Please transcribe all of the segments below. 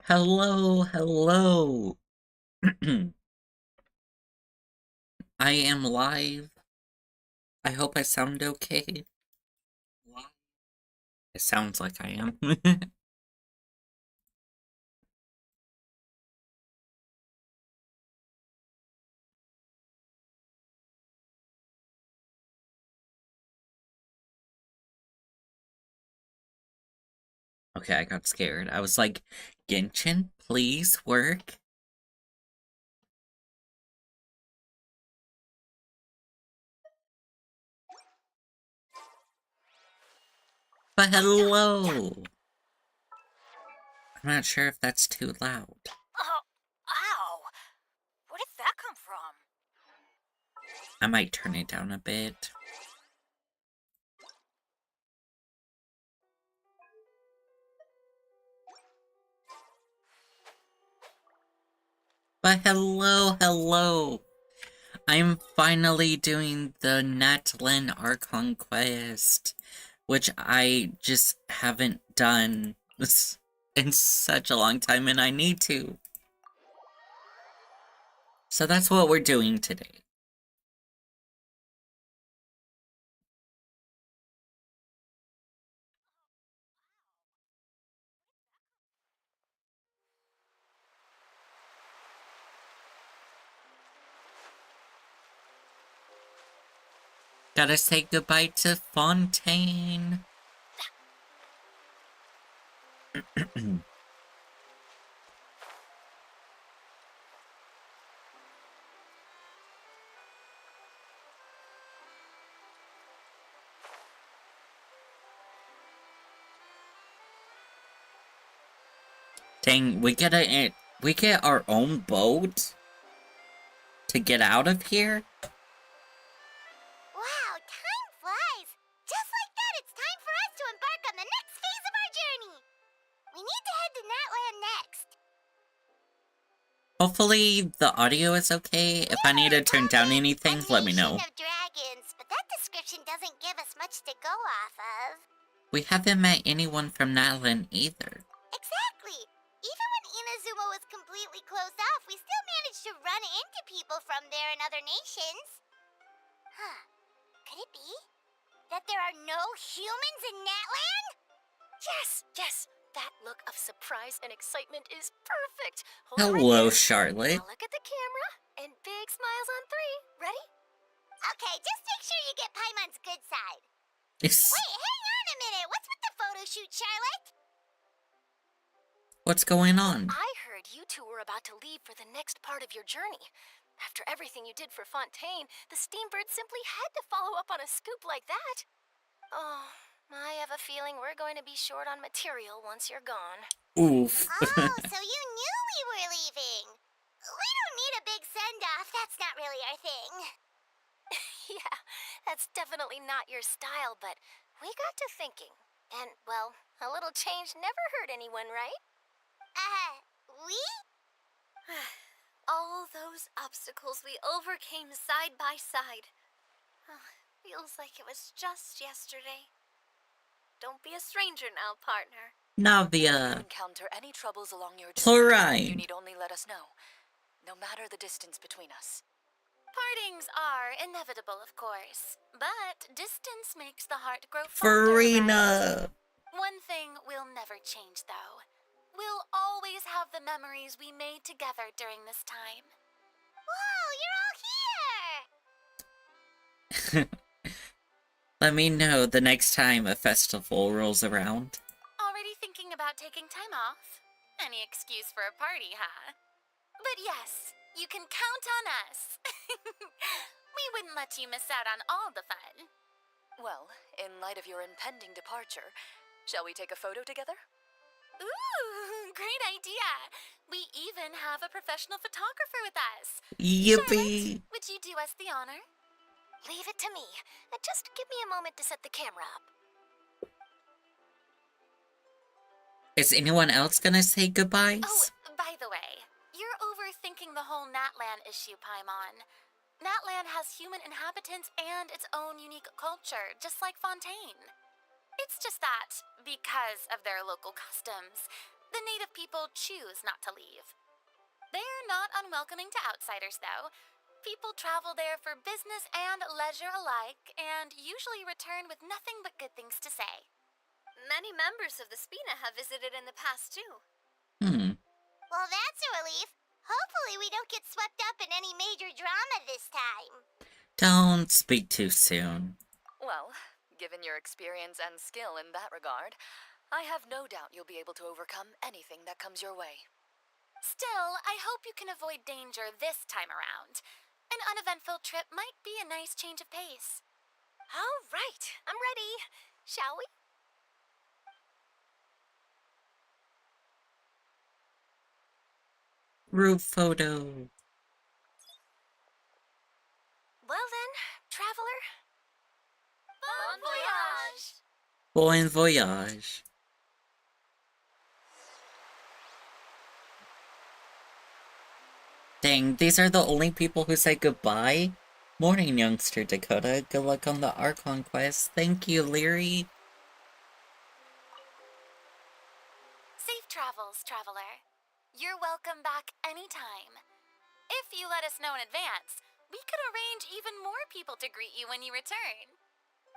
Hello, hello. I am live. I hope I sound okay. It sounds like I am. Okay, I got scared. I was like, Genshin, please work. But hello. I'm not sure if that's too loud. Oh, ow! Where did that come from? I might turn it down a bit. But hello. I'm finally doing the 5.0Archon quest, which I just haven't done in such a long time, and I need to. So that's what we're doing today. Gotta say goodbye to Fontaine. Dang, we get our own boat to get out of here? Wow, time flies! Just like that, it's time for us to embark on the next phase of our journey! We need to head to Natland next. Hopefully the audio is okay. If I need to turn down anything, let me know. Of dragons, but that description doesn't give us much to go off of. We haven't met anyone from Natlan either. Exactly! Even when Inazuma was completely closed off, we still managed to run into people from there and other nations. Huh. Could it be that there are no humans in Natland? Yes! That look of surprise and excitement is perfect. Hello, Charlotte. Now look at the camera and big smiles on 3. Ready? Okay, just make sure you get Paimon's good side. Wait, hang on a minute. What's with the photo shoot, Charlotte? What's going on? I heard you two were about to leave for the next part of your journey. After everything you did for Fontaine, the Steambird simply had to follow up on a scoop like that. Oh, I have a feeling we're going to be short on material once you're gone. Oof. Oh, so you knew we were leaving. We don't need a big send-off. That's not really our thing. Yeah, that's definitely not your style, but we got to thinking. And, well, a little change never hurt anyone, right? We? All those obstacles we overcame side by side. Feels like it was just yesterday. Don't be a stranger now, partner. Navia. If you encounter any troubles along your journey, Chlorine. you need only let us know, no matter the distance between us. Partings are inevitable, of course, but distance makes the heart grow fonder, Farina. right? One thing will never change, though. We'll always have the memories we made together during this time. Whoa, you're all here! Let me know the next time a festival rolls around. Already thinking about taking time off? Any excuse for a party, huh? But yes, you can count on us. We wouldn't let you miss out on all the fun. Well, in light of your impending departure, shall we take a photo together? Ooh, great idea. We even have a professional photographer with us. Yippee. Charlotte, would you do us the honor? Leave it to me. Just give me a moment to set the camera up. Is anyone else gonna say goodbyes? Oh, by the way, you're overthinking the whole Natlan issue, Paimon. Natlan has human inhabitants and its own unique culture, just like Fontaine. It's just that, because of their local customs, The native people choose not to leave. They're not unwelcoming to outsiders, though. People travel there for business and leisure alike, and usually return with nothing but good things to say. Many members of the Spina have visited in the past, too. Well, that's a relief. Hopefully we don't get swept up in any major drama this time. Don't speak too soon. Well, given your experience and skill in that regard, I have no doubt you'll be able to overcome anything that comes your way. Still, I hope you can avoid danger this time around. An uneventful trip might be a nice change of pace. All right, I'm ready. Shall we? Group photo. Well then, traveler. Bon voyage! Bon voyage. Dang, these are the only people who say goodbye? Morning, youngster Dakota. Good luck on the Archon quest. Thank you, Leary. Safe travels, traveler. You're welcome back anytime. If you let us know in advance, we could arrange even more people to greet you when you return.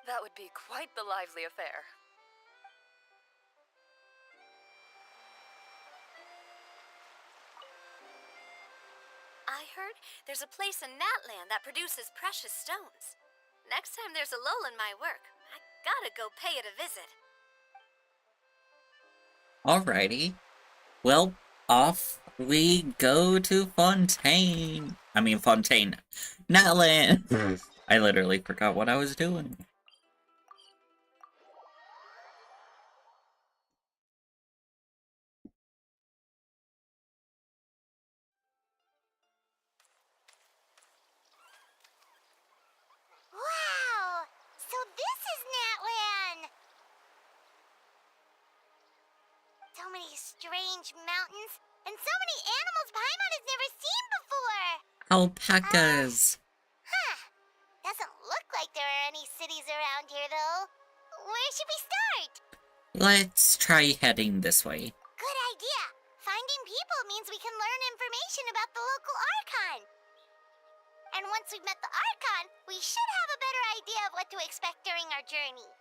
That would be quite the lively affair. I heard there's a place in Natland that produces precious stones. Next time there's a lull in my work, I gotta go pay it a visit. Alrighty. Well, off we go to Fontaine. Natland. I literally forgot what I was doing. Wow! So this is Natlan! So many strange mountains, and so many animals Paimon has never seen before! Alpacas. Huh. Doesn't look like there are any cities around here, though. Where should we start? Let's try heading this way. Good idea. Finding people means we can learn information about the local Archon. And once we've met the Archon, we should have a better idea of what to expect during our journey.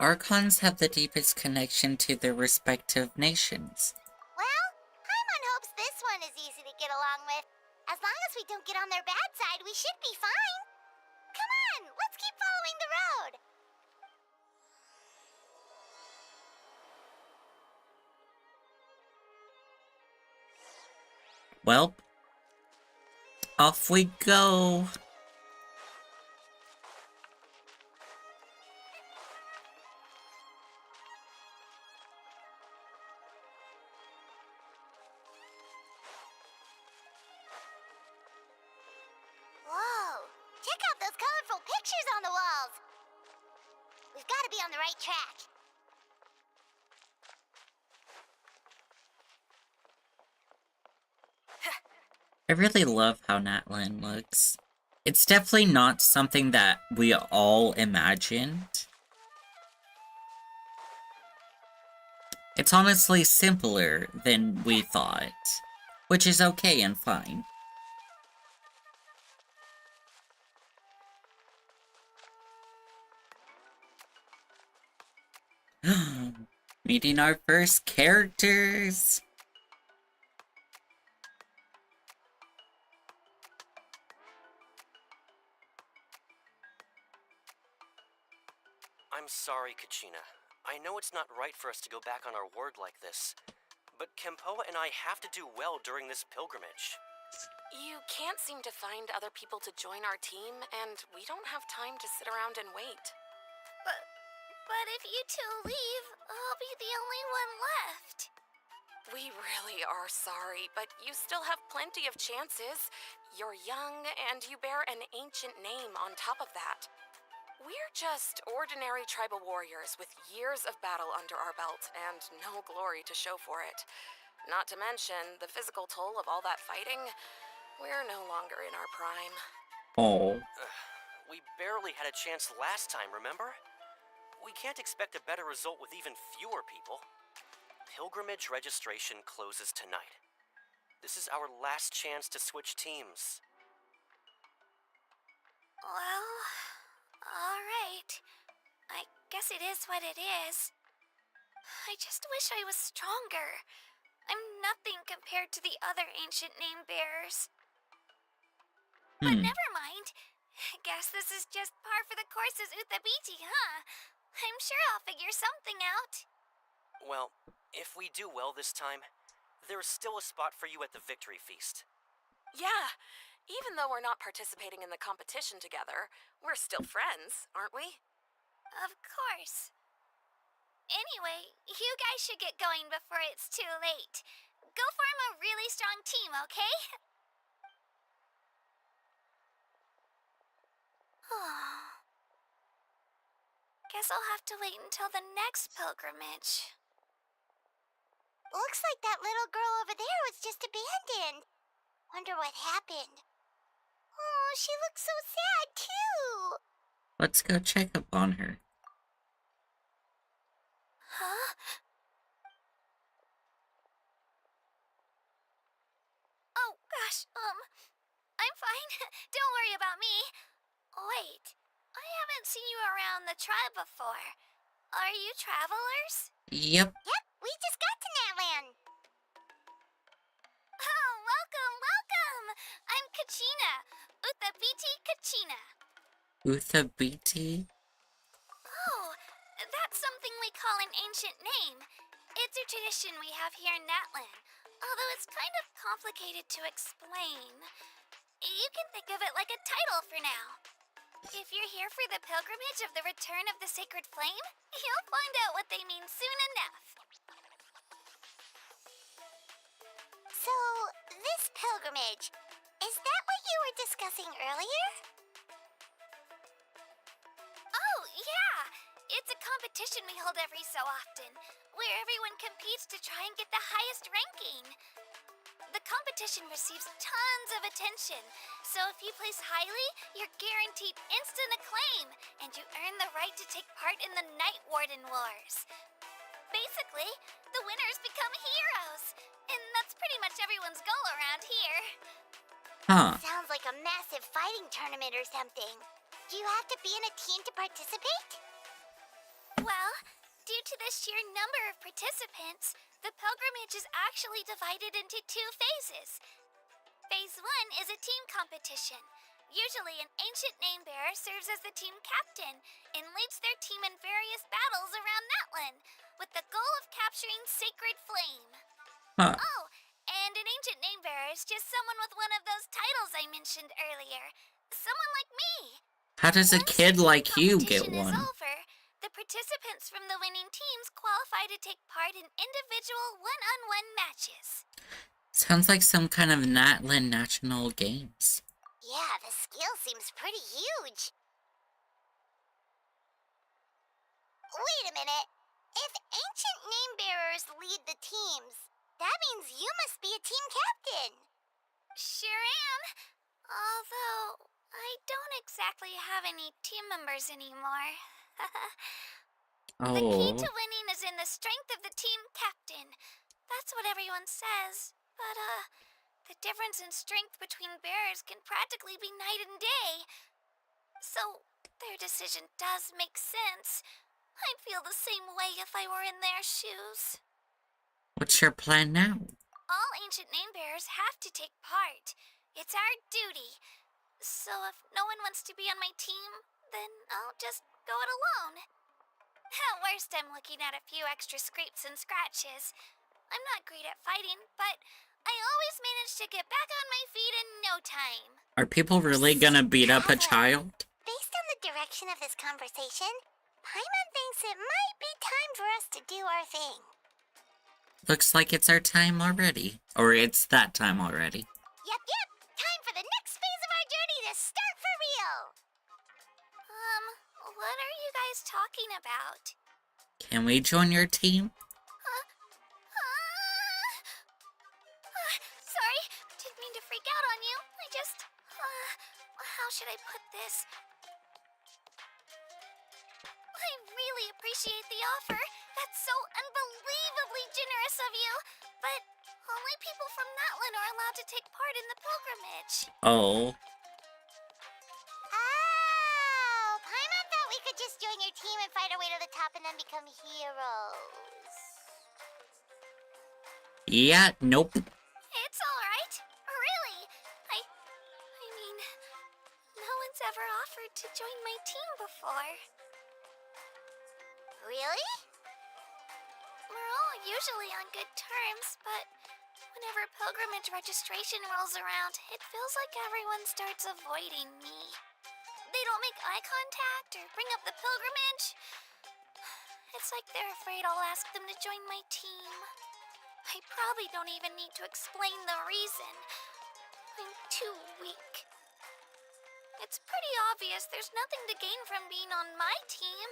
Archons have the deepest connection to their respective nations. Well, Paimon hopes this one is easy to get along with. As long as we don't get on their bad side, we should be fine. Come on, let's keep following the road. Well, off we go. Whoa, check out those colorful pictures on the walls. We've got to be on the right track. I really love how Natlan looks. It's definitely not something that we all imagined. It's honestly simpler than we thought, which is okay and fine. Meeting our first characters! I'm sorry, Kachina. I know it's not right for us to go back on our word like this, but Kempoa and I have to do well during this pilgrimage. You can't seem to find other people to join our team, and we don't have time to sit around and wait. But if you two leave, I'll be the only one left. We really are sorry, but you still have plenty of chances. You're young, and you bear an ancient name on top of that. We're just ordinary tribal warriors with years of battle under our belt and no glory to show for it. Not to mention the physical toll of all that fighting. We're no longer in our prime. Oh. We barely had a chance last time, remember? We can't expect a better result with even fewer people. pilgrimage registration closes tonight. This is our last chance to switch teams. Well, alright. I guess it is what it is. I just wish I was stronger. I'm nothing compared to the other ancient name bearers. But never mind. Guess this is just par for the course as Uthabiti, huh? I'm sure I'll figure something out. Well, if we do well this time, there's still a spot for you at the victory feast. Yeah, even though we're not participating in the competition together, we're still friends, aren't we? Of course. Anyway, you guys should get going before it's too late. Go form a really strong team, okay? Guess I'll have to wait until the next pilgrimage. Looks like that little girl over there was just abandoned. Wonder what happened. Oh, she looks so sad, too. Let's go check up on her. Huh? Oh, gosh, I'm fine. Don't worry about me. Wait, I haven't seen you around the tribe before. Are you travelers? Yep. Yep, we just got to Natlan. Oh, welcome, welcome! I'm Kachina. Uthabiti Kachina. Uthabiti? Oh, that's something we call an ancient name. It's a tradition we have here in Natlan, although it's kind of complicated to explain. You can think of it like a title for now. If you're here for the pilgrimage of the return of the sacred flame, you'll find out what they mean soon enough. So, this pilgrimage, is that what you were discussing earlier? Oh, yeah! It's a competition we hold every so often, where everyone competes to try and get the highest ranking. The competition receives tons of attention, so if you place highly, you're guaranteed instant acclaim, and you earn the right to take part in the Night Warden Wars. Basically, the winners become heroes, and that's pretty much everyone's goal around here. Huh. Sounds like a massive fighting tournament or something. Do you have to be in a team to participate? Well, due to the sheer number of participants, the pilgrimage is actually divided into two phases. Phase 1 is a team competition. Usually, an ancient name bearer serves as the team captain and leads their team in various battles around Natlan, with the goal of capturing Sacred Flame. Huh. Oh, and an ancient name bearer is just someone with one of those titles I mentioned earlier. Someone like me. How does a Once kid the like you get competition is one? over, the participants from the winning teams qualify to take part in individual one-on-one matches. Sounds like some kind of Natlan National Games. Yeah, the skill seems pretty huge. Wait a minute. If ancient name bearers lead the teams, that means you must be a team captain. Sure am. Although, I don't exactly have any team members anymore. The key Oh. to winning is in the strength of the team captain. That's what everyone says. But, the difference in strength between bearers can practically be night and day. So, their decision does make sense. I'd feel the same way if I were in their shoes. What's your plan now? All ancient name bearers have to take part. It's our duty. So if no one wants to be on my team, then I'll just go it alone. At worst, I'm looking at a few extra scrapes and scratches. I'm not great at fighting, but I always manage to get back on my feet in no time. Are people really gonna beat up a child? Based on the direction of this conversation, Paimon thinks it might be time for us to do our thing. Looks like it's our time already. Or it's that time already. Yep. Time for the next phase of our journey to start for real. What are you guys talking about? Can we join your team? Sorry, didn't mean to freak out on you. I just, how should I put this? I really appreciate the offer, That's so unbelievably generous of you, but only people from Natlan are allowed to take part in the pilgrimage. Oh. Oh, Paimon thought we could just join your team and fight our way to the top and then become heroes. Yeah, nope. It's alright. Really. I mean, no one's ever offered to join my team before. Really? We're all usually on good terms, but whenever pilgrimage registration rolls around, it feels like everyone starts avoiding me. They don't make eye contact or bring up the pilgrimage. It's like they're afraid I'll ask them to join my team. I probably don't even need to explain the reason. I'm too weak. It's pretty obvious there's nothing to gain from being on my team.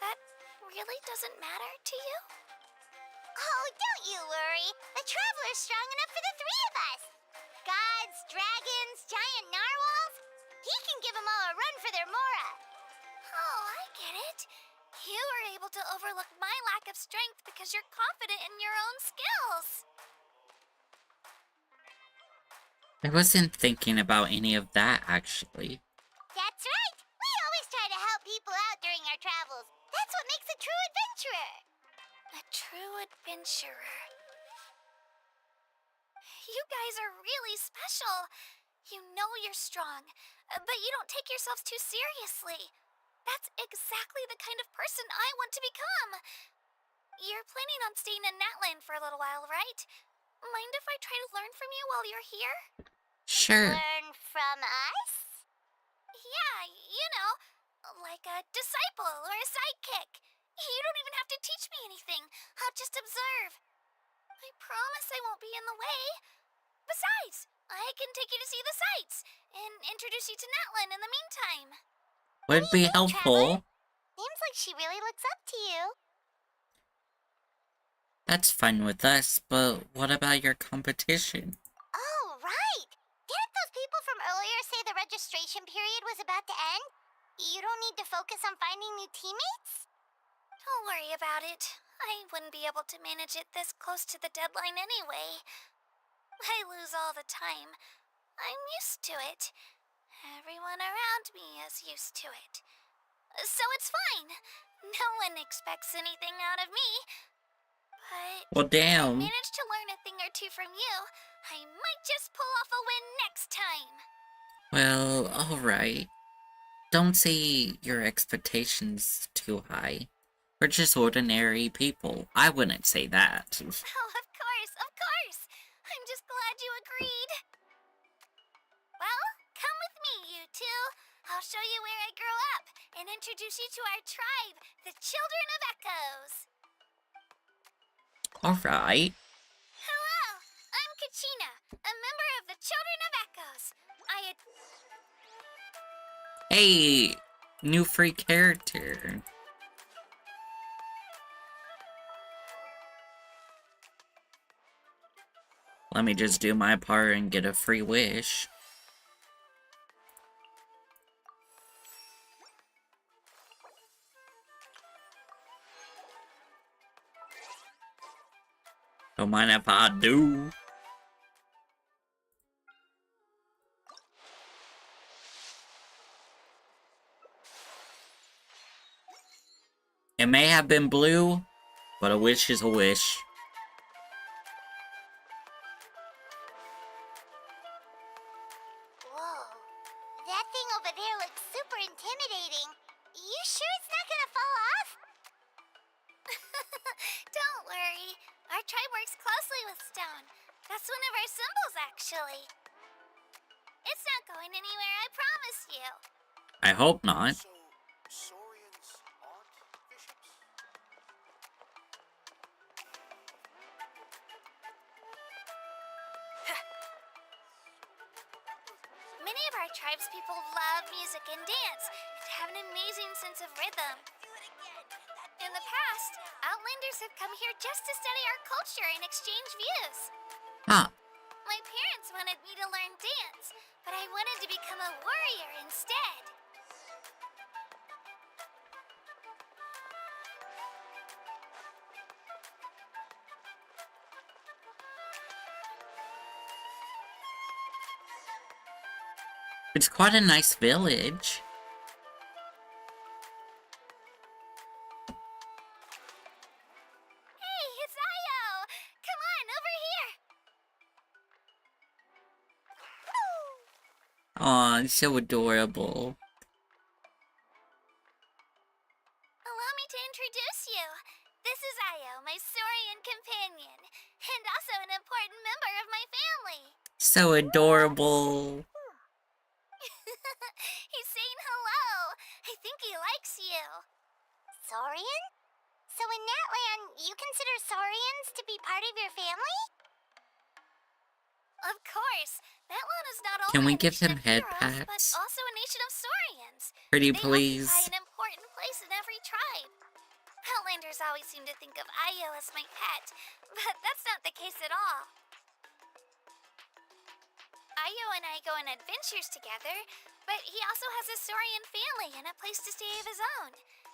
That really doesn't matter to you? Oh, don't you worry. The Traveler's strong enough for the three of us. Gods, dragons, giant narwhals. He can give them all a run for their Mora. Oh, I get it. You were able to overlook my lack of strength because you're confident in your own skills. I wasn't thinking about any of that, actually. That's right. We always try to help people out during our travels. That's what makes a true adventurer. A true adventurer. You guys are really special. You know you're strong, but you don't take yourselves too seriously. That's exactly the kind of person I want to become. You're planning on staying in Natlan for a little while, right? Mind if I try to learn from you while you're here? Sure. Learn from us? Yeah, you know, like a disciple or a sidekick. You don't even have to teach me anything. I'll just observe. I promise I won't be in the way. Besides, I can take you to see the sights and introduce you to Natlan in the meantime. Would be helpful. Seems like she really looks up to you. That's fine with us, but what about your competition? Oh, right. Didn't those people from earlier say the registration period was about to end? You don't need to focus on finding new teammates? Don't worry about it. I wouldn't be able to manage it this close to the deadline anyway. I lose all the time. I'm used to it. Everyone around me is used to it. So it's fine. No one expects anything out of me. But Well, if I damn. manage to learn a thing or two from you, I might just pull off a win next time. Well, alright. Don't say your expectations too high. We're just ordinary people. I wouldn't say that. Oh, of course, of course. I'm just glad you agreed. Well, come with me, you two. I'll show you where I grew up and introduce you to our tribe, the Children of Echoes. Alright. Hello, I'm Kachina, a member of the Children of Echoes. Hey! New free character. Let me just do my part and get a free wish. Don't mind if I do. It may have been blue, but a wish is a wish. Whoa. That thing over there looks super intimidating. You sure it's not gonna fall off? Don't worry. Our tribe works closely with stone. That's one of our symbols, actually. It's not going anywhere, I promise you. I hope not. So, Saurians aren't bishops? Many of our tribespeople love music and dance and have an amazing sense of rhythm. In the past, Outlanders have come here just to study our culture and exchange views. Huh. My parents wanted me to learn dance, but I wanted to become a warrior instead. It's quite a nice village. Hey, it's Io! Come on, over here! Aw, it's so adorable. Allow me to introduce you. This is Io, my Saurian companion, and also an important member of my family. So adorable. He's saying hello. I think he likes you. Saurian? So in Natlan, you consider Saurians to be part of your family? Of course. Natlan is not only Can we a give nation him of head heroes, but pats? also a nation of Saurians. Pretty They please. occupy an important place in every tribe. Outlanders always seem to think of Io as my pet, but that's not the case at all. Io and I go on adventures together, but he also has a Saurian family and a place to stay of his own.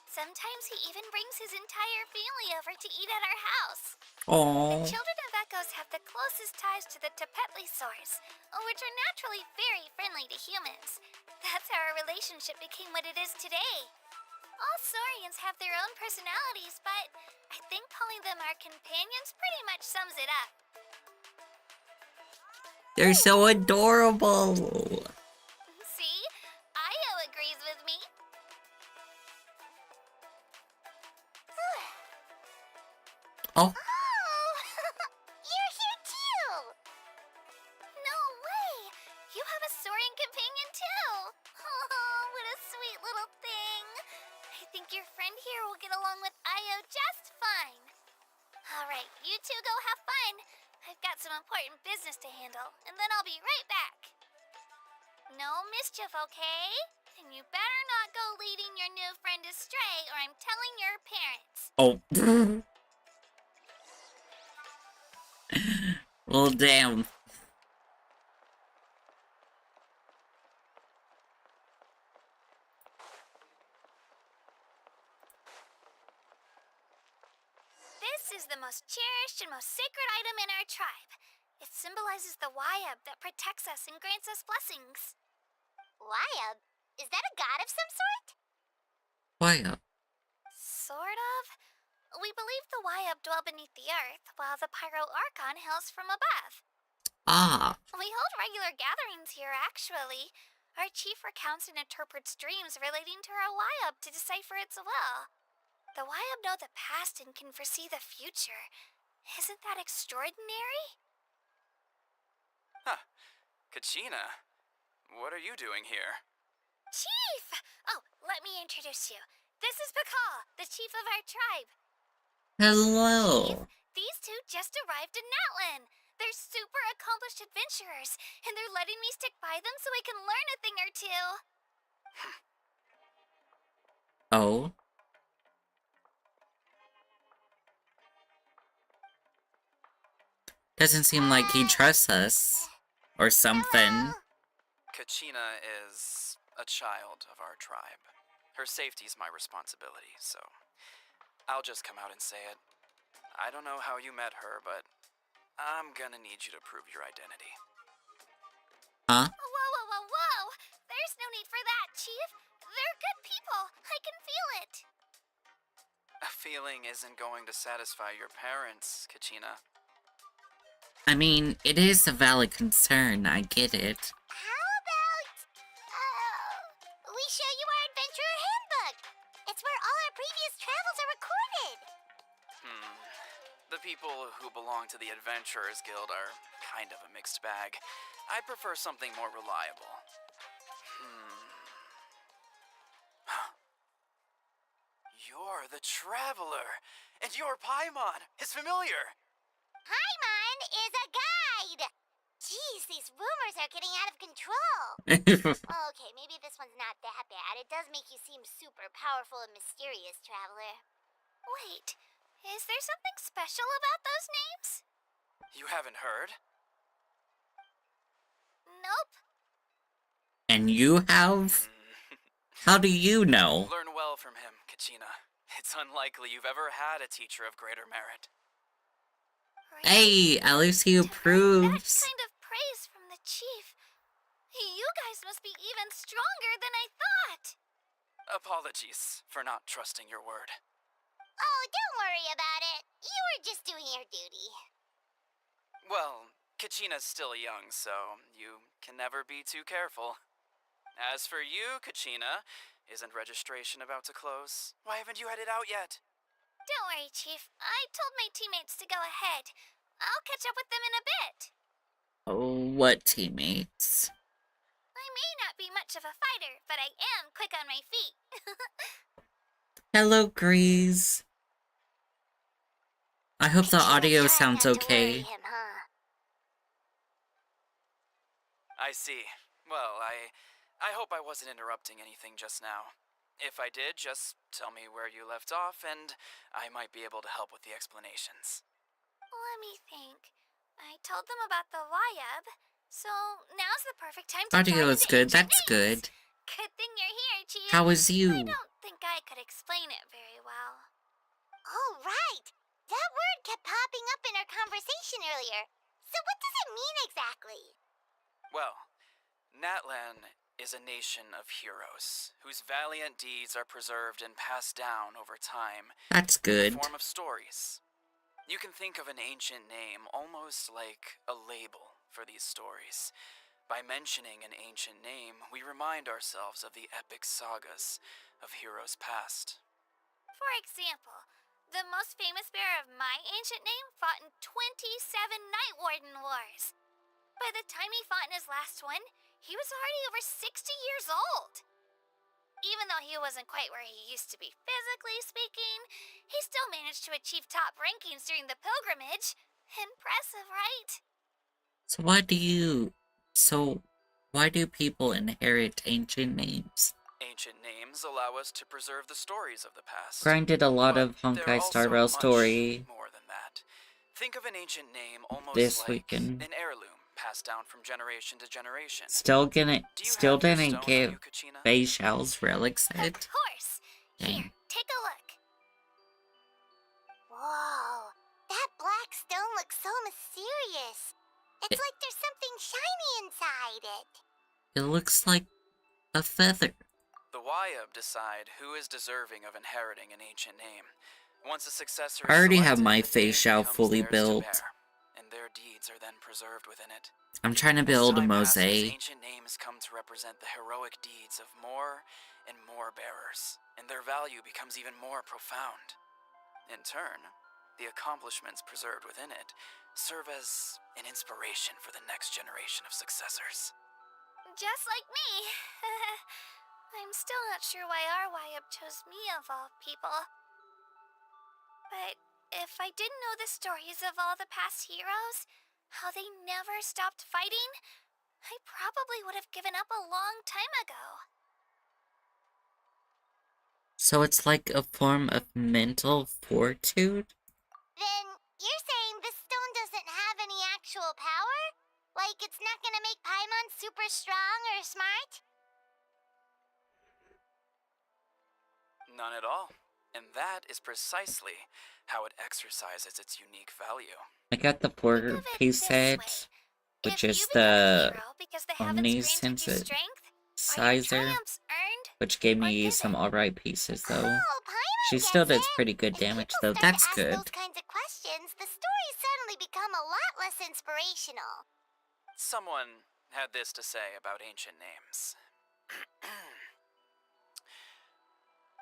Sometimes he even brings his entire family over to eat at our house. Aww. The children of Echoes have the closest ties to the Tepetlisaurs, which are naturally very friendly to humans. That's how our relationship became what it is today. All Saurians have their own personalities, but I think calling them our companions pretty much sums it up. They're so adorable. See? Io agrees with me. Oh, Oh, you're here too! No way! You have a Saurian companion too! Oh, what a sweet little thing! I think your friend here will get along with Io just fine. Alright, you two go have fun. I've got some important business to handle, and then I'll be right back. No mischief, okay? And you better not go leading your new friend astray, or I'm telling your parents. oh. Well, damn. This is the most cherished and most sacred item in our tribe. It symbolizes the Wayab that protects us and grants us blessings. Wayab? Is that a god of some sort? Why? Sort of. We believe the Wayab dwell beneath the earth, while the 5.0Archon hails from above. Ah. We hold regular gatherings here, actually. Our chief recounts and interprets dreams relating to our Wayab to decipher its will. The Wayab know the past and can foresee the future. Isn't that extraordinary? Huh. Kachina, what are you doing here? Chief! Oh, let me introduce you. This is Pakal, the chief of our tribe. Hello. These two just arrived in Natlan. They're super accomplished adventurers, and they're letting me stick by them so I can learn a thing or two. Oh. Doesn't seem like he trusts us. Or something. Kachina is a child of our tribe. Her safety's my responsibility, so I'll just come out and say it. I don't know how you met her, but I'm gonna need you to prove your identity. Huh? Whoa. There's no need for that, Chief. They're good people. I can feel it. A feeling isn't going to satisfy your parents, Kachina. I mean, it is a valid concern, I get it. How about, we show you our adventurer handbook? It's where all our previous travels are recorded. The people who belong to the Adventurers Guild are kind of a mixed bag. I prefer something more reliable. You're the Traveler, and your Paimon is familiar. Paimon is a guide! Jeez, these rumors are getting out of control. Okay, maybe this one's not that bad. It does make you seem super powerful and mysterious, Traveler. Wait, is there something special about those names? You haven't heard? Nope. And you have? How do you know? Learn well from him, Kachina. It's unlikely you've ever had a teacher of greater merit. Hey, at least he To earn that approves. kind of praise from the chief, You guys must be even stronger than I thought. Apologies for not trusting your word. Oh, don't worry about it. You were just doing your duty. Well, Kachina's still young, so you can never be too careful. As for you, Kachina, isn't registration about to close? Why haven't you headed out yet? Don't worry, Chief. I told my teammates to go ahead. I'll catch up with them in a bit. Oh, what teammates? I may not be much of a fighter, but I am quick on my feet. Hello, Grease. I hope the Kachina's audio trying sounds not to worry okay. him, huh? I see. Well, I hope I wasn't interrupting anything just now. If I did, just tell me where you left off, and I might be able to help with the explanations. Let me think. I told them about the YUB, so now's the perfect time to Audio dive is into good, ancient that's names. good. Good thing you're here, Chief. How is I you? don't think I could explain it very well. Oh, right. That word kept popping up in our conversation earlier. So what does it mean exactly? Well, Natlan is a nation of heroes, whose valiant deeds are preserved and passed down over time That's in the good. form of stories. You can think of an ancient name almost like a label for these stories. By mentioning an ancient name, we remind ourselves of the epic sagas of heroes past. For example, the most famous bearer of my ancient name fought in 27 Night Warden Wars. By the time he fought in his last one, he was already over 60 years old. Even though he wasn't quite where he used to be physically speaking, he still managed to achieve top rankings during the pilgrimage. Impressive, right? So why do people inherit ancient names? Ancient names allow us to preserve the stories of the past. Grinded a lot But of Honkai they're Star also Rail much story more than that. Think of an ancient name almost this like weekend. an heirloom passed down from generation to generation. Still Do you didn't have your get stone on you, Kachina? Beishao's relic Of set. course. Here, Dang. take a look. Whoa, that black stone looks so mysterious. It's like there's something shiny inside it. It looks like a feather. The YUB decide who is deserving of inheriting an ancient name. Once a successor I is already have selected, my the name Beishao becomes fully theirs to built. bear, and their deeds are then preserved within it. I'm trying to As build a time passes, mosaic. ancient names come to represent the heroic deeds of more and more bearers, and their value becomes even more profound. In turn, the accomplishments preserved within it serve as an inspiration for the next generation of successors. Just like me. I'm still not sure why our YUB chose me of all people. But if I didn't know the stories of all the past heroes, how they never stopped fighting, I probably would have given up a long time ago. So it's like a form of mental fortitude? Then you're saying this stone doesn't have any actual power? Like it's not gonna make Paimon super strong or smart? None at all. And that is precisely how it exercises its unique value. I got the Think 4 of it piece this set, way. which If is you become a the hero because the heavens granted you omniscient strength, are your sizer, triumphs earned, which gave or me did some it? alright pieces though. Oh, Paimon She gets still does it. pretty good If damage people though. start That's to ask good. those kinds of questions, the stories suddenly become a lot less inspirational. Someone had this to say about ancient names.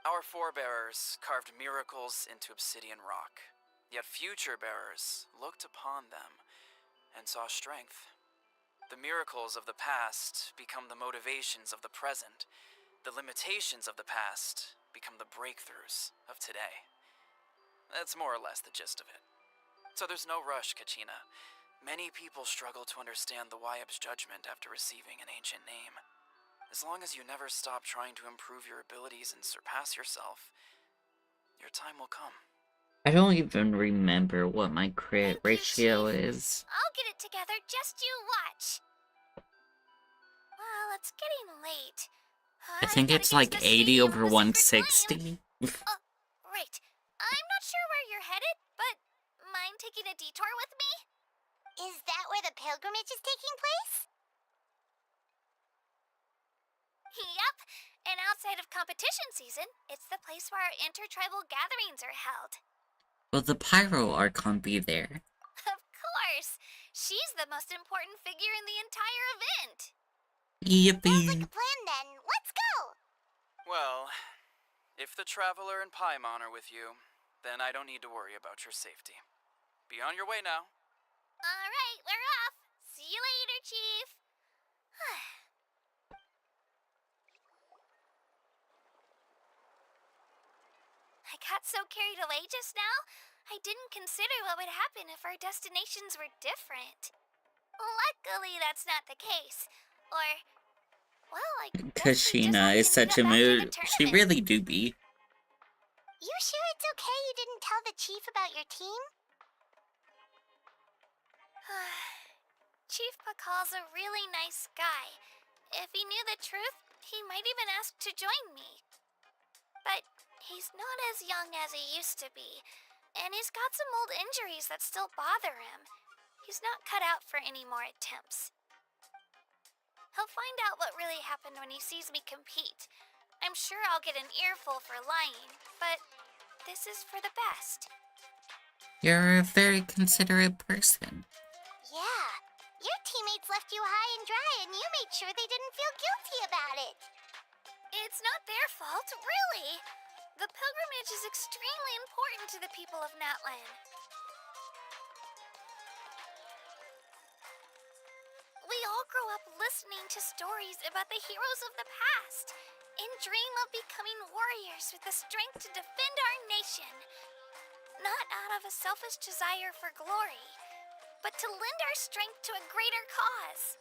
Our forebears carved miracles into obsidian rock, yet future bearers looked upon them and saw strength. The miracles of the past become the motivations of the present. The limitations of the past become the breakthroughs of today. That's more or less the gist of it. So there's no rush, Kachina. Many people struggle to understand the YUB's judgment after receiving an ancient name. As long as you never stop trying to improve your abilities and surpass yourself, your time will come. I don't even remember what my crit Thank you, ratio Chief. is. I'll get it together, just you watch. Well, it's getting late. I think gotta it's get to like the 80 stadium over with the secret 160. client. Right. I'm not sure where you're headed, but mind taking a detour with me? Is that where the pilgrimage is taking place? Yep, and outside of competition season, it's the place where our intertribal gatherings are held. Will the 5.0Archon be there? Of course! She's the most important figure in the entire event! Sounds like Yippee! a plan then. Let's go! Well, if the Traveler and Paimon are with you, then I don't need to worry about your safety. Be on your way now. Alright, we're off! See you later, Chief! I got so carried away just now, I didn't consider what would happen if our destinations were different. Luckily, that's not the case. Or, well, I guess we just Kashina have is to meet such up a after the mood. She tournament. really do be. You sure it's okay you didn't tell the chief about your team? Chief Pakal's a really nice guy. If he knew the truth, he might even ask to join me. But he's not as young as he used to be, and he's got some old injuries that still bother him. He's not cut out for any more attempts. He'll find out what really happened when he sees me compete. I'm sure I'll get an earful for lying, but this is for the best. You're a very considerate person. Yeah. Your teammates left you high and dry and you made sure they didn't feel guilty about it. It's not their fault, really. The pilgrimage is extremely important to the people of Natlan. We all grow up listening to stories about the heroes of the past and dream of becoming warriors with the strength to defend our nation. Not out of a selfish desire for glory, but to lend our strength to a greater cause.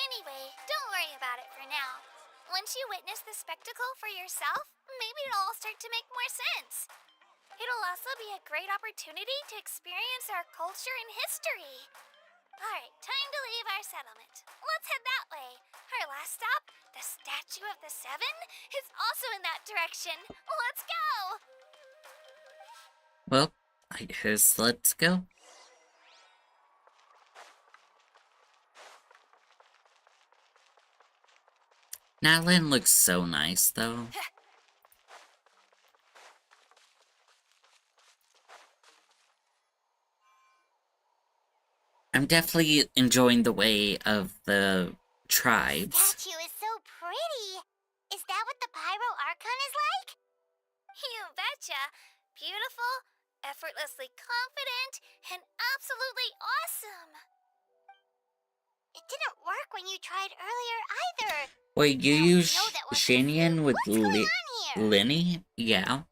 Anyway, don't worry about it for now. Once you witness the spectacle for yourself, maybe it'll all start to make more sense. It'll also be a great opportunity to experience our culture and history. Alright, time to leave our settlement. Let's head that way. Our last stop, the Statue of the Seven, is also in that direction. Let's go! Well, I guess let's go. Natlan looks so nice, though. I'm definitely enjoying the way of the tribes. Statue is so pretty. Is that what the 5.0Archon is like? You betcha. Beautiful, effortlessly confident, and absolutely awesome. It didn't work when you tried earlier either. Wait, you Now we use know that we're Shanian with What's going on here? Lenny? Yeah.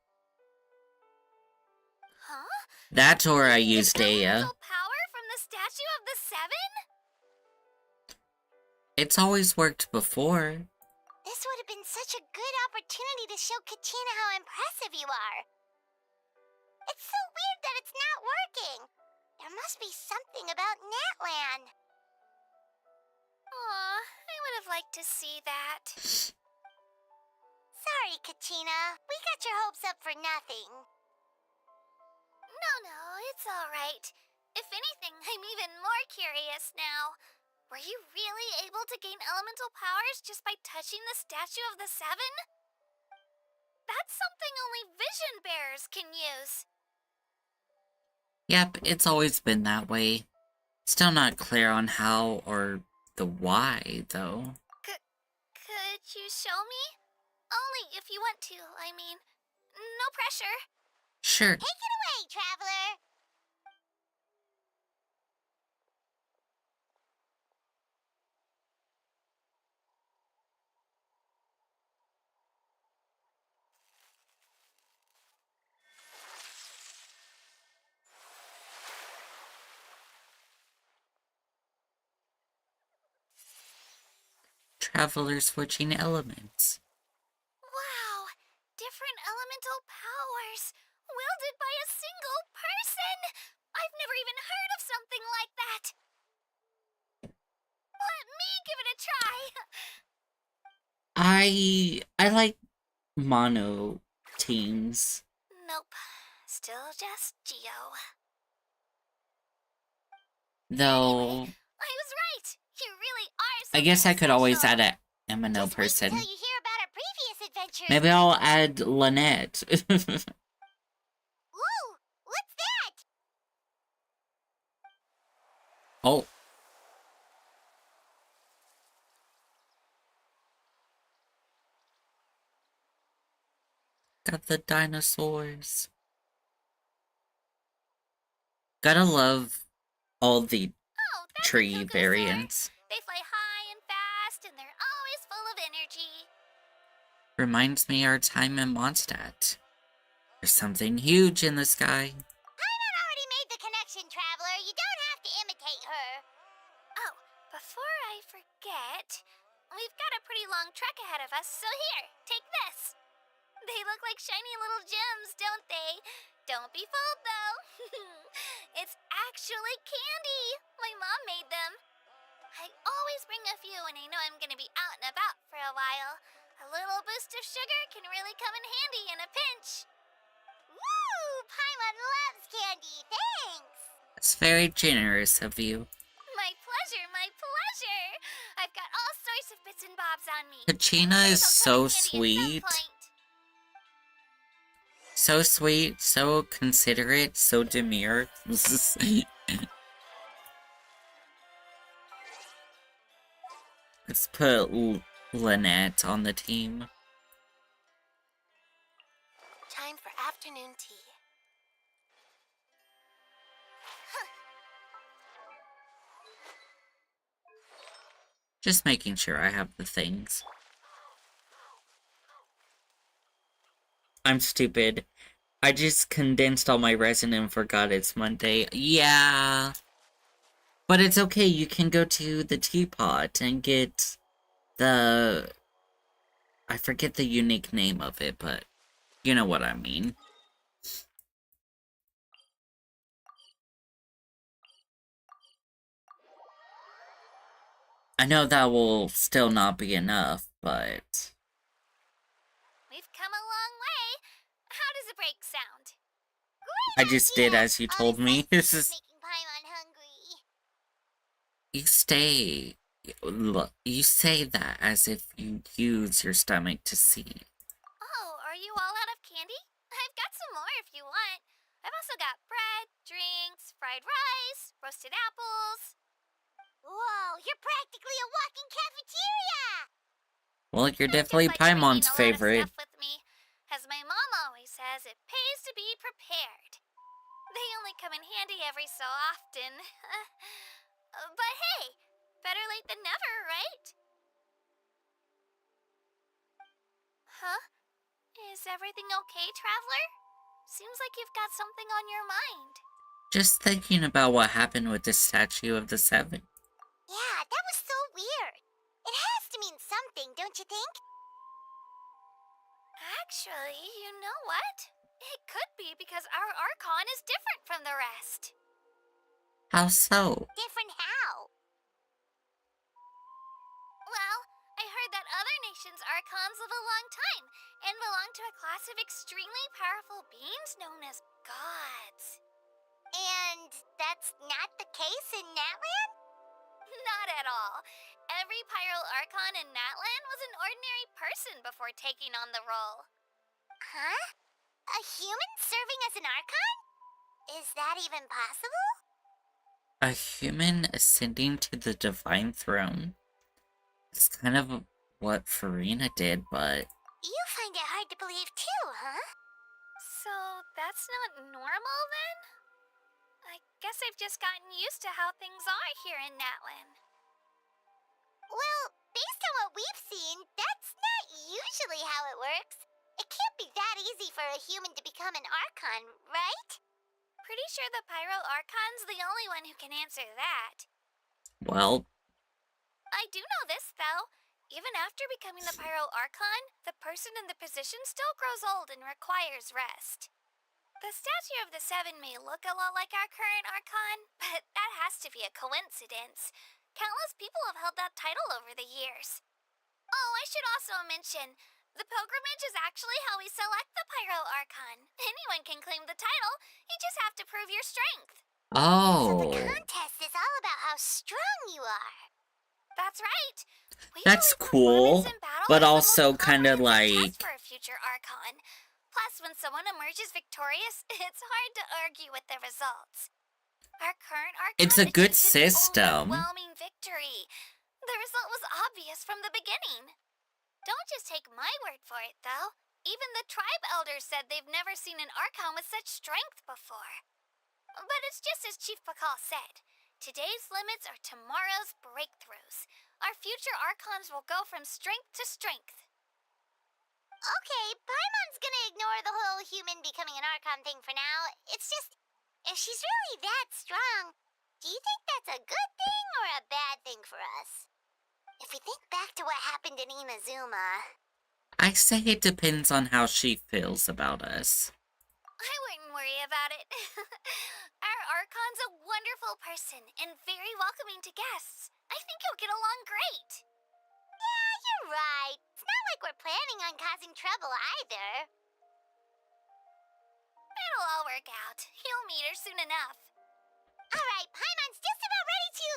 Huh? That's or I used Is Dea. elemental power from the Statue of the Seven? It's always worked before. This would have been such a good opportunity to show Kachina how impressive you are. It's so weird that it's not working. There must be something about Natlan. Aw, I would have liked to see that. Sorry, Kachina. We got your hopes up for nothing. No, it's alright. If anything, I'm even more curious now. Were you really able to gain elemental powers just by touching the Statue of the Seven? That's something only vision bearers can use. Yep, it's always been that way. Still not clear on how or the why, though. Could you show me? Only if you want to, I mean. No pressure. Sure. Take it away, Traveler. Traveler switching elements. Wow! Different elemental powers, wielded by a single person! I've never even heard of something like that! Let me give it a try! I like mono teams. Nope. Still just Geo. Though, I was right! You really are I guess I something could always special. add am a no Just wait person. until you hear about our previous adventures. Maybe I'll add Lynette. Whoa! What's that? Oh. Got the dinosaurs. Gotta love all the Oh, that's a tree Tokosaur. variants. They fly high and fast, and they're always full of energy. Reminds me our time in Mondstadt. There's something huge in the sky. Paimon already made the connection, Traveler. You don't have to imitate her. Oh, before I forget, we've got a pretty long trek ahead of us, so here, take this. They look like shiny little gems, don't they? Don't be fooled, though. It's actually candy. My mom made them. I always bring a few when I know I'm gonna be out and about for a while. A little boost of sugar can really come in handy in a pinch. Woo! Paimon loves candy. Thanks. It's very generous of you. My pleasure, my pleasure. I've got all sorts of bits and bobs on me. Kachina is so I'll try candy at some sweet. point. So sweet, so considerate, so demure. Let's put Lynette on the team. Time for afternoon tea. Just making sure I have the things. I'm stupid. I just condensed all my resin and forgot it's Monday. Yeah. But it's okay, you can go to the teapot and get the... I forget the unique name of it, but you know what I mean. I know that will still not be enough, but... We've come a long way. How does a break sound? I just did as you told me. This is... Making Paimon hungry. You say that as if you use your stomach to see. Oh, are you all out of candy? I've got some more if you want. I've also got bread, drinks, fried rice, roasted apples. Whoa, you're practically a walking cafeteria! Well, you're It's definitely just like bringing Paimon's a lot of favorite. stuff with me. As my mom always says, it pays to be prepared. They only come in handy every so often. But hey, better late than never, right? Huh? Is everything okay, Traveler? Seems like you've got something on your mind. Just thinking about what happened with the statue of the Seven. Yeah, that was so weird. It has to mean something, don't you think? Actually, you know what? It could be because our Archon is different from the rest. How so? Different how? Well, I heard that other nations' Archons live a long time and belong to a class of extremely powerful beings known as gods. And that's not the case in Natlan? Not at all. Every Pyro Archon in Natlan was an ordinary person before taking on the role. Huh? A human serving as an Archon? Is that even possible? A human ascending to the divine throne? It's kind of what Farina did, but... You find it hard to believe too, huh? So that's not normal then? I guess I've just gotten used to how things are here in Natlan. Well, based on what we've seen, that's not usually how it works. It can't be that easy for a human to become an Archon, right? Pretty sure the Pyro Archon's the only one who can answer that. Well... I do know this, though. Even after becoming the Pyro Archon, the person in the position still grows old and requires rest. The statue of the Seven may look a lot like our current Archon, but that has to be a coincidence. Countless people have held that title over the years. Oh, I should also mention, the pilgrimage is actually how we select the Pyro Archon. Anyone can claim the title, you just have to prove your strength. Oh... So the contest is all about how strong you are. That's right. We That's believe cool, performance in battle but is also the most kind of comprehensive test like, for a future Archon. Plus, when someone emerges victorious, it's hard to argue with the results. Our current it's Archon a good achieved an system. overwhelming victory. The result was obvious from the beginning. Don't just take my word for it, though. Even the tribe elders said they've never seen an Archon with such strength before. But it's just as Chief Pakal said. Today's limits are tomorrow's breakthroughs. Our future Archons will go from strength to strength. Okay, Paimon's gonna ignore the whole human becoming an Archon thing for now. It's just, if she's really that strong, do you think that's a good thing or a bad thing for us? If we think back to what happened in Inazuma... I say it depends on how she feels about us. I wouldn't worry about it. Our Archon's a wonderful person and very welcoming to guests. I think you'll get along great. Yeah, you're right. It's not like we're planning on causing trouble either. It'll all work out. You'll meet her soon enough. Alright, Paimon's just about ready to...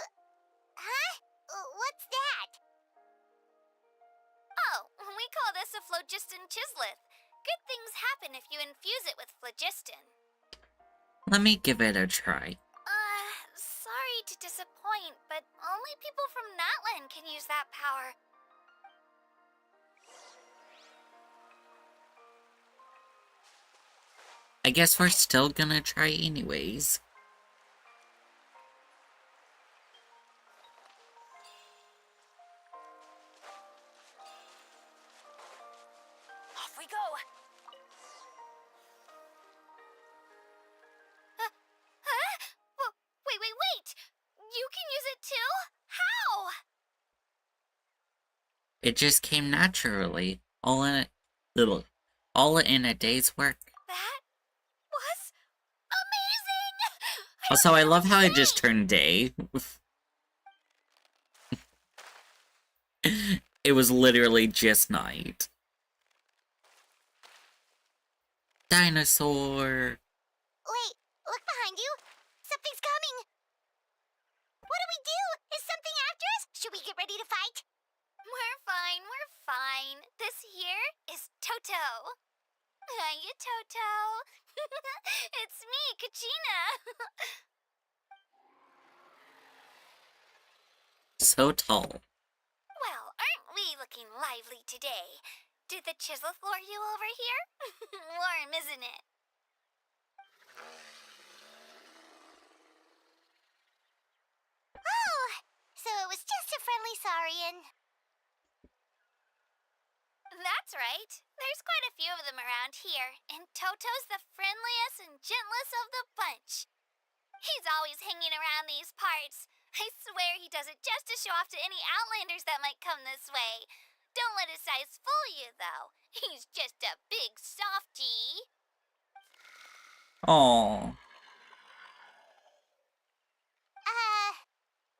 Huh? What's that? Oh, we call this a phlogiston chisleth. Good things happen if you infuse it with phlogiston. Let me give it a try. Sorry to disappoint, but only people from Natlan can use that power. I guess we're still gonna try anyways. Off we go. Huh? Wait! You can use it too? How? It just came naturally, all in a day's work. That was amazing! Also, I love how it just turned day. It was literally just night. Dinosaur! Wait, look behind you. Something's coming. What do we do? Is something after us? Should we get ready to fight? We're fine. This here is Toto. Hiya, Toto. It's me, Kachina. So tall. Well, aren't we looking lively today? Did the chisel lure you over here? Warm, isn't it? Oh, so it was just a friendly saurian. That's right. There's quite a few of them around here, and Toto's the friendliest and gentlest of the bunch. He's always hanging around these parts. I swear he does it just to show off to any Outlanders that might come this way. Don't let his size fool you, though. He's just a big softie. Aww.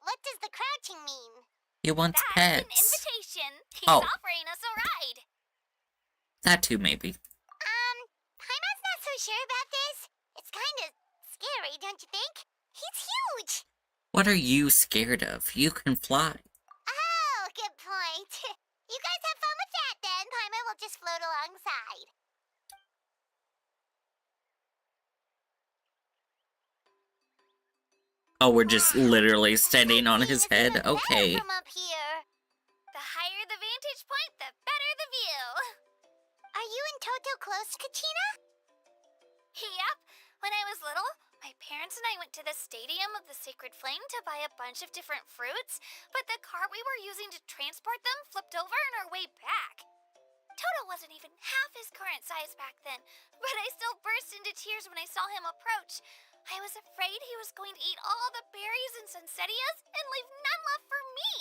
What does the crouching mean? He wants That's pets. an invitation. He's Oh. offering us a ride. That too, maybe. Paimon's not so sure about this. It's kind of scary, don't you think? He's huge. What are you scared of? You can fly. Oh, good point. You guys have fun with that then. Paimon will just float alongside. Oh, we're just literally standing on his Seeing head? is even Okay. better from up here. The higher the vantage point, the better the view. Are you and Toto close, Kachina? Yep. When I was little, my parents and I went to the Stadium of the Sacred Flame to buy a bunch of different fruits, but the cart we were using to transport them flipped over on our way back. Toto wasn't even half his current size back then, but I still burst into tears when I saw him approach. I was afraid he was going to eat all the berries and sunsettias and leave none left for me.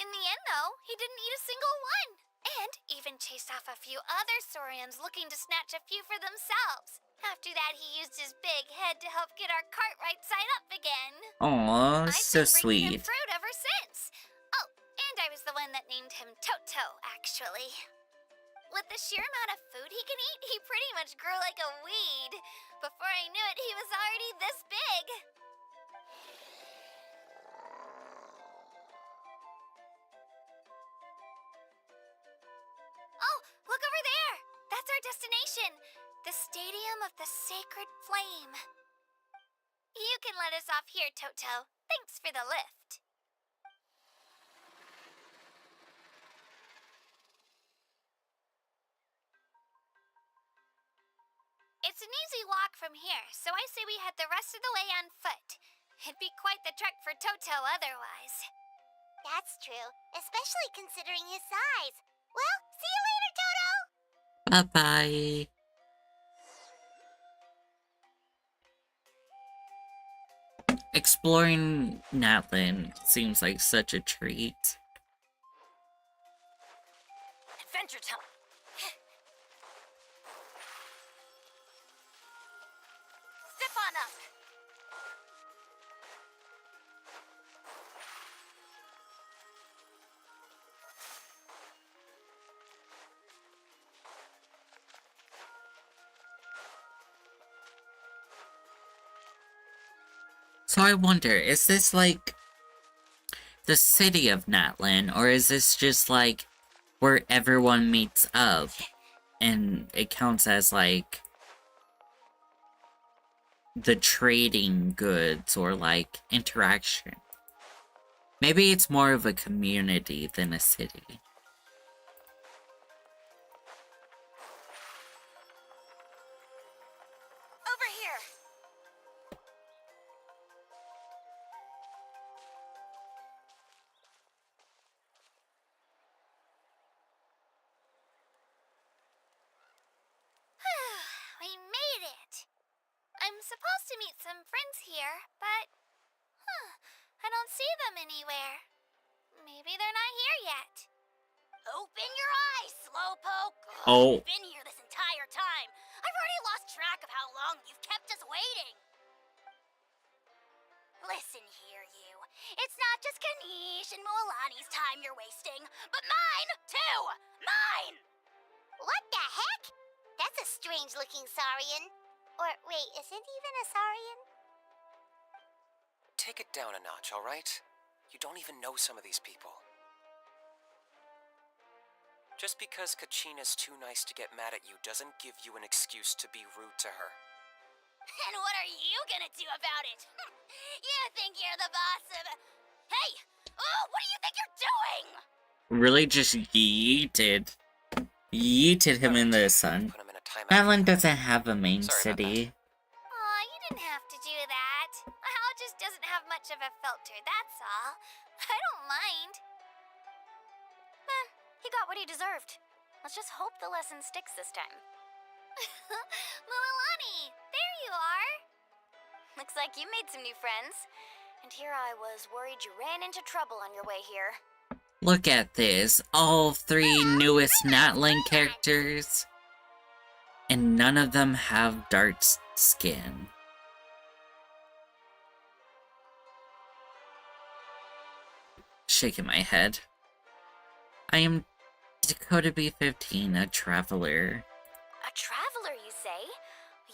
In the end, though, he didn't eat a single one, and even chased off a few other saurians looking to snatch a few for themselves. After that, he used his big head to help get our cart right side up again. Aw, I've so been bringing sweet. him fruit ever since. Oh, and I was the one that named him Toto, actually. With the sheer amount of food he can eat, he pretty much grew like a weed. Before I knew it, he was already this big. of the sacred flame. You can let us off here, Toto. Thanks for the lift. It's an easy walk from here, so I say we head the rest of the way on foot. It'd be quite the trek for Toto otherwise. That's true, especially considering his size. Well, see you later, Toto! Bye-bye. Exploring Natlan seems like such a treat. Adventure time! Step on up! So I wonder, is this like the city of Natlan, or is this just like where everyone meets up and it counts as like the trading goods or like interaction? Maybe it's more of a community than a city. Over here! We made it. I'm supposed to meet some friends here, but I don't see them anywhere. Maybe they're not here yet. Open your eyes, Slowpoke! Oh. I've been here this entire time. I've already lost track of how long you've kept us waiting. Listen here, you. It's not just Kanish and Moalani's time you're wasting, but mine, too! Mine! What the heck? That's a strange-looking Saurian. Or, wait, is it even a Saurian? Take it down a notch, alright? You don't even know some of these people. Just because Kachina's too nice to get mad at you doesn't give you an excuse to be rude to her. And what are you gonna do about it? You think you're the boss of... Hey! Oh, what do you think you're doing? Really just yeeted him in the sun. Put him in a timeout. Natlan doesn't have a main Sorry about city. Aw, you didn't have to do that. My house just doesn't have much of a filter, that's all. I don't mind. He got what he deserved. Let's just hope the lesson sticks this time. Moalani, there you are. Looks like you made some new friends. And here I was worried you ran into trouble on your way here. Look at this. All three newest Natlan characters. And none of them have dark skin. Shaking my head. I am Dakota B15, a traveler. A traveler, you say?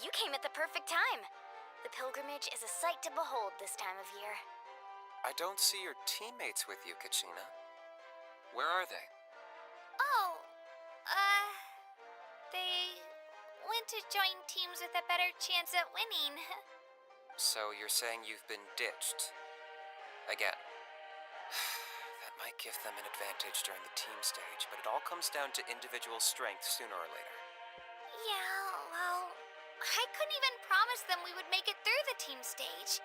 You came at the perfect time. The pilgrimage is a sight to behold this time of year. I don't see your teammates with you, Kachina. Where are they? Oh, they went to join teams with a better chance at winning. So you're saying you've been ditched? Again. That might give them an advantage during the team stage, but it all comes down to individual strength sooner or later. Yeah, well, I couldn't even promise them we would make it through the team stage.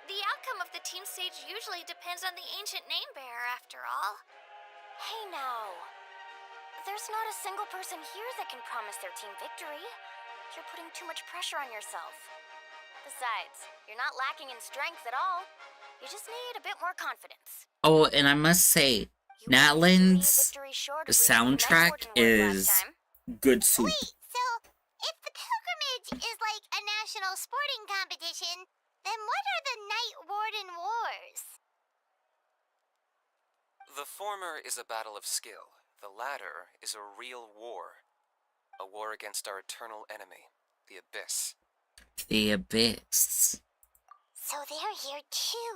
The outcome of the team stage usually depends on the ancient name bearer, after all. Hey now. There's not a single person here that can promise their team victory. You're putting too much pressure on yourself. Besides, you're not lacking in strength at all. You just need a bit more confidence. Oh, and I must say, You were Natlan's victory short of reaching the soundtrack Night Warden Award is last time. good soup. Wait, so if the pilgrimage is like a national sporting competition, then what are the Night Warden Wars? The former is a battle of skill. The latter is a real war. A war against our eternal enemy, the Abyss. The Abyss. So they're here too.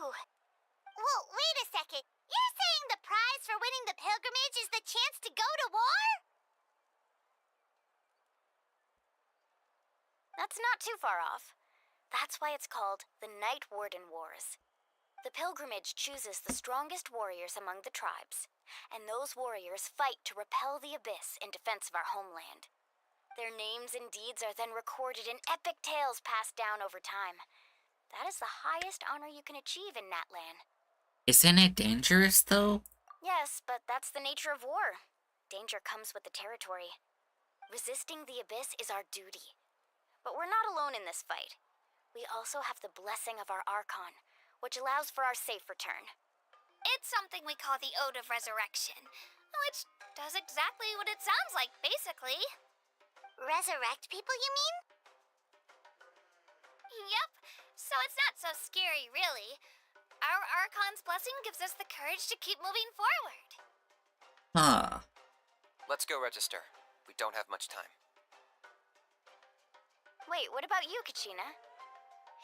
Well, wait a second. You're saying the prize for winning the pilgrimage is the chance to go to war? That's not too far off. That's why it's called the Night Warden Wars. The pilgrimage chooses the strongest warriors among the tribes, and those warriors fight to repel the abyss in defense of our homeland. Their names and deeds are then recorded in epic tales passed down over time. That is the highest honor you can achieve in Natlan. Isn't it dangerous, though? Yes, but that's the nature of war. Danger comes with the territory. Resisting the abyss is our duty. But we're not alone in this fight. We also have the blessing of our Archon, which allows for our safe return. It's something we call the Ode of Resurrection, which does exactly what it sounds like, basically. Resurrect people, you mean? Yep, so it's not so scary, really. Our Archon's blessing gives us the courage to keep moving forward. Huh. Let's go register. We don't have much time. Wait, what about you, Kachina?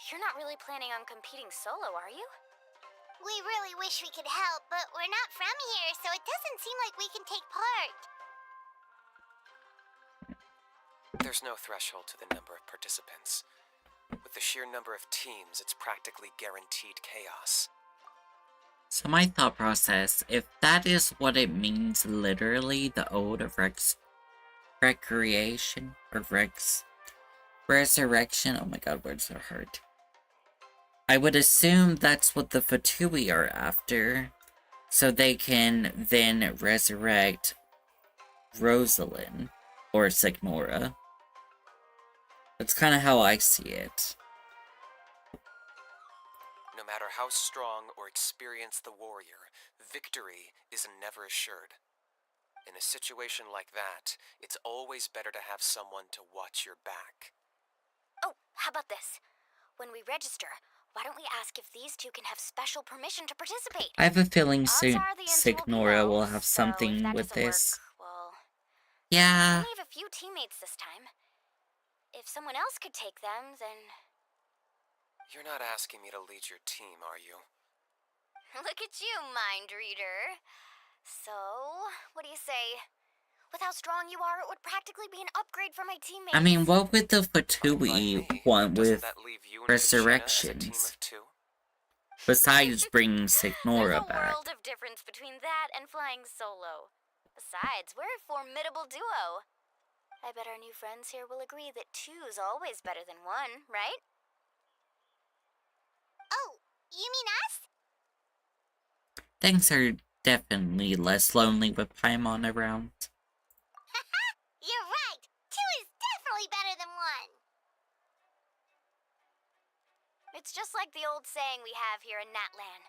You're not really planning on competing solo, are you? We really wish we could help, but we're not from here, so it doesn't seem like we can take part. There's no threshold to the number of participants. With the sheer number of teams, it's practically guaranteed chaos. So my thought process, if that is what it means literally, the Ode of Recreation, or Resurrection, oh my god, words are hard. I would assume that's what the Fatui are after, so they can then resurrect Rosalind, or Signora. That's kind of how I see it. No matter how strong or experienced the warrior, victory is never assured. In a situation like that, it's always better to have someone to watch your back. Oh, how about this? When we register, why don't we ask if these two can have special permission to participate? I have a feeling Odds are the answer will be Signora no, will have so if something that with doesn't this. work, well, Yeah. we only have a few teammates this time. If someone else could take them, then... You're not asking me to lead your team, are you? Look at you, mind reader. So, what do you say? With how strong you are, it would practically be an upgrade for my teammates. I mean, what would the Fine by Fatui me. want Doesn't with that leave you and Kachina as a team resurrections? of two? Besides bringing There's Signora a back. world of difference between that and flying solo. Besides, we're a formidable duo. I bet our new friends here will agree that two's always better than one, right? Oh, you mean us? Things are definitely less lonely with Paimon around. You're right. Two is definitely better than one. It's just like the old saying we have here in Natlan.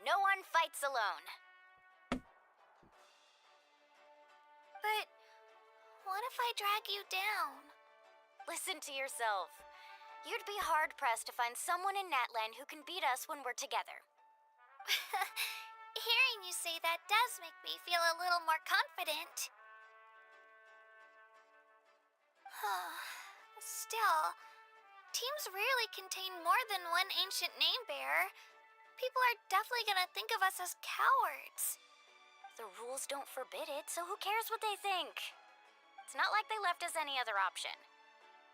No one fights alone. But what if I drag you down? Listen to yourself. You'd be hard-pressed to find someone in Natlan who can beat us when we're together. Hearing you say that does make me feel a little more confident. Still, teams rarely contain more than one ancient name bearer. People are definitely gonna think of us as cowards. The rules don't forbid it, so who cares what they think? It's not like they left us any other option.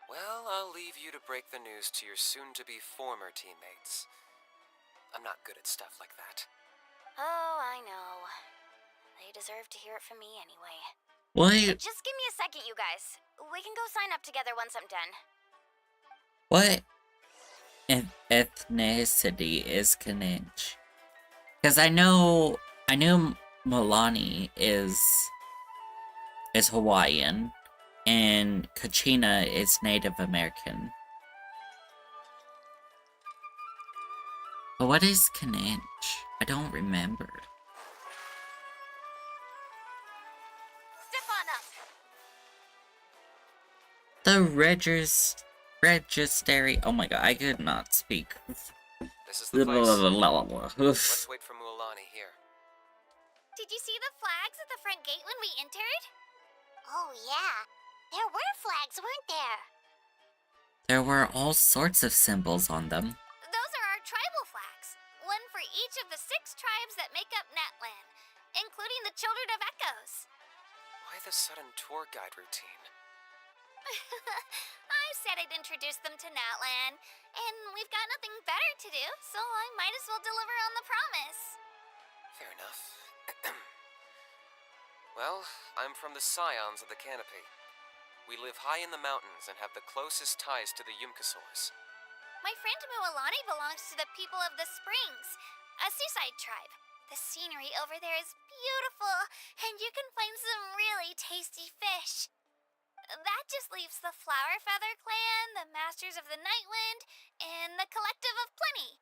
Well, I'll leave you to break the news to your soon-to-be former teammates. I'm not good at stuff like that. Oh, I know. They deserve to hear it from me anyway. What? Just give me a second, you guys. We can go sign up together once I'm done. What ethnicity is Kaninch? Because I know Milani is Hawaiian, and Kachina is Native American. But what is Kaninch? I don't remember. Step on up. The registry. Oh my god, I could not speak. This is the place. Oof. Let's wait for Mualani here. Did you see the flags at the front gate when we entered? Oh, yeah. There were flags, weren't there? There were all sorts of symbols on them. Those are our tribal flags. One for each of the 6 tribes that make up Natlan, including the Children of Echoes. Why the sudden tour guide routine? I said I'd introduce them to Natlan, and we've got nothing better to do, so I might as well deliver on the promise. Fair enough. Well, I'm from the Scions of the Canopy. We live high in the mountains and have the closest ties to the Yumkasaurs. My friend Mualani belongs to the people of the Springs, a seaside tribe. The scenery over there is beautiful, and you can find some really tasty fish. That just leaves the Flower Feather Clan, the Masters of the Nightwind, and the Collective of Plenty.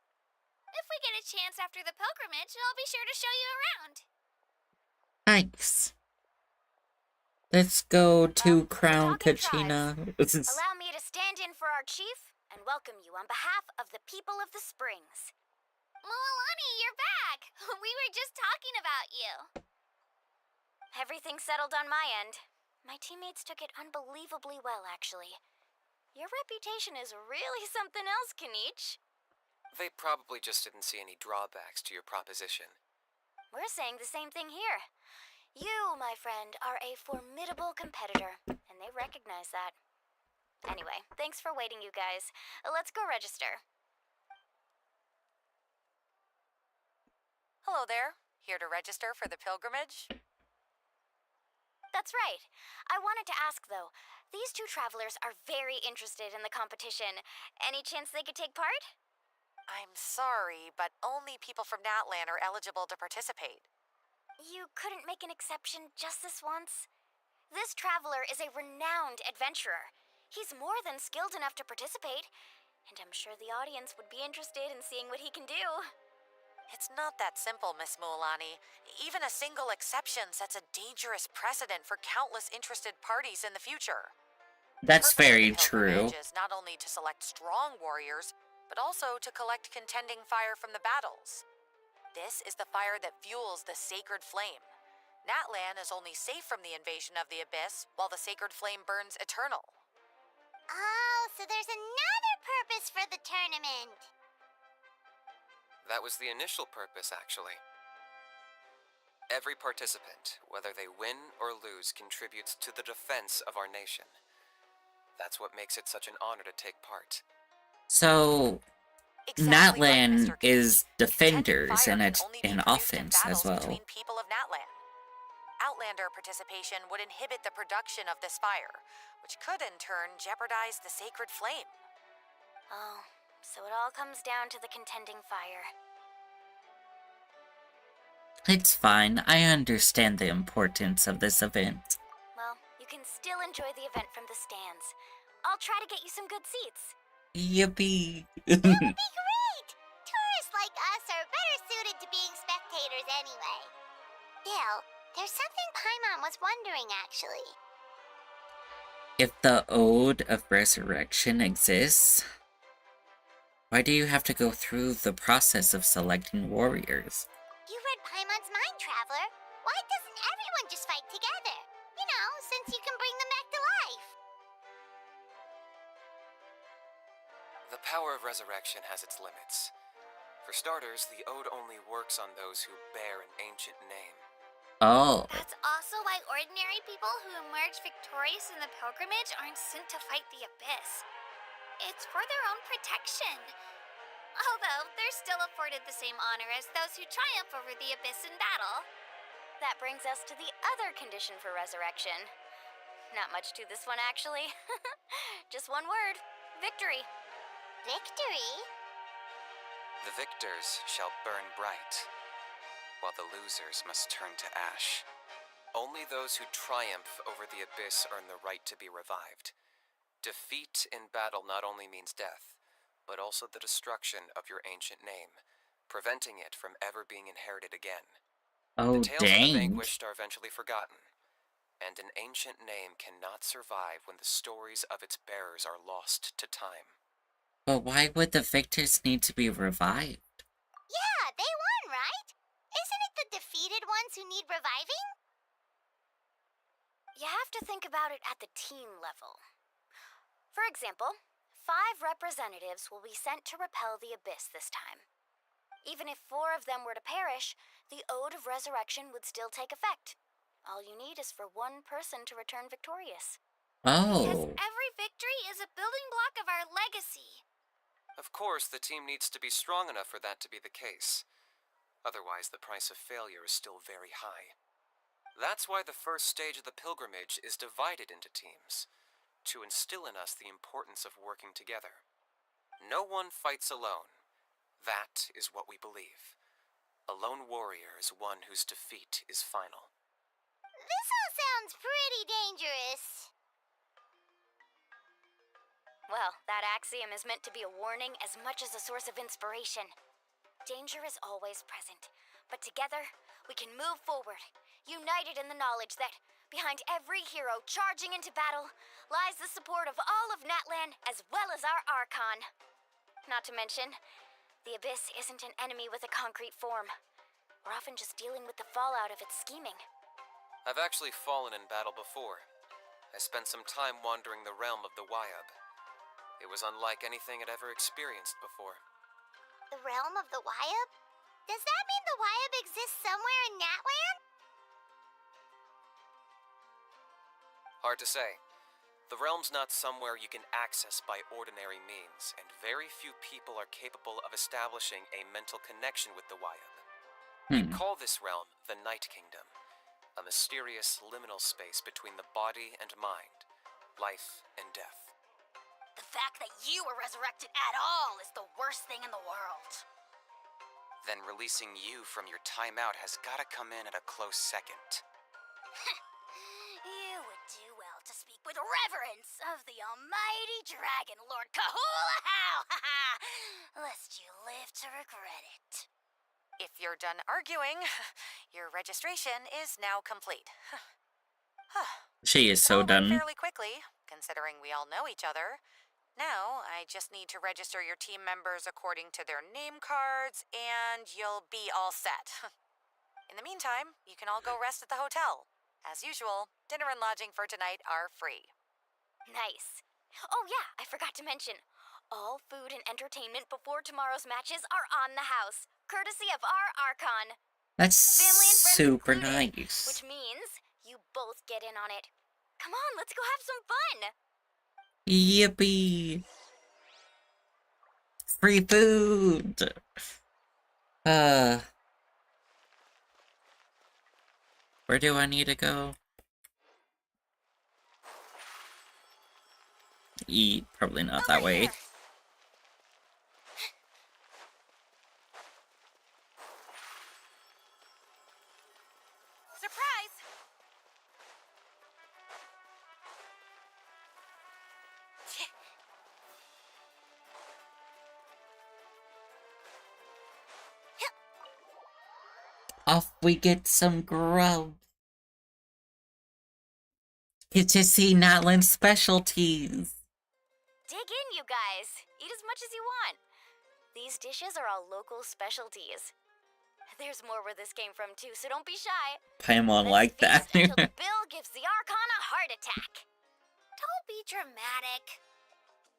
If we get a chance after the pilgrimage, I'll be sure to show you around. Nice. Let's go to Well, Crown talking Kachina. Allow me to stand in for our chief and welcome you on behalf of the people of the Springs. Mualani, you're back! We were just talking about you. Everything settled on my end. My teammates took it unbelievably well, actually. Your reputation is really something else, Kanich. They probably just didn't see any drawbacks to your proposition. We're saying the same thing here. You, my friend, are a formidable competitor, and they recognize that. Anyway, thanks for waiting, you guys. Let's go register. Hello there. Here to register for the pilgrimage? That's right. I wanted to ask, though. These two travelers are very interested in the competition. Any chance they could take part? I'm sorry, but only people from Natlan are eligible to participate. You couldn't make an exception just this once? This traveler is a renowned adventurer. He's more than skilled enough to participate, and I'm sure the audience would be interested in seeing what he can do. It's not that simple, Miss Mualani. Even a single exception sets a dangerous precedent for countless interested parties in the future. That's The purpose of very the pilgrimage true. is not only to select strong warriors, but also to collect contending fire from the battles. This is the fire that fuels the sacred flame. Natlan is only safe from the invasion of the abyss, while the sacred flame burns eternal. Oh, so there's another purpose for the tournament. That was the initial purpose, actually. Every participant, whether they win or lose, contributes to the defense of our nation. That's what makes it such an honor to take part. So, Exactly right, Natlan Mr. King. is defenders Contending and fire can only be produced in offense as battles well. between people of Natlan. Outlander participation would inhibit the production of this fire, which could in turn jeopardize the sacred flame. Oh, so it all comes down to the contending fire. It's fine. I understand the importance of this event. Well, you can still enjoy the event from the stands. I'll try to get you some good seats. Yippee! That would be great! Tourists like us are better suited to being spectators anyway. Still, there's something Paimon was wondering, actually. If the Ode of Resurrection exists, why do you have to go through the process of selecting warriors? You read Paimon's mind, Traveler. Why doesn't everyone just fight together? You know, since you can bring them back to life. The power of resurrection has its limits. For starters, the Ode only works on those who bear an ancient name. Oh, That's also why ordinary people who emerge victorious in the pilgrimage aren't sent to fight the abyss. It's for their own protection. Although, they're still afforded the same honor as those who triumph over the abyss in battle. That brings us to the other condition for resurrection. Not much to this one, actually. Just one word. Victory. Victory? The victors shall burn bright, while the losers must turn to ash. Only those who triumph over the abyss earn the right to be revived. Defeat in battle not only means death, but also the destruction of your ancient name, preventing it from ever being inherited again. oh The tales of the dang. vanquished are eventually forgotten, and an ancient name cannot survive when the stories of its bearers are lost to time. But why would the victors need to be revived? Yeah, they won, right? Isn't it the defeated ones who need reviving? You have to think about it at the team level. For example, 5 representatives will be sent to repel the abyss this time. Even if 4 of them were to perish, the Ode of Resurrection would still take effect. All you need is for one person to return victorious. Because Oh. every victory is a building block of our legacy. Of course, the team needs to be strong enough for that to be the case. Otherwise, the price of failure is still very high. That's why the first stage of the pilgrimage is divided into teams, to instill in us the importance of working together. No one fights alone. That is what we believe. A lone warrior is one whose defeat is final. This all sounds pretty dangerous. Well, that axiom is meant to be a warning as much as a source of inspiration. Danger is always present, but together we can move forward, united in the knowledge that behind every hero charging into battle lies the support of all of Natlan as well as our Archon. Not to mention, the Abyss isn't an enemy with a concrete form. We're often just dealing with the fallout of its scheming. I've actually fallen in battle before. I spent some time wandering the realm of the Wyab. It was unlike anything I'd ever experienced before. The realm of the Wyab? Does that mean the Wyab exists somewhere in Natlan? Hard to say. The realm's not somewhere you can access by ordinary means, and very few people are capable of establishing a mental connection with the Wyab. We call this realm the Night Kingdom, a mysterious liminal space between the body and mind, life and death. The fact that you were resurrected at all is the worst thing in the world. Then releasing you from your timeout has gotta come in at a close second. You would do well to speak with reverence of the almighty dragon, Lord Kahula-How, lest you live to regret it. If you're done arguing, your registration is now complete. She is so All went done. fairly quickly, considering we all know each other. Now, I just need to register your team members according to their name cards, and you'll be all set. In the meantime, you can all go rest at the hotel. As usual, dinner and lodging for tonight are free. Nice. Oh yeah, I forgot to mention. All food and entertainment before tomorrow's matches are on the house, courtesy of our Archon. That's Family and friends super included, nice. which means you both get in on it. Come on, let's go have some fun! Yippee! Free food! Where do I need to go? Eat. Probably not that way. Here. Surprise! Off we get some grub. Get to see Natlan's specialties. Dig in, you guys. Eat as much as you want. These dishes are all local specialties. There's more where this came from, too, so don't be shy. Paimon Let's like that. feast until the bill gives the Archon a heart attack. Don't be dramatic.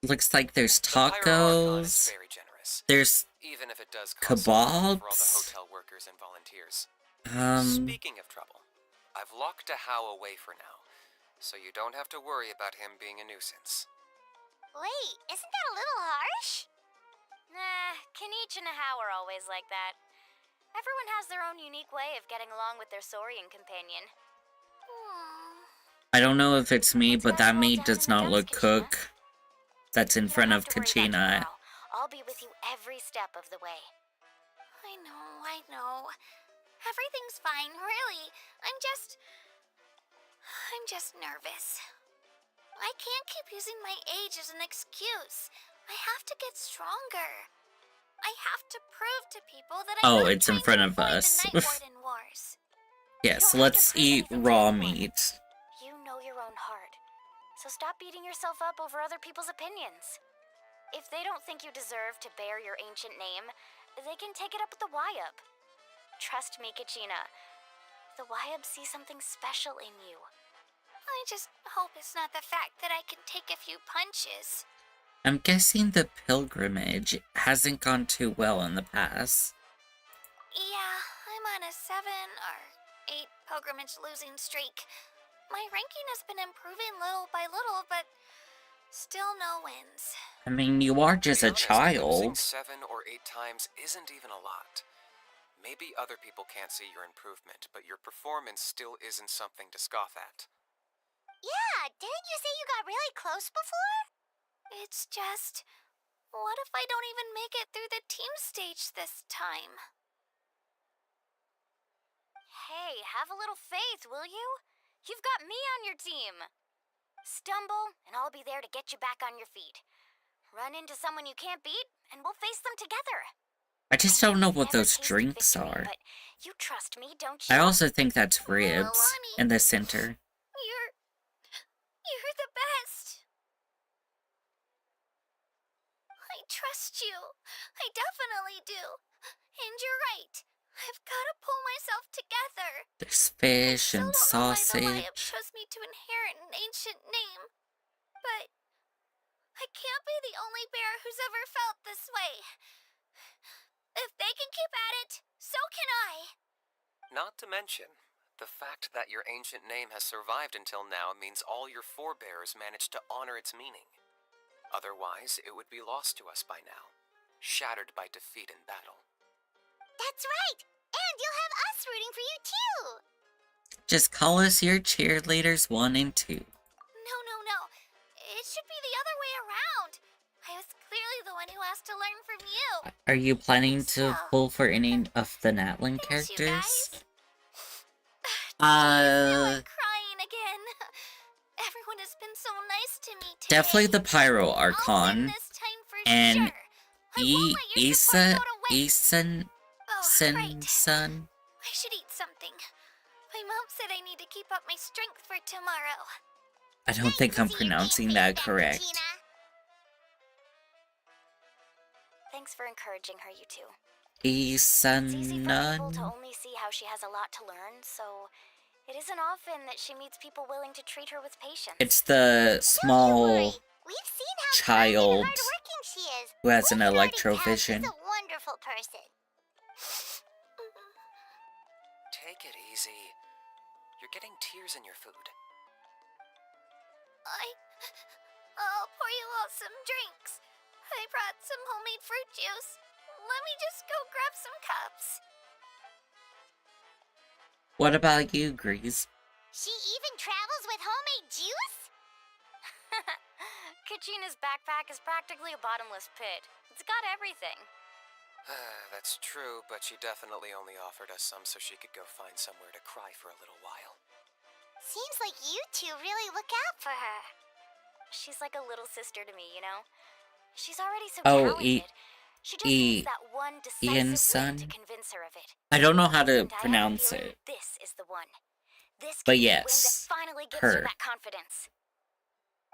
Looks like there's The Pyro Archon is tacos. very generous, There's even if it does cost some trouble for all the kebabs. hotel workers and volunteers. Um, Speaking of trouble, I've locked a How away for now, so you don't have to worry about him being a nuisance. Wait, isn't that a little harsh? Nah, Kenichi and How are always like that. Everyone has their own unique way of getting along with their Saurian companion. I don't know if it's me, Let's but go that all meat down does in the not dumps, look Kachina. cooked. That's in You front don't of have to worry about Kachina. tomorrow. I'll be with you every step of the way. I know. Everything's fine, really. I'm just nervous. I can't keep using my age as an excuse. I have to get stronger. I have to prove to people that I'm Oh, not it's in trying front to of avoid us. the Night Warden Wars. Yes, You don't have to let's prove eat anything to raw anyone. meat. You know your own heart. So stop beating yourself up over other people's opinions. If they don't think you deserve to bear your ancient name, they can take it up with the Wyab. Trust me, Kachina. The Wyab see something special in you. I just hope it's not the fact that I can take a few punches. I'm guessing the pilgrimage hasn't gone too well in the past. Yeah, I'm on a 7 or 8 pilgrimage losing streak. My ranking has been improving little by little, but still no wins. I mean, you are just To a be honest, losing child. 7 or 8 times isn't even a lot. Maybe other people can't see your improvement, but your performance still isn't something to scoff at. Yeah, didn't you say you got really close before? It's just, what if I don't even make it through the team stage this time? Hey, have a little faith, will you? You've got me on your team. Stumble, and I'll be there to get you back on your feet. Run into someone you can't beat, and we'll face them together. I just don't know what Never those tasted drinks victory, are. But you trust me, don't you? I also think that's ribs Milani, in the center. You're the best. I trust you. I definitely do. And you're right. I've got to pull myself together. There's fish I and still don't know why the Lion sausage. chose me to inherit an ancient name. But I can't be the only bear who's ever felt this way. If they can keep at it, so can I. Not to mention, the fact that your ancient name has survived until now means all your forebears managed to honor its meaning. Otherwise, it would be lost to us by now, shattered by defeat in battle. That's right. And you'll have us rooting for you too. Just call us your cheerleaders 1 and 2. No. It should be the other way around. I was clearly the one who asked to learn from you. Are you planning to So, pull for any of the Natlan thanks, you characters? guys. Now Uh, I'm crying again. Everyone has been so nice to me today. definitely the 5.0 I'll win Archon this time for and sure. I won't let your support go to waste. Right. Son. I should eat something. My mom said I need to keep up my strength for tomorrow. I don't think I'm pronouncing that correct. Thanks for encouraging her, you two. It's easy for people to Nun. only see how she has a lot to learn, so it isn't often that she meets people willing to treat her with patience. It's the small We've seen how child kind and hardworking she is. who has an We've already electrovision. She's a wonderful person. Take it easy. You're getting tears in your food. I'll pour you all some drinks. I brought some homemade fruit juice. Let me just go grab some cups. What about you, Grease? She even travels with homemade juice? Kachina's backpack is practically a bottomless pit. It's got everything. That's true, but she definitely only offered us some so she could go find somewhere to cry for a little while. Seems like you two really look out for her. She's like a little sister to me, you know? She's already so Oh, talented. She just needs that one Ian's decisive win son? to convince her of it. I don't know how to And I have a pronounce feeling it. This is the one. This But could be the win yes, that finally gives her. you that confidence.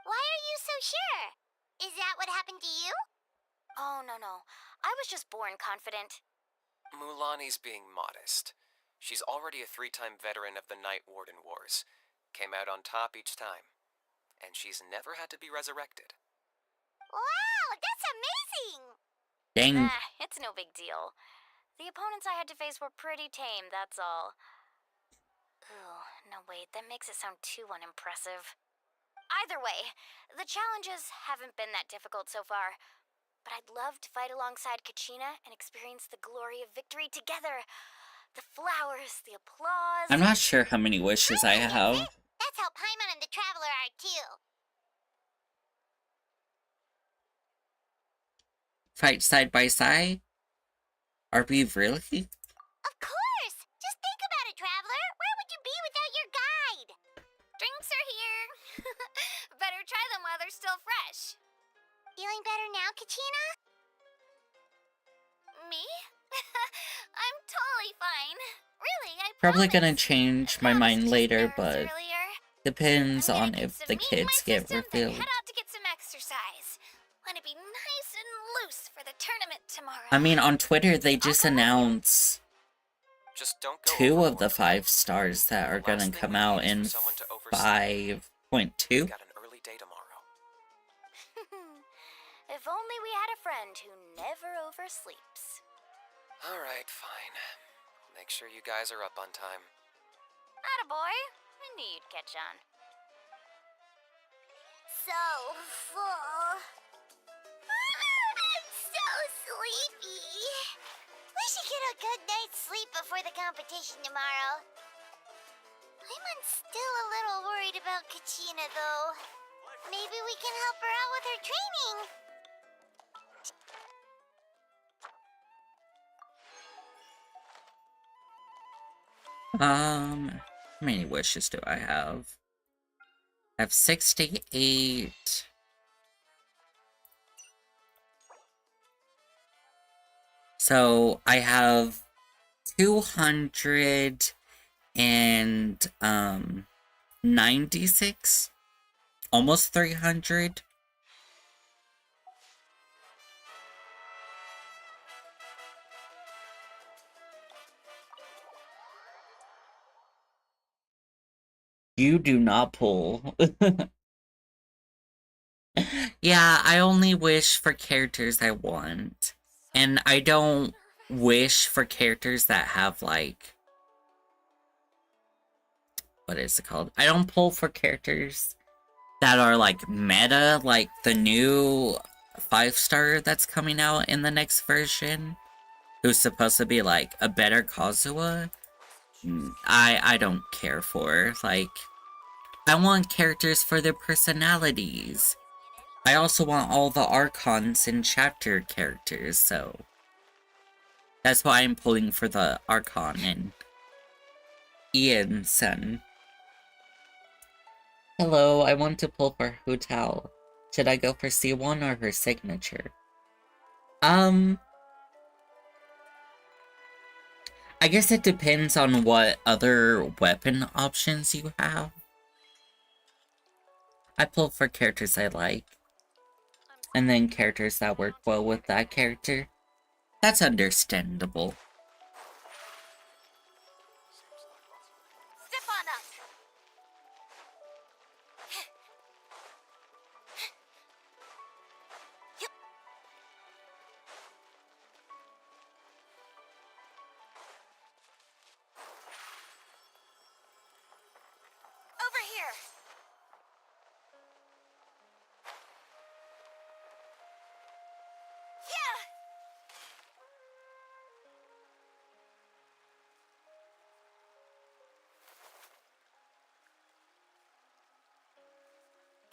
Why are you so sure? Is that what happened to you? Oh, no. I was just born confident. Mulani's being modest. She's already a 3-time veteran of the Night Warden Wars. Came out on top each time. And she's never had to be resurrected. Wow, that's amazing! Dang. It's no big deal. The opponents I had to face were pretty tame, that's all. Ooh, no wait, that makes it sound too unimpressive. Either way, the challenges haven't been that difficult so far. But I'd love to fight alongside Kachina and experience the glory of victory together. The flowers, the applause. I'm not sure how many wishes I have. That's how Paimon and the Traveler are too. Fight side by side? Are we really? Of course! Just think about it, Traveler. Where would you be without your guide? Drinks are here. Better try them while they're still fresh. Feeling better now, Kachina? Me? I'm totally fine. Really, I Probably promise. gonna change my That was mind just later, nerves but earlier. depends I'm gonna on get if some the meat in my kids get system, then revealed. head out to get some exercise. Want to be nice and loose for the tournament tomorrow. I mean, on Twitter, they just announced Just don't go 2 of the overboard. 5 stars that are The gonna last thing come we out need is in for someone to oversleep. 5.2. Got an early day tomorrow. If only we had a friend who never oversleeps. Alright, fine. Make sure you guys are up on time. Attaboy. I knew you'd catch on. So full. I'm so sleepy. We should get a good night's sleep before the competition tomorrow. I'm still a little worried about Kachina, though. Maybe we can help her out with her training. How many wishes do I have? I have 68. So I have 296, almost 300. You do not pull. Yeah, I only wish for characters I want. And I don't wish for characters that have, like... What is it called? I don't pull for characters that are, like, meta, like the new 5-star that's coming out in the next version, who's supposed to be, like, a better Kazuha. I don't care for. Like, I want characters for their personalities. I also want all the Archons and chapter characters, so... That's why I'm pulling for the Archon and Ian's son. Hello, I want to pull for Hu Tao. Should I go for C1 or her signature? I guess it depends on what other weapon options you have. I pull for characters I like. And then characters that work well with that character. That's understandable. Step on up. Over here. Yeah.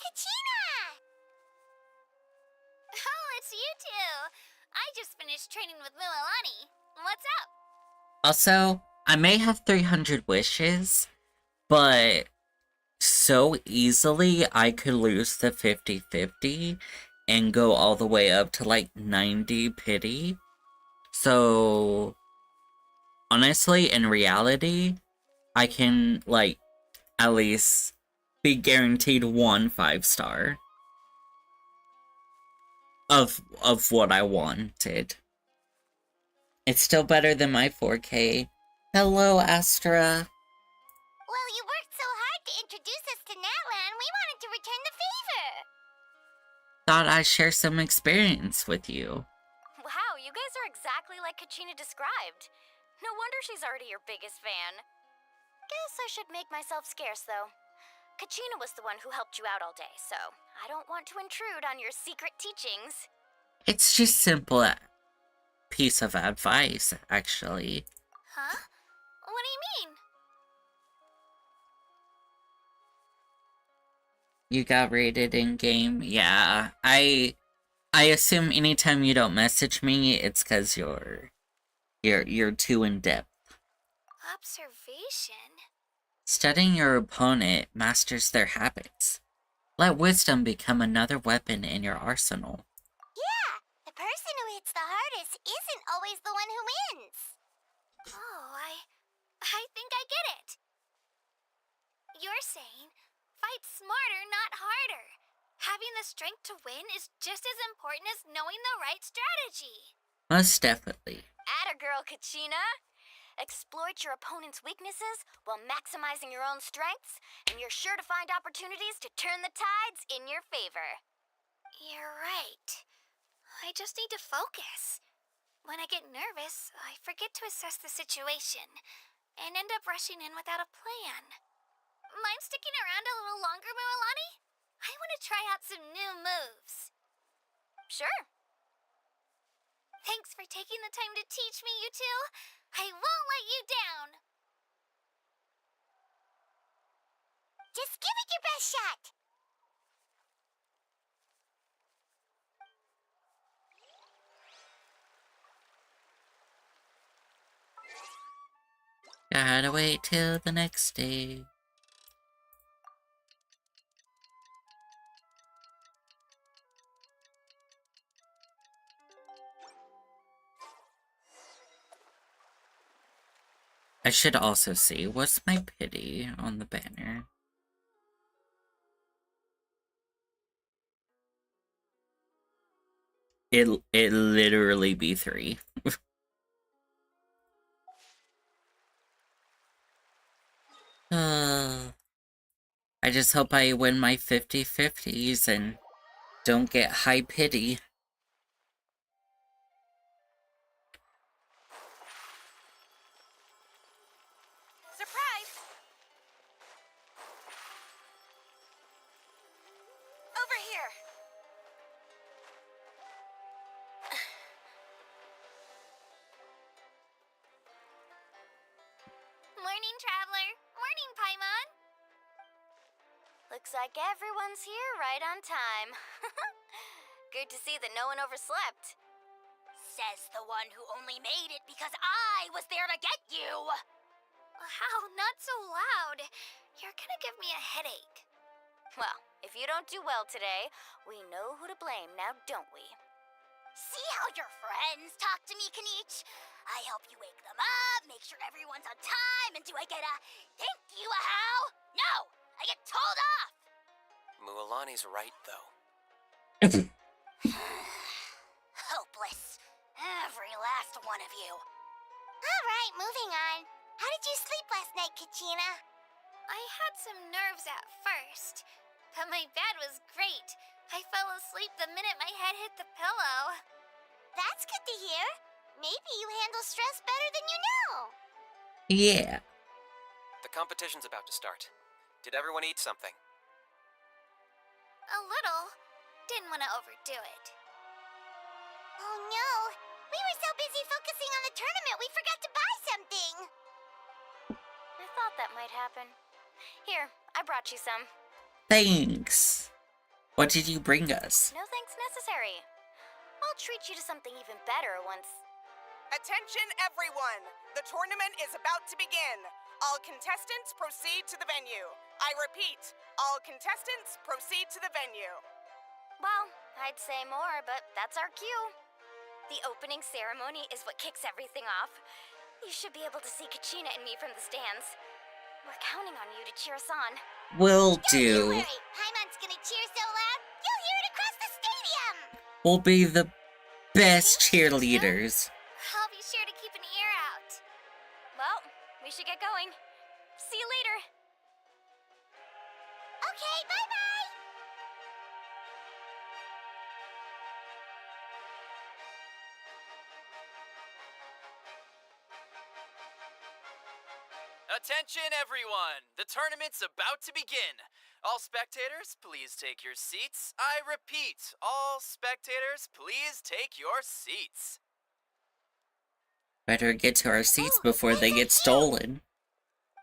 Kachina! Oh, it's you two. I just finished training with Mililani. What's up? Also, I may have 300 wishes, but so easily I could lose the 50-50 and go all the way up to like 90 pity. So, honestly, in reality, I can like at least be guaranteed 1 5-star of what I wanted. It's still better than my 4K. Hello, Astra. Well, you worked so hard to introduce us to Natlan, we wanted to return the favor. Thought I'd share some experience with you. Wow, you guys are exactly like Kachina described. No wonder she's already your biggest fan. Guess I should make myself scarce, though. Kachina was the one who helped you out all day, so I don't want to intrude on your secret teachings. It's just simple piece of advice, actually. Huh? What do you mean? You got rated in game? Yeah, I assume anytime you don't message me, it's because you're too in depth. Observation? Studying your opponent masters their habits. Let wisdom become another weapon in your arsenal. Yeah, the person who hits the hardest isn't always the one who wins. Oh, I think I get it. You're saying, fight smarter, not harder. Having the strength to win is just as important as knowing the right strategy. Most definitely. Atta girl, Kachina. Exploit your opponent's weaknesses while maximizing your own strengths, and you're sure to find opportunities to turn the tides in your favor. You're right. I just need to focus. When I get nervous, I forget to assess the situation and end up rushing in without a plan. mind sticking around a little longer, Moalani? I want to try out some new moves. Sure. Thanks for taking the time to teach me, you two. I won't let you down. Just give it your best shot. Gotta wait till the next day. I should also see, what's my pity on the banner? It literally be 3. I just hope I win my 50/50s and don't get high pity. Surprise! Over here! Morning, Traveler. Morning, Paimon. Looks like everyone's here right on time. Good to see that no one overslept. Says the one who only made it because I was there to get you. How? Not so loud. You're gonna give me a headache. Well, if you don't do well today, we know who to blame now, don't we? See how your friends talk to me, Kanich? I help you wake them up, make sure everyone's on time, and do I get a thank you, a how? No! I get told off! Mualani's right, though. Hopeless. Every last one of you. Alright, moving on. How did you sleep last night, Kachina? I had some nerves at first, but my bed was great. I fell asleep the minute my head hit the pillow. That's good to hear. Maybe you handle stress better than you know. Yeah. The competition's about to start. Did everyone eat something? A little. Didn't want to overdo it. Oh no. We were so busy focusing on the tournament we forgot to buy something. I thought that might happen. Here, I brought you some. Thanks. What did you bring us? No thanks necessary. I'll treat you to something even better once... Attention everyone! The tournament is about to begin. All contestants proceed to the venue. I repeat, all contestants proceed to the venue. Well, I'd say more, but that's our cue. The opening ceremony is what kicks everything off. You should be able to see Kachina and me from the stands. We're counting on you to cheer us on. Will Don't you do. worry. Paimon's gonna cheer so loud, you'll hear it across the stadium. We'll be the best cheerleaders. I'll be sure to keep an ear out. Well, we should get going. See you later. Okay, bye-bye. Attention, everyone! The tournament's about to begin. All spectators, please take your seats. I repeat, all spectators, please take your seats. Better get to our seats before they get stolen.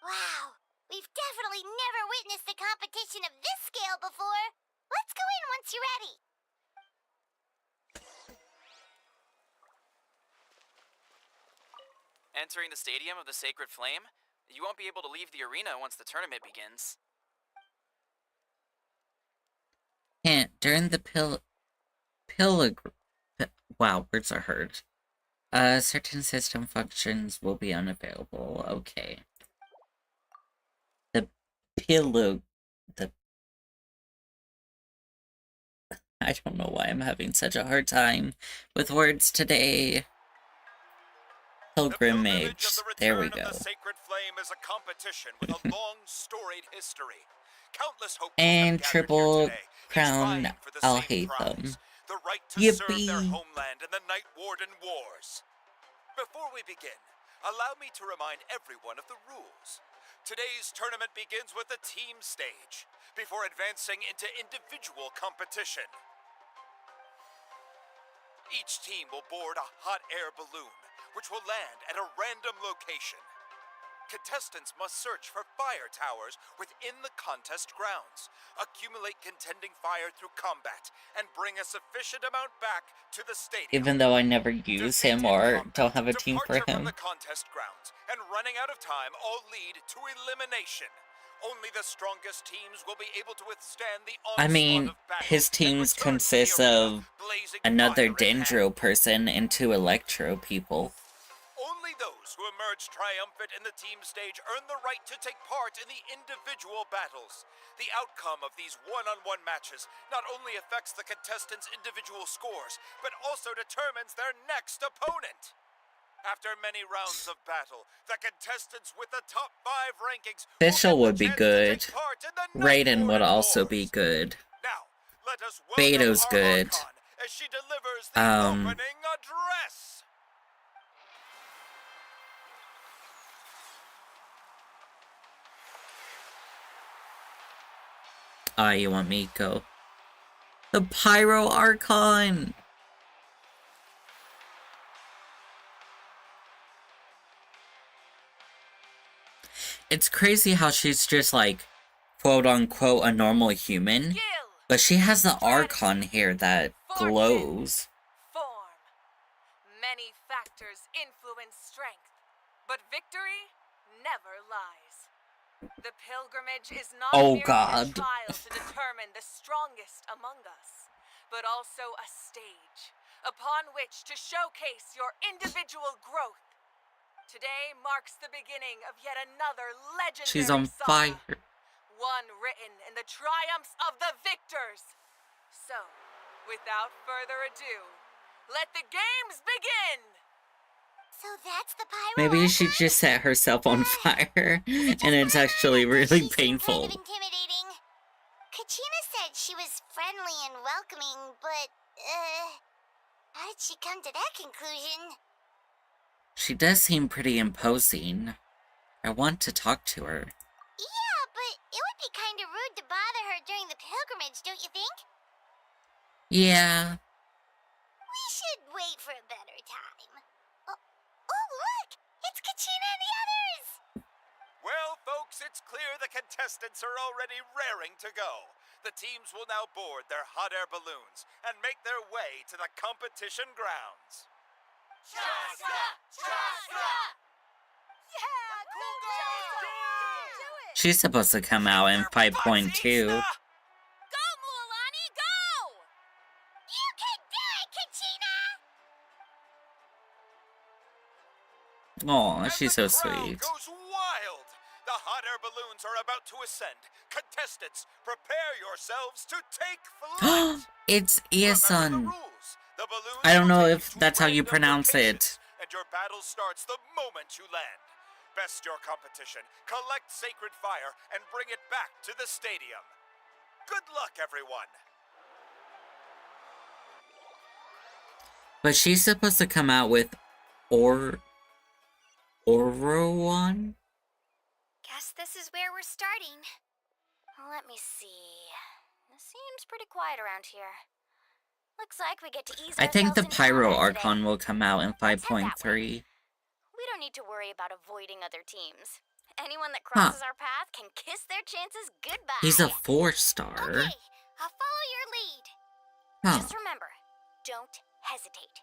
Wow, we've definitely never witnessed a competition of this scale before. Let's go in once you're ready. Entering the Stadium of the Sacred Flame, you won't be able to leave the arena once the tournament begins. Hint, during the wow, words are hard. Certain system functions will be unavailable. Okay. I don't know why I'm having such a hard time with words today. Pilgrimage. There we go. The Sacred Flame is a competition with a long, storied history. Countless hopefuls And have gathered Triple here today, each Crown, vying for the I'll same hate prize, them. the right to serve their Yippee! homeland in the Night Warden Wars. Before we begin, allow me to remind everyone of the rules. Today's tournament begins with the team stage, before advancing into individual competition. Each team will board a hot air balloon, which will land at a random location. Contestants must search for fire towers within the contest grounds, accumulate contending fire through combat, and bring a sufficient amount back to the stadium. Even though I never use him or don't have a team for Departure from him. the contest grounds and running out of time all lead to elimination. Only the strongest teams will be able to withstand the I onslaught mean, of battle his and teams return to the consist arena, of blazing another fire in hand. Dendro person and 2 Electro people. Only those who emerge triumphant in the team stage earn the right to take part in the individual battles. The outcome of these one-on-one matches not only affects the contestants' individual scores, but also determines their next opponent. After many rounds of battle, the contestants with the top 5 rankings Fischl would be good. part in the Raiden would Night also Wars. be good. Now, let us welcome Beto's our good. Archon as she delivers the opening address. Ah, you want me to go? The 5.0Archon! It's crazy how she's just like, quote-unquote, a normal human. But she has the Archon here that glows. Form. Many factors influence strength, but victory never lies. The pilgrimage is not Oh, merely God. a trial to determine the strongest among us, but also a stage upon which to showcase your individual growth. Today marks the beginning of yet another legendary She's on saga, fire. one written in the triumphs of the victors. So, without further ado, let the games begin! So that's the pyro. Maybe she Archon? just set herself on fire, and it's actually really painful. Kind of intimidating. Kachina said she was friendly and welcoming, but, how did she come to that conclusion? She does seem pretty imposing. I want to talk to her. Yeah, but it would be kind of rude to bother her during the pilgrimage, don't you think? Yeah. We should wait for a better time. Oh, look! It's Kachina and the others! Well, folks, it's clear the contestants are already raring to go. The teams will now board their hot air balloons and make their way to the competition grounds. Yeah, cool girl! Do it! She's supposed to come out in 5.2. Go, Mualani, go! You can do it, Kachina! Aw, she's so And the crowd sweet. goes wild. The hot air balloons are about to ascend. Contestants, prepare yourselves to take flight. It's Remember the Iason. rules. The balloons I don't will know take if you to that's how you random pronounce locations, it. and your battle starts the moment you land. Best your competition, collect sacred fire, and bring it back to the stadium. Good luck, everyone. But she's supposed to come out with Orowan? Guess this is where we're starting. Let me see. It seems pretty quiet around here. Looks like we get to ease I think the ourselves into combat today. 5.0Archon will come out in Let's head that 5.3. We don't need to worry about avoiding other teams. Anyone that crosses our path can kiss their chances goodbye. He's a 4-star. Okay, I'll follow your lead. Just remember, don't hesitate.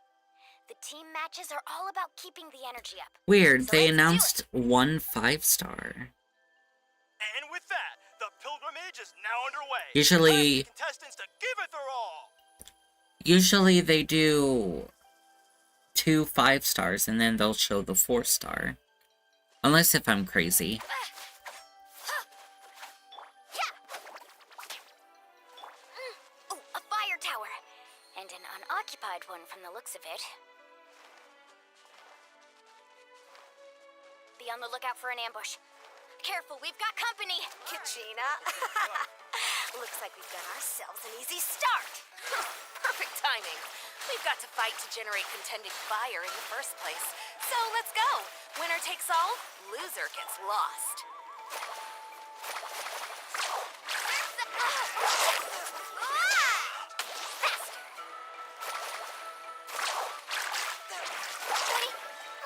The team matches are all about keeping the energy up. Weird, So they let's do announced one 5-star. And with that, the pilgrimage is now underway. Usually- Ask the contestants to give it their all. Usually they do 2 5-stars and then they'll show the 4-star. Unless if I'm crazy. Oh, a fire tower! And an unoccupied one from the looks of it. Be on the lookout for an ambush. Careful, we've got company! Kachina. Looks like we've got ourselves an easy start! Perfect timing. We've got to fight to generate contending fire in the first place. So let's go. Winner takes all, loser gets lost.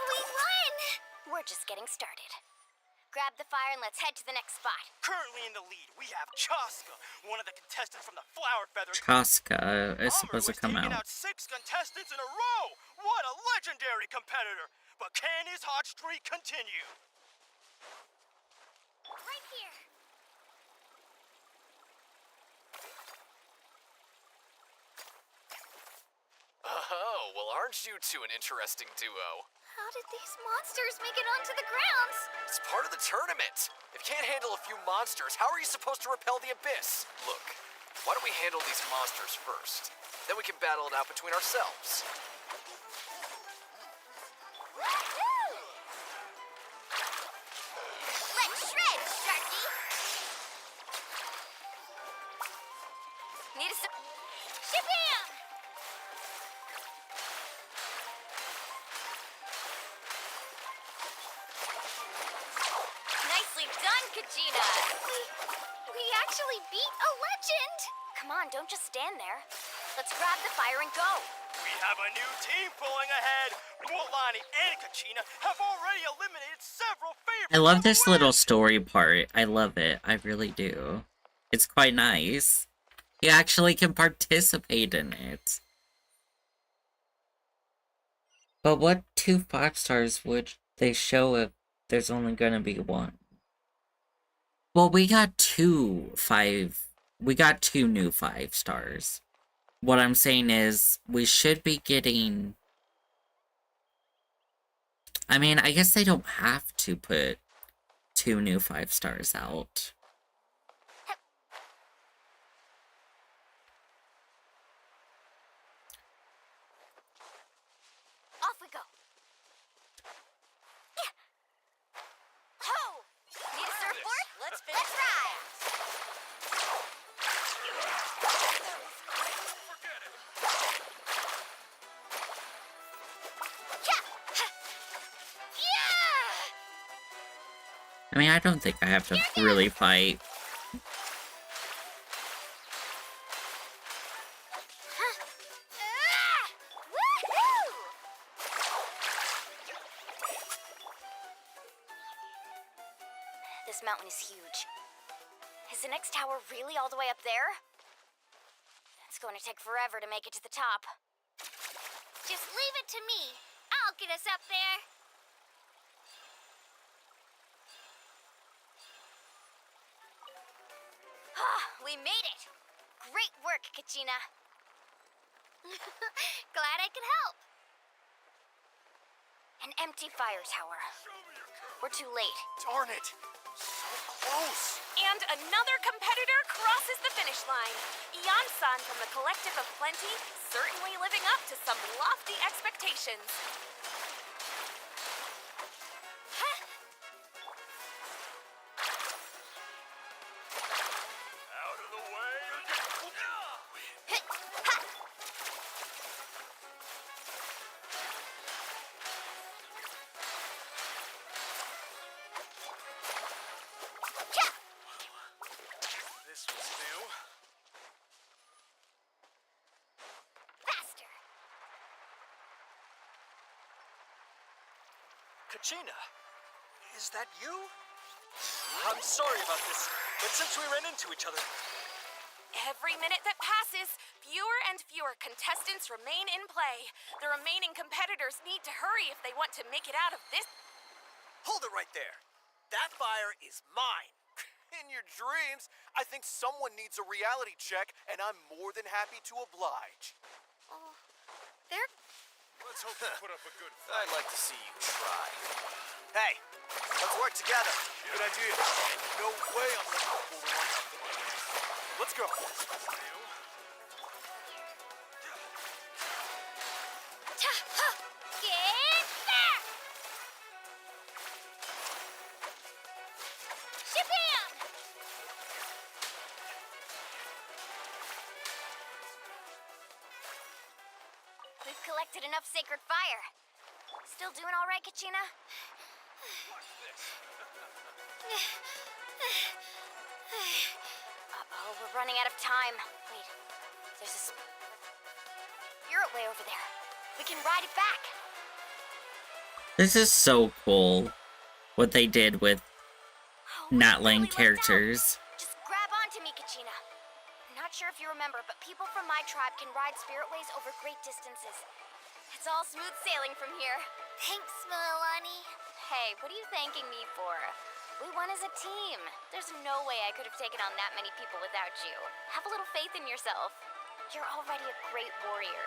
We won! We're just getting started. Grab the fire and let's head to the next spot. Currently in the lead, we have Chaska, one of the contestants from the Flower Feather. Chaska is supposed to come taking out. out 6 contestants in a row. What a legendary competitor! But can his hot streak continue? Right here. Oh, well, aren't you two an interesting duo? How did these monsters make it onto the grounds? It's part of the tournament. If you can't handle a few monsters, how are you supposed to repel the abyss? Look, why don't we handle these monsters first? Then we can battle it out between ourselves. Let's shred, Sharky! Need a Shabam! Nicely done, Kachina! We actually beat a legend! Come on, don't just stand there. Let's grab the fire and go. We have a new team pulling ahead. Mualani and Kachina have already eliminated several favorites. I love this little story part. I love it. I really do. It's quite nice. You actually can participate in it. But what 2 5-stars would they show if there's only gonna be one? Well, we got 2 new 5-stars. What I'm saying is, we should be getting... I mean, I guess they don't have to put 2 new 5-stars out. Off we go. Yeah. Ho! Need a surfboard? Let's ride! I mean, I don't think I have to really fight. This mountain is huge. Is the next tower really all the way up there? It's going to take forever to make it to the top. Just leave it to me. I'll get us up there. We made it! Great work, Kachina. Glad I could help. An empty fire tower. We're too late. Darn it! So close! And another competitor crosses the finish line. Yan-san from the Collective of Plenty, certainly living up to some lofty expectations. Out of the way! This was new. Faster! Kachina, is that you? I'm sorry about this, but since we ran into each other... Every minute that passes, fewer and fewer contestants remain in play. The remaining competitors need to hurry if they want to make it out of this. Hold it right there. That fire is mine. In your dreams, I think someone needs a reality check, and I'm more than happy to oblige. They're... Let's hope you put up a good fight. I'd like to see you try. Hey, let's work together. Good idea. No way I'm letting you pull the one out from under me. Let's go. Get back! Shabam! We've collected enough sacred fire. Still doing all right, Kachina? Uh-oh, we're running out of time. Wait, there's a spirit way over there. We can ride it back. This is so cool, what they did with Natlan characters. Just grab onto me, Kachina. I'm not sure if you remember, but people from my tribe can ride spirit ways over great distances. It's all smooth sailing from here. Thanks, Milani. Hey, what are you thanking me for? We won as a team. There's no way I could have taken on that many people without you. Have a little faith in yourself. You're already a great warrior.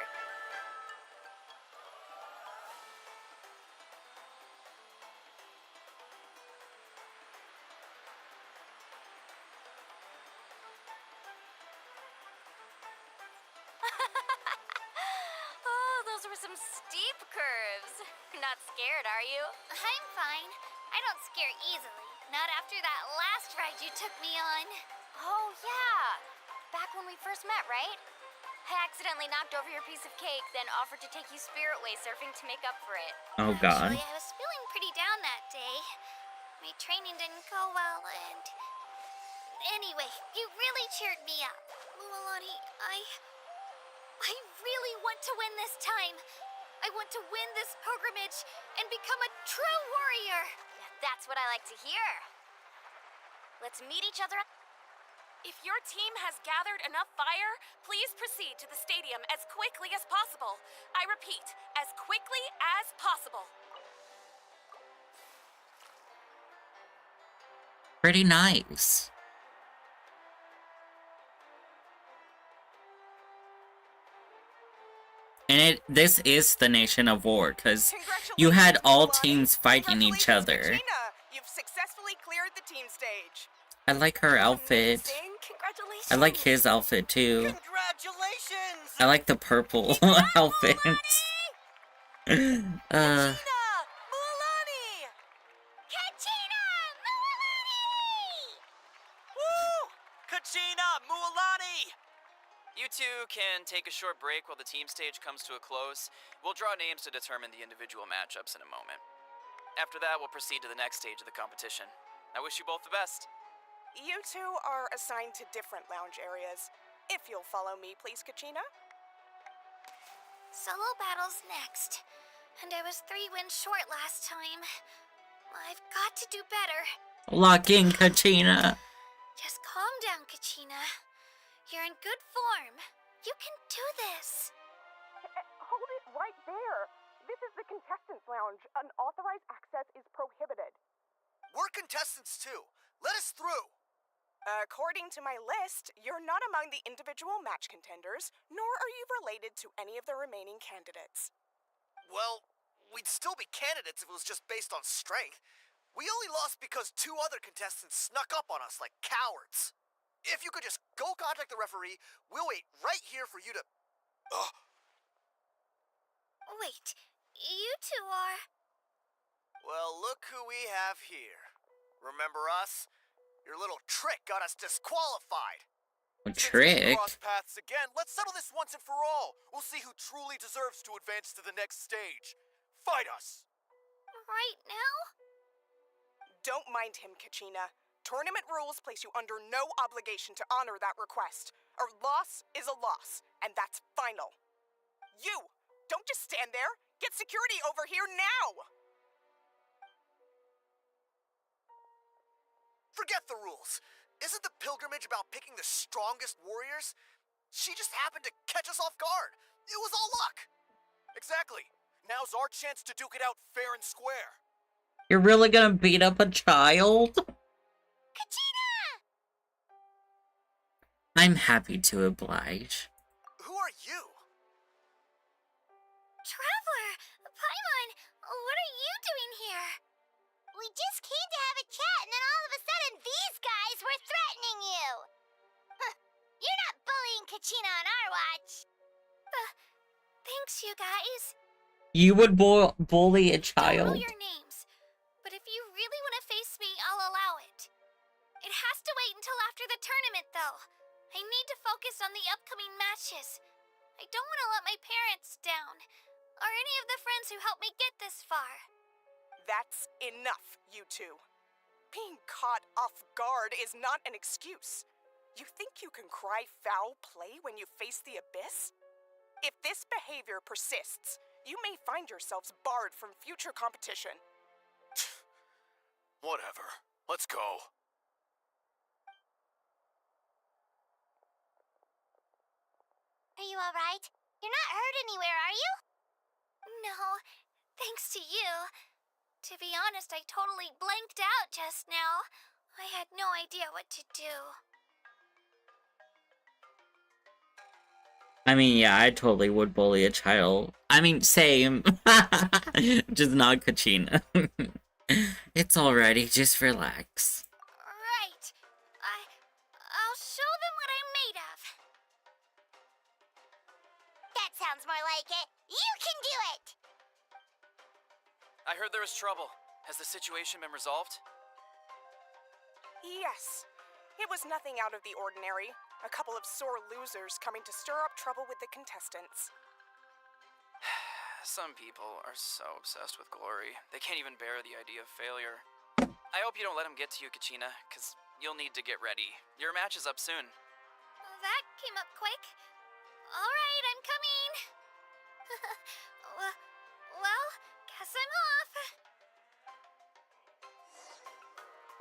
Oh, those were some steep curves. Not scared, are you? I'm fine. I don't scare easily. Not after that last ride you took me on. Oh, yeah. Back when we first met, right? I accidentally knocked over your piece of cake, then offered to take you spirit way surfing to make up for it. Oh god. Actually, I was feeling pretty down that day. My training didn't go well, and... Anyway, you really cheered me up. Mualani, I really want to win this time. I want to win this pilgrimage and become a true warrior. That's what I like to hear. Let's meet each other. If your team has gathered enough fire, please proceed to the stadium as quickly as possible. I repeat, as quickly as possible. Pretty nice. And this is the Nation of War, because you had all teams fighting each other. Kachina, you've successfully cleared the team stage. I like her outfit. Amazing. Congratulations. I like his outfit too. Congratulations! I like the purple outfit. Mualani! Kachina! Mualani! Woo! Kachina! Mualani! You two can take a short break while the team stage comes to a close. We'll draw names to determine the individual matchups in a moment. After that, we'll proceed to the next stage of the competition. I wish you both the best. You two are assigned to different lounge areas. If you'll follow me, please, Kachina. Solo battle's next. And I was 3 wins short last time. I've got to do better. Lock in, Kachina. Just calm down, Kachina. You're in good form. You can do this. Hold it right there. This is the contestants' lounge. Unauthorized access is prohibited. We're contestants too. Let us through. According to my list, you're not among the individual match contenders, nor are you related to any of the remaining candidates. Well, we'd still be candidates if it was just based on strength. We only lost because 2 other contestants snuck up on us like cowards. If you could just go contact the referee, we'll wait right here for you to... Wait, you two are... Well, look who we have here. Remember us? Your little trick got us disqualified. A trick? Cross paths again. Let's settle this once and for all. We'll see who truly deserves to advance to the next stage. Fight us! Right now? Don't mind him, Kachina. Tournament rules place you under no obligation to honor that request. A loss is a loss, and that's final. You! Don't just stand there! Get security over here now! Forget the rules. Isn't the pilgrimage about picking the strongest warriors? She just happened to catch us off guard. It was all luck. Exactly. Now's our chance to duke it out fair and square. You're really gonna beat up a child? Kachina! I'm happy to oblige. Who are you? Traveler! Paimon! What are you doing here? We just came to have a chat, and then all of a sudden these guys were threatening you! Huh. You're not bullying Kachina on our watch! Thanks, you guys. You would bully a Don't know child? your names, but if you really want to face me, I'll allow it. It has to wait until after the tournament, though. I need to focus on the upcoming matches. I don't want to let my parents down, or any of the friends who helped me get this far. That That's enough, you two. Being caught off guard is not an excuse. You think you can cry foul play when you face the abyss? If this behavior persists, you may find yourselves barred from future competition. Whatever. Let's go. Are you alright? You're not hurt anywhere, are you? No, thanks to you. To be honest, I totally blanked out just now. I had no idea what to do. I mean, yeah, I totally would bully a child. I mean, same. Just not Kachina. It's alrighty, just relax. Right. I'll show them what I'm made of. That sounds more like it. You can do it! I heard there was trouble. Has the situation been resolved? Yes. It was nothing out of the ordinary. A couple of sore losers coming to stir up trouble with the contestants. Some people are so obsessed with glory, they can't even bear the idea of failure. I hope you don't let him get to you, Kachina, because you'll need to get ready. Your match is up soon. That came up quick. Alright, I'm coming. Well, guess I'm off.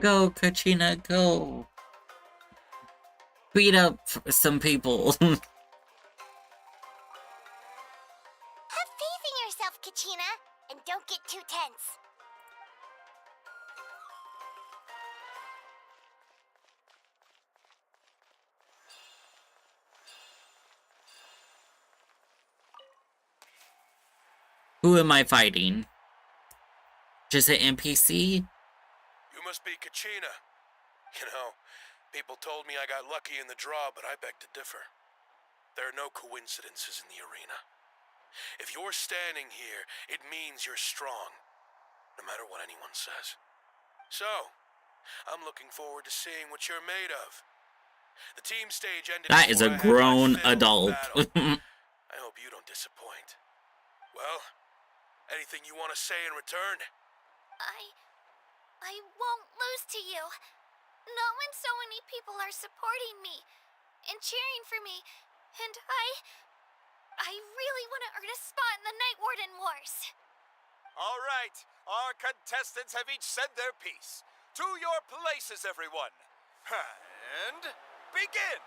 Go, Kachina, go. Beat up some people. Have faith in yourself, Kachina, and don't get too tense. Who am I fighting? Just an NPC? You must be Kachina. You know, people told me I got lucky in the draw, but I beg to differ. There are no coincidences in the arena. If you're standing here, it means you're strong, no matter what anyone says. So, I'm looking forward to seeing what you're made of. The team stage ended. That is a grown adult. I hope you don't disappoint. Well, anything you want to say in return? I won't lose to you. Not when so many people are supporting me and cheering for me, and I really want to earn a spot in the Night Warden Wars. All right, our contestants have each said their piece. To your places, everyone. And begin!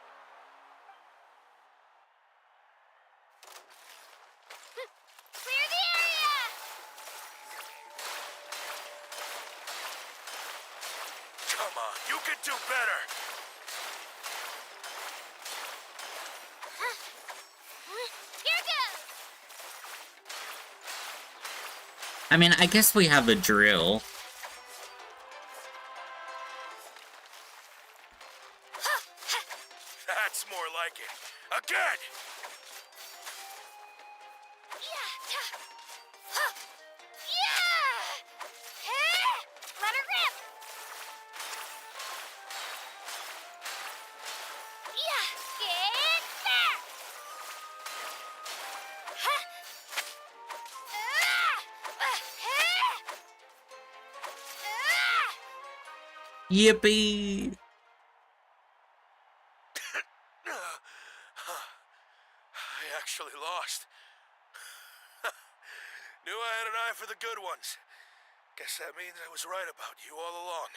Clear the area! Come on, you can do better! Here goes! I mean, I guess we have a drill. That's more like it. Again! Let her rip! Get back! Yippee! I actually lost. Knew I had an eye for the good ones. Guess that means I was right about you all along.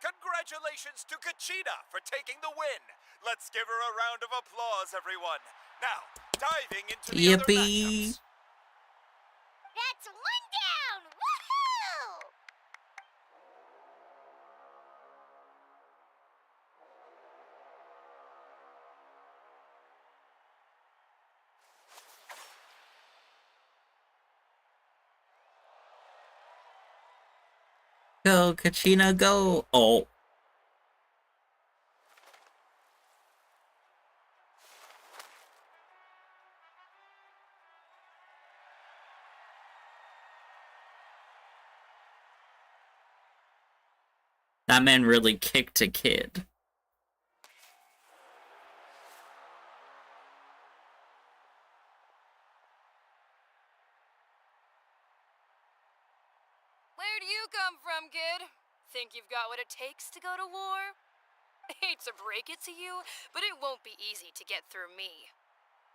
Congratulations to Kachina for taking the win. Let's give her a round of applause, everyone. Now, diving into the other matchups. That's one down! Woohoo! Go, Kachina, go! Oh. That man really kicked a kid. We're Where'd you come from, kid? Think you've got what it takes to go to war? Hate to break it to you, but it won't be easy to get through me.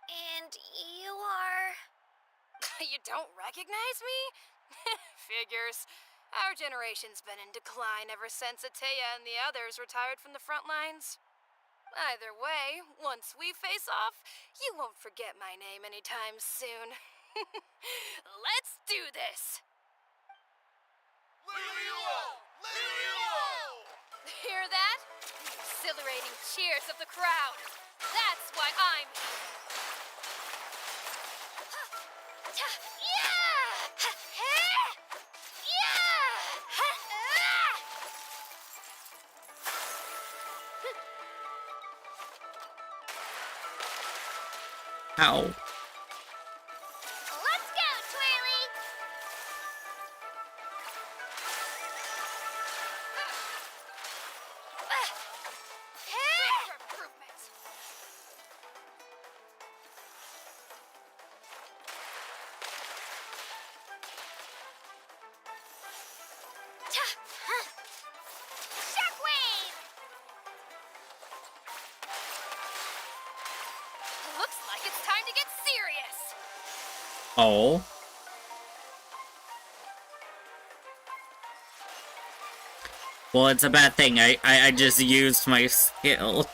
And you are... You don't recognize me? Figures. Our generation's been in decline ever since Ateya and the others retired from the front lines. Either way, once we face off, you won't forget my name anytime soon. Let's do this! Hear that? The exhilarating cheers of the crowd. That's why I'm Ow. Let's go, Twirly! Shockwave! Looks like it's time to get serious. Oh. Well, it's a bad thing. I just used my skill. Let's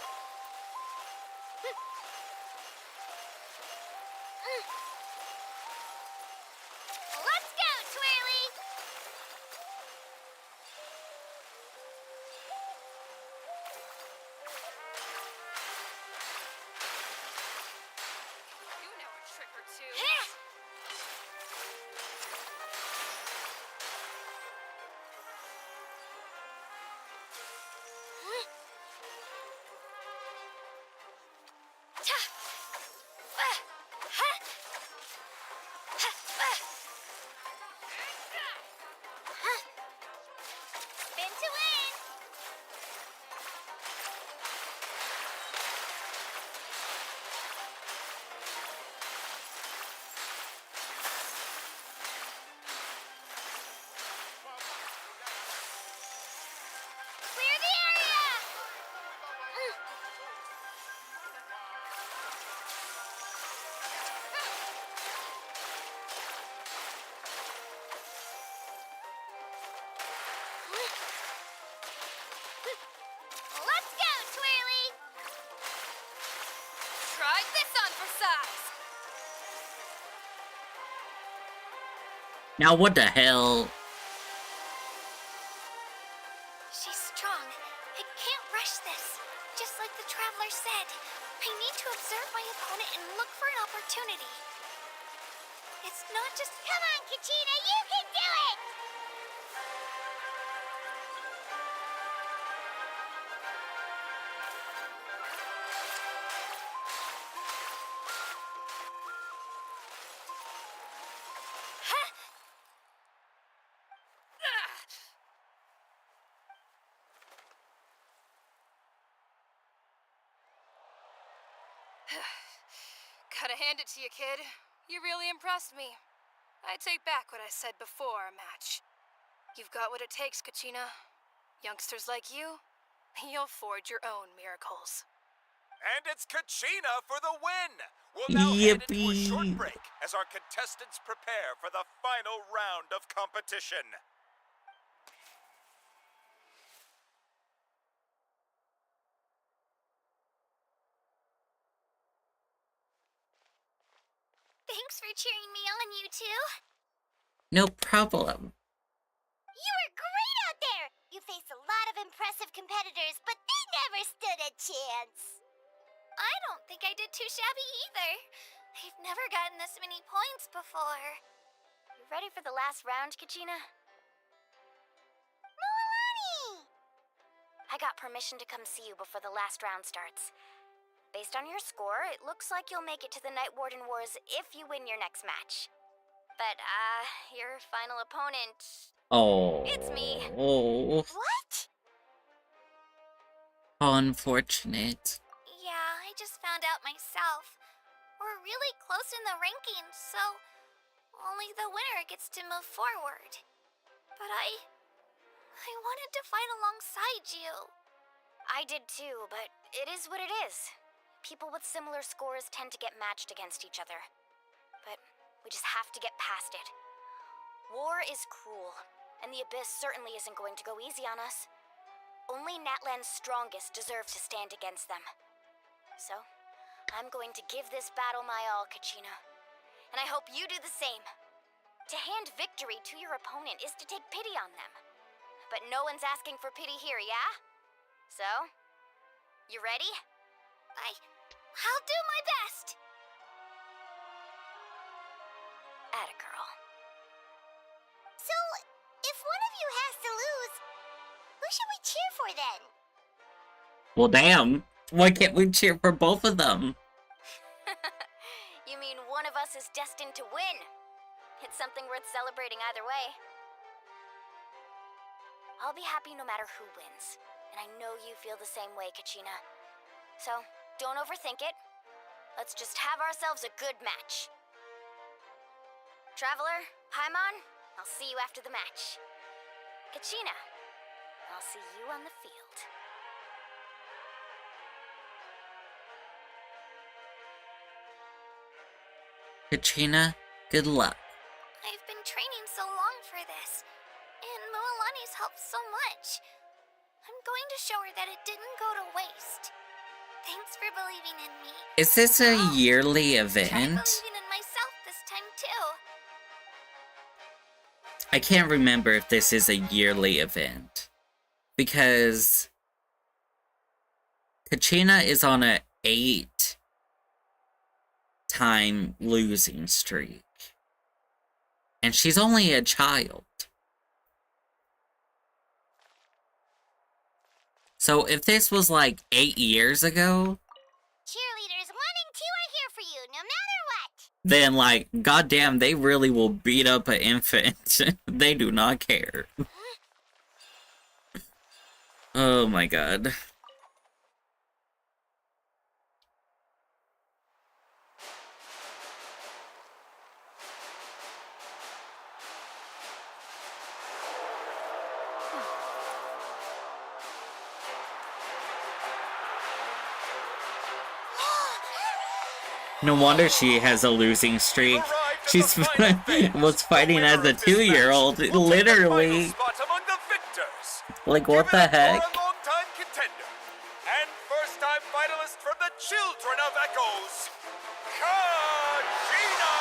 go, Twirly! You know a trick or two. Spin to win! Clear the area! Let's go, Twirly! Try this on for size. Now what the hell? She's strong. I can't rush this. Just like the Traveler said, I need to observe my opponent and look for an opportunity. It's not just... Come on, Kachina, you can do it! Gotta hand it to you, kid. You really impressed me. I take back what I said before our match. You've got what it takes, Kachina. Youngsters like you, you'll forge your own miracles. And it's Kachina for the win! We'll now head into a Yippee. short break as our contestants prepare for the final round of competition. Thanks for cheering me on, you two. No problem. You were great out there! You faced a lot of impressive competitors, but they never stood a chance! I don't think I did too shabby either. I've never gotten this many points before. You ready for the last round, Kachina? Moalani! I got permission to come see you before the last round starts. Based on your score, it looks like you'll make it to the Night Warden Wars if you win your next match. But, your final opponent... Oh. It's me. Oh. What? How unfortunate. Yeah, I just found out myself. We're really close in the rankings, so only the winner gets to move forward. but I wanted to fight alongside you. I did too, but it is what it is. People with similar scores tend to get matched against each other. But we just have to get past it. War is cruel, and the Abyss certainly isn't going to go easy on us. Only Natlan's strongest deserve to stand against them. So, I'm going to give this battle my all, Kachina. And I hope you do the same. To hand victory to your opponent is to take pity on them. But no one's asking for pity here, yeah? So, you ready? I'll do my best! Atta girl. So, if one of you has to lose, who should we cheer for then? Well, damn. Why can't we cheer for both of them? You mean one of us is destined to win? It's something worth celebrating either way. I'll be happy no matter who wins. And I know you feel the same way, Kachina. So, don't overthink it. Let's just have ourselves a good match. Traveler, Paimon, I'll see you after the match. Kachina, I'll see you on the field. Kachina, good luck. I've been training so long for this, and Moalani's helped so much. I'm going to show her that it didn't go to waste. Thanks for believing in me. Is this a yearly Try event? believing in myself this time too. I can't remember if this is a yearly event. Because Kachina is on a 8-time losing streak. And she's only a child. So if this was like 8 years ago, Cheerleaders 1 and 2 are here for you, no matter what. then like, goddamn, they really will beat up an infant. They do not care. Oh my god. No wonder she has a losing streak. She's was fighting as a 2-year-old, literally. Like, what the heck? Long-time contender and first-time finalist from the Children of Echoes, Kachina!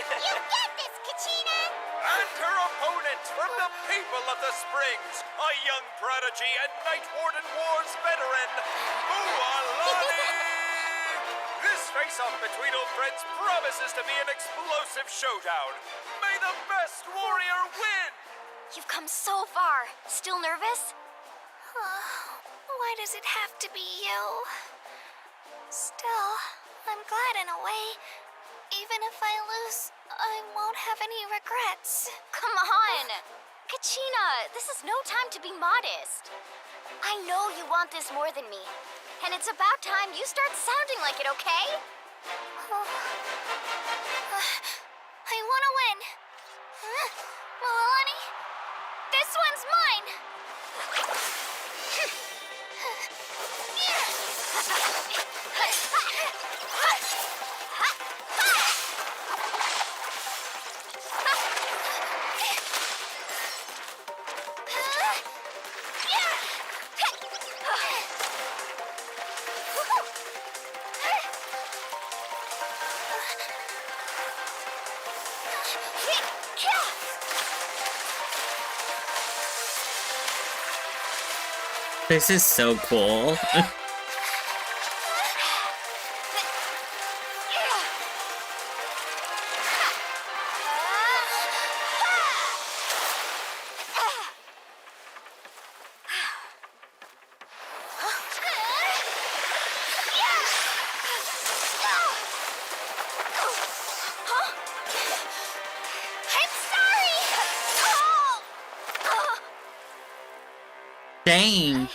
You get this, Kachina! And her opponent from the people of the Springs, a young prodigy and Night Warden Wars veteran, Moalani! This face-off between old friends promises to be an explosive showdown. May the best warrior win! You've come so far. Still nervous? Why does it have to be you? Still, I'm glad in a way. Even if I lose, I won't have any regrets. Come on! Kachina, this is no time to be modest. I know you want this more than me. And it's about time you start sounding like it, okay? I want to win. Moalani, this one's mine. This is so cool. Dang.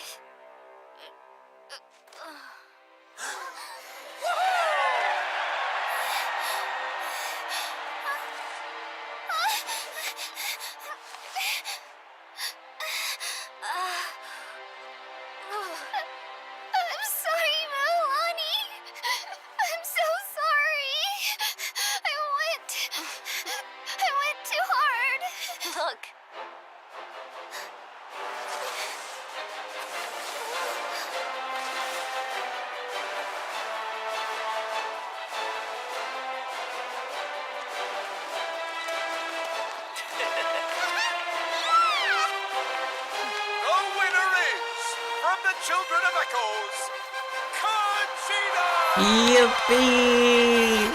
Children of Echoes, Kachina! Yippee!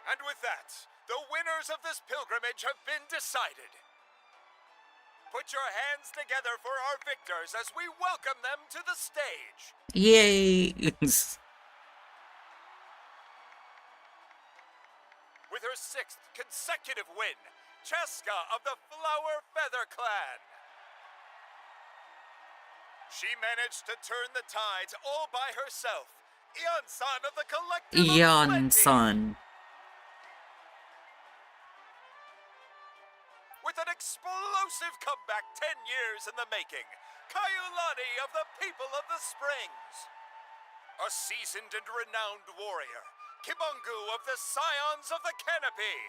And with that, the winners of this pilgrimage have been decided. Put your hands together for our victors as we welcome them to the stage. Yay! With her 6th consecutive win, Cheska of the Flower Feather Clan. She managed to turn the tides all by herself. Eon-san of the Collective of Plenty. Eon-san. With an explosive comeback 10 years in the making, Kaiulani of the People of the Springs. A seasoned and renowned warrior, Kimungu of the Scions of the Canopy.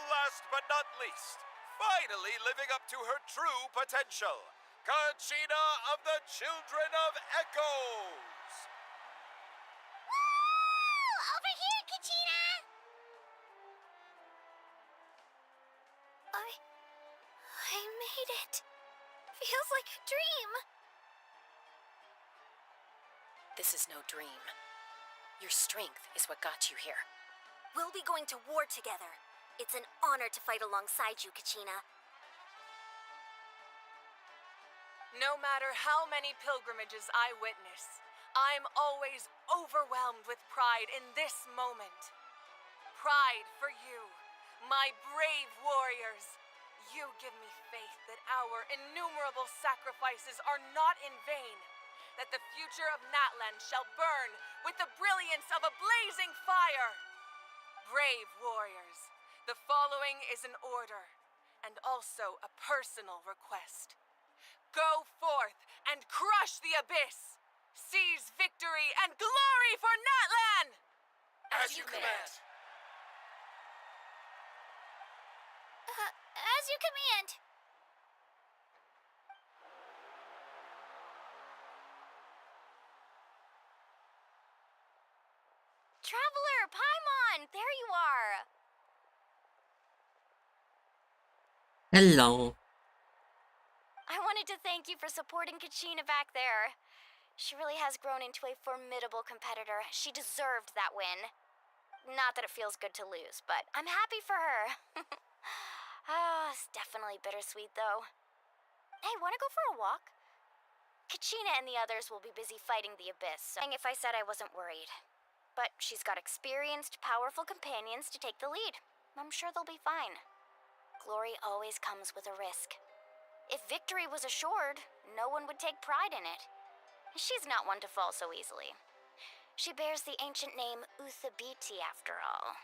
Last but not least, finally living up to her true potential, Kachina of the Children of Echoes. Woo! Over here, Kachina! I made it. Feels like a dream. This is no dream. Your strength is what got you here. We'll be going to war together. It's an honor to fight alongside you, Kachina. No matter how many pilgrimages I witness, I'm always overwhelmed with pride in this moment. Pride for you, my brave warriors. You give me faith that our innumerable sacrifices are not in vain, that the future of Natlan shall burn with the brilliance of a blazing fire. Brave warriors, the following is an order, and also a personal request. Go forth and crush the abyss! Seize victory and glory for Natlan! As you command. As you command. Traveler, Paimon, there you are. Hello. I wanted to thank you for supporting Kachina back there. She really has grown into a formidable competitor. She deserved that win. Not that it feels good to lose, but I'm happy for her. It's definitely bittersweet, though. Hey, wanna go for a walk? Kachina and the others will be busy fighting the abyss, so if I said I wasn't worried. But she's got experienced, powerful companions to take the lead. I'm sure they'll be fine. Glory always comes with a risk. If victory was assured, no one would take pride in it. She's not one to fall so easily. She bears the ancient name Uthabiti, after all.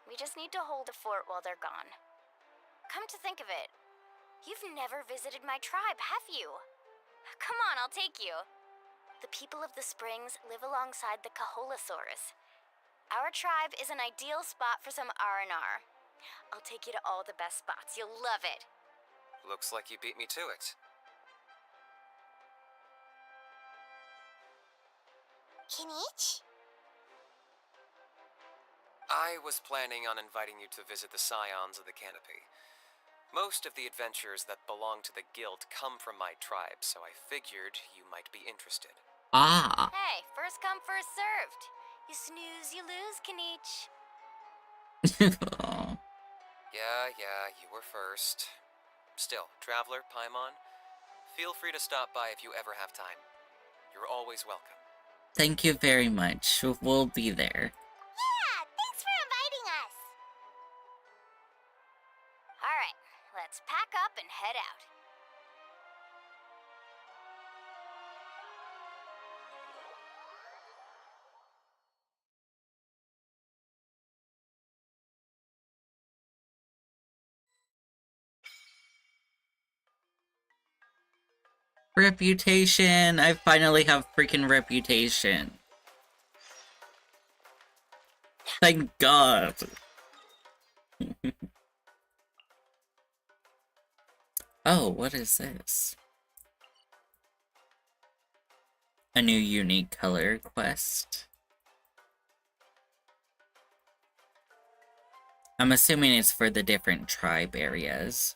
We just need to hold the fort while they're gone. Come to think of it, you've never visited my tribe, have you? Come on, I'll take you. The people of the Springs live alongside the Kaholasaurus. Our tribe is an ideal spot for some R&R. I'll take you to all the best spots. You'll love it. Looks like you beat me to it. Kinich? I was planning on inviting you to visit the Scions of the Canopy. Most of the adventurers that belong to the guild come from my tribe, so I figured you might be interested. Ah. Hey, first come, first served. You snooze, you lose, Kinich. Yeah, you were first. Still, Traveler, Paimon, feel free to stop by if you ever have time. You're always welcome. Thank you very much. We'll be there. Yeah, thanks for inviting us. Alright, let's pack up and head out. Reputation! I finally have freaking reputation. Thank God. Oh, what is this? A new unique color quest. I'm assuming it's for the different tribe areas.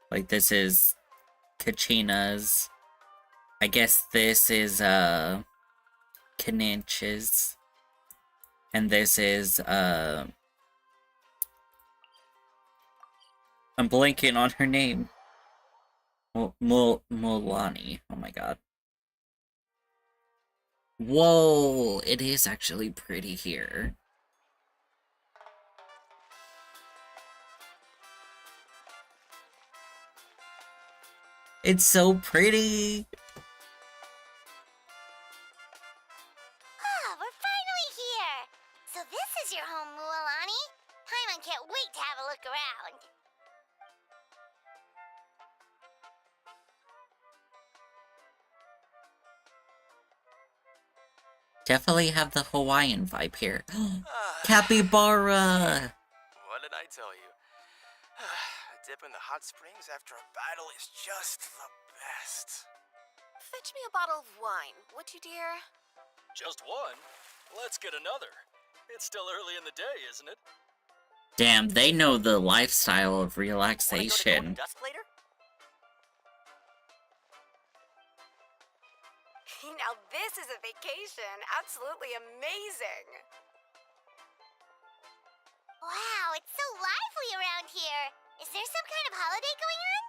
Like, this is Kachina's. I guess this is, Kaninch's. And this is, I'm blanking on her name. Mulani. Oh my god. Whoa! It is actually pretty here. It's so pretty! Ah, we're finally here! So this is your home, Mualani? Paimon can't wait to have a look around. Definitely have the Hawaiian vibe here. Capybara! What did I tell you? A dip in the hot springs after a battle is just the best. Fetch me a bottle of wine, would you, dear? Just one? Let's get another. It's still early in the day, isn't it? Damn, they know the lifestyle of Wanna go to relaxation. Golden Dusk later? Now this is a vacation. Absolutely amazing. Wow, it's so lively around here. Is there some kind of holiday going on?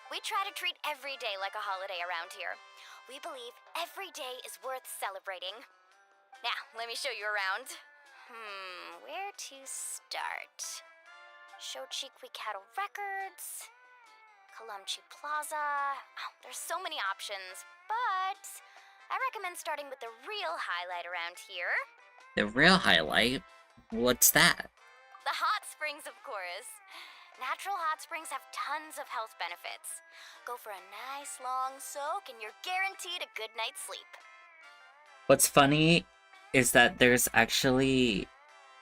We try to treat every day like a holiday around here. We believe every day is worth celebrating. Now, let me show you around. Where to start? Shochikwi Cattle Records, Kalamchi Plaza. Oh, there's so many options, but I recommend starting with the real highlight around here. The real highlight? What's that? The hot springs, of course. Natural hot springs have tons of health benefits. Go for a nice long soak and you're guaranteed a good night's sleep. What's funny is that there's actually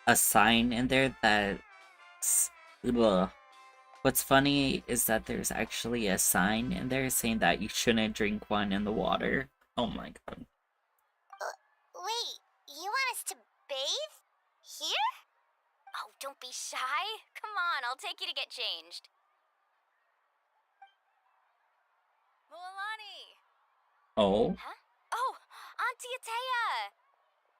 a sign in there that's... Ugh. What's funny is that there's actually a sign in there saying that you shouldn't drink wine in the water. Oh my god. Wait, you want us to bathe? Here? Oh, don't be shy. Come on, I'll take you to get changed. Mualani! Oh? Huh? Oh, Auntie Atea!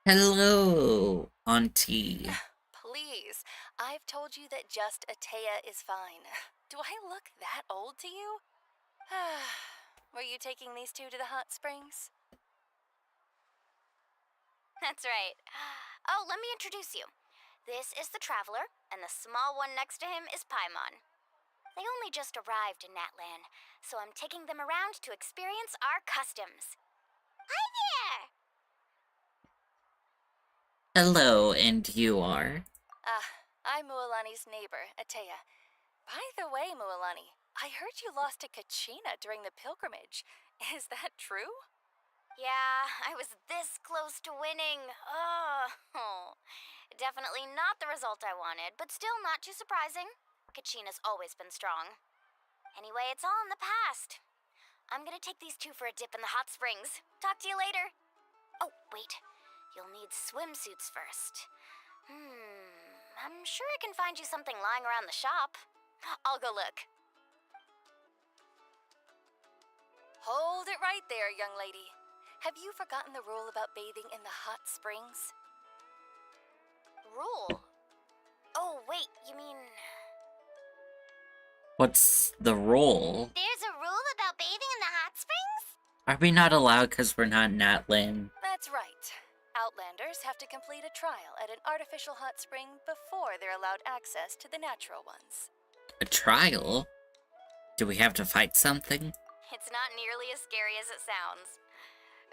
Hello, Auntie. Please, I've told you that just Atea is fine. Do I look that old to you? Were you taking these two to the hot springs? That's right. Oh, let me introduce you. This is the Traveler, and the small one next to him is Paimon. They only just arrived in Natlan, so I'm taking them around to experience our customs. Hi there! Hello, and you are? I'm Mualani's neighbor, Atea. By the way, Mualani, I heard you lost to Kachina during the pilgrimage. Is that true? Yeah, I was this close to winning. Oh, definitely not the result I wanted, but still not too surprising. Kachina's always been strong. Anyway, it's all in the past. I'm gonna take these two for a dip in the hot springs. Talk to you later. Oh, wait. You'll need swimsuits first. I'm sure I can find you something lying around the shop. I'll go look. Hold it right there, young lady. Have you forgotten the rule about bathing in the hot springs? Rule? Oh, wait, you mean... What's the role? There's a rule about bathing in the hot springs? Are we not allowed because we're not Natlan? That's right. Outlanders have to complete a trial at an artificial hot spring before they're allowed access to the natural ones. A trial? Do we have to fight something? It's not nearly as scary as it sounds.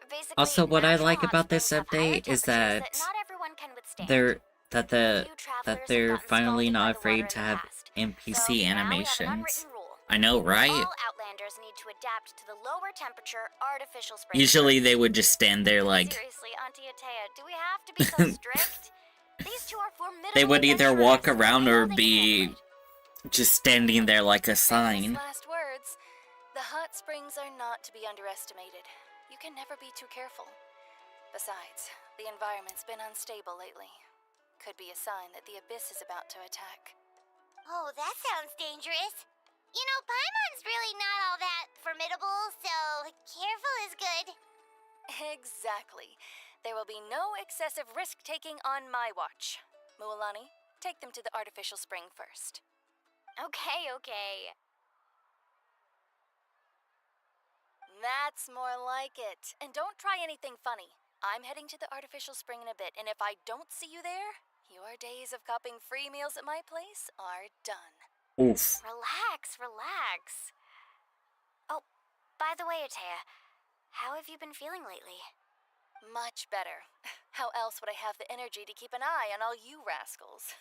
Basically, Also, what I natural like hot about this springs have higher update is temperatures that not everyone can withstand. they're Few travelers have gotten finally scalded by not the afraid water to in the have past. So NPC now we have an animations. unwritten rule. I know, right? All Outlanders need to adapt to the lower temperature artificial springs. Usually they would just stand there like... Seriously, Auntie Atea, do we have to be so strict? These two are formidable. They would either walk adventurers. around I know or they can be handle it. just standing there like a sign. Last words. The hot springs are not to be underestimated. You can never be too careful. Besides, the environment's been unstable lately. Could be a sign that the Abyss is about to attack. Oh, that sounds dangerous. You know, Paimon's really not all that formidable, so careful is good. Exactly. There will be no excessive risk-taking on my watch. Mualani, take them to the artificial spring first. Okay. That's more like it. And don't try anything funny. I'm heading to the artificial spring in a bit, and if I don't see you there, your days of copping free meals at my place are done. Oof. Relax. Oh, by the way, Atea, how have you been feeling lately? Much better. How else would I have the energy to keep an eye on all you rascals?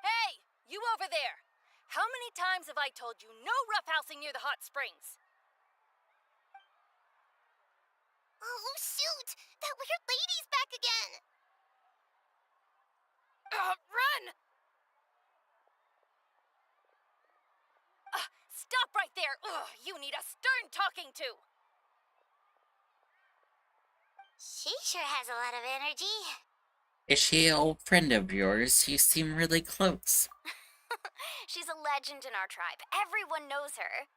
Hey, you over there! How many times have I told you no roughhousing near the hot springs? Oh, shoot! That weird lady's back again! Run! Stop right there! You need a stern talking to! She sure has a lot of energy. Is she an old friend of yours? You seem really close. She's a legend in our tribe. Everyone knows her.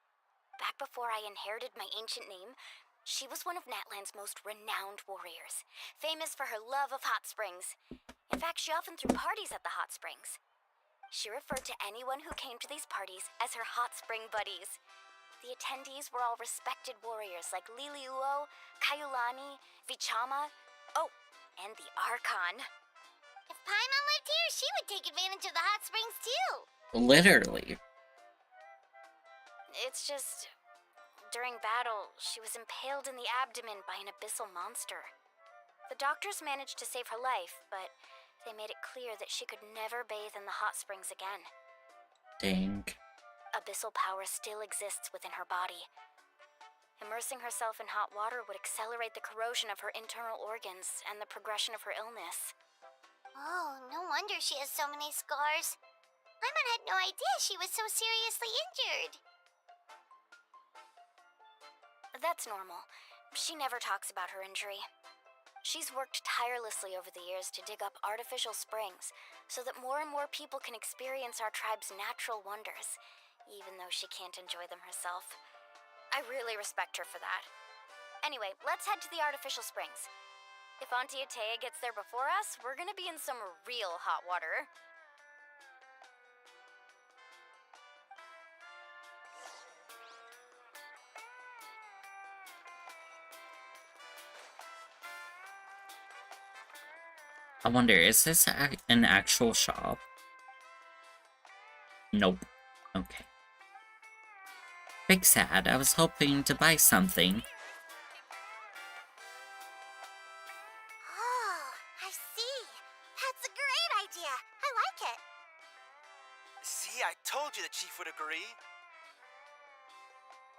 Back before I inherited my ancient name, she was one of Natlan's most renowned warriors, famous for her love of hot springs. In fact, she often threw parties at the hot springs. She referred to anyone who came to these parties as her hot spring buddies. The attendees were all respected warriors like Liliuo, Kaiulani, Vichama, and the Archon. If Paimon lived here, she would take advantage of the hot springs too. Literally. It's just, during battle, she was impaled in the abdomen by an abyssal monster. The doctors managed to save her life, but they made it clear that she could never bathe in the hot springs again. Dang. Abyssal power still exists within her body. Immersing herself in hot water would accelerate the corrosion of her internal organs and the progression of her illness. Oh, no wonder she has so many scars. Paimon had no idea she was so seriously injured. That's normal. She never talks about her injury. She's worked tirelessly over the years to dig up artificial springs so that more and more people can experience our tribe's natural wonders, even though she can't enjoy them herself. I really respect her for that. Anyway, let's head to the artificial springs. If Auntie Atea gets there before us, we're gonna be in some real hot water. I wonder, is this an actual shop? Nope. Okay. Big sad, I was hoping to buy something. Oh, I see. That's a great idea. I like it. See, I told you the chief would agree.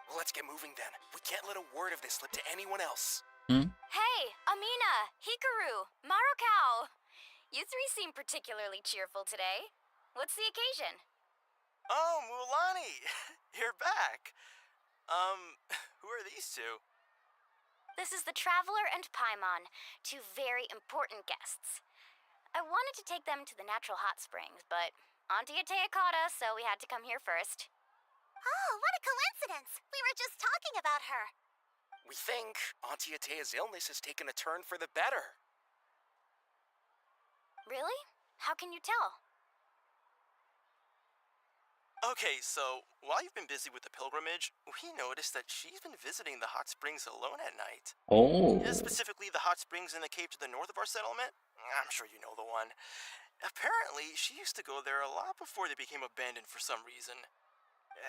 Well, let's get moving then. We can't let a word of this slip to anyone else. Hey, Amina, Hikaru, Marukao! You three seem particularly cheerful today. What's the occasion? Oh, Mualani! You're back. Who are these two? This is the Traveler and Paimon, two very important guests. I wanted to take them to the natural hot springs, but Auntie Atea caught us, so we had to come here first. Oh, what a coincidence. We were just talking about her. We think Auntie Atea's illness has taken a turn for the better. Really? How can you tell? Okay, so while you've been busy with the pilgrimage, we noticed that she's been visiting the hot springs alone at night. Oh. Specifically the hot springs in the cave to the north of our settlement. I'm sure you know the one. Apparently, she used to go there a lot before they became abandoned for some reason.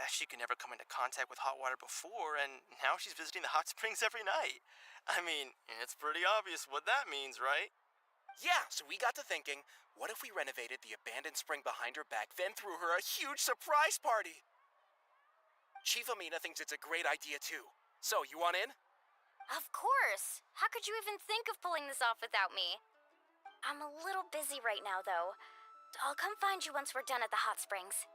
She could never come into contact with hot water before, and now she's visiting the hot springs every night. I mean, it's pretty obvious what that means, right? Yeah, so we got to thinking, what if we renovated the abandoned spring behind her back, then threw her a huge surprise party? Chief Amina thinks it's a great idea too. So, you want in? Of course! How could you even think of pulling this off without me? I'm a little busy right now, though. I'll come find you once we're done at the hot springs.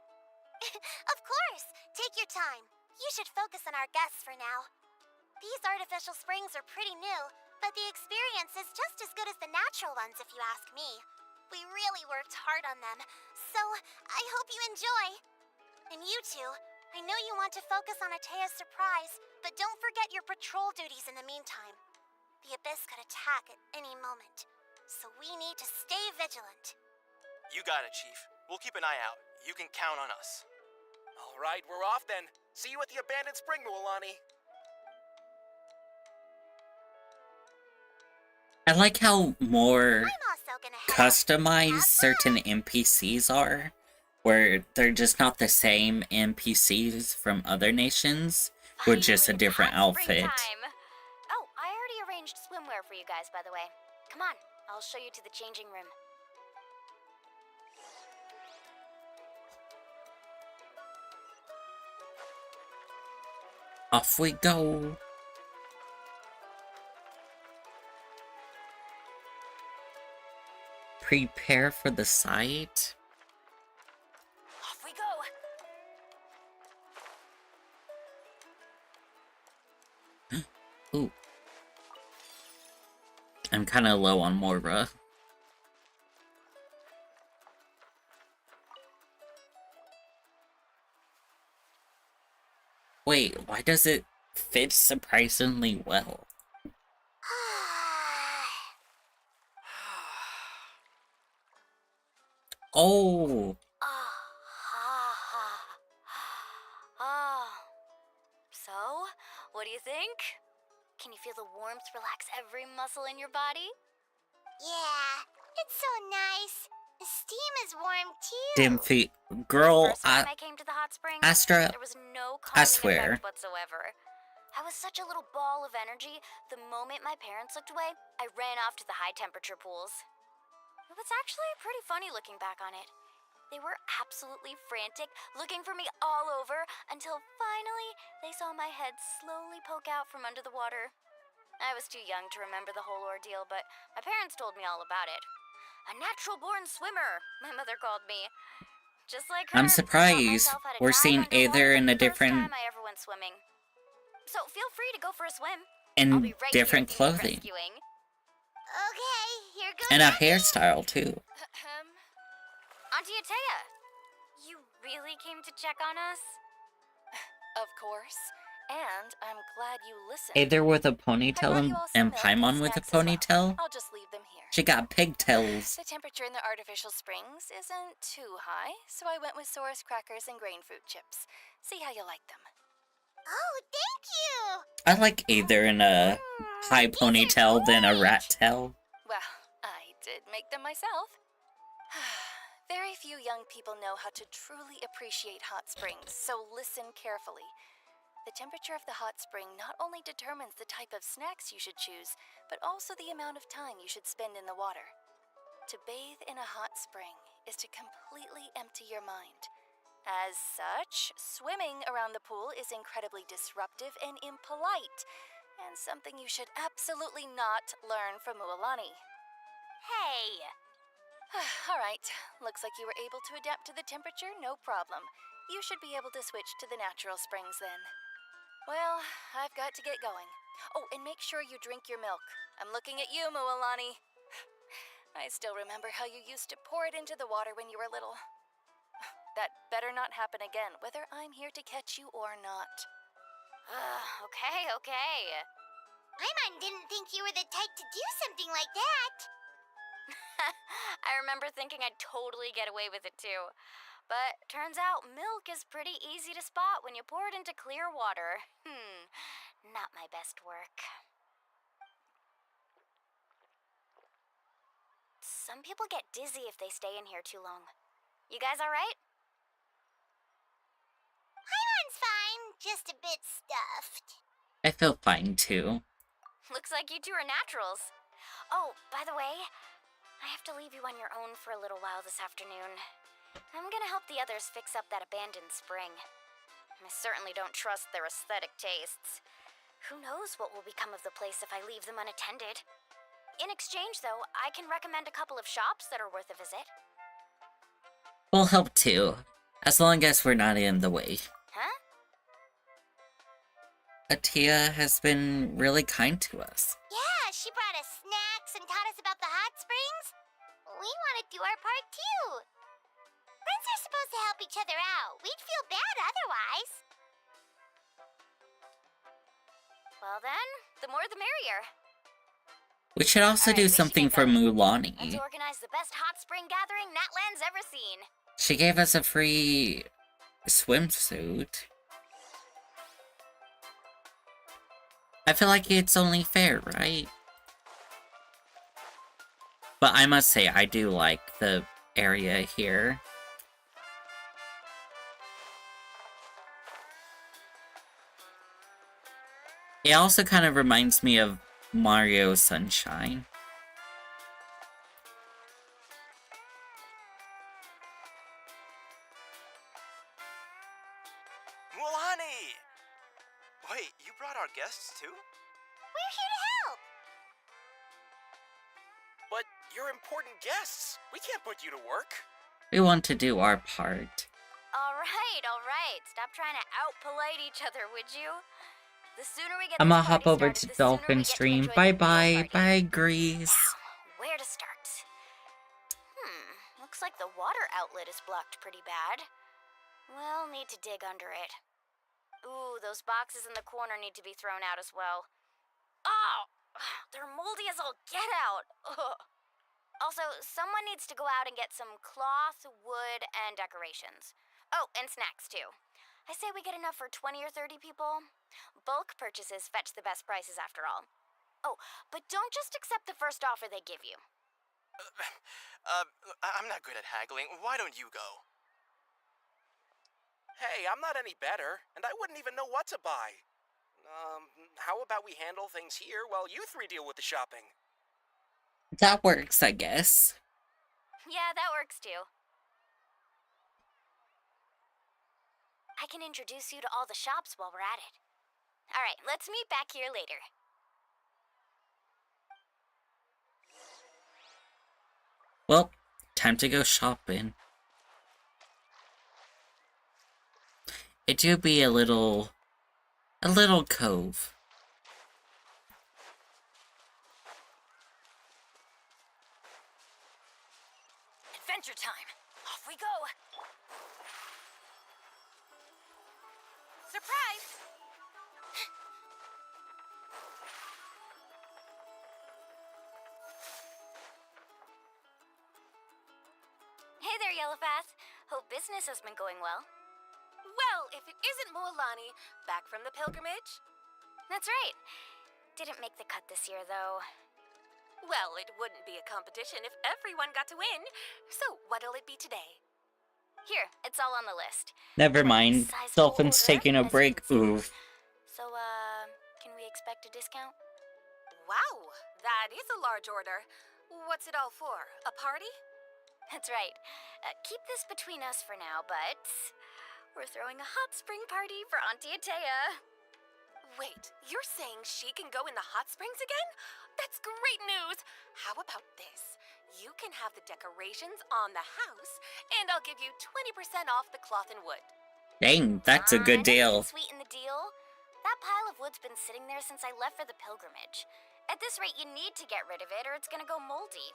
Of course. Take your time. You should focus on our guests for now. These artificial springs are pretty new, but the experience is just as good as the natural ones if you ask me. We really worked hard on them, So, I hope you enjoy. And you two, I know you want to focus on Atea's surprise, but don't forget your patrol duties in the meantime. The Abyss could attack at any moment, so we need to stay vigilant. You got it, Chief. We'll keep an eye out. You can count on us. All right, we're off then. See you at the abandoned spring, Mualani. I like how more I'm also gonna head customized certain NPCs are, where they're just not the same NPCs from other nations, with just a different outfit. Oh, I already arranged swimwear for you guys, by the way. Come on, I'll show you to the changing room. Off we go. Prepare for the sight. Off we go. Ooh. I'm kind of low on Morra. Wait, why does it fit surprisingly well? Oh! So, what do you think? Can you feel the warmth relax every muscle in your body? Yeah, it's so nice. The steam is warm too. Damn feet. Girl, First time I came to the hot springs, Astra, there was no I calming swear. effect whatsoever. I was such a little ball of energy, the moment my parents looked away, I ran off to the high temperature pools. It was actually pretty funny looking back on it. They were absolutely frantic, looking for me all over, until finally they saw my head slowly poke out from under the water. I was too young to remember the whole ordeal, but my parents told me all about it. A natural-born swimmer, my mother called me. Just like her, I'm surprised we're seeing Aether in a different... First time I ever went swimming. So feel free to go for a swim. in different clothing. Okay, here goes And a nothing. hairstyle, too. Auntie Atea, you really came to check on us? Of course. And I'm glad you listened. Aether with a I brought ponytail you all some and milk Paimon with a snacks as well. ponytail? I'll just leave them here. She got pigtails. The temperature in the artificial springs isn't too high, so I went with Saurus crackers and grain fruit chips. See how you like them. Oh, thank you. I like Aether in a high ponytail than a rat tail. Well, I did make them myself. Very few young people know how to truly appreciate hot springs, so listen carefully. The temperature of the hot spring not only determines the type of snacks you should choose, but also the amount of time you should spend in the water. To bathe in a hot spring is to completely empty your mind. As such, swimming around the pool is incredibly disruptive and impolite, and something you should absolutely not learn from Mualani. Hey! All right, looks like you were able to adapt to the temperature, no problem. You should be able to switch to the natural springs then. Well, I've got to get going. Oh, and make sure you drink your milk. I'm looking at you, Mualani. I still remember how you used to pour it into the water when you were little. That better not happen again, whether I'm here to catch you or not. Okay. Paimon didn't think you were the type to do something like that. I remember thinking I'd totally get away with it too. But turns out milk is pretty easy to spot when you pour it into clear water. Not my best work. Some people get dizzy if they stay in here too long. You guys alright? Paimon's fine, just a bit stuffed. I feel fine, too. Looks like you two are naturals. Oh, by the way, I have to leave you on your own for a little while this afternoon. I'm gonna help the others fix up that abandoned spring. I certainly don't trust their aesthetic tastes. Who knows what will become of the place if I leave them unattended? In exchange, though, I can recommend a couple of shops that are worth a visit. We'll help, too. As long as we're not in the way. Huh? Atea has been really kind to us. Yeah, she brought us snacks and taught us about the hot springs. We want to do our part too. each other out. We'd feel bad otherwise. Well then, the more the merrier. We should also do something for Let's Mulaney. organize the best hot spring gathering Natlan's ever seen. She gave us a free swimsuit. I feel like it's only fair, right? But I must say, I do like the area here. It also kind of reminds me of Mario Sunshine. Mulaney! Wait, you brought our guests too? We're here to help. But you're important guests. We can't put you to work. We want to do our part. Alright. Stop trying to out-polite each other, would you? The sooner we get I'm this gonna hop party over started, to the sooner we Dolphin get to Stream. enjoy the Bye real bye. party. Bye, Grease. Now, where to start? Looks like the water outlet is blocked pretty bad. We'll need to dig under it. Ooh, those boxes in the corner need to be thrown out as well. Oh! They're moldy as all get out! Ugh. Also, someone needs to go out and get some cloth, wood, and decorations. Oh, and snacks too. I say we get enough for 20 or 30 people. Bulk purchases fetch the best prices after all. Oh, but don't just accept the first offer they give you. I'm not good at haggling. Why don't you go? Hey, I'm not any better, and I wouldn't even know what to buy. How about we handle things here while you three deal with the shopping? That works, I guess. Yeah, that works too. I can introduce you to all the shops while we're at it. Alright, let's meet back here later. Well, time to go shopping. It do be a little cove. Adventure time. Off we go. Surprise! Hey there, Yellowfast. Hope business has been going well. Well, if it isn't Mualani, back from the pilgrimage? That's right. Didn't make the cut this year, though. Well, it wouldn't be a competition if everyone got to win. So, what'll it be today? Here, it's all on the list. Never mind. Dolphin's taking a break. Ooh. So, can we expect a discount? Wow, that is a large order. What's it all for? A party? That's right. Keep this between us for now, but we're throwing a hot spring party for Auntie Atea. Wait, you're saying she can go in the hot springs again? That's great news! How about this? You can have the decorations on the house, and I'll give you 20% off the cloth and wood. Dang, that's a good deal. Sweeten the deal. That pile of wood's been sitting there since I left for the pilgrimage. At this rate, you need to get rid of it or it's gonna go moldy.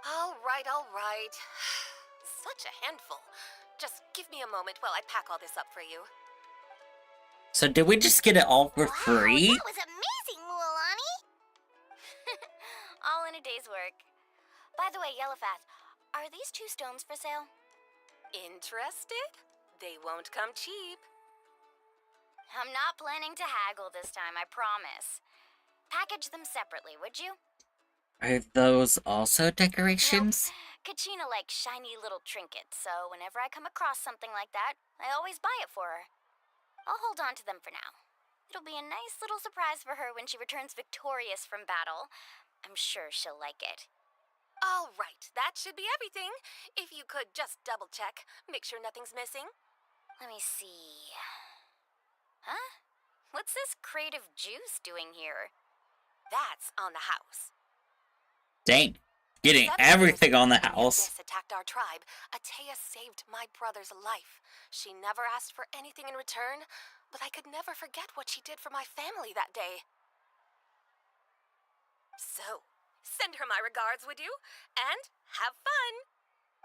All right. Such a handful. Just give me a moment while I pack all this up for you. So did we just get it all for free? That was amazing, Mualani. All in a day's work. By the way, Yellowfast, are these 2 stones for sale? Interested? They won't come cheap. I'm not planning to haggle this time, I promise. Package them separately, would you? Are those also decorations? No, Kachina likes shiny little trinkets, so whenever I come across something like that, I always buy it for her. I'll hold on to them for now. It'll be a nice little surprise for her when she returns victorious from battle. I'm sure she'll like it. All right, that should be everything. If you could just double check, make sure nothing's missing. Let me see. Huh? What's this crate of juice doing here? That's on the house. Dang. Getting everything on the house. This attacked our tribe. Atea saved my brother's life. She never asked for anything in return, but I could never forget what she did for my family that day. So, send her my regards, would you? And have fun!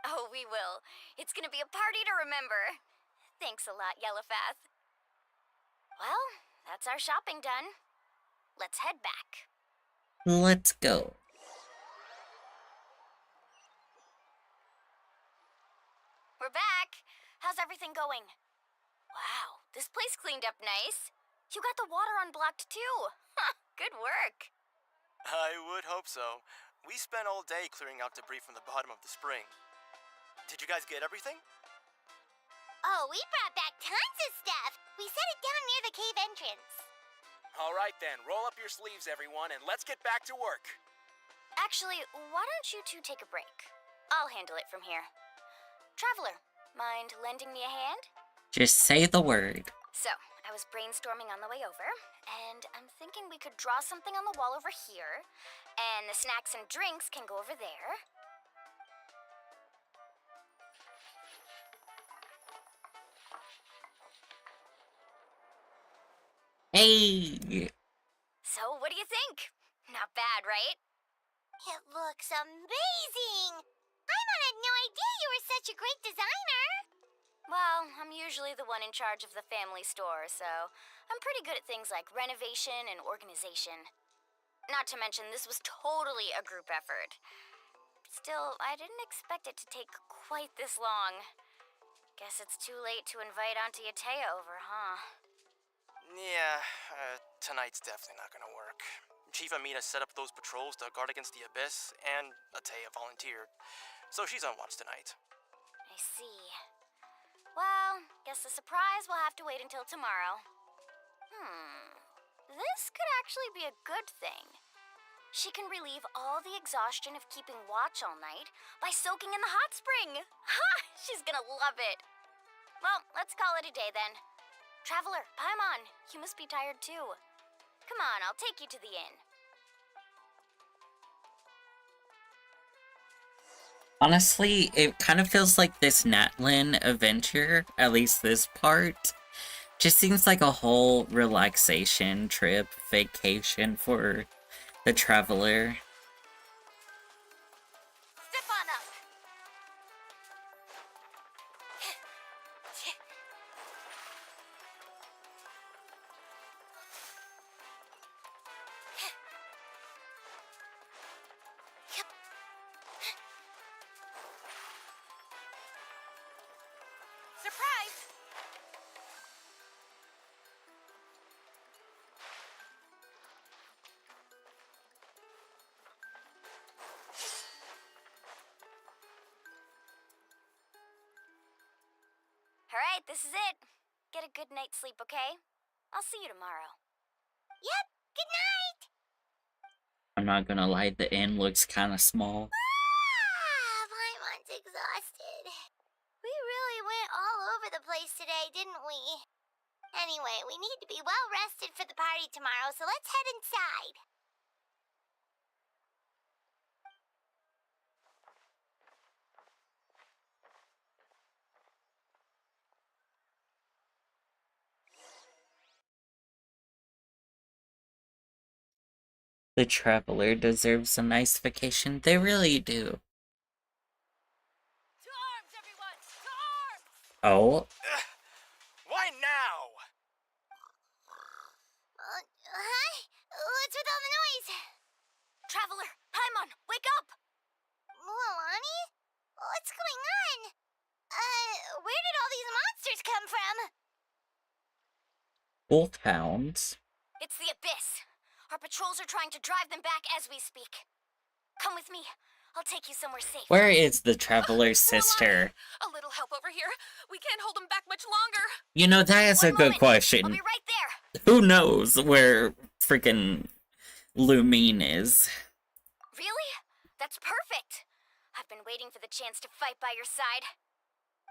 Oh, we will. It's gonna be a party to remember. Thanks a lot, Yellowfath. Well, that's our shopping done. Let's head back. Let's go. We're back. How's everything going? Wow, this place cleaned up nice. You got the water unblocked too. Good work. I would hope so. We spent all day clearing out debris from the bottom of the spring. Did you guys get everything? Oh, we brought back tons of stuff. We set it down near the cave entrance. All right then, roll up your sleeves, everyone, and let's get back to work. Actually, why don't you two take a break? I'll handle it from here. Traveler, mind lending me a hand? Just say the word. So, I was brainstorming on the way over, and I'm thinking we could draw something on the wall over here, and the snacks and drinks can go over there. Hey! So, what do you think? Not bad, right? It looks amazing! Paimon had no idea you were such a great designer! Well, I'm usually the one in charge of the family store, so I'm pretty good at things like renovation and organization. Not to mention, this was totally a group effort. Still, I didn't expect it to take quite this long. Guess it's too late to invite Auntie Atea over, huh? Yeah, tonight's definitely not gonna work. Chief Amina set up those patrols to guard against the Abyss, and Atea volunteered. So she's on watch tonight. I see. Well, guess the surprise will have to wait until tomorrow. This could actually be a good thing. She can relieve all the exhaustion of keeping watch all night by soaking in the hot spring. Ha! She's gonna love it. Well, let's call it a day then. Traveler, Paimon, you must be tired too. Come on, I'll take you to the inn. Honestly, it kind of feels like this Natlin adventure, at least this part, just seems like a whole relaxation trip, vacation for the traveler. Step on up. Surprise! Alright, this is it. Get a good night's sleep, okay? I'll see you tomorrow. Yep, good night! I'm not gonna lie, the inn looks kind of small. Paimon's exhausted. We really went all over the place today, didn't we? Anyway, we need to be well rested for the party tomorrow, so let's head inside. The traveler deserves a nice vacation. They really do. To arms, everyone! To arms! Oh, Why now? Hi? What's with all the noise? Traveler, Paimon, wake up! Luani? What's going on? Where did all these monsters come from? wolfhounds. It's the Abyss. Our patrols are trying to drive them back as we speak. Come with me. I'll take you somewhere safe. Where is the traveler's sister? A little help over here. We can't hold them back much longer. You know, that is a good I'll question. be right there. Who knows where freaking Lumine is? Really? That's perfect. I've been waiting for the chance to fight by your side.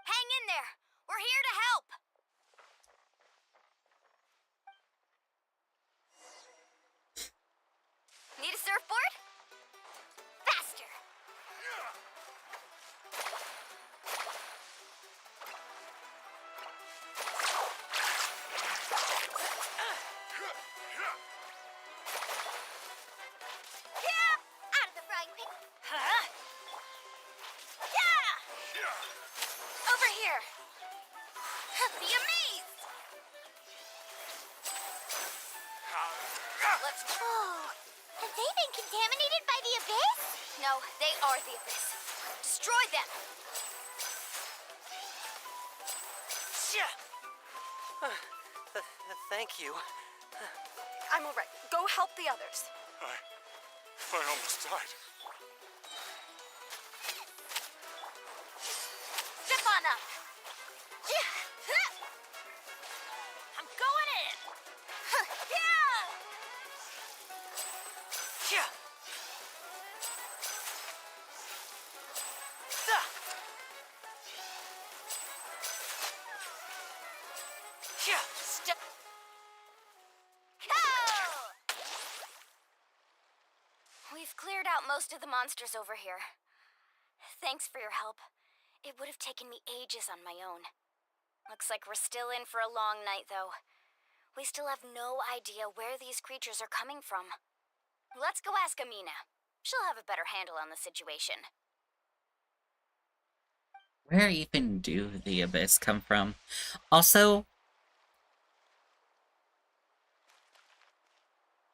Hang in there. We're here to help. Need a surfboard? Faster. Out of the frying pan. Huh? Yeah! Over here! Be amazed! Let's... Oh, have they been contaminated by the Abyss? No, they are the Abyss. Destroy them! Thank you. I'm alright. Go help the others. I almost died. Step on up! I'm going in! Step... We've cleared out most of the monsters over here. Thanks for your help. It would have taken me ages on my own. Looks like we're still in for a long night, though. We still have no idea where these creatures are coming from. Let's go ask Amina. She'll have a better handle on the situation. Where even do the Abyss come from? Also,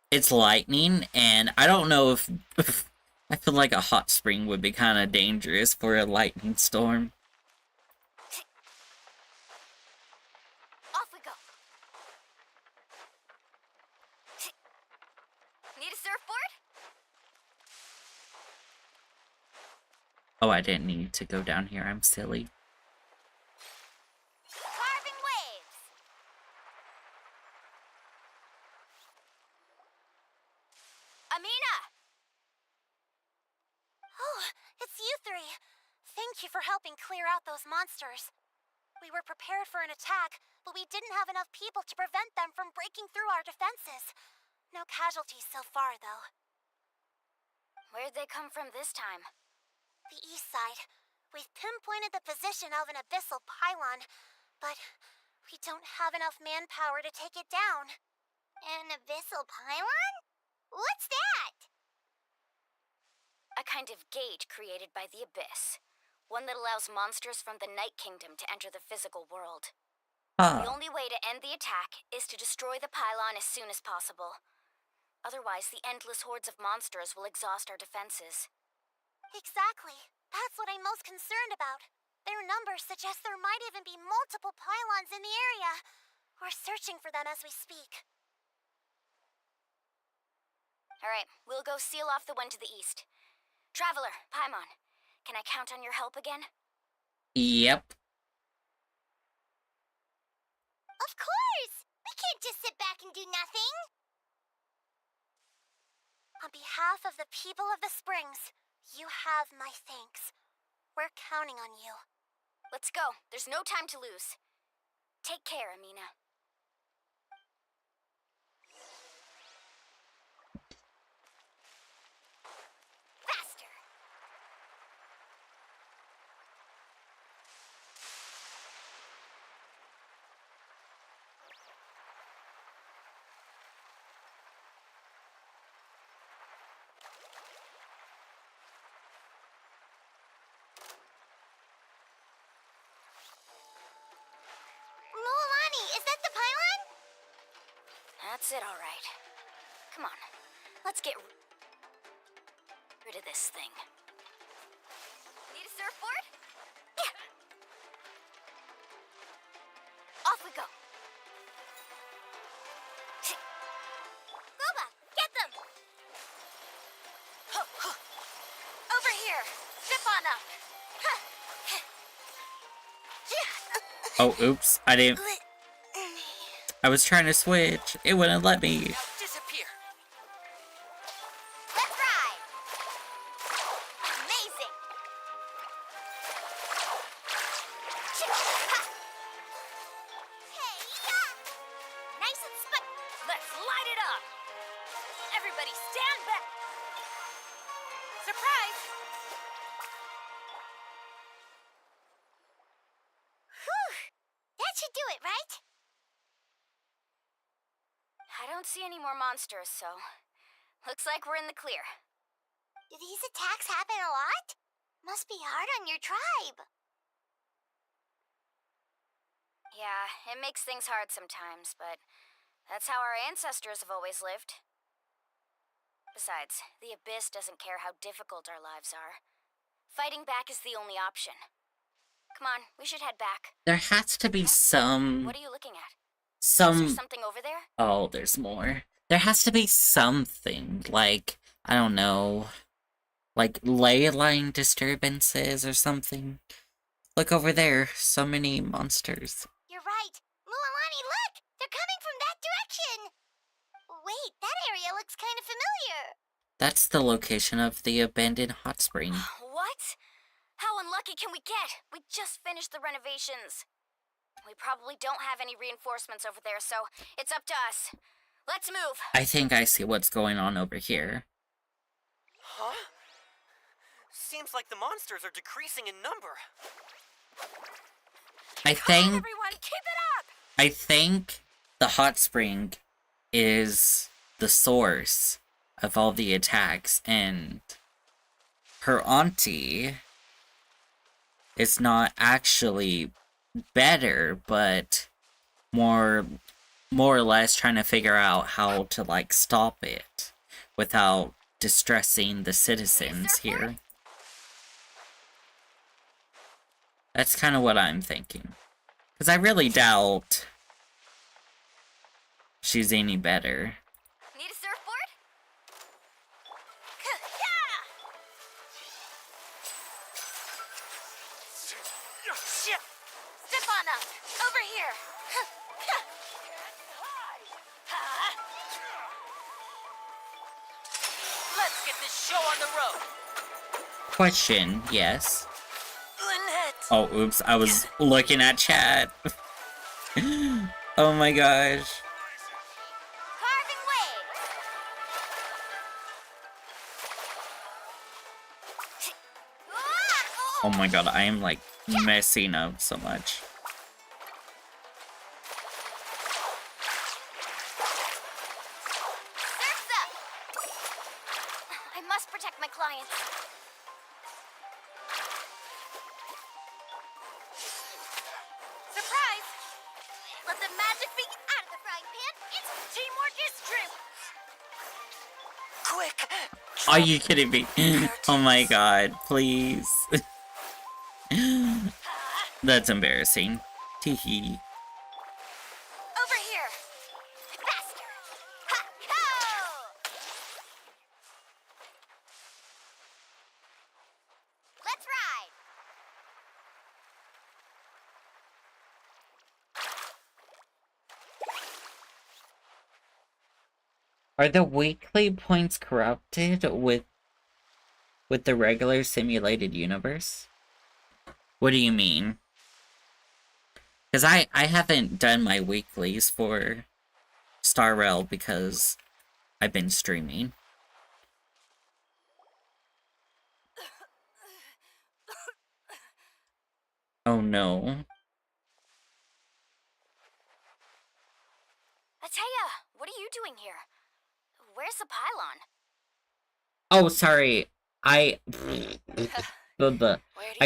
it's lightning, and I don't know if I feel like a hot spring would be kind of dangerous for a lightning storm. Off we go. Need a surfboard? Oh, I didn't need to go down here. I'm silly. Carving waves. Amina! Oh, it's you three. Thank you for helping clear out those monsters. We were prepared for an attack, but we didn't have enough people to prevent them from breaking through our defenses. No casualties so far, though. Where'd they come from this time? The east side. We've pinpointed the position of an abyssal pylon, but we don't have enough manpower to take it down. An abyssal pylon? What's that? A kind of gate created by the Abyss. One that allows monsters from the Night Kingdom to enter the physical world. The only way to end the attack is to destroy the pylon as soon as possible. Otherwise, the endless hordes of monsters will exhaust our defenses. Exactly. That's what I'm most concerned about. Their numbers suggest there might even be multiple pylons in the area. We're searching for them as we speak. Alright, we'll go seal off the one to the east. Traveler, Paimon, can I count on your help again? Yep. Of course! We can't just sit back and do nothing! On behalf of the people of the Springs, you have my thanks. We're counting on you. Let's go. There's no time to lose. Take care, Amina. Faster! Loalani, is that the pylon? That's it, all right. Come on, let's get rid of this thing. Need a surfboard? Yeah. Off we go. Boba, get them! Over here. Step on up. Oh, oops. I didn't. I was trying to switch. It wouldn't let me. Now disappear. Let's ride! Amazing! Hey, Nice and spun. Let's light it up. Everybody stand back. Surprise! Whew! That should do it, right? I don't see any more monsters, so looks like we're in the clear. Do these attacks happen a lot? Must be hard on your tribe. Yeah, it makes things hard sometimes, but that's how our ancestors have always lived. Besides, the Abyss doesn't care how difficult our lives are. Fighting back is the only option. Come on, we should head back. There has to be some... What are you looking at? Is there something over there? Oh, there's more. There has to be something, like, I don't know, like ley line disturbances or something. Look over there, so many monsters. You're right. Mualani, look! They're coming from that direction! Wait, that area looks kind of familiar. That's the location of the abandoned hot spring. What? How unlucky can we get? We just finished the renovations. We probably don't have any reinforcements over there, so it's up to us. Let's move. I think I see what's going on over here. Huh? Seems like the monsters are decreasing in number. I think... Come on, everyone, keep it up! I think the hot spring is the source of all the attacks, and her auntie is not actually better, but more or less trying to figure out how to, like, stop it without distressing the citizens here. That's kind of what I'm thinking. Because I really doubt she's any better. Need a surfboard? Shit! Step on them! Over here! Let's get this show on the road! Question, yes. Lynette! Oh, oops, I was looking at chat. Oh my gosh. Carving way! Oh my god, I am, like, messing up so much. Surf's up! I must protect my clients. Surprise! Let the magic be out of the frying pan. It's teamwork is true. Quick! Are you kidding me? Oh my god, please. That's embarrassing. Teehee. Over here! Faster! Ha-ho! Let's ride! Are the weekly points corrupted with the regular simulated universe? What do you mean? Because I haven't done my weeklies for Star Rail because I've been streaming. Oh no. Ataya, what are you doing here? Where's the pylon? Oh, sorry. I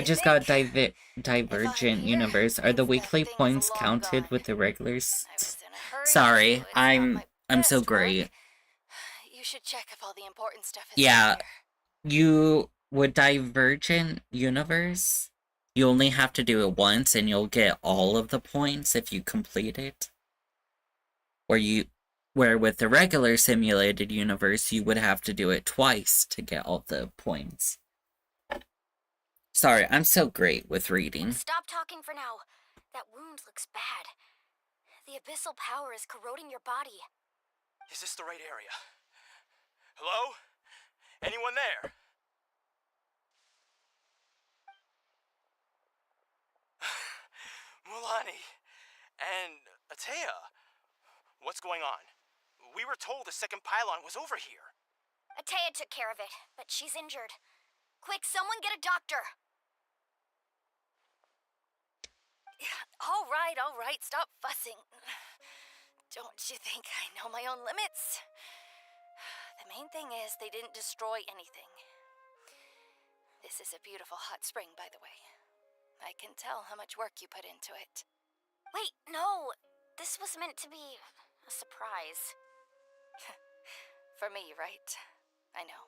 just got Divergent Universe. Are the weekly points counted with the regulars? Sorry, I'm so great. You should check if all the important stuff is Yeah, there. you with Divergent Universe, you only have to do it once and you'll get all of the points if you complete it. Where with the regular simulated universe, you would have to do it twice to get all the points. Sorry, I'm so great with reading. Stop talking for now. That wound looks bad. The abyssal power is corroding your body. Is this the right area? Hello? Anyone there? Mulani and Ataya, what's going on? We were told the second pylon was over here. Ataya took care of it, but she's injured. Quick, someone get a doctor! All right, stop fussing. Don't you think I know my own limits? The main thing is they didn't destroy anything. This is a beautiful hot spring, by the way. I can tell how much work you put into it. Wait, no. This was meant to be a surprise. For me, right? I know.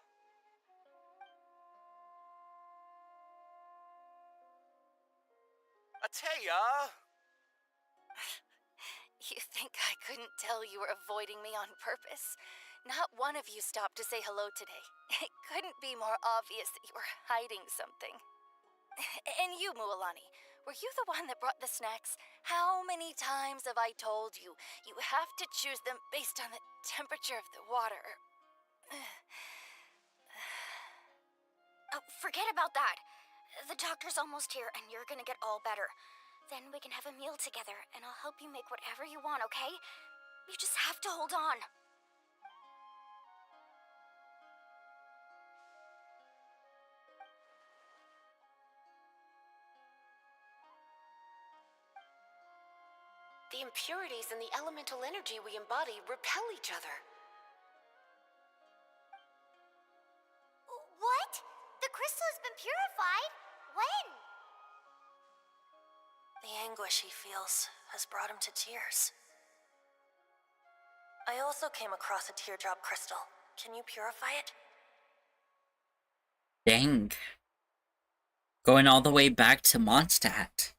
Atea! You think I couldn't tell you were avoiding me on purpose? Not one of you stopped to say hello today. It couldn't be more obvious that you were hiding something. And you, Mualani, were you the one that brought the snacks? How many times have I told you? You have to choose them based on the temperature of the water. Oh, forget about that. The doctor's almost here, and you're gonna get all better. Then we can have a meal together, and I'll help you make whatever you want, okay? You just have to hold on. The impurities and the elemental energy we embody repel each other. What? The crystal has been purified? When? The anguish he feels has brought him to tears. I also came across a teardrop crystal. Can you purify it? Dang. Going all the way back to Mondstadt.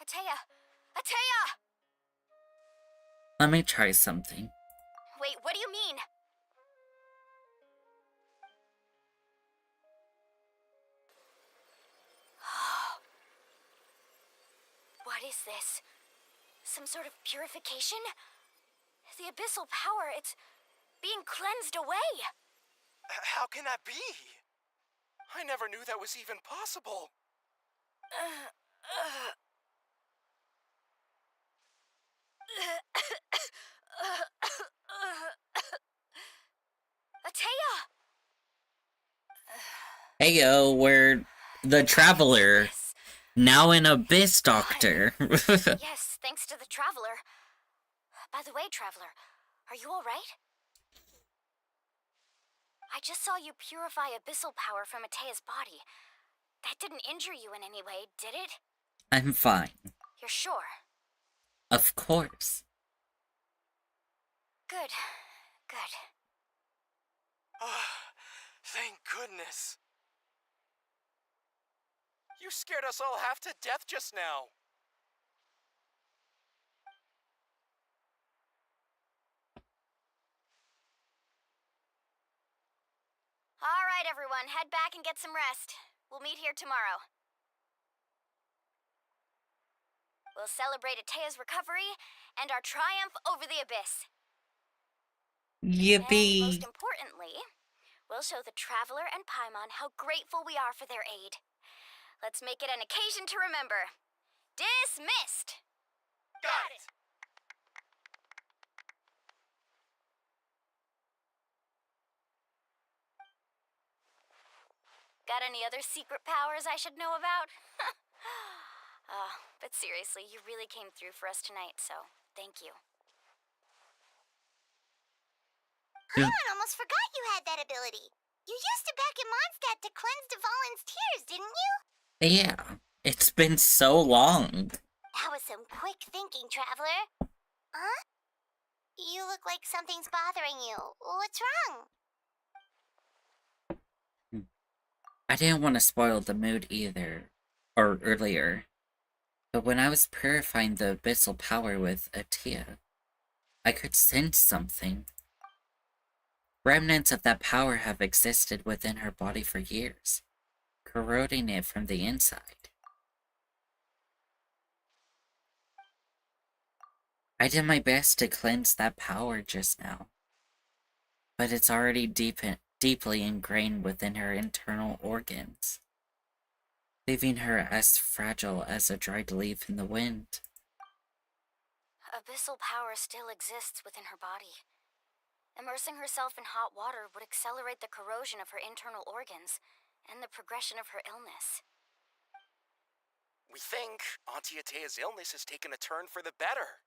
Atea! Atea! Let me try something. Wait, what do you mean? What is this? Some sort of purification? The abyssal power, it's being cleansed away. How can that be? I never knew that was even possible. Atea! Heyo, we're the Traveler. Now an Abyss Doctor. Yes, thanks to the Traveler. By the way, Traveler, are you alright? I just saw you purify abyssal power from Atea's body. That didn't injure you in any way, did it? I'm fine. You're sure? Of course. Good. Good. Thank goodness. You scared us all half to death just now. Alright, everyone, head back and get some rest. We'll meet here tomorrow. We'll celebrate Atea's recovery and our triumph over the Abyss. Yippee! And most importantly, we'll show the Traveler and Paimon how grateful we are for their aid. Let's make it an occasion to remember. Dismissed! Got it! Got any other secret powers I should know about? But seriously, you really came through for us tonight, so thank you. Paimon almost forgot you had that ability. You used it back in Mondstadt to cleanse Dvalin's tears, didn't you? Yeah, it's been so long. That was some quick thinking, Traveler. Huh? You look like something's bothering you. What's wrong? I didn't want to spoil the mood either, or earlier. But when I was purifying the abyssal power with Atea, I could sense something. Remnants of that power have existed within her body for years, corroding it from the inside. I did my best to cleanse that power just now, but it's already deeply ingrained within her internal organs, leaving her as fragile as a dried leaf in the wind. Abyssal power still exists within her body. Immersing herself in hot water would accelerate the corrosion of her internal organs and the progression of her illness. We think Auntie Atea's illness has taken a turn for the better.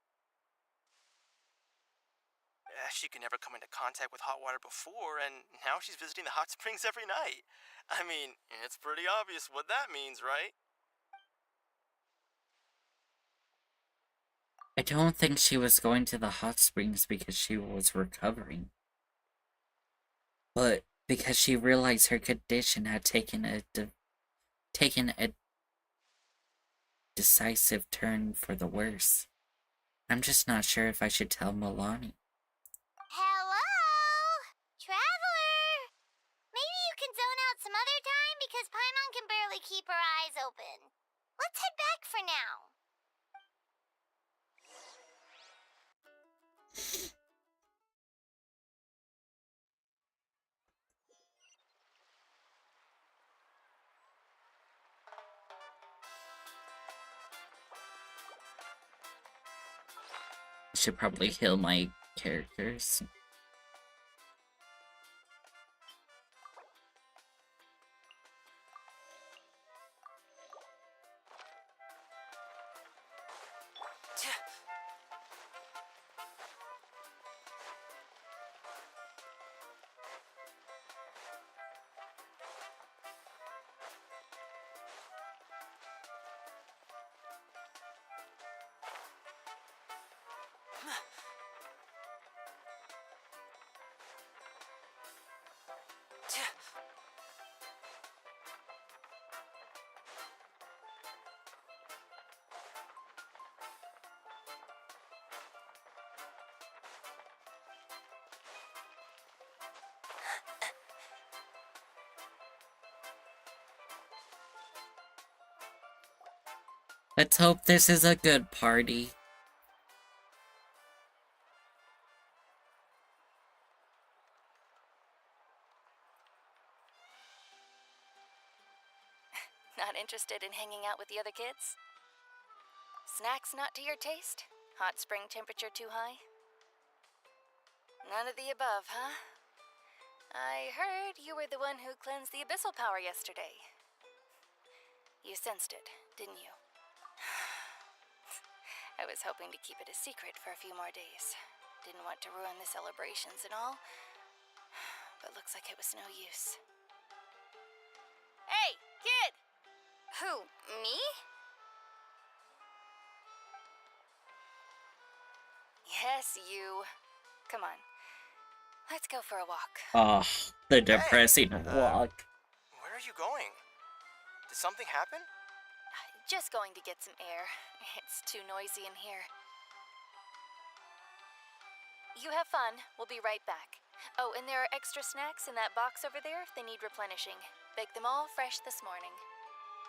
She could never come into contact with hot water before, and now she's visiting the hot springs every night. I mean, it's pretty obvious what that means, right? I don't think she was going to the hot springs because she was recovering, but because she realized her condition had taken a decisive turn for the worse. I'm just not sure if I should tell Milani. Hello? Traveler! Maybe you can zone out some other time because Paimon can barely keep her eyes open. Let's head back for now. I should probably heal my characters. Let's hope this is a good party. Not interested in hanging out with the other kids? Snacks not to your taste? Hot spring temperature too high? None of the above, huh? I heard you were the one who cleansed the abyssal power yesterday. You sensed it, didn't you? I was hoping to keep it a secret for a few more days. Didn't want to ruin the celebrations and all, but looks like it was no use. Hey, kid! Who, me? Yes, you. Come on. Let's go for a walk. Oh, the depressing walk. Where are you going? Did something happen? Just going to get some air. It's too noisy in here. You have fun. We'll be right back. Oh, and there are extra snacks in that box over there. They need replenishing. Baked them all fresh this morning.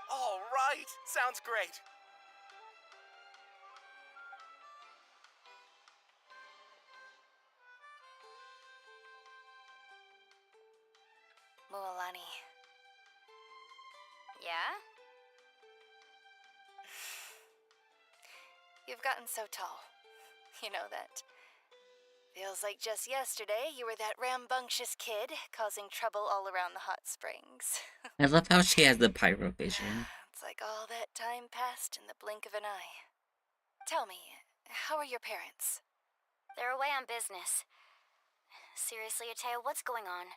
All right. Sounds great. Mualani. Yeah? You've gotten so tall. You know that. Feels like just yesterday you were that rambunctious kid causing trouble all around the hot springs. I love how she has the pyro vision. It's like all that time passed in the blink of an eye. Tell me, how are your parents? They're away on business. Seriously, Ateo, what's going on?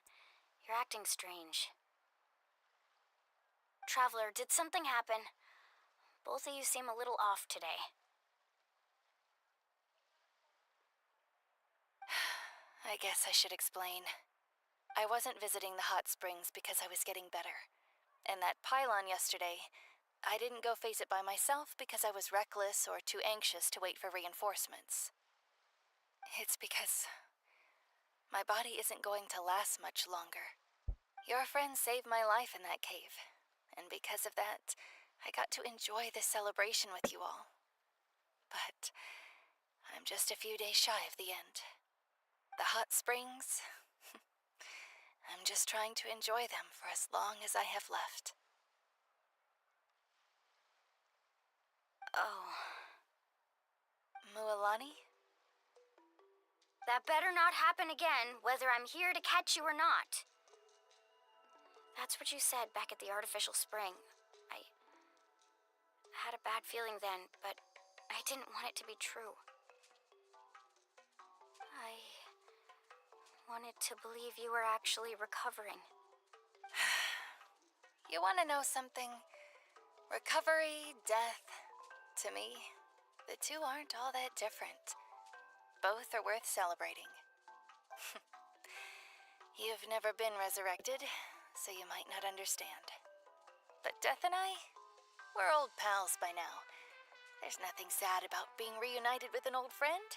You're acting strange. Traveler, did something happen? Both of you seem a little off today. I guess I should explain. I wasn't visiting the hot springs because I was getting better. And that pylon yesterday, I didn't go face it by myself because I was reckless or too anxious to wait for reinforcements. It's because my body isn't going to last much longer. Your friend saved my life in that cave, and because of that, I got to enjoy this celebration with you all. But I'm just a few days shy of the end. The hot springs, I'm just trying to enjoy them for as long as I have left. Oh. Mualani? That better not happen again, whether I'm here to catch you or not. That's what you said back at the artificial spring. I had a bad feeling then, but I didn't want it to be true. I wanted to believe you were actually recovering. You want to know something? Recovery, death, to me, The two aren't all that different. Both are worth celebrating. You've never been resurrected, so you might not understand. But Death and I, we're old pals by now. There's nothing sad about being reunited with an old friend.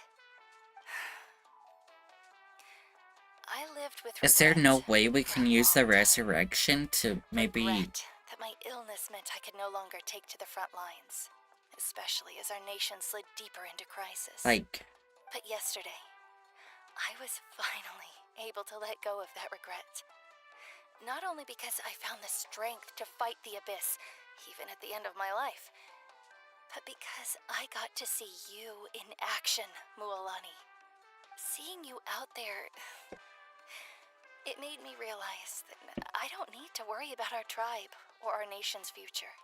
I lived with regret. Is there no way we can use the resurrection to maybe... Regret that my illness meant I could no longer take to the front lines, especially as our nation slid deeper into crisis. like... But yesterday, I was finally able to let go of that regret. Not only because I found the strength to fight the abyss, even at the end of my life, but because I got to see you in action, Mualani. Seeing you out there, it made me realize that I don't need to worry about our tribe or our nation's future.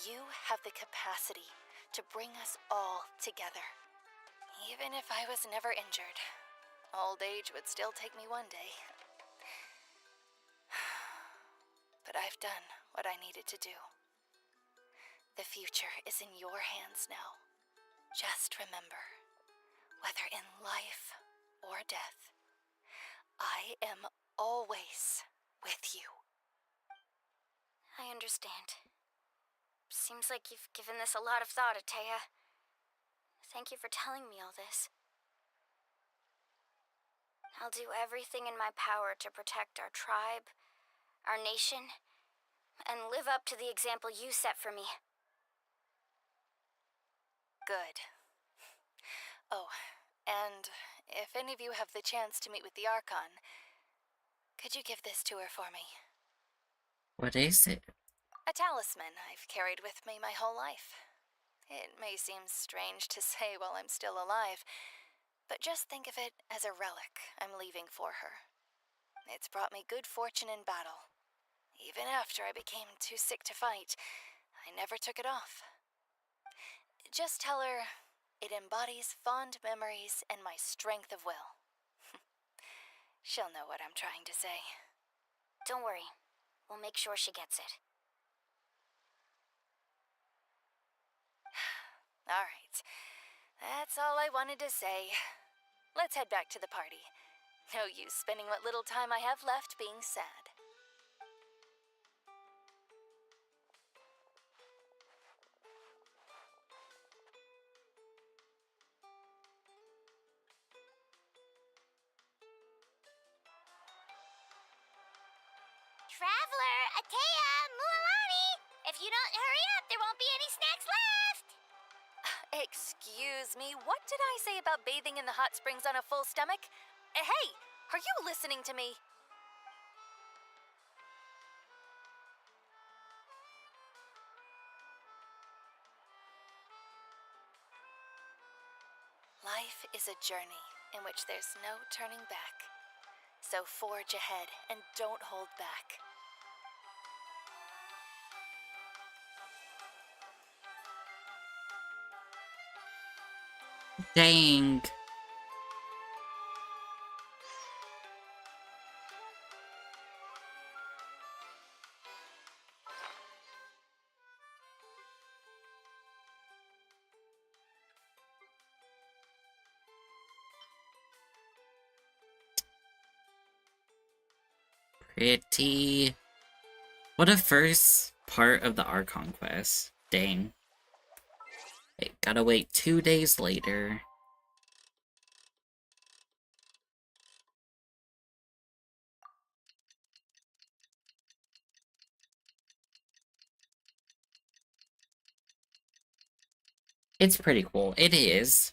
You have the capacity to bring us all together. Even if I was never injured, old age would still take me one day. But I've done what I needed to do. The future is in your hands now. Just remember, whether in life or death, I am always with you. I understand. Seems like you've given this a lot of thought, Atea. Thank you for telling me all this. I'll do everything in my power to protect our tribe, our nation, and live up to the example you set for me. Good. Oh, and if any of you have the chance to meet with the Archon, could you give this to her for me? What is it? A talisman I've carried with me my whole life. It may seem strange to say while I'm still alive, but just think of it as a relic I'm leaving for her. It's brought me good fortune in battle. Even after I became too sick to fight, I never took it off. Just tell her it embodies fond memories and my strength of will. She'll know what I'm trying to say. Don't worry. We'll make sure she gets it. All right. That's all I wanted to say. Let's head back to the party. No use spending what little time I have left being sad. Traveler, Atea, Mualani! If you don't hurry up, there won't be any snacks left! Excuse me, what did I say about bathing in the hot springs on a full stomach? Hey, are you listening to me? Life is a journey in which there's no turning back. So forge ahead and don't hold back. Dang. Pretty. What a first part of the Archon quest. Dang. Wait, gotta wait 2 days later. It's pretty cool. It is.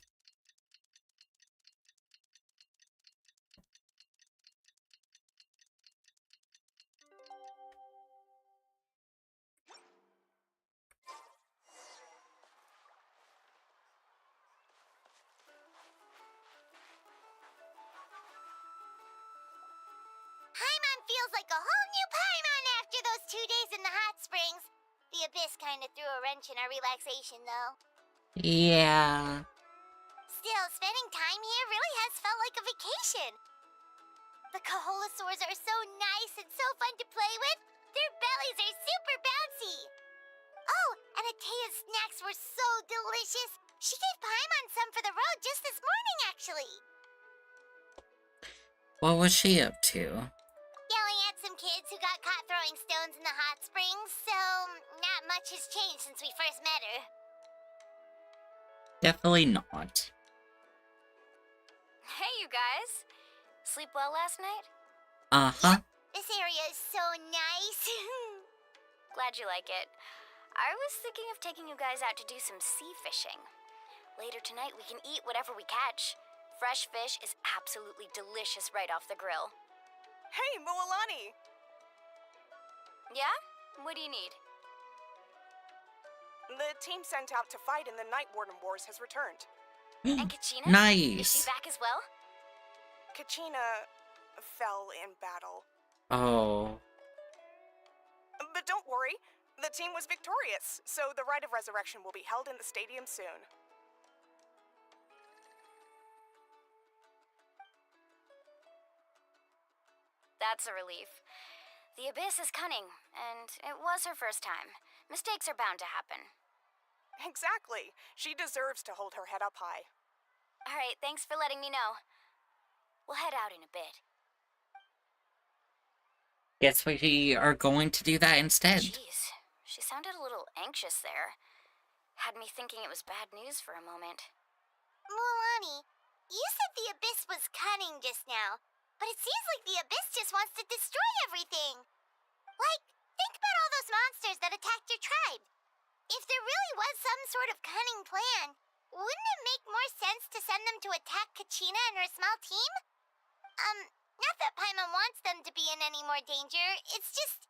Paimon feels like a whole new Paimon after those 2 days in the hot springs. The abyss kind of threw a wrench in our relaxation, though. Yeah. Still, spending time here really has felt like a vacation. The Kaholosaurs are so nice and so fun to play with. Their bellies are super bouncy. Oh, and Atea's snacks were so delicious. She gave Paimon some for the road just this morning, actually. What was she up to? Yelling at some kids who got caught throwing stones in the hot springs, so not much has changed since we first met her. Definitely not. Hey, you guys. Sleep well last night? Uh-huh. This area is so nice. Glad you like it. I was thinking of taking you guys out to do some sea fishing. Later tonight, we can eat whatever we catch. Fresh fish is absolutely delicious right off the grill. Hey, Mualani! Yeah? What do you need? The team sent out to fight in the Night Warden Wars has returned. And Kachina? Nice. Is she back as well? Kachina fell in battle. Oh. But don't worry, the team was victorious, so the rite of resurrection will be held in the stadium soon. That's a relief. The Abyss is cunning, and it was her first time. Mistakes are bound to happen. Exactly. She deserves to hold her head up high. Alright, thanks for letting me know. We'll head out in a bit. Guess we are going to do that instead. Jeez, she sounded a little anxious there. Had me thinking it was bad news for a moment. Mualani, you said the Abyss was cunning just now, but it seems like the Abyss just wants to destroy everything. Like, think about all those monsters that attacked your tribe. If there really was some sort of cunning plan, wouldn't it make more sense to send them to attack Kachina and her small team? Not that Paimon wants them to be in any more danger, it's just...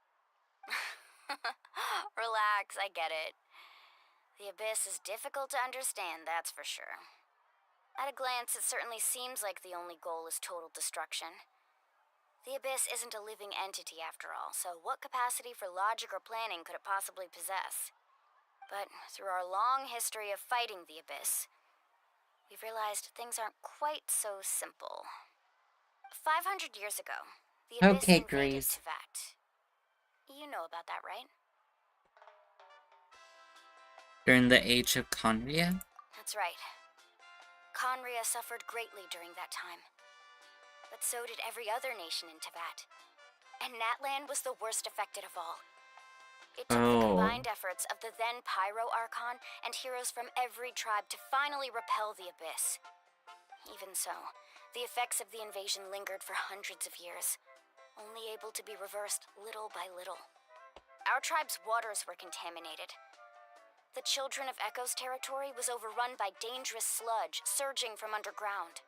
Relax, I get it. The Abyss is difficult to understand, that's for sure. At a glance, it certainly seems like the only goal is total destruction. The Abyss isn't a living entity after all, so what capacity for logic or planning could it possibly possess? But through our long history of fighting the Abyss, we've realized things aren't quite so simple. 500 years ago, the Abyss invaded Grace. Teyvat. You know about that, right? During the age of Conria? That's right. Conria suffered greatly during that time. But so did every other nation in Teyvat. And Natlan was the worst affected of all. It took the combined efforts of the then 5.0Archon and heroes from every tribe to finally repel the Abyss. Even so, the effects of the invasion lingered for hundreds of years, only able to be reversed little by little. Our tribe's waters were contaminated. The Children of Echo's territory was overrun by dangerous sludge surging from underground.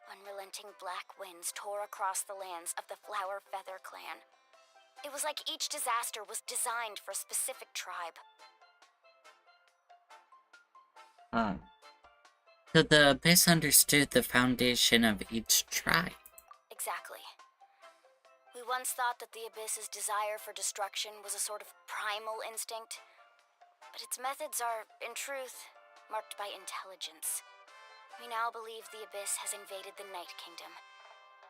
Unrelenting black winds tore across the lands of the Flower Feather clan. It was like each disaster was designed for a specific tribe. So the Abyss understood the foundation of each tribe. Exactly. We once thought that the Abyss's desire for destruction was a sort of primal instinct, but its methods are, in truth, marked by intelligence. We now believe the Abyss has invaded the Night Kingdom,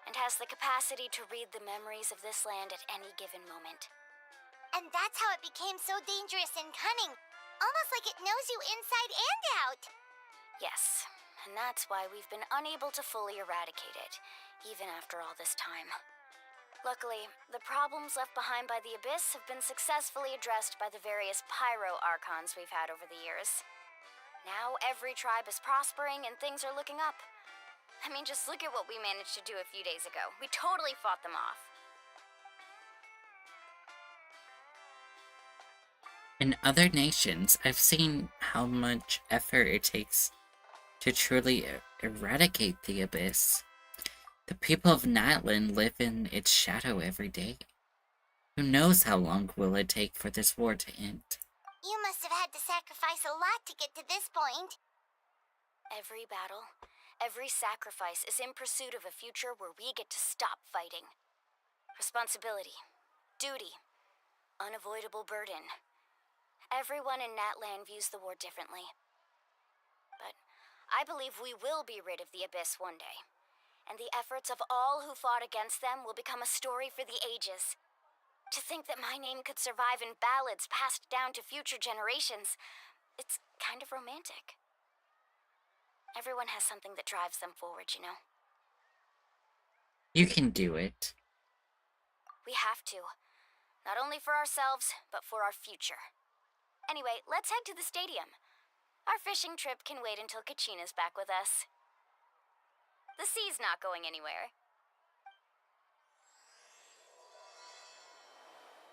and has the capacity to read the memories of this land at any given moment. And that's how it became so dangerous and cunning, almost like it knows you inside and out. Yes, and that's why we've been unable to fully eradicate it, even after all this time. Luckily, the problems left behind by the Abyss have been successfully addressed by the various Pyro-Archons we've had over the years. Now every tribe is prospering and things are looking up. I mean, just look at what we managed to do a few days ago. We totally fought them off. In other nations, I've seen how much effort it takes to truly eradicate the Abyss. The people of Natlan live in its shadow every day. Who knows how long will it take for this war to end? You must have had to sacrifice a lot to get to this point. Every battle, every sacrifice is in pursuit of a future where we get to stop fighting. Responsibility, duty, unavoidable burden. Everyone in Natlan views the war differently. But I believe we will be rid of the Abyss one day, and the efforts of all who fought against them will become a story for the ages. To think that my name could survive in ballads passed down to future generations, it's kind of romantic. Everyone has something that drives them forward, you know? You can do it. We have to. Not only for ourselves, but for our future. Anyway, let's head to the stadium. Our fishing trip can wait until Kachina's back with us. The sea's not going anywhere.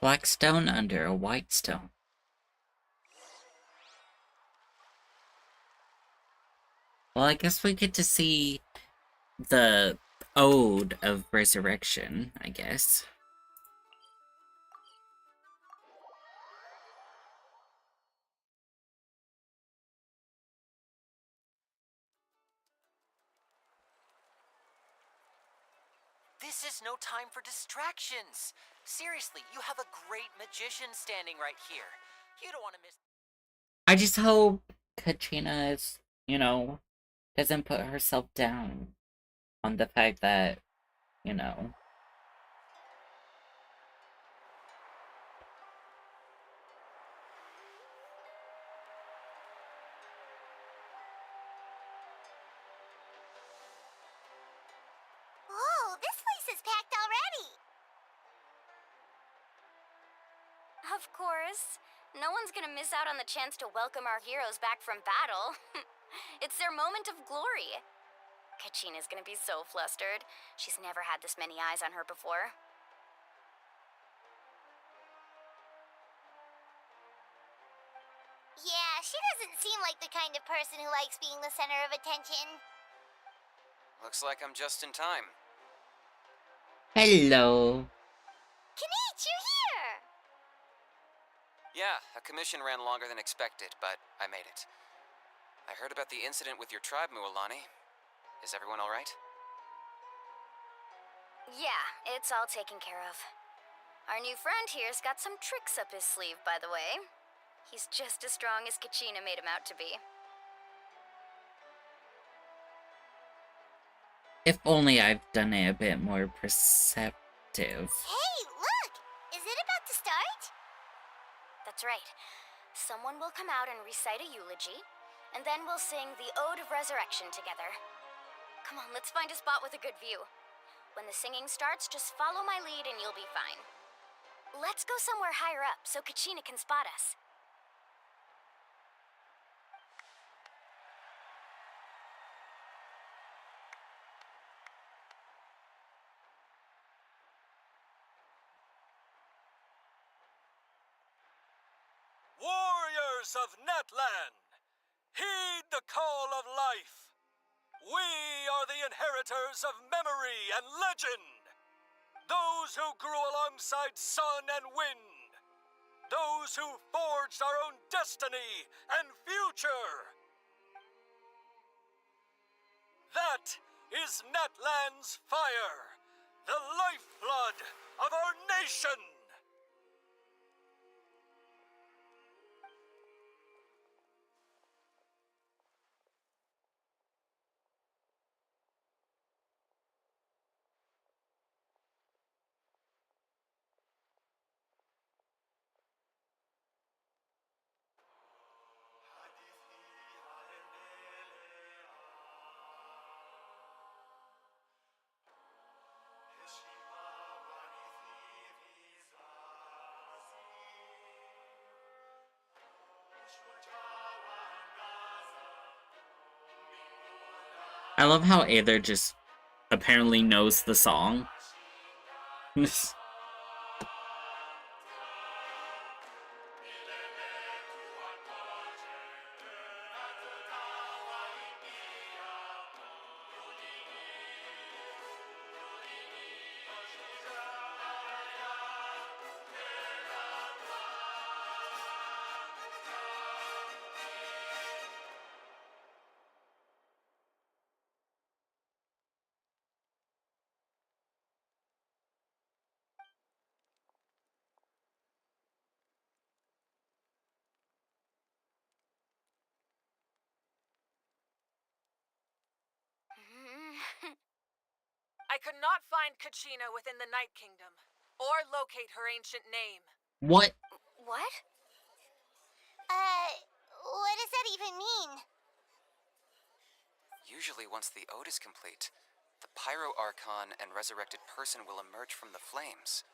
Black stone under a white stone. Well, I guess we get to see the Ode of Resurrection, I guess. This is no time for distractions. Seriously, you have a great magician standing right here. You don't want to miss... I just hope Kachina is, doesn't put herself down on the fact that, Whoa, this place is packed already! Of course. No one's gonna miss out on the chance to welcome our heroes back from battle. It's their moment of glory. Kachina's gonna be so flustered. She's never had this many eyes on her before. Yeah, she doesn't seem like the kind of person who likes being the center of attention. Looks like I'm just in time. hello. Kanich, you're here! Yeah, a commission ran longer than expected, but I made it. I heard about the incident with your tribe, Mualani. Is everyone all right? Yeah, it's all taken care of. Our new friend here's got some tricks up his sleeve, by the way. He's just as strong as Kachina made him out to be. If only I've done it a bit more perceptive. Hey, look! Is it about to start? That's right. Someone will come out and recite a eulogy, and then we'll sing the Ode of Resurrection together. Come on, let's find a spot with a good view. When the singing starts, just follow my lead and you'll be fine. Let's go somewhere higher up so Kachina can spot us. Warriors of Natlan, heed the call of life. We are the inheritors of memory and legend. Those who grew alongside sun and wind. Those who forged our own destiny and future. That is Natlan's fire, the lifeblood of our nation. I love how Aether just apparently knows the song. I could not find Kachina within the Night Kingdom. or locate her ancient name. What? What? What does that even mean? Usually once the ode is complete, the 5.0Archon and resurrected person will emerge from the flames.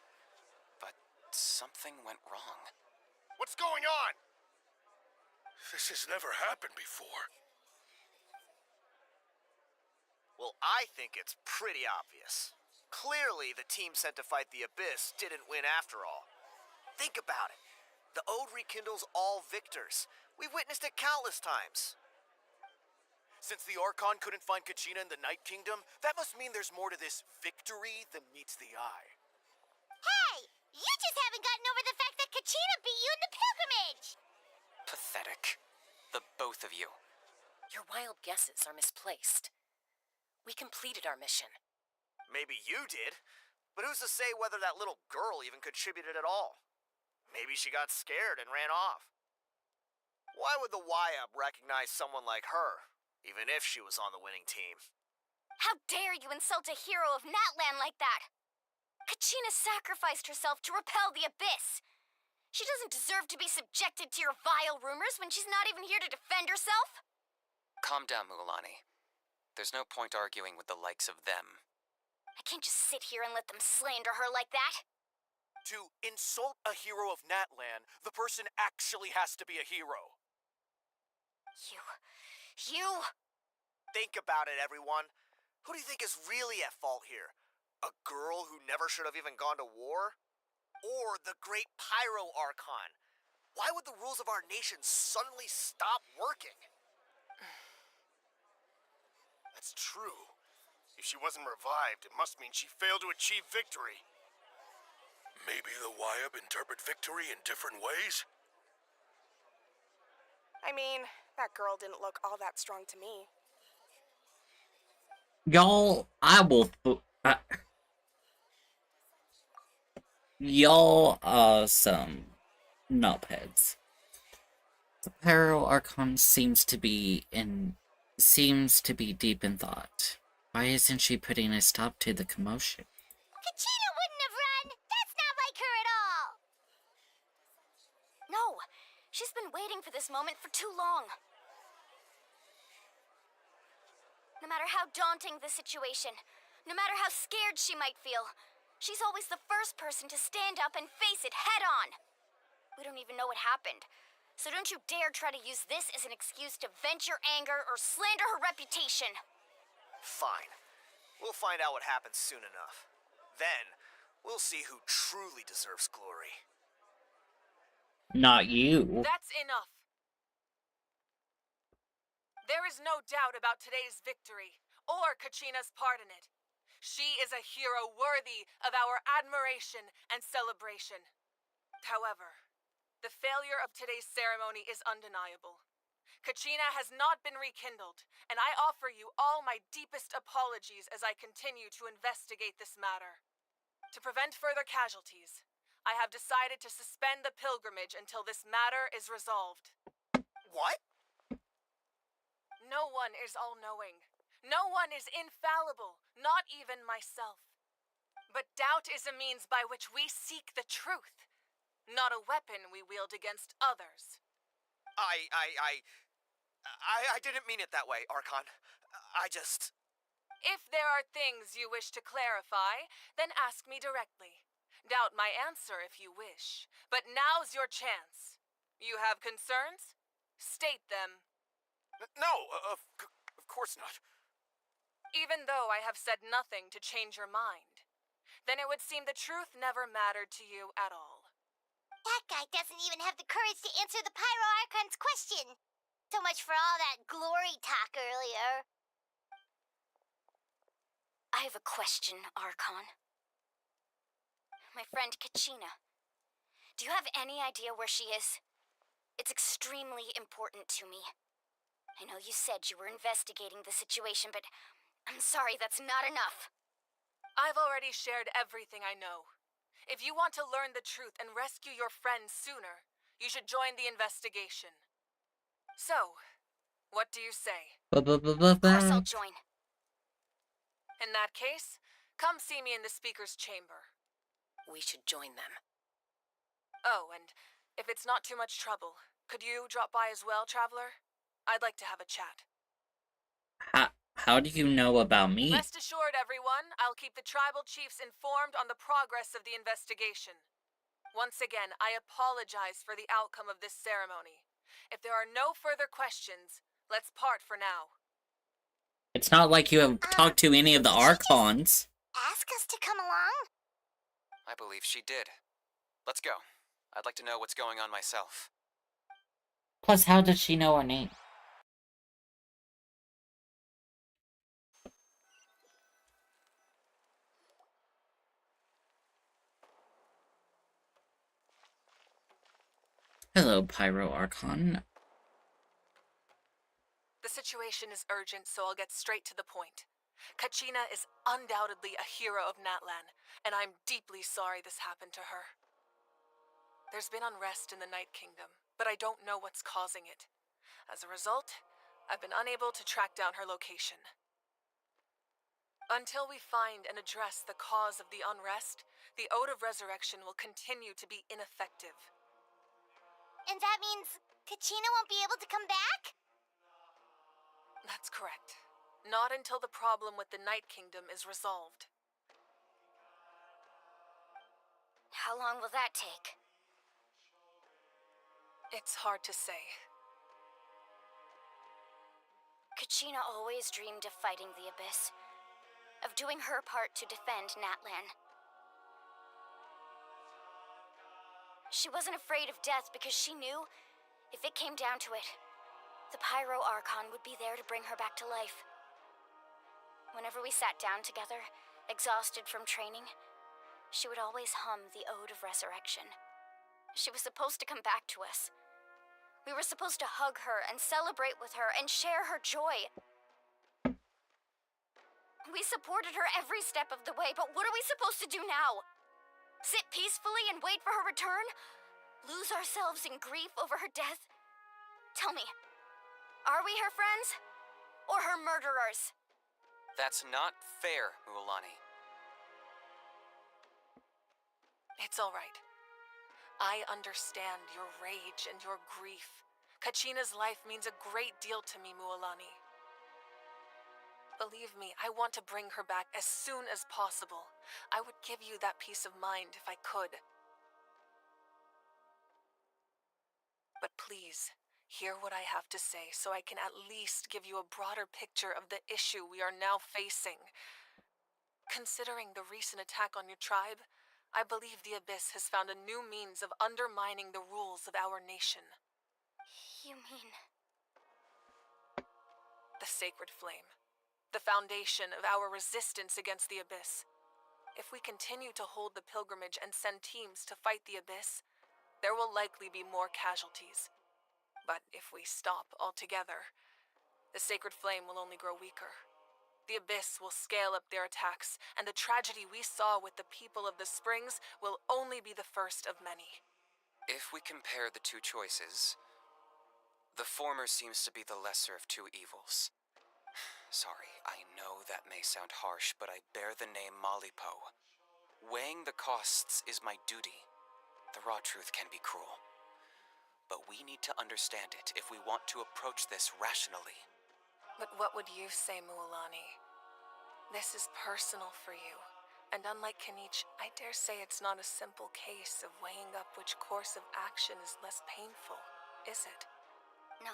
But something went wrong. What's going on? This has never happened before. Well, I think it's pretty obvious. Clearly, the team sent to fight the Abyss didn't win after all. Think about it. The ode rekindles all victors. We've witnessed it countless times. Since the Archon couldn't find Kachina in the Night Kingdom, that must mean there's more to this victory than meets the eye. Hey! You just haven't gotten over the fact that Kachina beat you in the pilgrimage! Pathetic. The both of you. Your wild guesses are misplaced. We completed our mission. Maybe you did, but who's to say whether that little girl even contributed at all? Maybe she got scared and ran off. Why would the YUP recognize someone like her, even if she was on the winning team? How dare you insult a hero of Natlan like that? Kachina sacrificed herself to repel the Abyss. She doesn't deserve to be subjected to your vile rumors when she's not even here to defend herself. Calm down, Mualani. There's no point arguing with the likes of them. I can't just sit here and let them slander her like that. To insult a hero of Natlan, the person actually has to be a hero. You... Think about it, everyone. Who do you think is really at fault here? A girl who never should have even gone to war? Or the great 5.0Archon? Why would the rules of our nation suddenly stop working? That's true. If she wasn't revived, it must mean she failed to achieve victory. Maybe the YUP interpret victory in different ways? I mean, that girl didn't look all that strong to me. Y'all, y'all are some knobheads. The 5.0Archon seems to be deep in thought. Why isn't she putting a stop to the commotion? Kachina wouldn't have run! That's not like her at all! No, she's been waiting for this moment for too long. No matter how daunting the situation, no matter how scared she might feel, she's always the first person to stand up and face it head on. We don't even know what happened, so don't you dare try to use this as an excuse to vent your anger or slander her reputation. Fine. We'll find out what happens soon enough. Then, we'll see who truly deserves glory. Not you. That's enough. There is no doubt about today's victory, or Kachina's part in it. She is a hero worthy of our admiration and celebration. However, the failure of today's ceremony is undeniable. Kachina has not been rekindled, and I offer you all my deepest apologies as I continue to investigate this matter. To prevent further casualties, I have decided to suspend the pilgrimage until this matter is resolved. What? No one is all-knowing. No one is infallible, not even myself. But doubt is a means by which we seek the truth, not a weapon we wield against others. I didn't mean it that way, Archon. If there are things you wish to clarify, then ask me directly. Doubt my answer if you wish, but now's your chance. You have concerns? State them. No, of course not. Even though I have said nothing to change your mind, then it would seem the truth never mattered to you at all. That guy doesn't even have the courage to answer the 5.0Archon's question. So much for all that glory talk earlier. I have a question, Archon. My friend Kachina. Do you have any idea where she is? It's extremely important to me. I know you said you were investigating the situation, but I'm sorry, that's not enough. I've already shared everything I know. If you want to learn the truth and rescue your friend sooner, you should join the investigation. So, what do you say? Of course I'll join. In that case, come see me in the speaker's chamber. we should join them. Oh, and if it's not too much trouble, could you drop by as well, Traveler? I'd like to have a chat. How do you know about me? Rest assured, everyone, I'll keep the tribal chiefs informed on the progress of the investigation. Once again, I apologize for the outcome of this ceremony. If there are no further questions, let's part for now. It's not like you have talked to any of the Archons. Ask us to come along? I believe she did. Let's go. I'd like to know what's going on myself. Plus, how did she know our name? Hello, 5.0Archon. The situation is urgent, so I'll get straight to the point. Kachina is undoubtedly a hero of Natlan, and I'm deeply sorry this happened to her. There's been unrest in the Night Kingdom, but I don't know what's causing it. As a result, I've been unable to track down her location. Until we find and address the cause of the unrest, the Ode of Resurrection will continue to be ineffective. And that means Kachina won't be able to come back? That's correct. Not until the problem with the Night Kingdom is resolved. How long will that take? It's hard to say. Kachina always dreamed of fighting the Abyss, of doing her part to defend Natlan. She wasn't afraid of death because she knew, if it came down to it, the 5.0Archon would be there to bring her back to life. Whenever we sat down together, exhausted from training, she would always hum the Ode of Resurrection. She was supposed to come back to us. We were supposed to hug her and celebrate with her and share her joy. We supported her every step of the way, but what are we supposed to do now? Sit peacefully and wait for her return? Lose ourselves in grief over her death? Tell me, are we her friends? Or her murderers? That's not fair, Mualani. It's all right. I understand your rage and your grief. Kachina's life means a great deal to me, Mualani. Believe me, I want to bring her back as soon as possible. I would give you that peace of mind if I could. But please, hear what I have to say so I can at least give you a broader picture of the issue we are now facing. Considering the recent attack on your tribe, I believe the Abyss has found a new means of undermining the rules of our nation. You mean... The Sacred Flame. The foundation of our resistance against the Abyss. If we continue to hold the pilgrimage and send teams to fight the Abyss, there will likely be more casualties. But if we stop altogether, the Sacred Flame will only grow weaker. The Abyss will scale up their attacks, and the tragedy we saw with the people of the Springs will only be the first of many. If we compare the two choices, the former seems to be the lesser of two evils. Sorry, I know that may sound harsh, but I bear the name Malipo. Weighing the costs is my duty. The raw truth can be cruel. But we need to understand it if we want to approach this rationally. But what would you say, Mualani? This is personal for you. And unlike Kanich, I dare say it's not a simple case of weighing up which course of action is less painful, is it? No.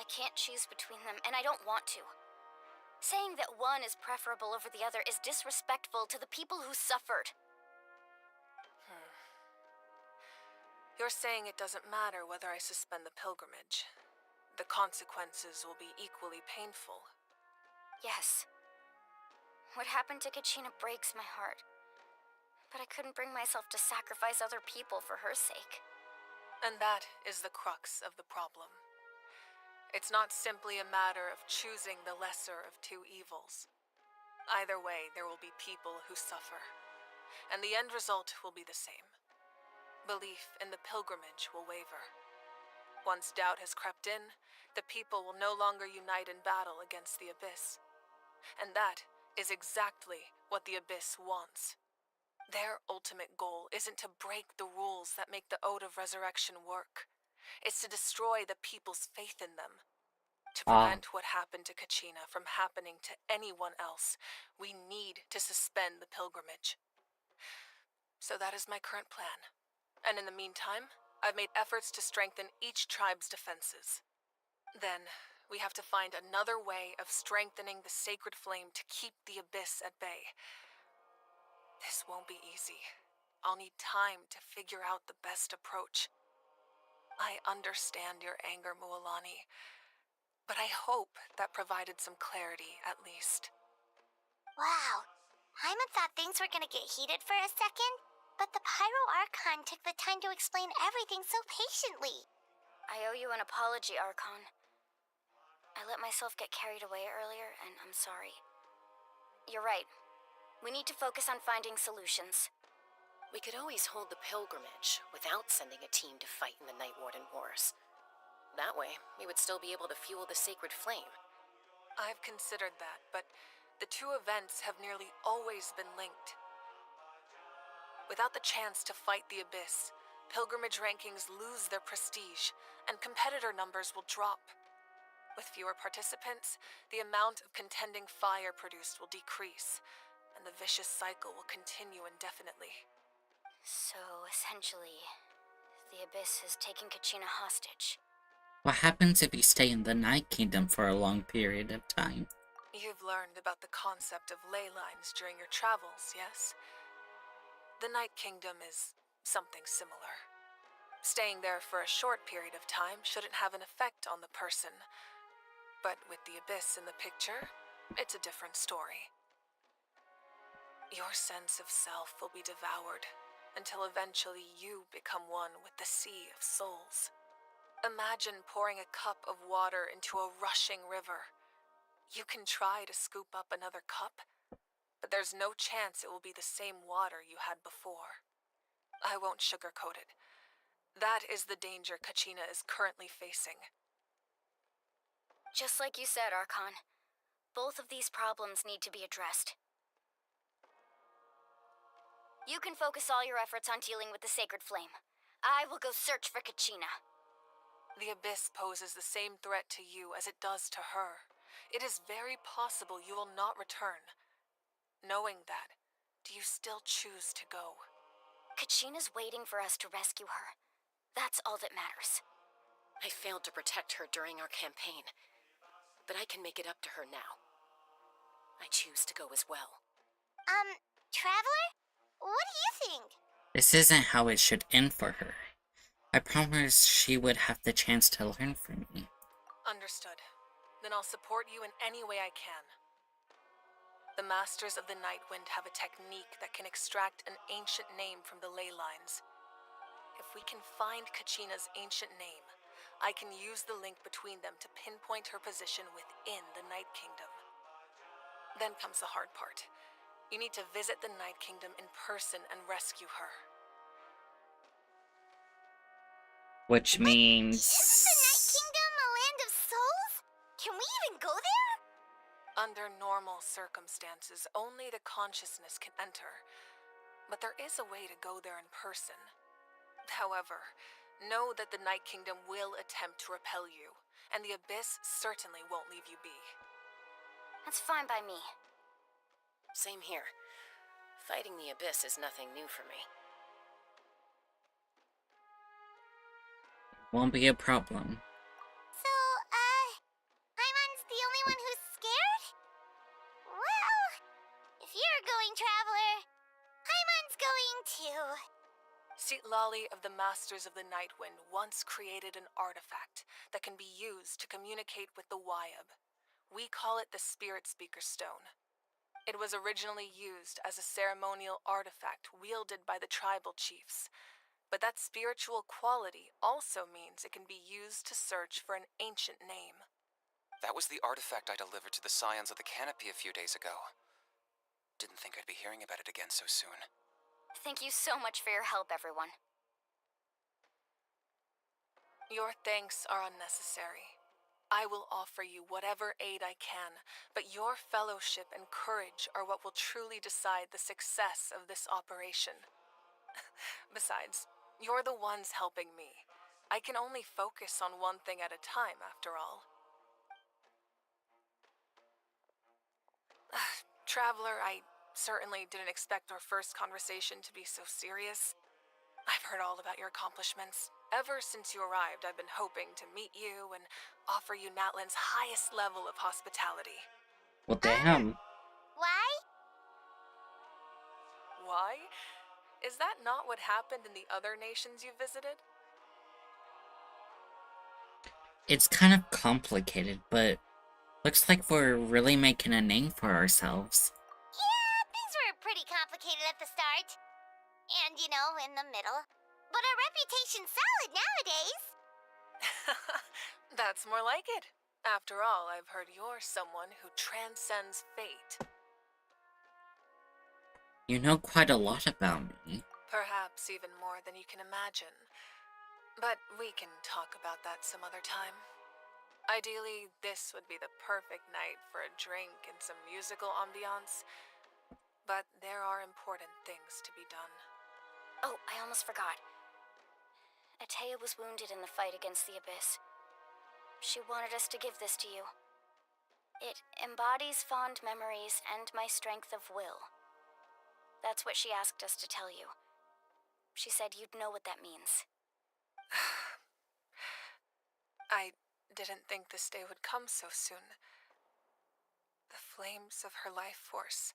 I can't choose between them, and I don't want to. Saying that one is preferable over the other is disrespectful to the people who suffered. You're saying it doesn't matter whether I suspend the pilgrimage. The consequences will be equally painful. Yes. What happened to Kachina breaks my heart. But I couldn't bring myself to sacrifice other people for her sake. And that is the crux of the problem. It's not simply a matter of choosing the lesser of two evils. Either way, there will be people who suffer. And the end result will be the same. Belief in the pilgrimage will waver. Once doubt has crept in, the people will no longer unite in battle against the Abyss. And that is exactly what the Abyss wants. Their ultimate goal isn't to break the rules that make the Ode of Resurrection work. It's to destroy the people's faith in them. To prevent what happened to Kachina from happening to anyone else, we need to suspend the pilgrimage. So that is my current plan. And in the meantime, I've made efforts to strengthen each tribe's defenses. Then, we have to find another way of strengthening the sacred flame to keep the Abyss at bay. This won't be easy. I'll need time to figure out the best approach. I understand your anger, Mualani, but I hope that provided some clarity, at least. Wow. Paimon thought things were gonna get heated for a second, but the 5.0Archon took the time to explain everything so patiently. I owe you an apology, Archon. I let myself get carried away earlier, and I'm sorry. You're right. We need to focus on finding solutions. We could always hold the pilgrimage without sending a team to fight in the Night Warden Wars. That way, we would still be able to fuel the sacred flame. I've considered that, but the two events have nearly always been linked. Without the chance to fight the Abyss, pilgrimage rankings lose their prestige, and competitor numbers will drop. With fewer participants, the amount of contending fire produced will decrease, and the vicious cycle will continue indefinitely. So, essentially, the Abyss has taken Kachina hostage. What happens if you stay in the Night Kingdom for a long period of time? You've learned about the concept of ley lines during your travels, yes? The Night Kingdom is something similar. Staying there for a short period of time shouldn't have an effect on the person. But with the Abyss in the picture, it's a different story. Your sense of self will be devoured, until eventually you become one with the sea of souls. Imagine pouring a cup of water into a rushing river. You can try to scoop up another cup, but there's no chance it will be the same water you had before. I won't sugarcoat it. That is the danger Kachina is currently facing. Just like you said, Archon. Both of these problems need to be addressed. You can focus all your efforts on dealing with the sacred flame. I will go search for Kachina. The Abyss poses the same threat to you as it does to her. It is very possible you will not return. Knowing that, do you still choose to go? Kachina's waiting for us to rescue her. That's all that matters. I failed to protect her during our campaign, but I can make it up to her now. I choose to go as well. Traveler? What do you think? This isn't how it should end for her. I promised she would have the chance to learn from me. Understood. Then I'll support you in any way I can. The Masters of the Nightwind have a technique that can extract an ancient name from the ley lines. If we can find Kachina's ancient name, I can use the link between them to pinpoint her position within the Night Kingdom. Then comes the hard part. You need to visit the Night Kingdom in person and rescue her. Which means... Isn't the Night Kingdom a land of souls? Can we even go there? Under normal circumstances, only the consciousness can enter. But there is a way to go there in person. However, know that the Night Kingdom will attempt to repel you, and the Abyss certainly won't leave you be. That's fine by me. Same here. Fighting the Abyss is nothing new for me. Won't be a problem. So, Paimon's the only one who's scared? Well, if you're going, Traveler, Paimon's going too. Sitlali of the Masters of the Nightwind once created an artifact that can be used to communicate with the Wyab. We call it the Spirit Speaker Stone. It was originally used as a ceremonial artifact wielded by the tribal chiefs, but that spiritual quality also means it can be used to search for an ancient name. That was the artifact I delivered to the Scions of the Canopy a few days ago. Didn't think I'd be hearing about it again so soon. Thank you so much for your help, everyone. Your thanks are unnecessary. I will offer you whatever aid I can, but your fellowship and courage are what will truly decide the success of this operation. Besides, you're the ones helping me. I can only focus on one thing at a time, after all. Traveler, I certainly didn't expect our first conversation to be so serious. I've heard all about your accomplishments. Ever since you arrived, I've been hoping to meet you and offer you Natlan's highest level of hospitality. Well, damn. Why? Why? Is that not what happened in the other nations you visited? It's kind of complicated, but looks like we're really making a name for ourselves. Yeah, things were pretty complicated at the start. And, in the middle. But our reputation's solid nowadays. That's more like it. After all, I've heard you're someone who transcends fate. You know quite a lot about me. Perhaps even more than you can imagine. But we can talk about that some other time. Ideally, this would be the perfect night for a drink and some musical ambiance. But there are important things to be done. Oh, I almost forgot. Atea was wounded in the fight against the Abyss. She wanted us to give this to you. It embodies fond memories and my strength of will. That's what she asked us to tell you. She said you'd know what that means. I didn't think this day would come so soon. The flames of her life force.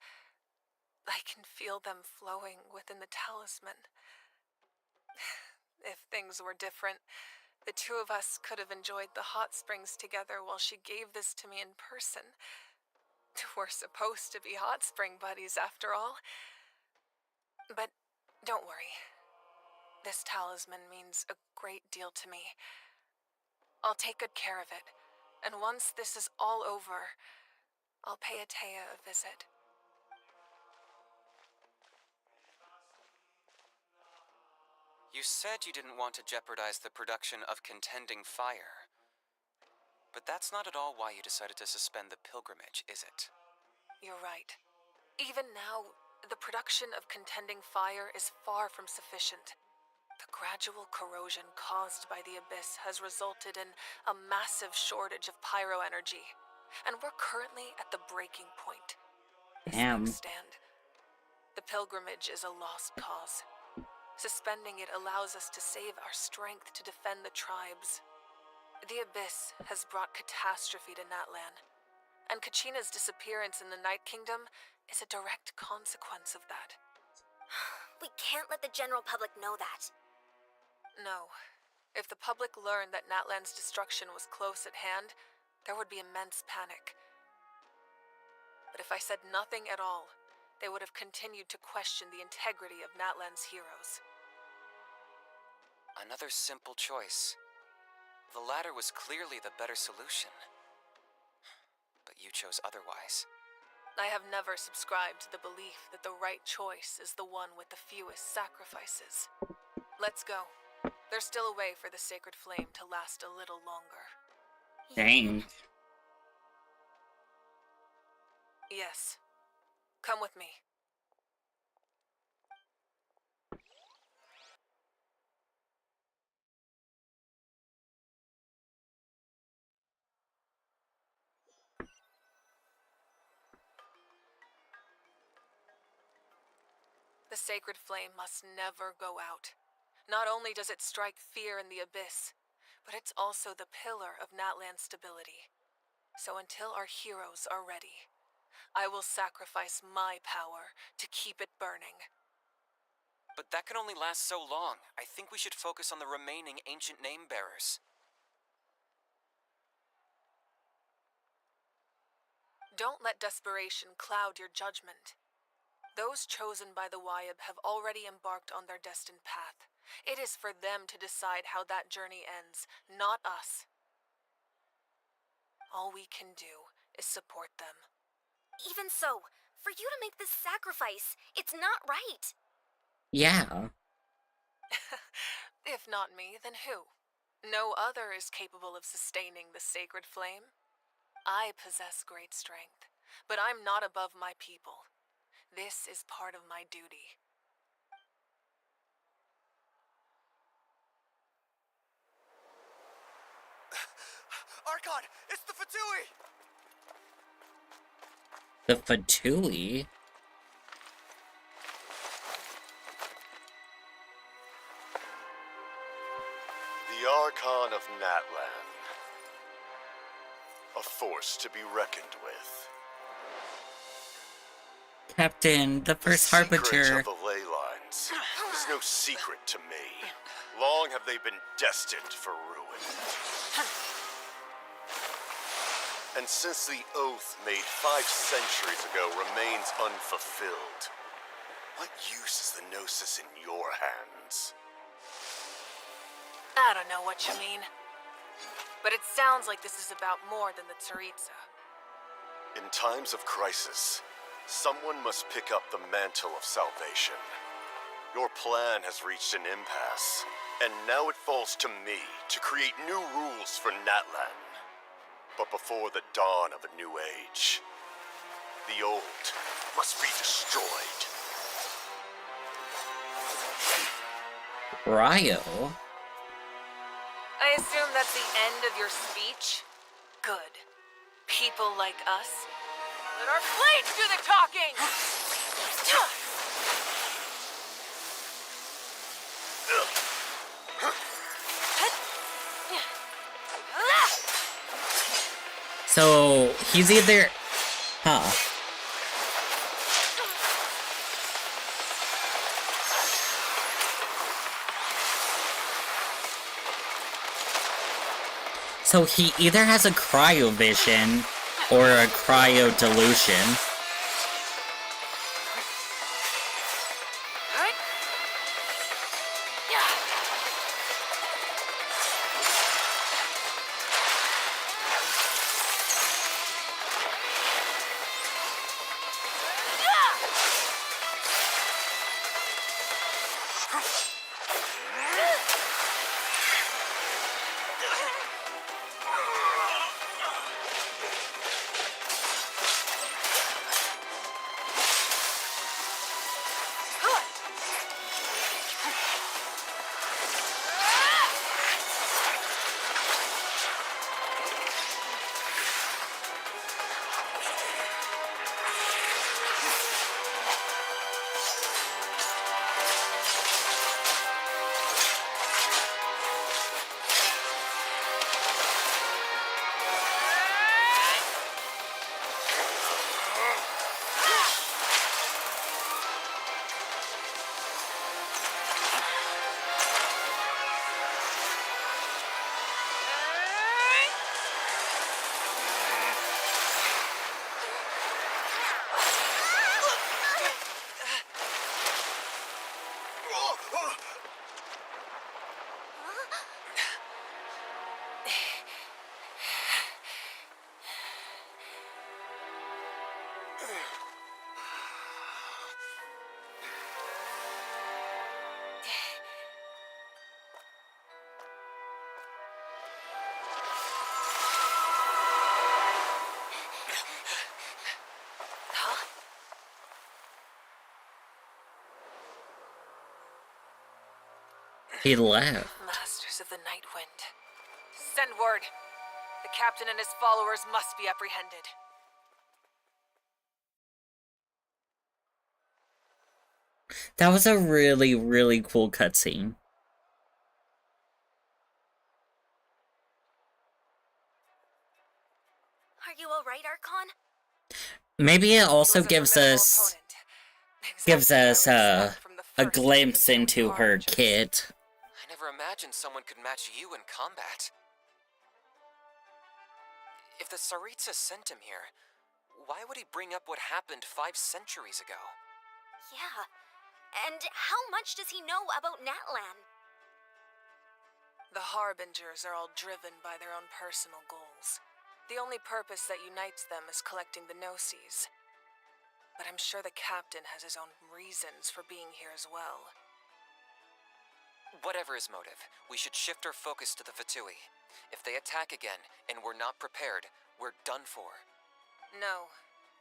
I can feel them flowing within the talisman. If things were different, the two of us could have enjoyed the hot springs together while she gave this to me in person. We're supposed to be hot spring buddies, after all. But don't worry. This talisman means a great deal to me. I'll take good care of it, and once this is all over, I'll pay Atea a visit. You said you didn't want to jeopardize the production of Contending Fire. But that's not at all why you decided to suspend the pilgrimage, is it? You're right. Even now, the production of Contending Fire is far from sufficient. The gradual corrosion caused by the Abyss has resulted in a massive shortage of pyro energy, and we're currently at the breaking point. Damn. Stand. The pilgrimage is a lost cause. Suspending it allows us to save our strength to defend the tribes. The Abyss has brought catastrophe to Natlan, and Kachina's disappearance in the Night Kingdom is a direct consequence of that. We can't let the general public know that. No. If the public learned that Natlan's destruction was close at hand, there would be immense panic. But if I said nothing at all, they would have continued to question the integrity of Natlan's heroes. Another simple choice. The latter was clearly the better solution. But you chose otherwise. I have never subscribed to the belief that the right choice is the one with the fewest sacrifices. Let's go. There's still a way for the sacred flame to last a little longer. Dang. Yes. Come with me. The sacred flame must never go out. Not only does it strike fear in the Abyss, but it's also the pillar of Natlan's stability. So until our heroes are ready, I will sacrifice my power to keep it burning. But that can only last so long. I think we should focus on the remaining ancient name bearers. Don't let desperation cloud your judgment. Those chosen by the Wyab have already embarked on their destined path. It is for them to decide how that journey ends, not us. All we can do is support them. Even so, for you to make this sacrifice, it's not right. Yeah. If not me, then who? No other is capable of sustaining the sacred flame. I possess great strength, but I'm not above my people. This is part of my duty. Archon, it's the Fatui! The Fatui? The Archon of Natlan. A force to be reckoned with. Captain, the first harbinger. The secret of the ley lines is no secret to me. Long have they been destined for ruin. And since the oath made 5 centuries ago remains unfulfilled, what use is the Gnosis in your hands? I don't know what you mean. But it sounds like this is about more than the Tsaritsa. In times of crisis, someone must pick up the mantle of salvation. Your plan has reached an impasse, and now it falls to me to create new rules for Natlan. But before the dawn of a new age, the old must be destroyed. Ryo? I assume that's the end of your speech? Good. People like us. Let our blades do the talking! So, he's either... Huh. So he either has a cryovision or a cryo delusion. He left. Masters of the Night Wind. Send word. The captain and his followers must be apprehended. That was a really, really cool cutscene. Are you alright, Archon? Maybe it also gives us a glimpse into her kid. I never imagined someone could match you in combat. If the Tsaritsa sent him here, why would he bring up what happened 5 centuries ago? Yeah. And how much does he know about Natlan? The Harbingers are all driven by their own personal goals. The only purpose that unites them is collecting the Gnosis. But I'm sure the captain has his own reasons for being here as well. Whatever his motive, we should shift our focus to the Fatui. If they attack again, and we're not prepared, we're done for. No,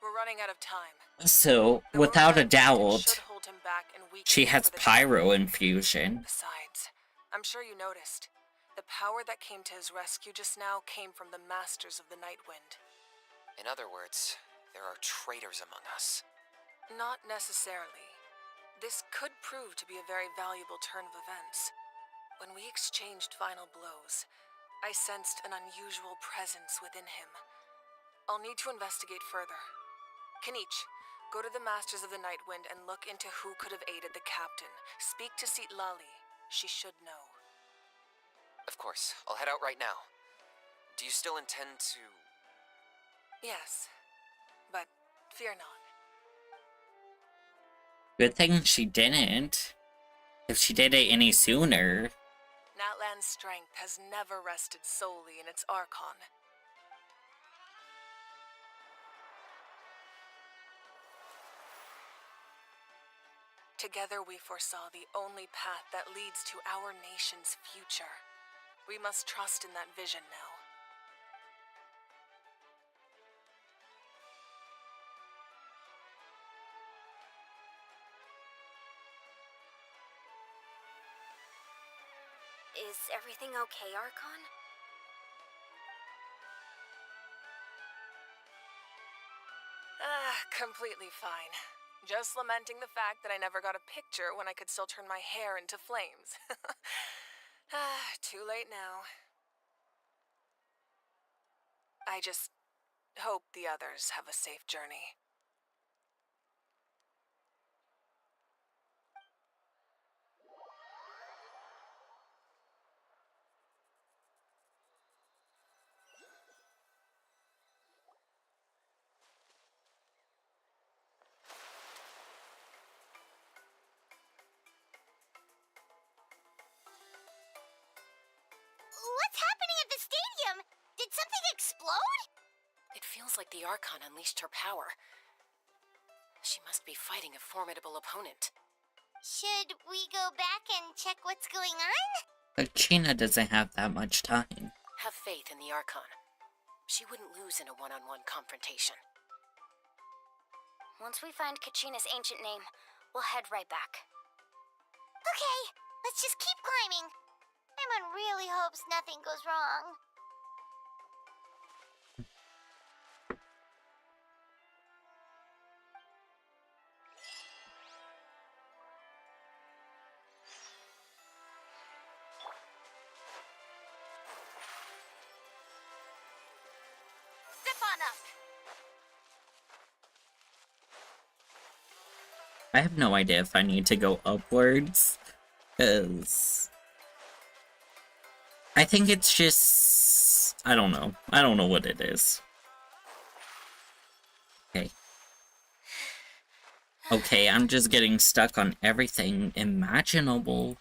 we're running out of time. So, The without a World Tide Captain doubt, should hold him back and weaken she him has for the pyro time. infusion. Besides, I'm sure you noticed, the power that came to his rescue just now came from the Masters of the Nightwind. In other words, there are traitors among us. Not necessarily. This could prove to be a very valuable turn of events. When we exchanged final blows, I sensed an unusual presence within him. I'll need to investigate further. Kanich, go to the Masters of the Nightwind and look into who could have aided the captain. Speak to Seat Lali. She should know. Of course, I'll head out right now. Do you still intend to... Yes, but fear not. Good thing she didn't. If she did it any sooner. Natlan's strength has never rested solely in its Archon. Together we foresaw the only path that leads to our nation's future. We must trust in that vision now. Is everything okay, Archon? Completely fine. Just lamenting the fact that I never got a picture when I could still turn my hair into flames. Too late now. I just hope the others have a safe journey. What's happening at the stadium? Did something explode? It feels like the Archon unleashed her power. She must be fighting a formidable opponent. Should we go back and check what's going on? But China doesn't have that much time. Have faith in the Archon. She wouldn't lose in a one-on-one confrontation. Once we find Kachina's ancient name, we'll head right back. Okay, let's just keep climbing. Everyone really hopes nothing goes wrong. Step on up! I have no idea if I need to go upwards, because I think it's just... I don't know. I don't know what it is. Okay. Okay, I'm just getting stuck on everything imaginable.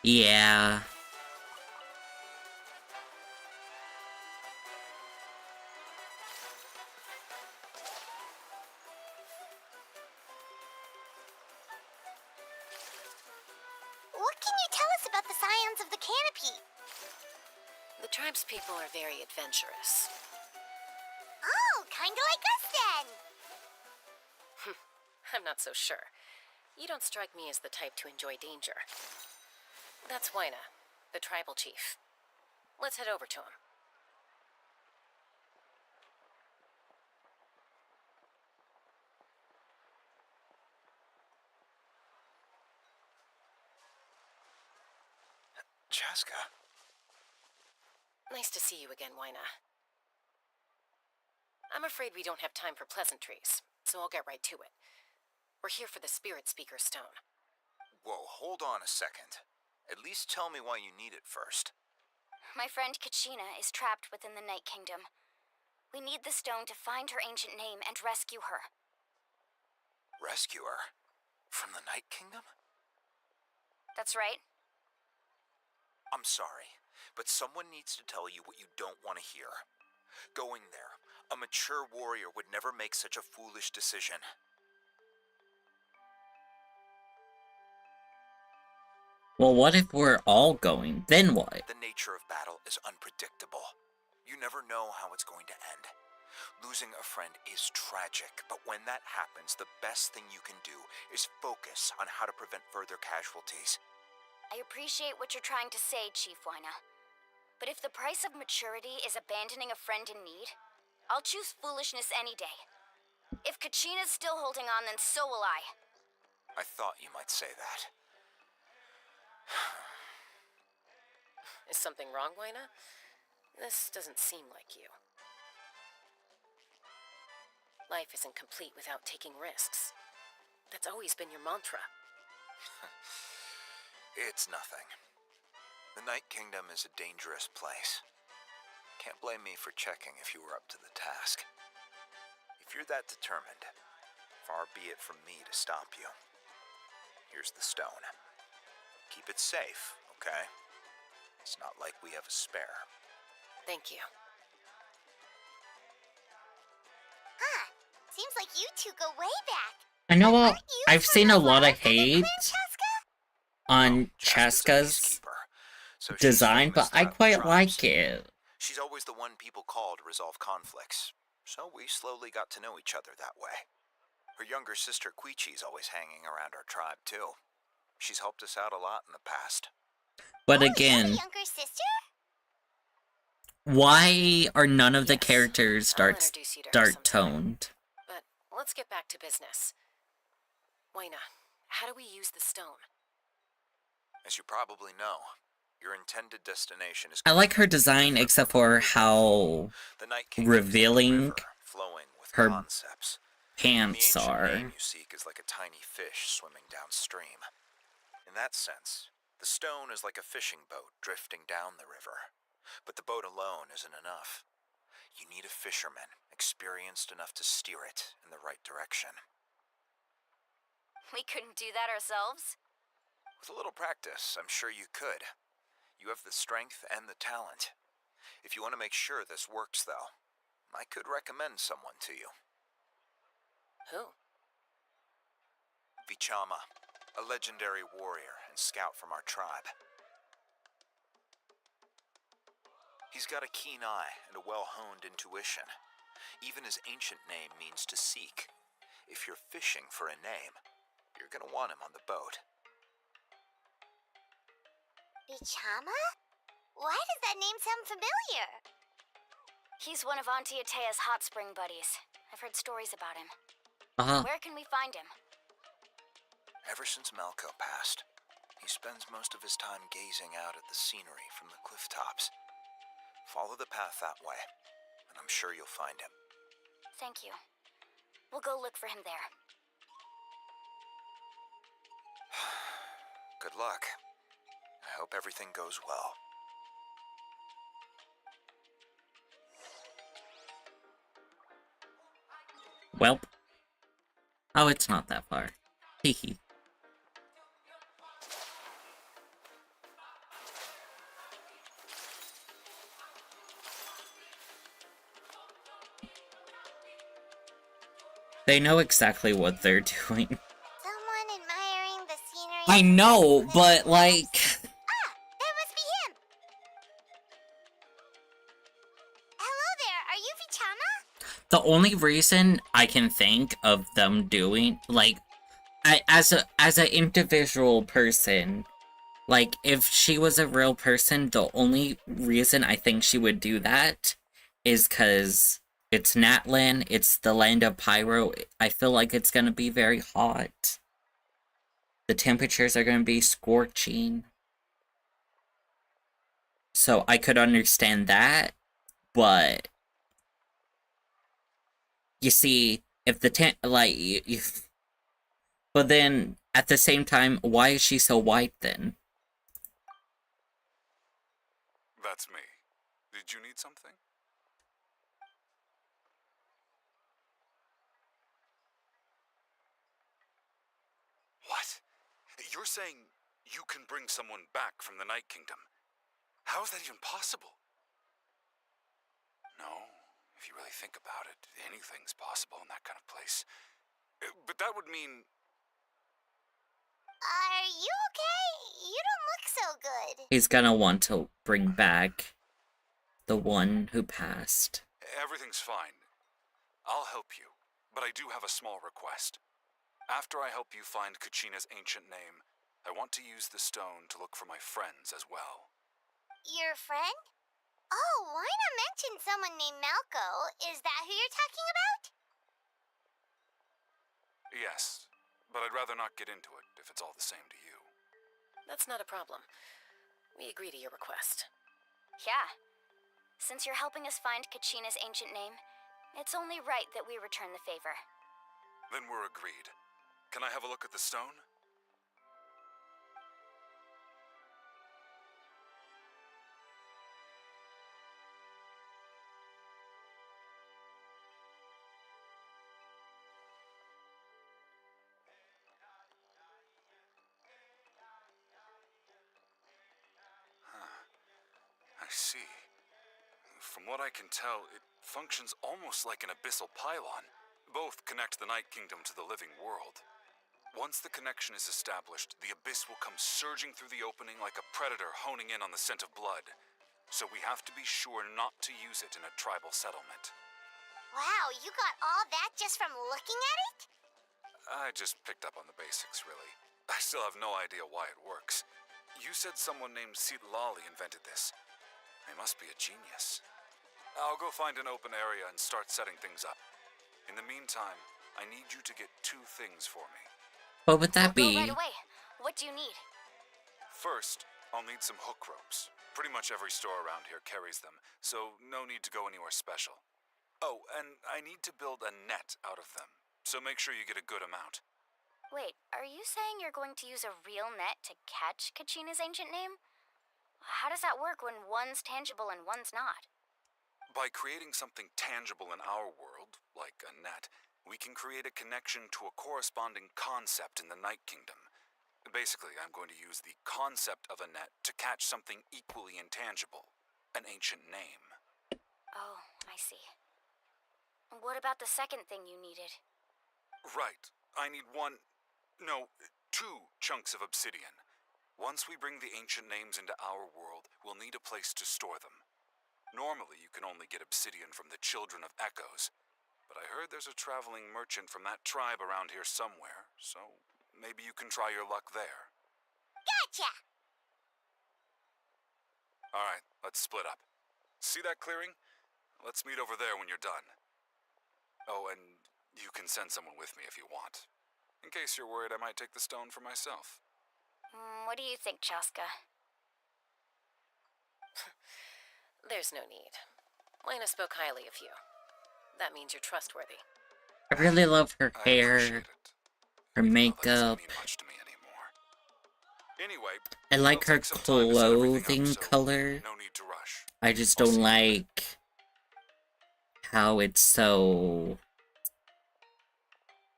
Yeah. What can you tell us about the scions of the canopy? The tribespeople are very adventurous. Oh, kinda like us then. I'm not so sure. You don't strike me as the type to enjoy danger. That's Waina, the tribal chief. Let's head over to him. Chaska. Nice to see you again, Waina. I'm afraid we don't have time for pleasantries, so I'll get right to it. We're here for the Spirit Speaker Stone. Whoa, hold on a second. At least tell me why you need it first. My friend Kachina is trapped within the Night Kingdom. We need the stone to find her ancient name and rescue her. Rescue her? From the Night Kingdom? That's right. I'm sorry. But someone needs to tell you what you don't want to hear. Going there, a mature warrior would never make such a foolish decision. Well, what if we're all going? Then what? The nature of battle is unpredictable. You never know how it's going to end. Losing a friend is tragic, but when that happens, the best thing you can do is focus on how to prevent further casualties. I appreciate what you're trying to say, Chief Wyna. But if the price of maturity is abandoning a friend in need, I'll choose foolishness any day. If Kachina's still holding on, then so will I. I thought you might say that. Is something wrong, Wyna? This doesn't seem like you. Life isn't complete without taking risks. That's always been your mantra. It's nothing. The Night Kingdom is a dangerous place. Can't blame me for checking if you were up to the task. If you're that determined, far be it from me to stop you. Here's the stone. Keep it safe, okay? It's not like we have a spare. Thank you. Huh. Seems like you two go way back. I know what? Aren't you I've from seen the a lot of Wild Planet hate Clan, Chaska? on Chaska's a Chaska's peacekeeper, so she's design, famous but I throughout the quite tribes. like it. She's always the one people call to resolve conflicts, so we slowly got to know each other that way. Her younger sister Quichi's always hanging around our tribe, too. She's helped us out a lot in the past. But You have again, a younger sister? why are none of the Yes, characters I'll introduce you to her dark sometime. toned? But let's get back to business. Wyna, how do we use the stone? As you probably know, your intended destination is... I like her design, except for how The Night Kingdom is like a revealing river flowing with her concepts. The pants ancient are. name you seek is like a tiny fish swimming downstream. In that sense, the stone is like a fishing boat drifting down the river. But the boat alone isn't enough. You need a fisherman experienced enough to steer it in the right direction. We couldn't do that ourselves? With a little practice, I'm sure you could. You have the strength and the talent. If you want to make sure this works, though, I could recommend someone to you. Who? Vichama, a legendary warrior and scout from our tribe. He's got a keen eye and a well-honed intuition. Even his ancient name means to seek. If you're fishing for a name, you're gonna want him on the boat. Bichama? Why does that name sound familiar? He's one of Auntie Atea's hot spring buddies. I've heard stories about him. Uh-huh. Where can we find him? Ever since Malco passed, he spends most of his time gazing out at the scenery from the cliff tops. Follow the path that way, and I'm sure you'll find him. Thank you. We'll go look for him there. Good luck. I hope everything goes well. Welp. Oh, it's not that far. Hehe. They know exactly what they're doing. Someone admiring the scenery. I know, but like... Ah, that must be him. Hello there, are you Vichama? The only reason I can think of them doing, like, as an individual person, like, if she was a real person, the only reason I think she would do that is because it's Natlan, it's the land of Pyro. I feel like it's gonna be very hot. The temperatures are gonna be scorching. So I could understand that, but... You see, if the but then, at the same time, why is she so white then? That's me. Did you need something? What? You're saying you can bring someone back from the Night Kingdom? How is that even possible? No, if you really think about it, anything's possible in that kind of place. But that would mean... Are you okay? You don't look so good. He's gonna want to bring back the one who passed. Everything's fine. I'll help you, but I do have a small request. After I help you find Kachina's ancient name, I want to use the stone to look for my friends as well. Your friend? Oh, why not mention someone named Malco? Is that who you're talking about? Yes, but I'd rather not get into it if it's all the same to you. That's not a problem. We agree to your request. Yeah. Since you're helping us find Kachina's ancient name, it's only right that we return the favor. Then we're agreed. Can I have a look at the stone? I see. From what I can tell, it functions almost like an abyssal pylon. Both connect the Night Kingdom to the living world. Once the connection is established, the abyss will come surging through the opening like a predator honing in on the scent of blood. So we have to be sure not to use it in a tribal settlement. Wow, you got all that just from looking at it? I just picked up on the basics, really. I still have no idea why it works. You said someone named Lali invented this. They must be a genius. I'll go find an open area and start setting things up. In the meantime, I need you to get 2 things for me. What would that We'll be? go right away. What do you need? First, I'll need some hook ropes. Pretty much every store around here carries them, so no need to go anywhere special. Oh, and I need to build a net out of them, so make sure you get a good amount. Wait, are you saying you're going to use a real net to catch Kachina's ancient name? How does that work when one's tangible and one's not? By creating something tangible in our world, like a net, we can create a connection to a corresponding concept in the Night Kingdom. Basically, I'm going to use the concept of a net to catch something equally intangible, an ancient name. Oh, I see. What about the second thing you needed? Right. I need 2 chunks of obsidian. Once we bring the ancient names into our world, we'll need a place to store them. Normally, you can only get obsidian from the Children of Echoes, but I heard there's a traveling merchant from that tribe around here somewhere, so maybe you can try your luck there. Gotcha! Alright, let's split up. See that clearing? Let's meet over there when you're done. Oh, and you can send someone with me if you want. In case you're worried I might take the stone for myself. What do you think, Chaska? There's no need. Lena spoke highly of you. That means you're trustworthy. I really love her hair, her makeup. Anyway, I like her clothing color. No need to rush. I just don't like how it's so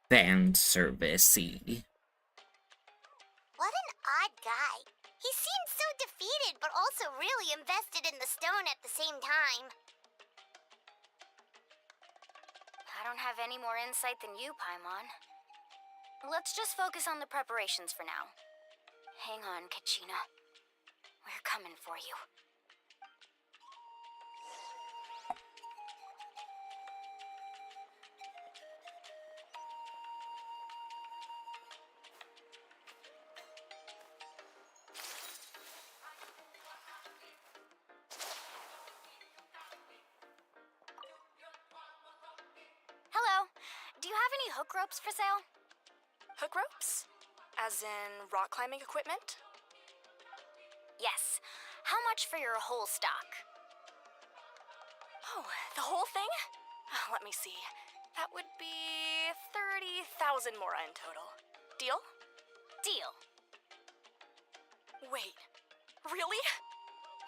fan service-y. What an odd guy. He seems so defeated, but also really invested in the stone at the same time. I don't have any more insight than you, Paimon. Let's just focus on the preparations for now. Hang on, Kachina. We're coming for you. Hello. Do you have any hook ropes for sale? Hook ropes? As in rock climbing equipment? Yes. How much for your whole stock? Oh, the whole thing? Let me see. That would be 30,000 mora in total. Deal? Deal. Wait, really?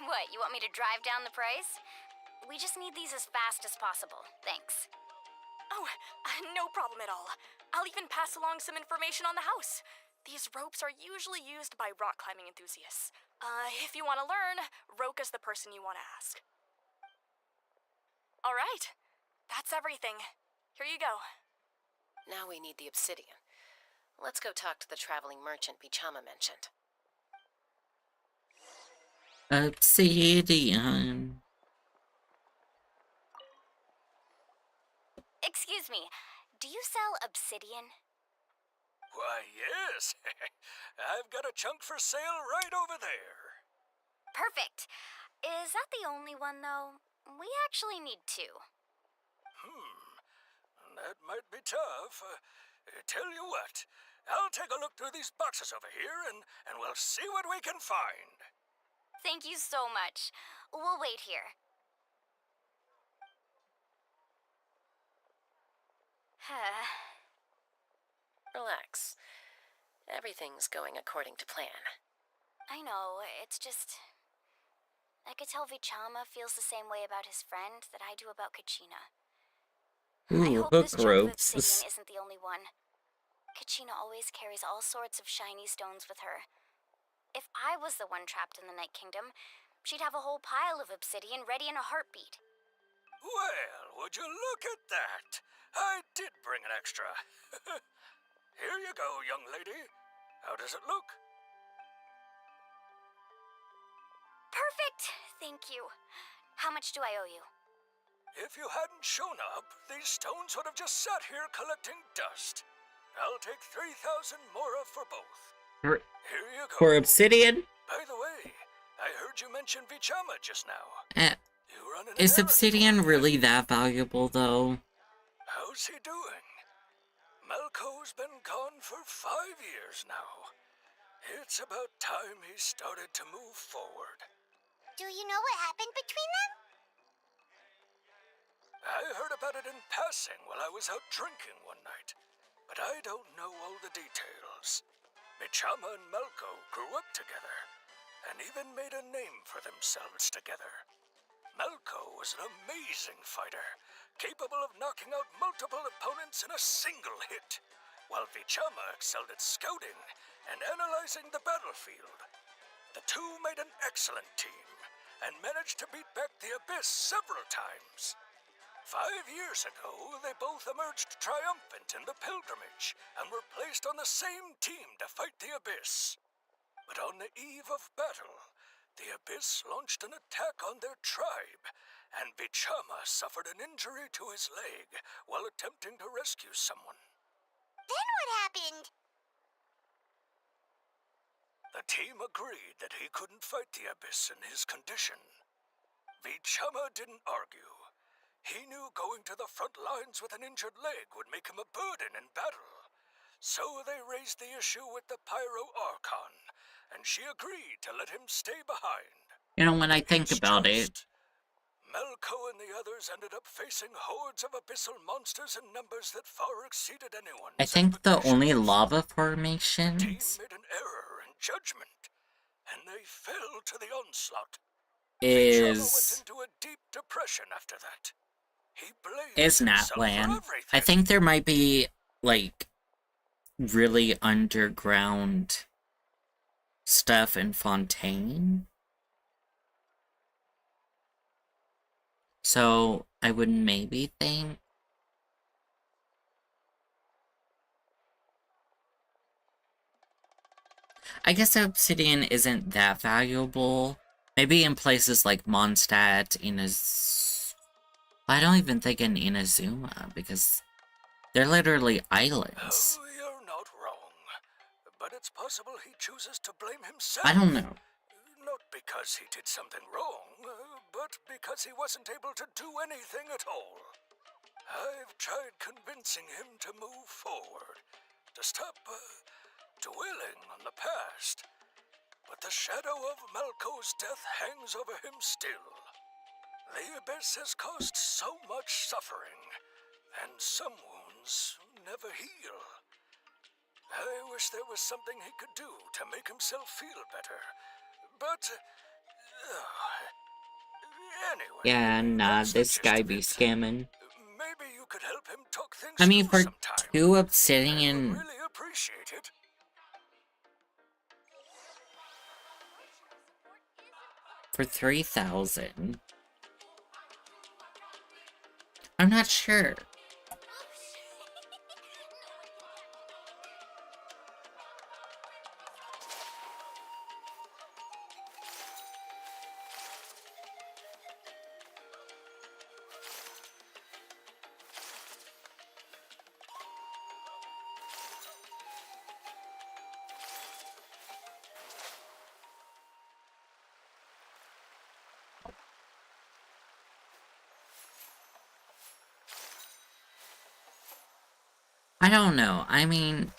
What, you want me to drive down the price? We just need these as fast as possible. Thanks. Oh, no problem at all. I'll even pass along some information on the house. These ropes are usually used by rock climbing enthusiasts. If you want to learn, Roka's the person you want to ask. All right, that's everything. Here you go. Now we need the obsidian. Let's go talk to the traveling merchant Bichama mentioned. Obsidian. Excuse me, do you sell obsidian? Why, yes. I've got a chunk for sale right over there. Perfect. Is that the only one, though? We actually need two. That might be tough. Tell you what, I'll take a look through these boxes over here and we'll see what we can find. Thank you so much. We'll wait here. Relax. Everything's going according to plan. I know, it's just... I could tell Bichama feels the same way about his friend that I do about Kachina. I Ooh, hope this hook chunk of ropes. obsidian isn't the only one. Kachina always carries all sorts of shiny stones with her. If I was the one trapped in the Night Kingdom, she'd have a whole pile of obsidian ready in a heartbeat. Well, would you look at that? I did bring an extra. Here you go, young lady. How does it look? Perfect! Thank you. How much do I owe you? If you hadn't shown up, these stones would have just sat here collecting dust. I'll take 3,000 mora for both. Here you go. For obsidian? By the way, I heard you mention Bichama just now. Is obsidian really that valuable, though? How's he doing? Malco's been gone for 5 years now. It's about time he started to move forward. Do you know what happened between them? I heard about it in passing while I was out drinking one night, but I don't know all the details. Bichama and Malco grew up together, and even made a name for themselves together. Malco was an amazing fighter, capable of knocking out multiple opponents in a single hit, while Bichama excelled at scouting and analyzing the battlefield. The two made an excellent team, and managed to beat back the Abyss several times. 5 years ago, they both emerged triumphant in the pilgrimage, and were placed on the same team to fight the Abyss. But on the eve of battle, the Abyss launched an attack on their tribe, and Bichama suffered an injury to his leg while attempting to rescue someone. Then what happened? The team agreed that he couldn't fight the Abyss in his condition. Bichama didn't argue. He knew going to the front lines with an injured leg would make him a burden in battle. So they raised the issue with the 5.0Archon, and she agreed to let him stay behind. You know, when I think about it... Malco and the others ended up facing hordes of abyssal monsters in numbers that far exceeded anyone's. I think the only lava formations... The team made an error in judgment, and they fell to the onslaught. is... went into a deep depression after that. He blamed is himself for Natlan. everything. I think there might be, like, really underground stuff in Fontaine. So, I would maybe think... I guess obsidian isn't that valuable. Maybe in places like Mondstadt, I don't even think in Inazuma, because they're literally islands. Oh, you're not wrong. But it's possible he chooses to blame himself. I don't know. Not because he did something wrong, but because he wasn't able to do anything at all. I've tried convincing him to move forward, to stop dwelling on the past. But the shadow of Malco's death hangs over him still. The Abyss has caused so much suffering, and some wounds never heal. I wish there was something he could do to make himself feel better, but... anyway... Yeah, nah, this guy be scamming. Maybe you could help him talk things I mean, for sometime. 2 obsidian... Really appreciate it. For 3,000. I'm not sure. I don't know. I mean,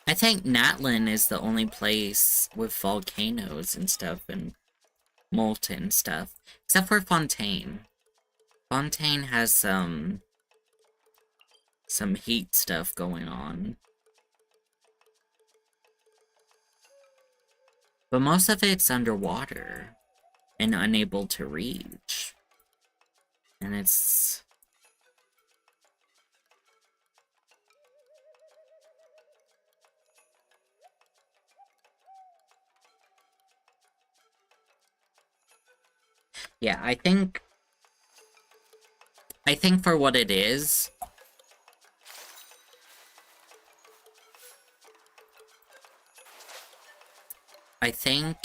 I think Natlin is the only place with volcanoes and stuff and molten stuff. Except for Fontaine. Fontaine has some heat stuff going on. But most of it's underwater and unable to reach. And it's... Yeah, I think for what it is, I think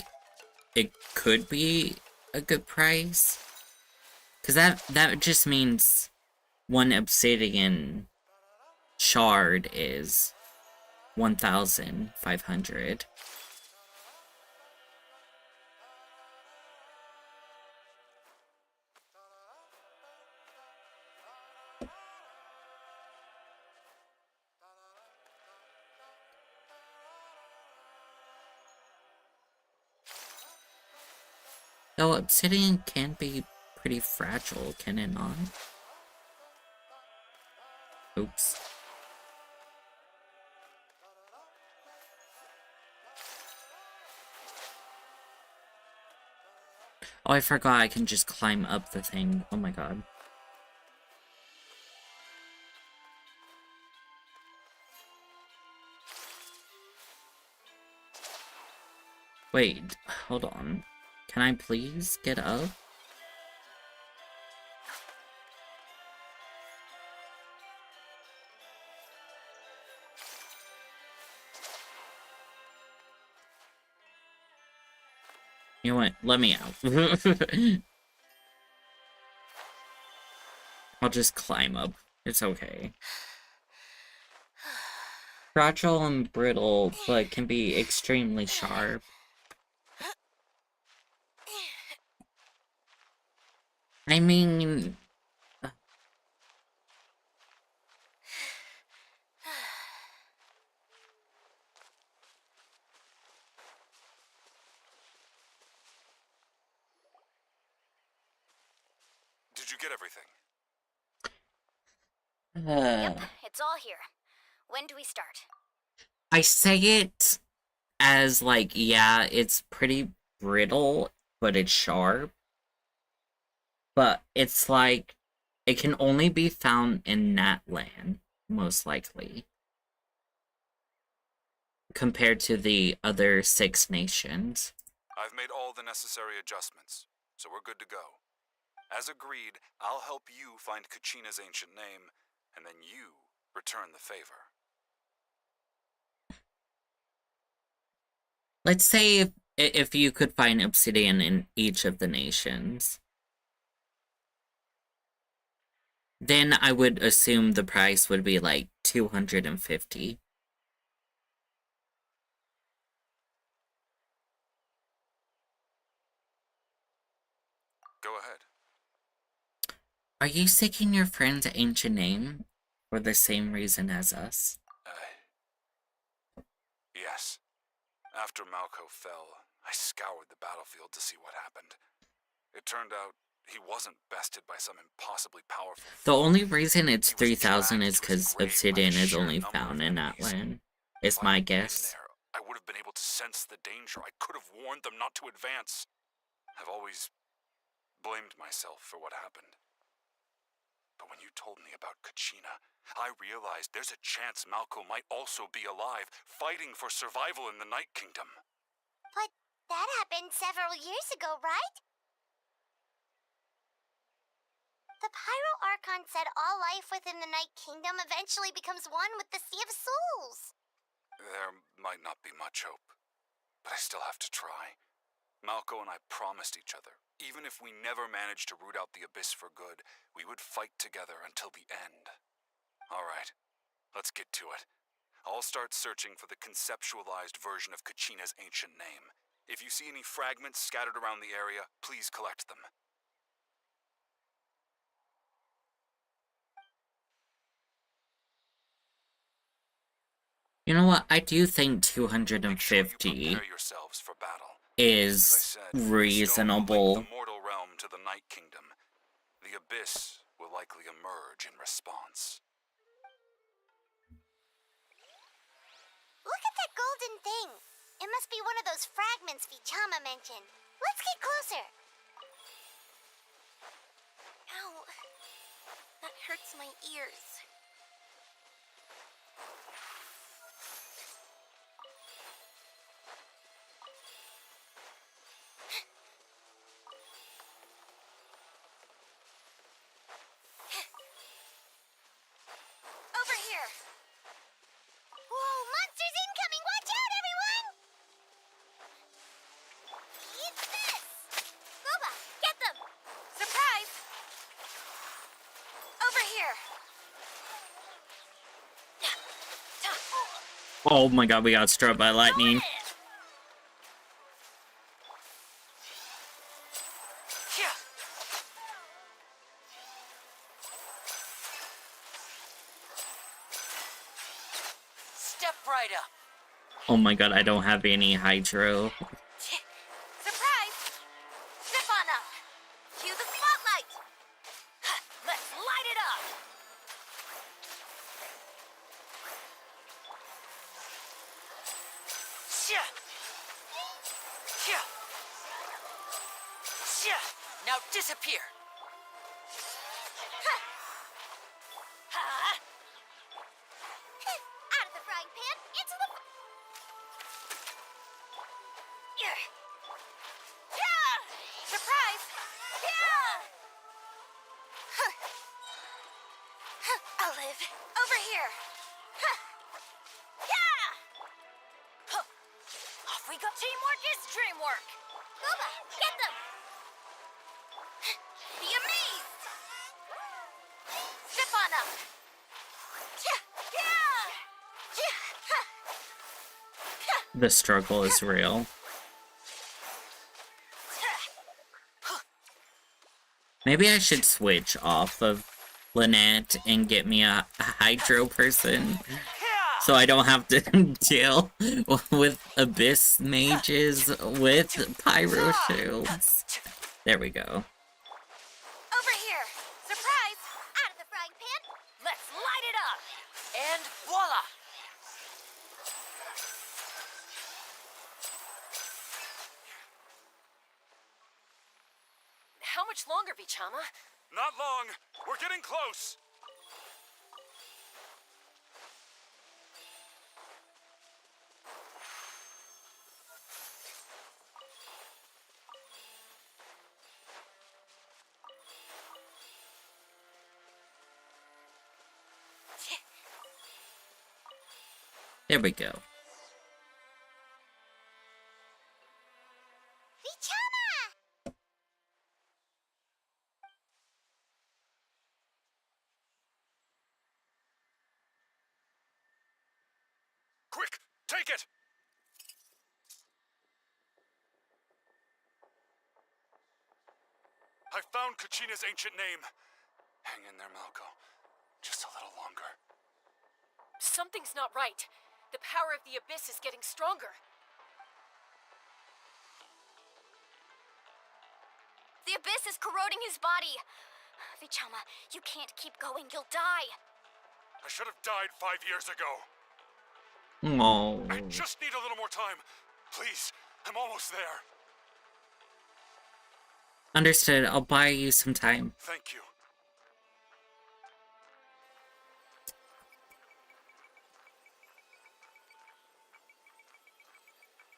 it could be a good price. Because that just means one obsidian shard is 1,500. Though obsidian can be pretty fragile, can it not? Oops. Oh, I forgot I can just climb up the thing. Oh my god. Wait, hold on. Can I please get up? You know what? Let me out. I'll just climb up. It's okay. Fragile and brittle, but can be extremely sharp. I mean... Did you get everything? Yep, it's all here. When do we start? I say it as, like, yeah, it's pretty brittle, but it's sharp. But it's like, it can only be found in Natlan, most likely. Compared to the other 6 nations. I've made all the necessary adjustments, so we're good to go. As agreed, I'll help you find Kachina's ancient name, and then you return the favor. Let's say if you could find obsidian in each of the nations. Then I would assume the price would be like 250. Go ahead. Are you seeking your friend's ancient name for the same reason as us? Yes. After Malco fell, I scoured the battlefield to see what happened. It turned out he wasn't bested by some impossibly powerful The foe. only reason it's 3,000 is because obsidian is only found in Natlan. Is my guess. I would have been able to sense the danger. I could have warned them not to advance. I've always blamed myself for what happened. But when you told me about Kachina, I realized there's a chance Malco might also be alive, fighting for survival in the Night Kingdom. But that happened several years ago, right? The 5.0Archon said all life within the Night Kingdom eventually becomes one with the Sea of Souls. There might not be much hope, but I still have to try. Malco and I promised each other, even if we never managed to root out the Abyss for good, we would fight together until the end. Alright, let's get to it. I'll start searching for the conceptualized version of Kachina's ancient name. If you see any fragments scattered around the area, please collect them. You know what? I do think 250 is reasonable. The mortal realm to the Night Kingdom. The Abyss will likely emerge in response. Look at that golden thing. It must be one of those fragments Vichama mentioned. Let's get closer. Ow. That hurts my ears. Over here. Whoa, monsters incoming! Watch out, everyone! Eat this! Boba, get them! Surprise! Over here. Oh my god, we got struck by lightning. Step right up. Oh my god, I don't have any hydro. Surprise! Step on up. Cue the spotlight. Let's light it up. Now disappear. Out of the frying pan, into the... Surprise! I'll live. Over here. Off we go. Teamwork is dreamwork. Boba, get them! Be amazed! Step on up. The struggle is real. Maybe I should switch off of Lynette and get me a hydro person, so I don't have to deal with Abyss mages with pyro shields. There we go. Over here. Surprise! Out of the frying pan. Let's light it up. And voila. How much longer, Vichama? Not long. We're getting close. There we go. Vichama! Quick, take it! I found Kachina's ancient name. Hang in there, Malco. Just a little longer. Something's not right. The power of the Abyss is getting stronger. The Abyss is corroding his body. Vichama, you can't keep going. You'll die. I should have died 5 years ago. Oh. I just need a little more time. Please, I'm almost there. Understood. I'll buy you some time. Thank you.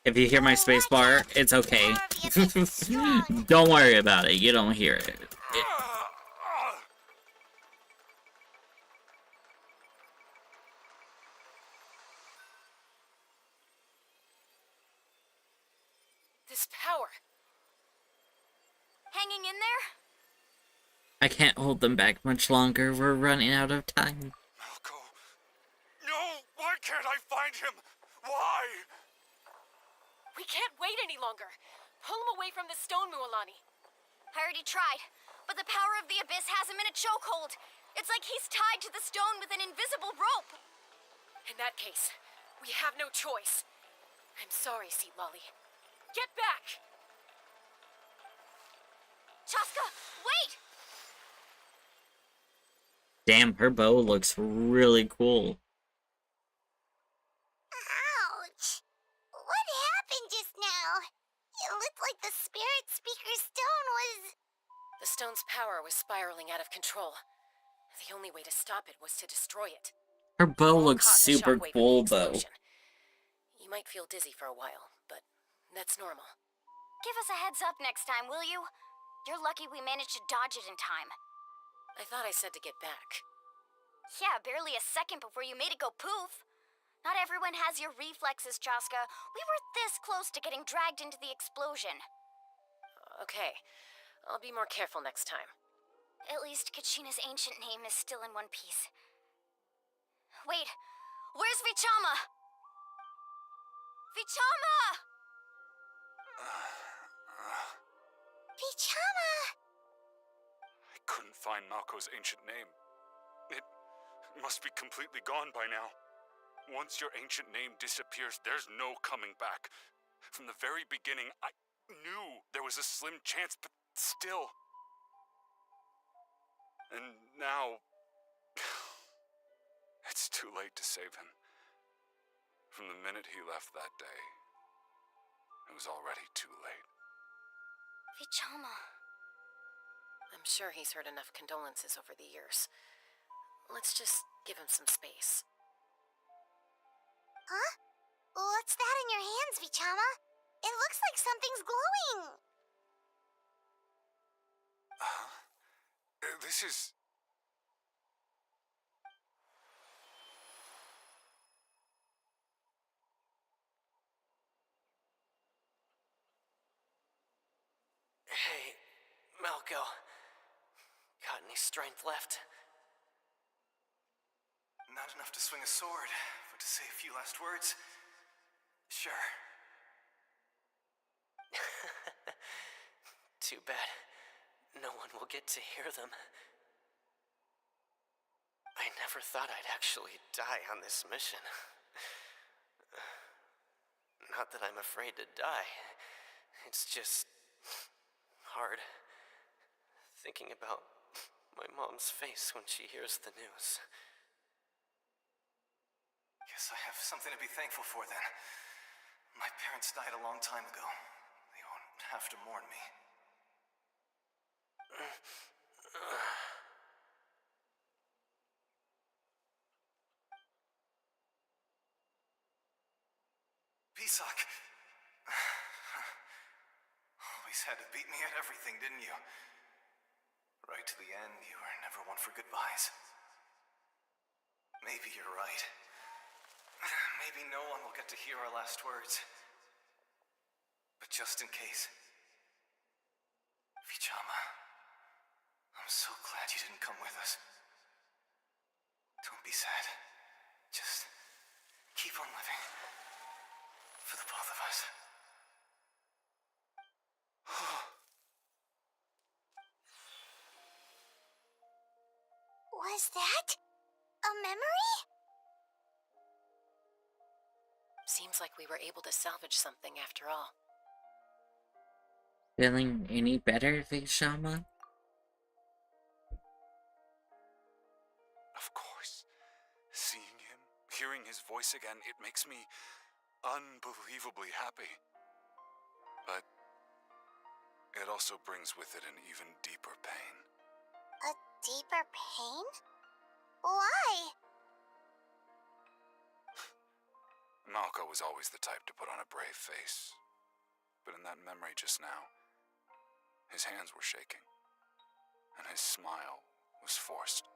If you hear my spacebar, it's okay. Don't worry about it. You don't hear it. This power. Hanging in there? I can't hold them back much longer. We're running out of time. Malco. No! Why can't I find him? Why? We can't wait any longer. Pull him away from the stone, Mualani. I already tried, but the power of the Abyss has him in a chokehold. It's like he's tied to the stone with an invisible rope. In that case, we have no choice. I'm sorry, Sea Lolly. Get back! Chaska, wait! Damn, her bow looks really cool. Ouch! What happened just now? It looked like the spirit speaker's stone was... The stone's power was spiraling out of control. The only way to stop it was to destroy it. Her bow looks Caught in the super shockwave of the cool, though. explosion. You might feel dizzy for a while, but that's normal. Give us a heads up next time, will you? You're lucky we managed to dodge it in time. I thought I said to get back. Yeah, barely a second before you made it go poof. Not everyone has your reflexes, Chaska. We were this close to getting dragged into the explosion. Okay, I'll be more careful next time. At least Kachina's ancient name is still in one piece. Wait, where's Vichama? Vichama! Vichama! I couldn't find Malco's ancient name. It must be completely gone by now. Once your ancient name disappears, there's no coming back. From the very beginning, I knew there was a slim chance, but still. And now... it's too late to save him. From the minute he left that day, it was already too late. Vichama. I'm sure he's heard enough condolences over the years. Let's just give him some space. Huh? What's that in your hands, Vichama? It looks like something's glowing. This is... Hey, Malco. Got any strength left? Not enough to swing a sword, but to say a few last words? Sure. Too bad. No one will get to hear them. I never thought I'd actually die on this mission. Not that I'm afraid to die. It's just... hard. Thinking about my mom's face when she hears the news. Guess I have something to be thankful for then. My parents died a long time ago. They won't have to mourn me. Pisak! Always had to beat me at everything, didn't you? Right to the end, you were never one for goodbyes. Maybe you're right. Maybe no one will get to hear our last words. But just in case... Vichama, I'm so glad you didn't come with us. Don't be sad. Just keep on living. For the both of us. Was that a memory? Seems like we were able to salvage something after all. Feeling any better, Vichama? Of course. Seeing him, hearing his voice again, it makes me unbelievably happy. But it also brings with it an even deeper pain. A deeper pain? Why? Malco was always the type to put on a brave face. But in that memory just now, his hands were shaking, and his smile was forced.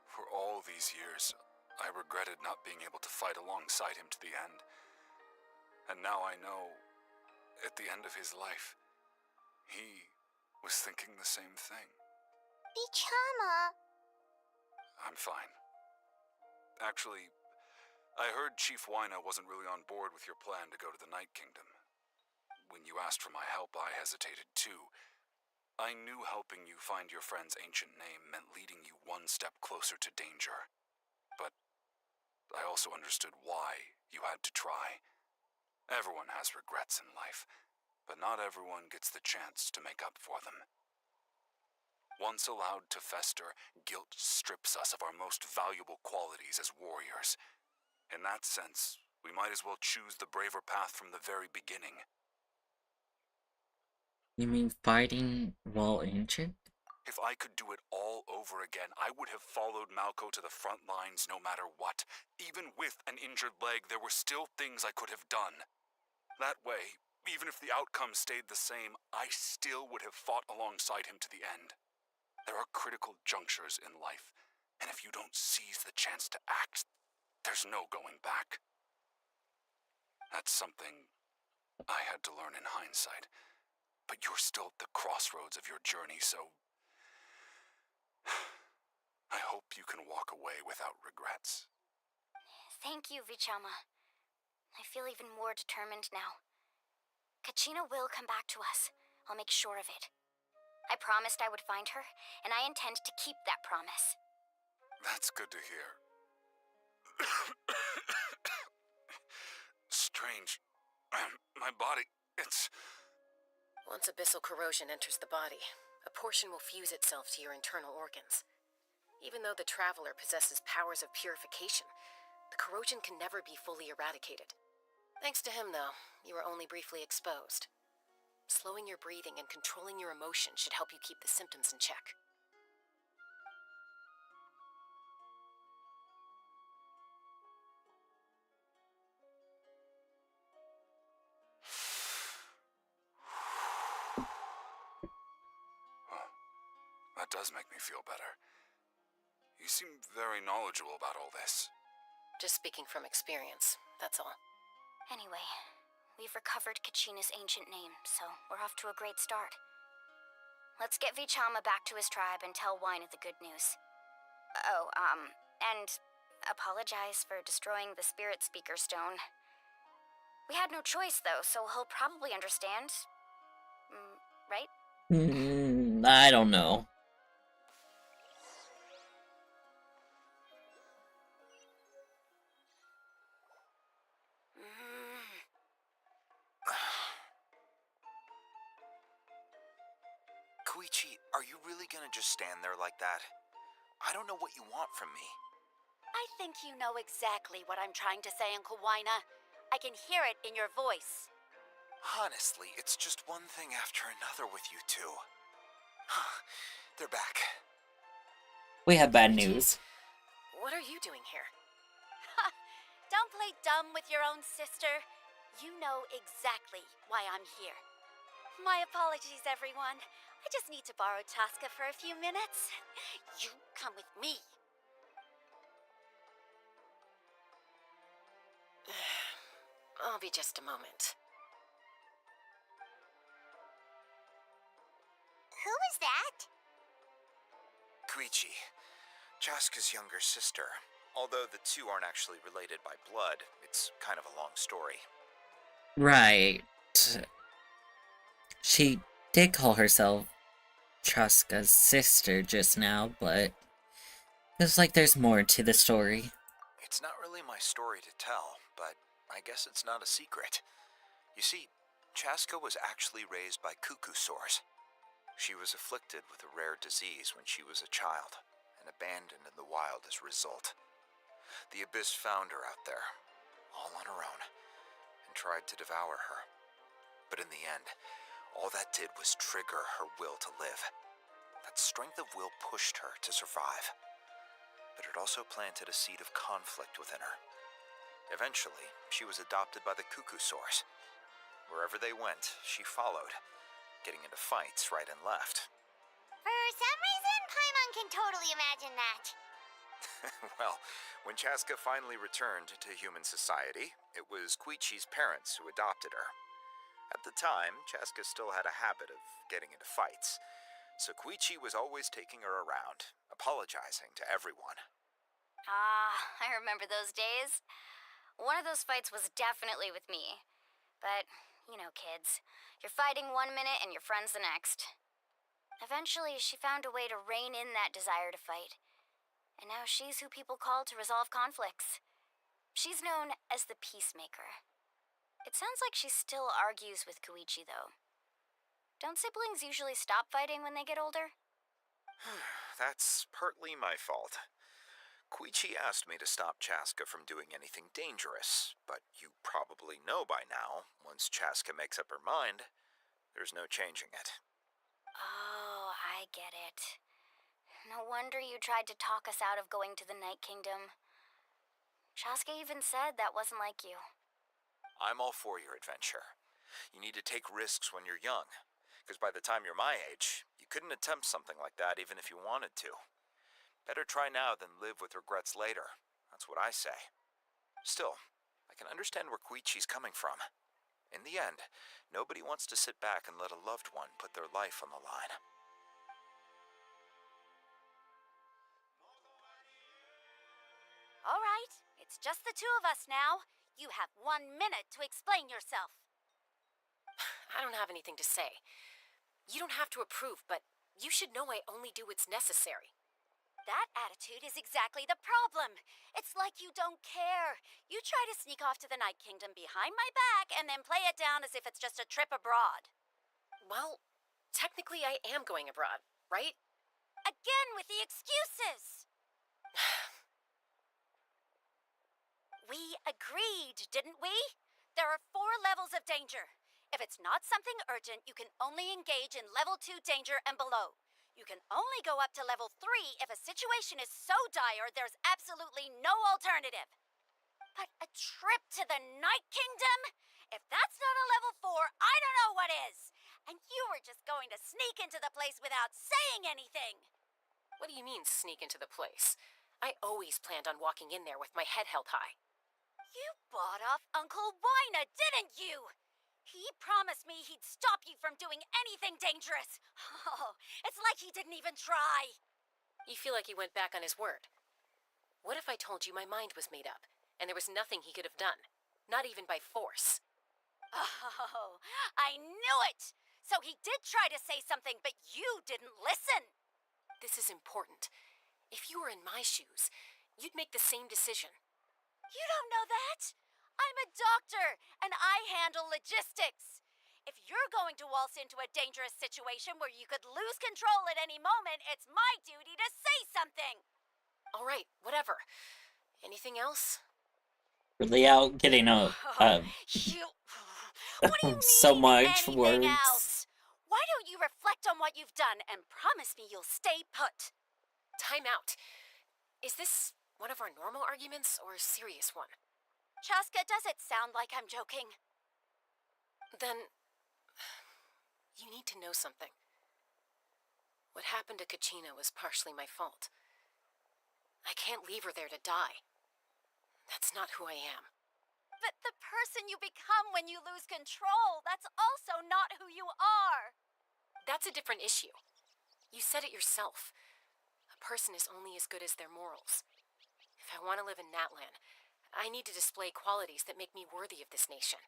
For all these years, I regretted not being able to fight alongside him to the end. And now I know, at the end of his life, he was thinking the same thing. Vichama! I'm fine. Actually, I heard Chief Wyna wasn't really on board with your plan to go to the Night Kingdom. When you asked for my help, I hesitated too. I knew helping you find your friend's ancient name meant leading you one step closer to danger. But I also understood why you had to try. Everyone has regrets in life, but not everyone gets the chance to make up for them. Once allowed to fester, guilt strips us of our most valuable qualities as warriors. In that sense, we might as well choose the braver path from the very beginning. You mean fighting while ancient? If I could do it all over again, I would have followed Malco to the front lines no matter what. Even with an injured leg, there were still things I could have done. That way, even if the outcome stayed the same, I still would have fought alongside him to the end. There are critical junctures in life, and if you don't seize the chance to act, there's no going back. That's something I had to learn in hindsight, but you're still at the crossroads of your journey, so I hope you can walk away without regrets. Thank you, Vichama. I feel even more determined now. Kachina will come back to us. I'll make sure of it. I promised I would find her, and I intend to keep that promise. That's good to hear. Strange. My body, it's... Once abyssal corrosion enters the body, a portion will fuse itself to your internal organs. Even though the Traveler possesses powers of purification, the corrosion can never be fully eradicated. Thanks to him, though, you were only briefly exposed. Slowing your breathing and controlling your emotions should help you keep the symptoms in check. Well, that does make me feel better. You seem very knowledgeable about all this. Just speaking from experience, that's all. Anyway, we've recovered Kachina's ancient name, so we're off to a great start. Let's get Vichama back to his tribe and tell Wyna the good news. Oh, and apologize for destroying the Spirit Speaker Stone. We had no choice, though, so he'll probably understand. Right? I don't know. Koichi, are you really gonna just stand there like that? I don't know what you want from me. I think you know exactly what I'm trying to say, Uncle Wyna. I can hear it in your voice. Honestly, it's just one thing after another with you two. They're back. We have bad news. What are you doing here? Don't play dumb with your own sister. You know exactly why I'm here. My apologies, everyone. I just need to borrow Tosca for a few minutes. You come with me. I'll be just a moment. Who was that? Koichi, Chaska's younger sister. Although the two aren't actually related by blood, it's kind of a long story. Right. She did call herself Chaska's sister just now, but feels like there's more to the story. It's not really my story to tell, but I guess it's not a secret. You see, Chaska was actually raised by cuckoo sores. She was afflicted with a rare disease when she was a child, and abandoned in the wild as a result. The Abyss found her out there, all on her own, and tried to devour her. But in the end, all that did was trigger her will to live. That strength of will pushed her to survive. But it also planted a seed of conflict within her. Eventually, she was adopted by the Cuckoo Source. Wherever they went, she followed, getting into fights right and left. For some reason, Paimon can totally imagine that. Well, when Chaska finally returned to human society, it was Koichi's parents who adopted her. At the time, Chaska still had a habit of getting into fights, so Koichi was always taking her around, apologizing to everyone. Ah, I remember those days. One of those fights was definitely with me. But, you know, kids. You're fighting one minute and your friend's the next. Eventually, she found a way to rein in that desire to fight. And now she's who people call to resolve conflicts. She's known as the Peacemaker. It sounds like she still argues with Koichi, though. Don't siblings usually stop fighting when they get older? That's partly my fault. Koichi asked me to stop Chaska from doing anything dangerous, but you probably know by now, once Chaska makes up her mind, there's no changing it. Oh, I get it. No wonder you tried to talk us out of going to the Night Kingdom. Chaska even said that wasn't like you. I'm all for your adventure. You need to take risks when you're young, because by the time you're my age, you couldn't attempt something like that even if you wanted to. Better try now than live with regrets later. That's what I say. Still, I can understand where Koichi's coming from. In the end, nobody wants to sit back and let a loved one put their life on the line. All right, it's just the two of us now. You have 1 minute to explain yourself. I don't have anything to say. You don't have to approve, but you should know I only do what's necessary. That attitude is exactly the problem. It's like you don't care. You try to sneak off to the Night Kingdom behind my back and then play it down as if it's just a trip abroad. Well, technically I am going abroad, right? Again with the excuses! We agreed, didn't we? There are 4 levels of danger. If it's not something urgent, you can only engage in level 2 danger and below. You can only go up to level 3 if a situation is so dire there's absolutely no alternative. But a trip to the Night Kingdom? If that's not a level 4, I don't know what is. And you were just going to sneak into the place without saying anything. What do you mean, sneak into the place? I always planned on walking in there with my head held high. You bought off Uncle Wina, didn't you? He promised me he'd stop you from doing anything dangerous. Oh, it's like he didn't even try. You feel like he went back on his word. What if I told you my mind was made up, and there was nothing he could have done? Not even by force. Oh, I knew it! So he did try to say something, but you didn't listen. This is important. If you were in my shoes, you'd make the same decision. You don't know that? I'm a doctor, and I handle logistics. If you're going to waltz into a dangerous situation where you could lose control at any moment, it's my duty to say something. All right, whatever. Anything else? Really out getting a What do you so mean, much anything words. else? Why don't you reflect on what you've done and promise me you'll stay put? Time out. Is this one of our normal arguments or a serious one? Chaska, does it sound like I'm joking? Then, you need to know something. What happened to Kachina was partially my fault. I can't leave her there to die. That's not who I am. But the person you become when you lose control, that's also not who you are. That's a different issue. You said it yourself. A person is only as good as their morals. If I want to live in Natlan, I need to display qualities that make me worthy of this nation.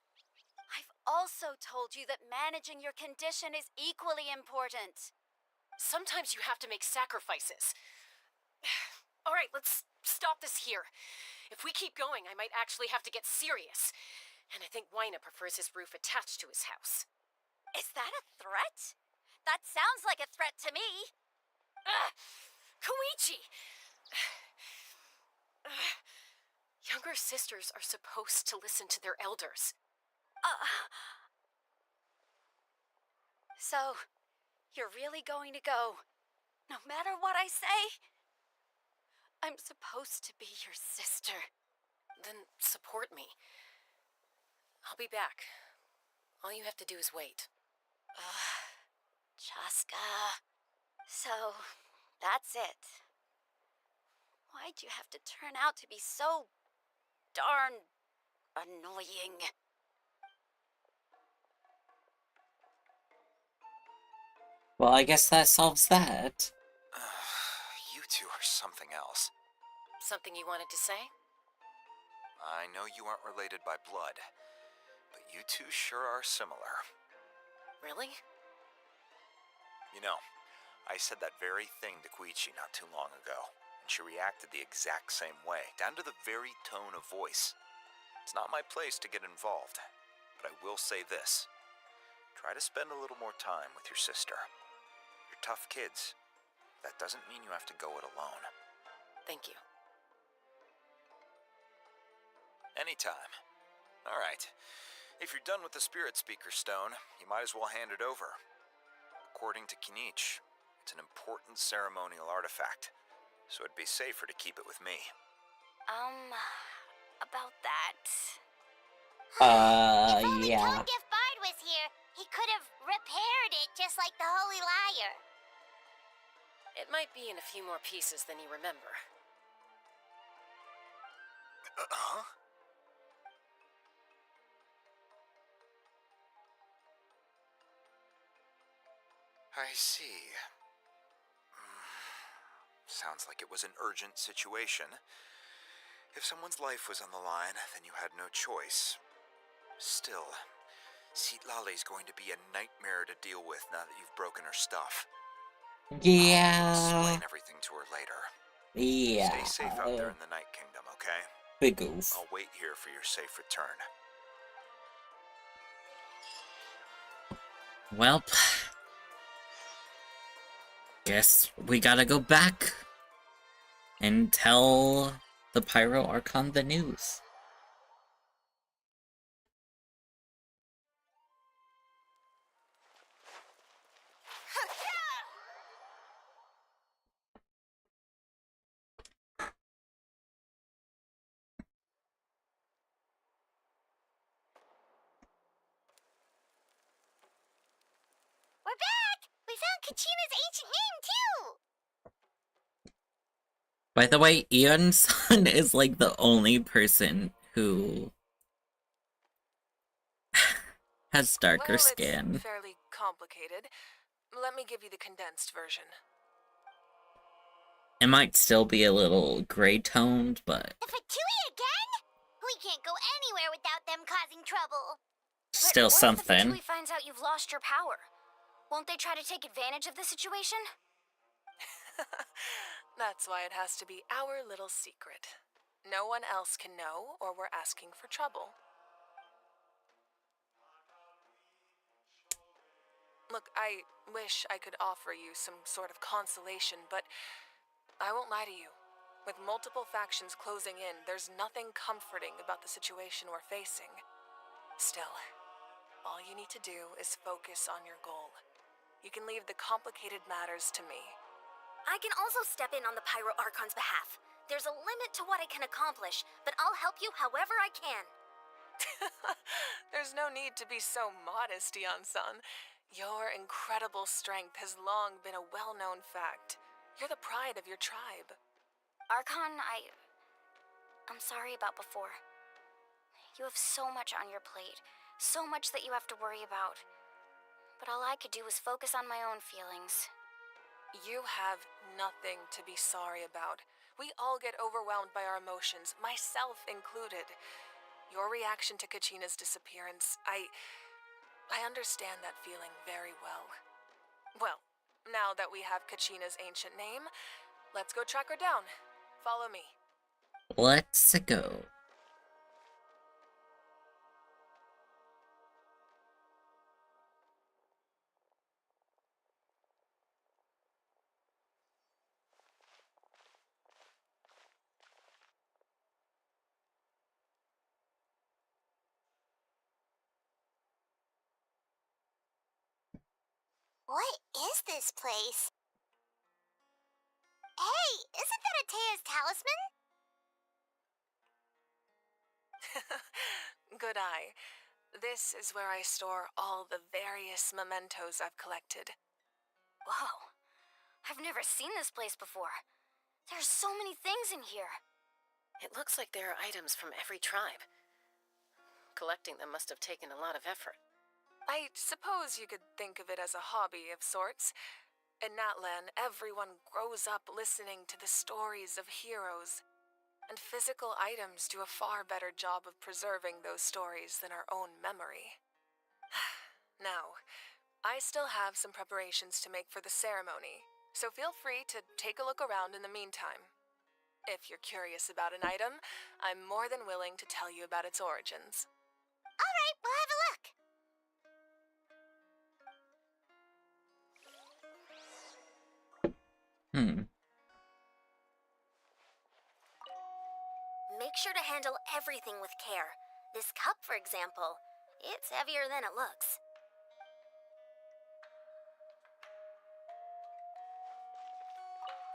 I've also told you that managing your condition is equally important. Sometimes you have to make sacrifices. All right, let's stop this here. If we keep going, I might actually have to get serious. And I think Wina prefers his roof attached to his house. Is that a threat? That sounds like a threat to me. Koichi! Younger sisters are supposed to listen to their elders. So, you're really going to go, no matter what I say? I'm supposed to be your sister. Then support me. I'll be back. All you have to do is wait. Chaska. So, that's it. Why'd you have to turn out to be so darn annoying? Well, I guess that solves that. You two are something else. Something you wanted to say? I know you aren't related by blood, but you two sure are similar. Really? You know, I said that very thing to Koichi not too long ago, and she reacted the exact same way, down to the very tone of voice. It's not my place to get involved, but I will say this. Try to spend a little more time with your sister. You're tough kids. That doesn't mean you have to go it alone. Thank you. Anytime. All right. If you're done with the Spirit Speaker Stone, you might as well hand it over. According to Kinich, it's an important ceremonial artifact, so it'd be safer to keep it with me. About that. If only Yeah. Tongiff Bard was here, he could have repaired it just like the Holy Liar. It might be in a few more pieces than you remember. Huh? I see. Sounds like it was an urgent situation. If someone's life was on the line, then you had no choice. Still, Citlali's going to be a nightmare to deal with now that you've broken her stuff. I'll explain Yeah. everything to her later. Yeah. Stay safe out there in the Night Kingdom, okay? Big oof. I'll wait here for your safe return. Well, guess we gotta go back and tell the 5.0Archon the news. We're back! We found Kachina's ancient name, too! By the way, Eon-san is like the only person who has darker skin. It's fairly complicated. Let me give you the condensed version. It might still be a little gray-toned, but The Fatui again? We can't go anywhere without them causing trouble. still What if something. the Fatui finds out you've lost your power? Won't they try to take advantage of the situation? That's why it has to be our little secret. No one else can know, or we're asking for trouble. Look, I wish I could offer you some sort of consolation, but I won't lie to you. With multiple factions closing in, there's nothing comforting about the situation we're facing. Still, all you need to do is focus on your goal. You can leave the complicated matters to me. I can also step in on the 5.0Archon's behalf. There's a limit to what I can accomplish, but I'll help you however I can. There's no need to be so modest, Eon-san. Your incredible strength has long been a well-known fact. You're the pride of your tribe. Archon, I'm sorry about before. You have so much on your plate, so much that you have to worry about. But all I could do was focus on my own feelings. You have nothing to be sorry about. We all get overwhelmed by our emotions, myself included. Your reaction to Kachina's disappearance, I understand that feeling very well. Well, now that we have Kachina's ancient name, let's go track her down. Follow me. Let's go. What is this place? Hey, isn't that Atea's talisman? Good eye. This is where I store all the various mementos I've collected. Whoa. I've never seen this place before. There's so many things in here. It looks like there are items from every tribe. Collecting them must have taken a lot of effort. I suppose you could think of it as a hobby of sorts. In Natlan, everyone grows up listening to the stories of heroes, and physical items do a far better job of preserving those stories than our own memory. Now, I still have some preparations to make for the ceremony, so feel free to take a look around in the meantime. If you're curious about an item, I'm more than willing to tell you about its origins. All right, we'll have a look. Make sure to handle everything with care. This cup, for example, it's heavier than it looks.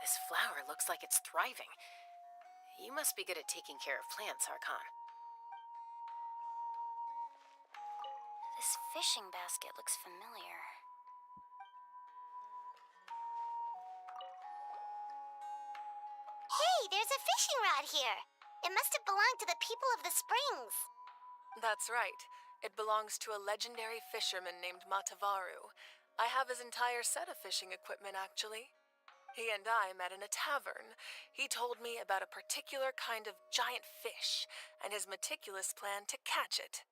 This flower looks like it's thriving. You must be good at taking care of plants, Archon. This fishing basket looks familiar. Hey, there's a fishing rod here. It must have belonged to the people of the springs. That's right. It belongs to a legendary fisherman named Matavaru. I have his entire set of fishing equipment, actually. He and I met in a tavern. He told me about a particular kind of giant fish and his meticulous plan to catch it.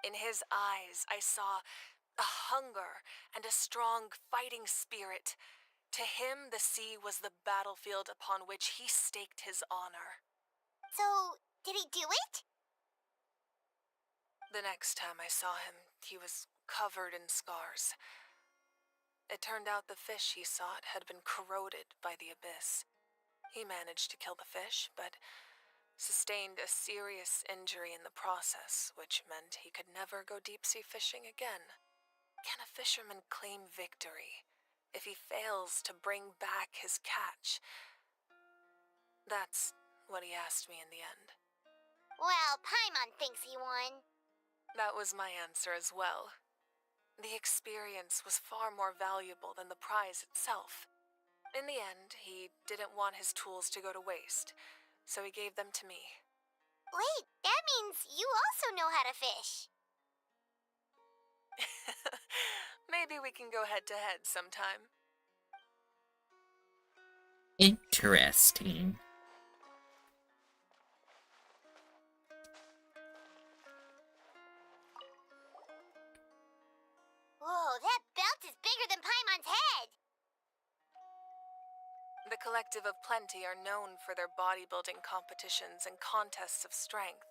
In his eyes, I saw a hunger and a strong fighting spirit. To him, the sea was the battlefield upon which he staked his honor. So, did he do it? The next time I saw him, he was covered in scars. It turned out the fish he sought had been corroded by the abyss. He managed to kill the fish, but sustained a serious injury in the process, which meant he could never go deep-sea fishing again. Can a fisherman claim victory if he fails to bring back his catch? That's what he asked me in the end. Well, Paimon thinks he won. That was my answer as well. The experience was far more valuable than the prize itself. In the end, he didn't want his tools to go to waste, so he gave them to me. Wait, that means you also know how to fish. Maybe we can go head-to-head sometime. Interesting. Whoa, that belt is bigger than Paimon's head! The Collective of Plenty are known for their bodybuilding competitions and contests of strength.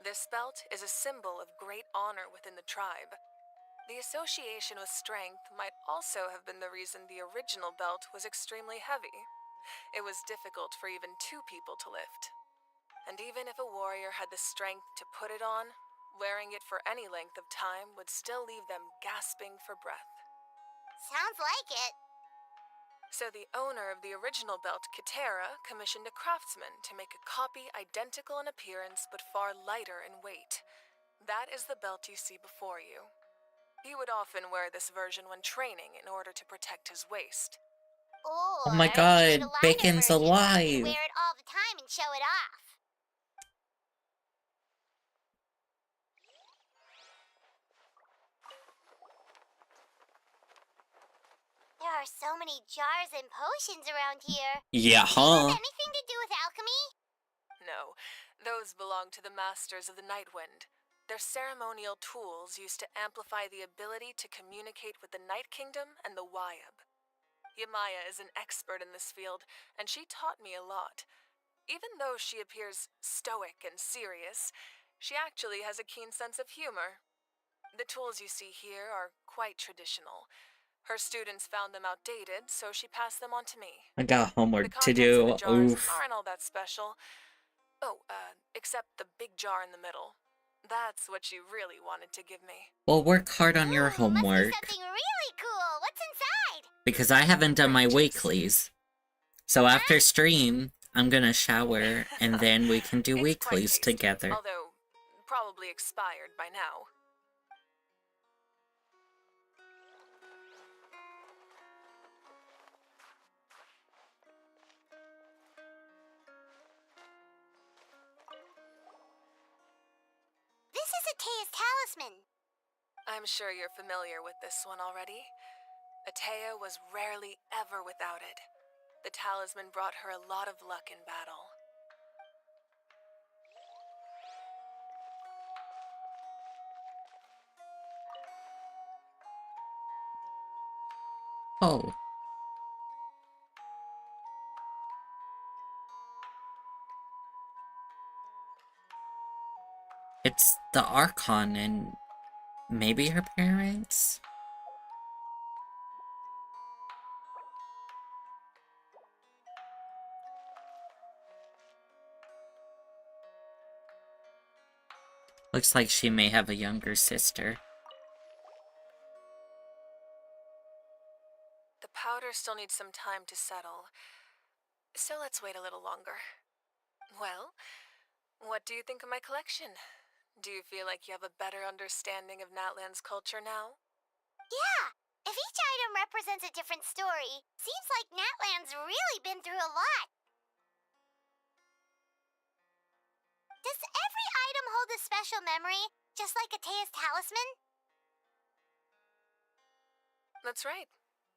This belt is a symbol of great honor within the tribe. The association with strength might also have been the reason the original belt was extremely heavy. It was difficult for even two people to lift. And even if a warrior had the strength to put it on, wearing it for any length of time would still leave them gasping for breath. Sounds like it. So the owner of the original belt, Kitera, commissioned a craftsman to make a copy identical in appearance but far lighter in weight. That is the belt you see before you. He would often wear this version when training in order to protect his waist. Or Oh my god, he made a lighter Bacon's version alive! to wear it all the time and show it off. There are so many jars and potions around here. Yeah, Do they huh? have anything to do with alchemy? No, those belong to the Masters of the Nightwind. They're ceremonial tools used to amplify the ability to communicate with the Night Kingdom and the Wyab. Yamaya is an expert in this field, and she taught me a lot. Even though she appears stoic and serious, she actually has a keen sense of humor. The tools you see here are quite traditional. Her students found them outdated, so she passed them on to me. I got homework to The do. contents of the jars Oof. aren't all that special. Oh, except the big jar in the middle. That's what you really wanted to give me. Well, work hard on your homework. Something really cool. What's inside? Because I haven't done my weeklies. So after stream, I'm gonna shower, and then we can do weeklies together. Although, probably expired by now. This is Atea's talisman. I'm sure you're familiar with this one already. Atea was rarely ever without it. The talisman brought her a lot of luck in battle. Oh. It's the Archon and maybe her parents? Looks like she may have a younger sister. The powder still needs some time to settle, so let's wait a little longer. Well, what do you think of my collection? Do you feel like you have a better understanding of Natlan's culture now? Yeah, if each item represents a different story, seems like Natlan's really been through a lot. Does every item hold a special memory, just like Atea's talisman? That's right.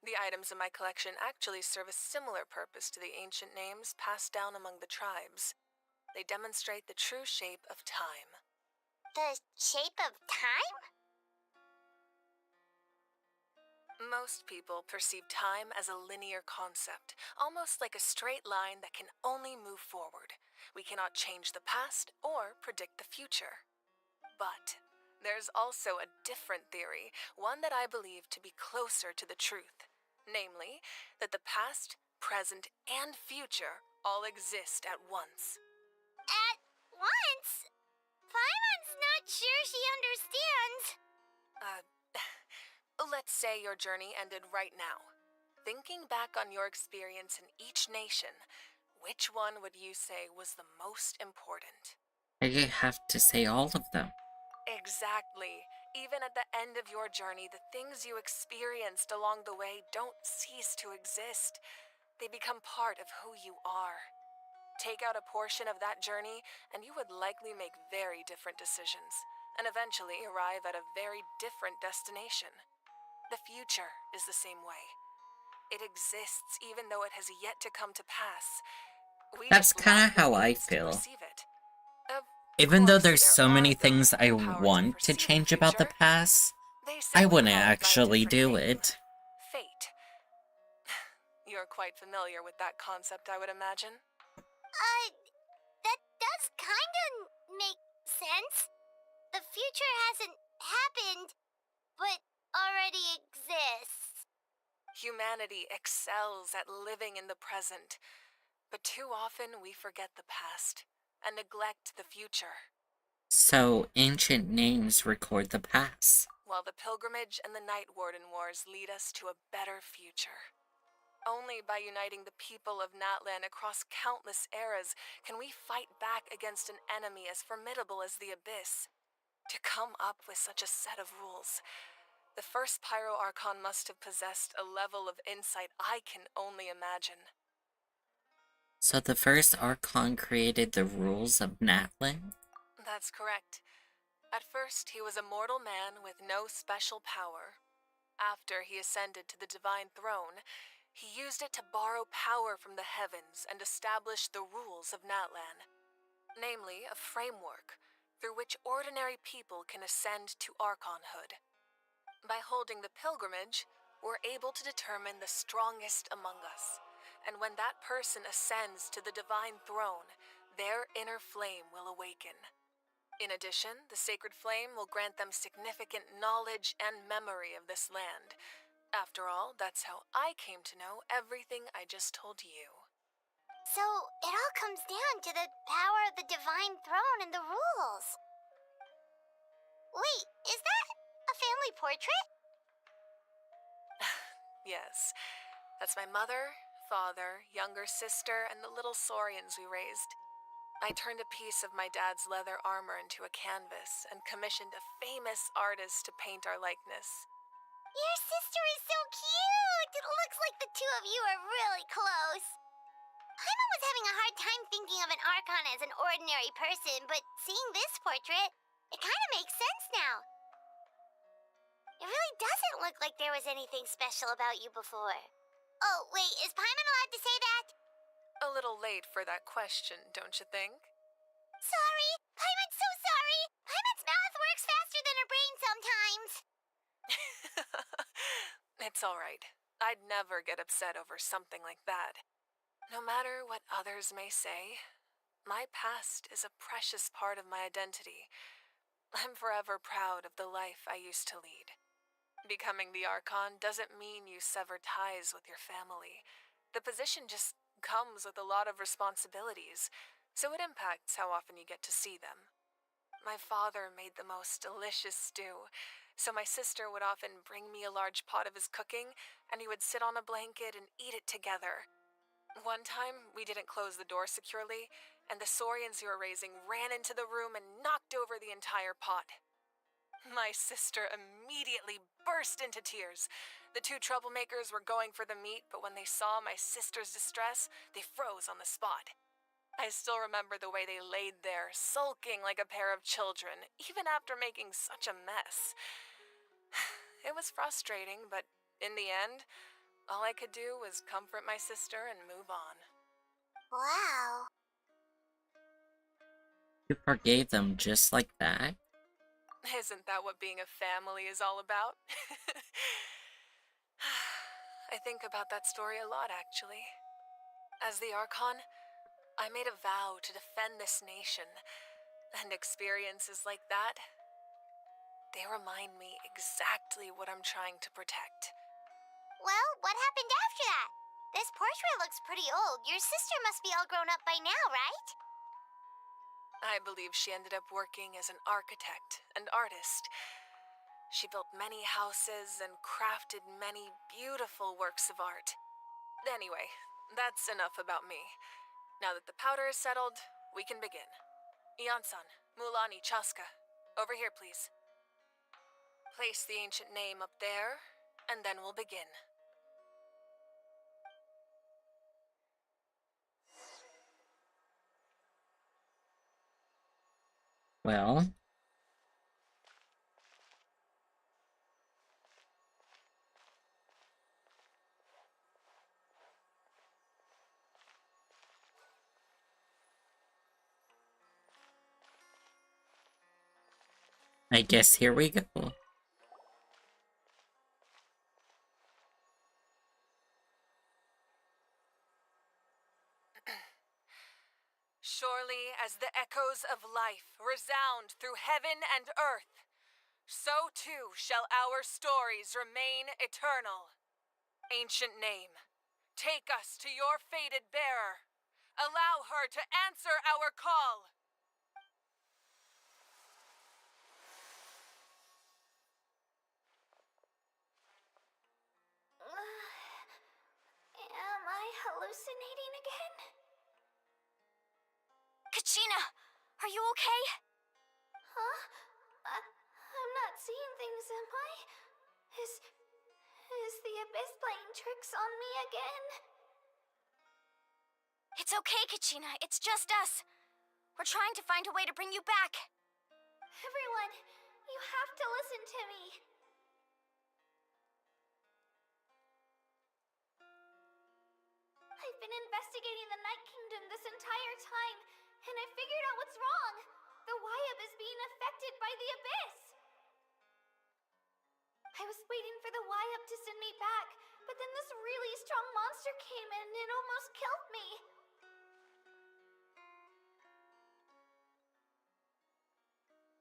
The items in my collection actually serve a similar purpose to the ancient names passed down among the tribes. They demonstrate the true shape of time. The shape of time? Most people perceive time as a linear concept, almost like a straight line that can only move forward. We cannot change the past or predict the future. But there's also a different theory, one that I believe to be closer to the truth. Namely, that the past, present, and future all exist at once. At once? Paimon's not sure she understands. Let's say your journey ended right now. Thinking back on your experience in each nation, which one would you say was the most important? I have to say all of them. Exactly. Even at the end of your journey, the things you experienced along the way don't cease to exist. They become part of who you are. Take out a portion of that journey, and you would likely make very different decisions, and eventually arrive at a very different destination. The future is the same way. It exists even though it has yet to come to pass. That's kind of how I feel. Even though there's so many things I want to change about the past, I wouldn't actually do it. Fate. You're quite familiar with that concept, I would imagine. That does kinda make sense. The future hasn't happened, but already exists. Humanity excels at living in the present, but too often we forget the past and neglect the future. So, ancient names record the past. While the pilgrimage and the Night Warden Wars lead us to a better future. Only by uniting the people of Natlan across countless eras can we fight back against an enemy as formidable as the Abyss. To come up with such a set of rules, the 5.0Archon must have possessed a level of insight I can only imagine. So the first Archon created the rules of Natlan? That's correct. At first, he was a mortal man with no special power. After he ascended to the Divine Throne, he used it to borrow power from the heavens and establish the rules of Natlan. Namely, a framework through which ordinary people can ascend to Archonhood. By holding the pilgrimage, we're able to determine the strongest among us. And when that person ascends to the Divine Throne, their inner flame will awaken. In addition, the sacred flame will grant them significant knowledge and memory of this land. After all, that's how I came to know everything I just told you. So, it all comes down to the power of the Divine Throne and the rules. Wait, is that a family portrait? Yes, that's my mother, father, younger sister, and the little saurians we raised. I turned a piece of my dad's leather armor into a canvas and commissioned a famous artist to paint our likeness. Your sister is so cute! It looks like the two of you are really close. Paimon was having a hard time thinking of an Archon as an ordinary person, but seeing this portrait, it kind of makes sense now. It really doesn't look like there was anything special about you before. Oh, wait, is Paimon allowed to say that? A little late for that question, don't you think? Sorry! Paimon's so sorry! Paimon's mouth works faster than her brain sometimes! It's all right. I'd never get upset over something like that. No matter what others may say, my past is a precious part of my identity. I'm forever proud of the life I used to lead. Becoming the Archon doesn't mean you sever ties with your family. The position just comes with a lot of responsibilities, so it impacts how often you get to see them. My father made the most delicious stew, so my sister would often bring me a large pot of his cooking, and we would sit on a blanket and eat it together. One time, we didn't close the door securely, and the Saurians who were raising ran into the room and knocked over the entire pot. My sister immediately burst into tears. The two troublemakers were going for the meat, but when they saw my sister's distress, they froze on the spot. I still remember the way they laid there, sulking like a pair of children, even after making such a mess. It was frustrating, but in the end, all I could do was comfort my sister and move on. Wow. You forgave them just like that? Isn't that what being a family is all about? I think about that story a lot, actually. As the Archon, I made a vow to defend this nation, and experiences like that, they remind me exactly what I'm trying to protect. Well, what happened after that? This portrait looks pretty old. Your sister must be all grown up by now, right? I believe she ended up working as an architect and artist. She built many houses and crafted many beautiful works of art. Anyway, that's enough about me. Now that the powder is settled, we can begin. Ian-san, Mulani, Chaska, over here, please. Place the ancient name up there, and then we'll begin. Well... I guess here we go. Surely as the echoes of life resound through heaven and earth, so too shall our stories remain eternal. Ancient name, take us to your fated bearer. Allow her to answer our call. Am I hallucinating again? Kachina, are you okay? Huh? I'm not seeing things, am I? Is the Abyss playing tricks on me again? It's okay, Kachina. It's just us. We're trying to find a way to bring you back. Everyone, you have to listen to me. I've been investigating the Night Kingdom this entire time, and I figured out what's wrong. The Wyab is being affected by the Abyss. I was waiting for the Wyab to send me back, but then this really strong monster came in and it almost killed me.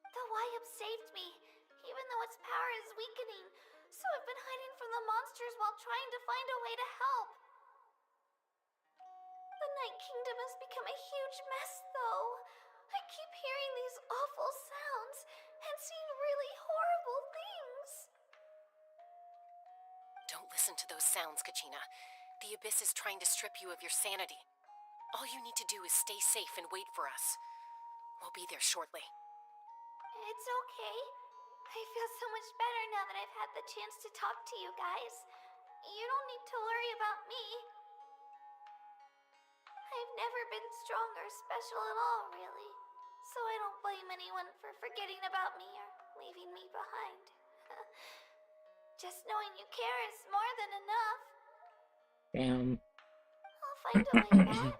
The Wyab saved me, even though its power is weakening, so I've been hiding from the monsters while trying to find a way to help. The Night Kingdom has become a huge mess, though. I keep hearing these awful sounds and seeing really horrible things. Don't listen to those sounds, Kachina. The Abyss is trying to strip you of your sanity. All you need to do is stay safe and wait for us. We'll be there shortly. It's okay. I feel so much better now that I've had the chance to talk to you guys. You don't need to worry about me. I've never been strong or special at all, really. So I don't blame anyone for forgetting about me or leaving me behind. Just knowing you care is more than enough. Damn. I'll find a way back.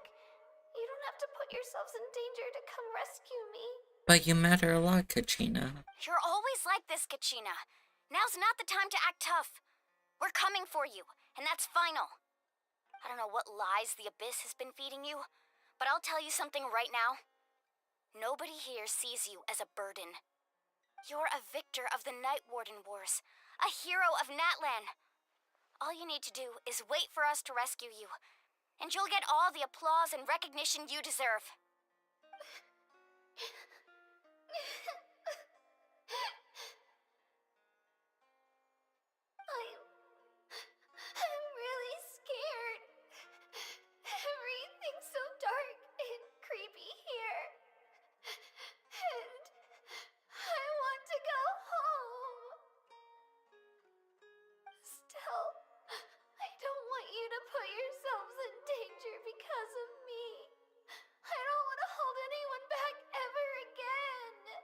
You don't have to put yourselves in danger to come rescue me. But you matter a lot, Kachina. You're always like this, Kachina. Now's not the time to act tough. We're coming for you, and that's final. I don't know what lies the Abyss has been feeding you, but I'll tell you something right now. Nobody here sees you as a burden. You're a victor of the Night Warden Wars, a hero of Natlan. All you need to do is wait for us to rescue you, and you'll get all the applause and recognition you deserve. I'm really scared. Everything's so dark and creepy here. And I want to go home. Still, I don't want you to put yourselves in danger because of me. I don't want to hold anyone back ever again.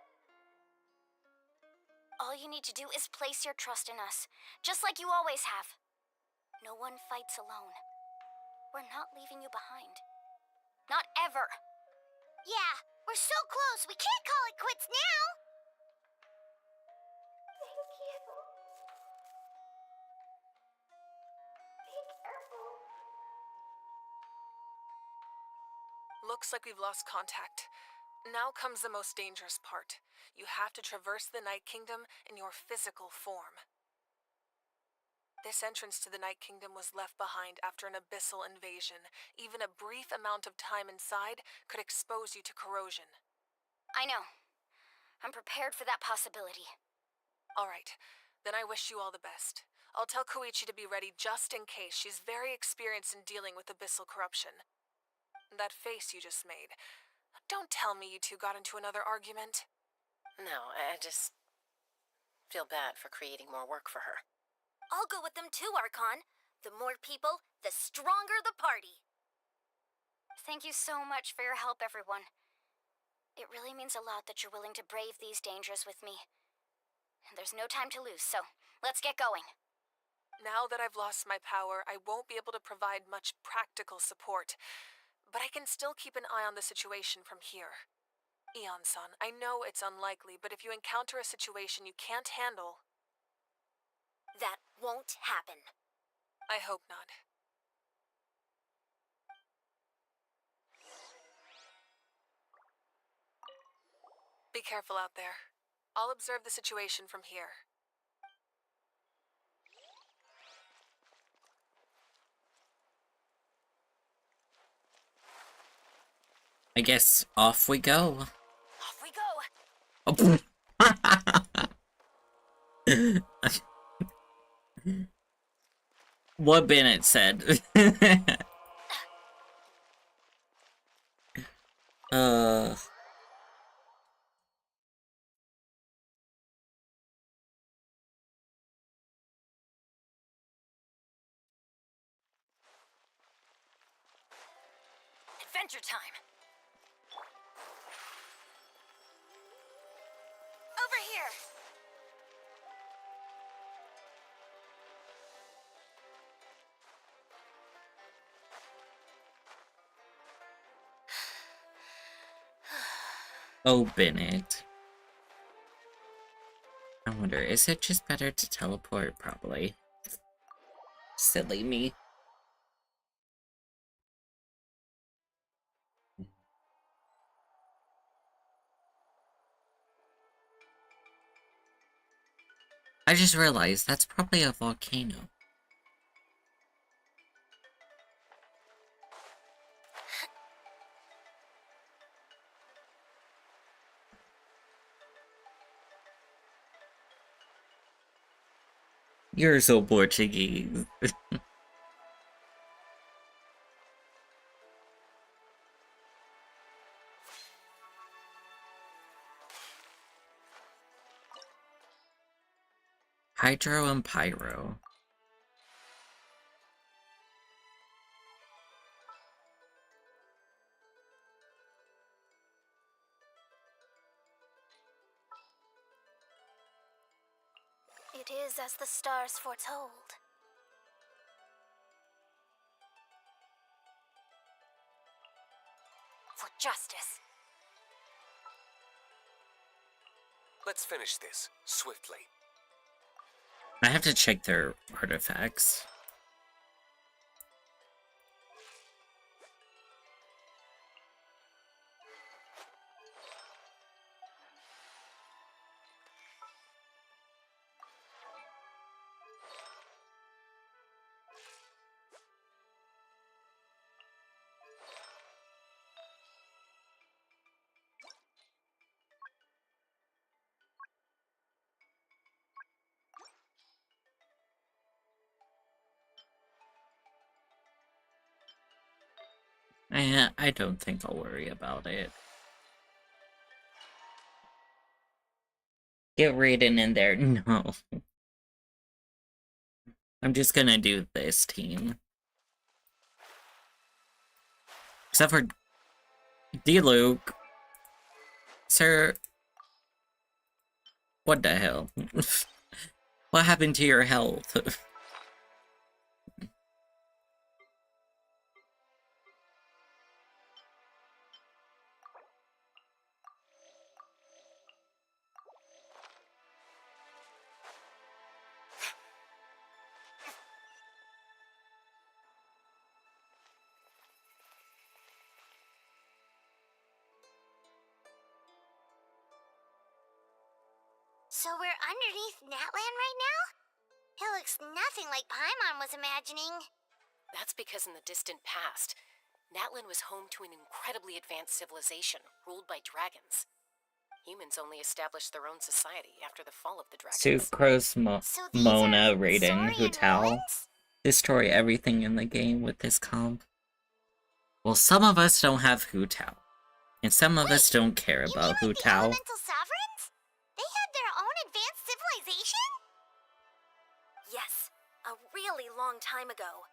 All you need to do is place your trust in us, just like you always have. No one fights alone. We're not leaving you behind. Not ever. Yeah, we're so close, we can't call it quits now! Thank you. Be careful. Looks like we've lost contact. Now comes the most dangerous part. You have to traverse the Night Kingdom in your physical form. This entrance to the Night Kingdom was left behind after an abyssal invasion. Even a brief amount of time inside could expose you to corrosion. I know. I'm prepared for that possibility. Alright, then I wish you all the best. I'll tell Koichi to be ready just in case. She's very experienced in dealing with abyssal corruption. That face you just made. Don't tell me you two got into another argument. No, I just feel bad for creating more work for her. I'll go with them too, Archon. The more people, the stronger the party. Thank you so much for your help, everyone. It really means a lot that you're willing to brave these dangers with me. And there's no time to lose, so let's get going. Now that I've lost my power, I won't be able to provide much practical support. But I can still keep an eye on the situation from here. Eon-san, I know it's unlikely, but if you encounter a situation you can't handle... That won't happen. I hope not. Be careful out there. I'll observe the situation from here. I guess off we go. Off we go. What Bennett said. Adventure time. Over here. Oh, Bennett. I wonder, is it just better to teleport? Probably. Silly me. I just realized that's probably a volcano. You're so Portuguese. Hydro and Pyro. It is as the stars foretold. For justice. Let's finish this, swiftly. I have to check their artifacts. I don't think I'll worry about it. Get Raiden in there. No. I'm just gonna do this team. Except for D-Luke. Sir. What the hell? What happened to your health? So we're underneath Natlan right now? It looks nothing like Paimon was imagining. That's because in the distant past, Natlan was home to an incredibly advanced civilization ruled by dragons. Humans only established their own society after the fall of the dragons. Sucrose, Mona, Raiden, Hutal. Destroy everything in the game with this comp. Well, some of us don't have Hutal. And some of us don't care about Hutal. Elemental sovereigns? They had their own advanced civilization? Yes, a really long time ago.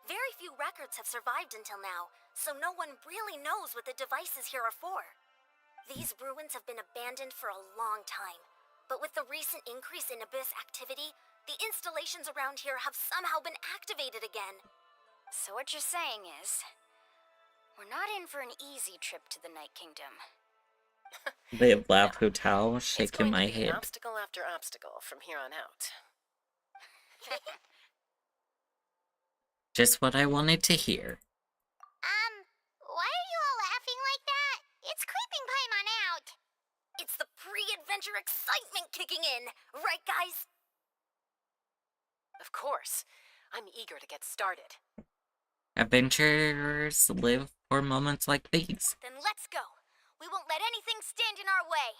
Very few records have survived until now, so no one really knows what the devices here are for. These ruins have been abandoned for a long time, but with the recent increase in Abyss activity, the installations around here have somehow been activated again. So what you're saying is, we're not in for an easy trip to the Night Kingdom. They laugh Hutal, shaking my It's going to be head. obstacle after obstacle from here on out. Just what I wanted to hear. Why are you all laughing like that? It's creeping Paimon out. It's the pre-adventure excitement kicking in, right guys? Of course. I'm eager to get started. Adventurers live for moments like these. Then let's go. We won't let anything stand in our way.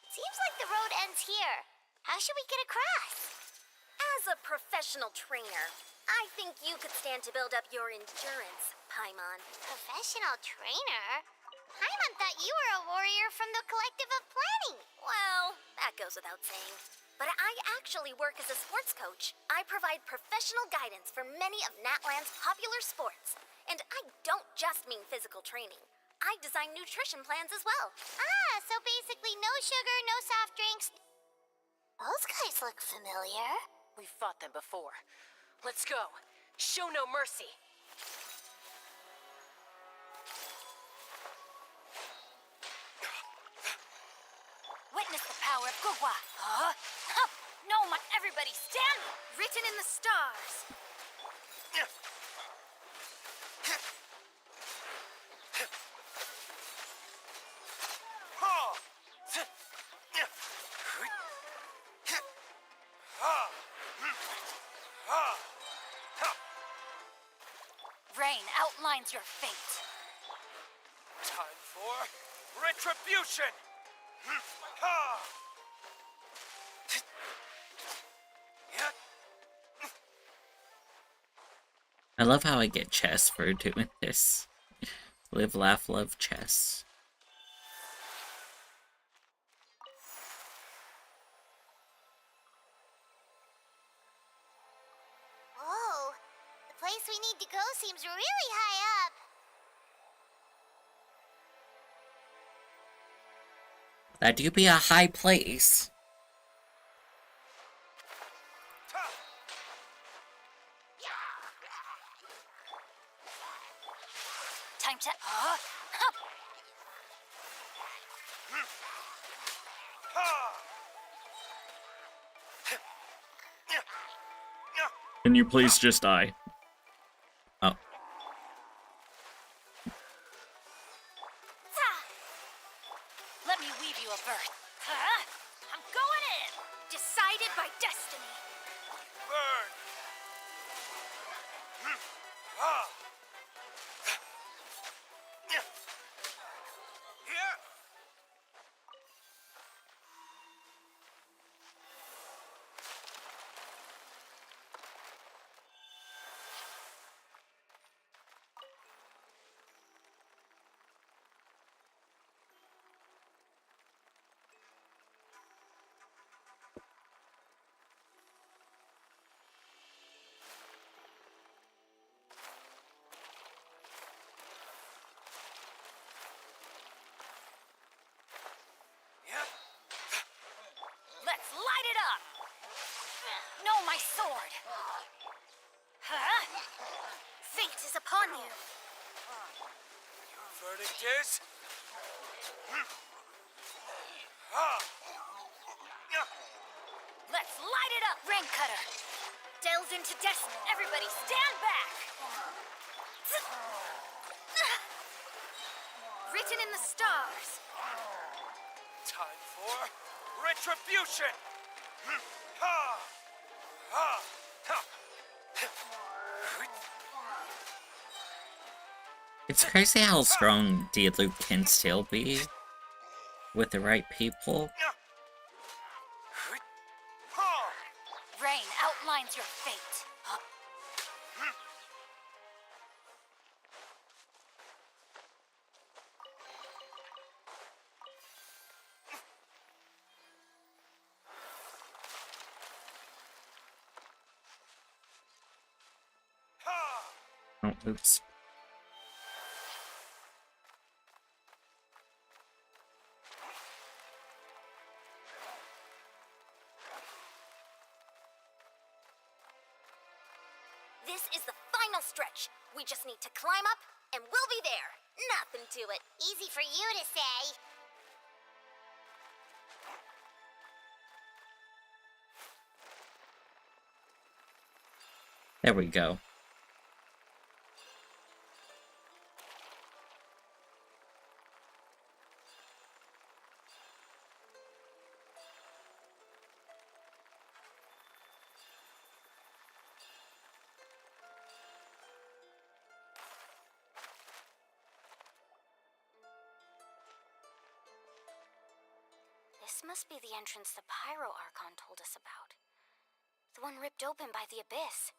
Seems like the road ends here. How should we get across? As a professional trainer, I think you could stand to build up your endurance, Paimon. Professional trainer? Paimon thought you were a warrior from the Collective of Planning. Well, that goes without saying. But I actually work as a sports coach. I provide professional guidance for many of Natlan's popular sports. And I don't just mean physical training. I design nutrition plans as well. Ah, so basically no sugar, no soft drinks. Those guys look familiar. We've fought them before. Let's go. Show no mercy. Witness the power of Gugwa. Huh? Hup! No, everybody stand! Written in the stars. Rain outlines your fate. Time for retribution! Ha! I love how I get chess for doing this. Live, laugh, love chess. Whoa, the place we need to go seems really high up. That do be a high place. Time to... Can you please just die? Oh. Let me weave you a birth. I'm going in! Decided by destiny. Burn! Here! Let's light it up! No, my sword! Fate is upon you! Your verdict is? Let's light it up, Ring Cutter! Delves into destiny. Everybody stand back! Written in the stars. Time for retribution! It's crazy how strong Diluc can still be with the right people. Rain outlines your fate. Oh, oops. This is the final stretch. We just need to climb up, and we'll be there. Nothing to it. Easy for you to say. There we go. This must be the entrance the 5.0Archon told us about. The one ripped open by the abyss.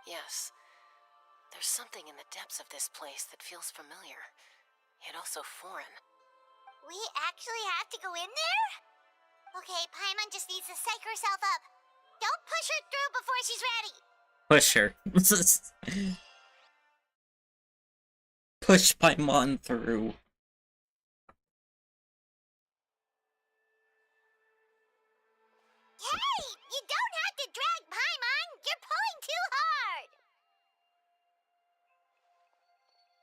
Yes. There's something in the depths of this place that feels familiar, yet also foreign. We actually have to go in there? Okay, Paimon just needs to psych herself up. Don't push her through before she's ready. Push her. Push Paimon through. Hey! You don't have to drag Paimon! You're pulling too hard!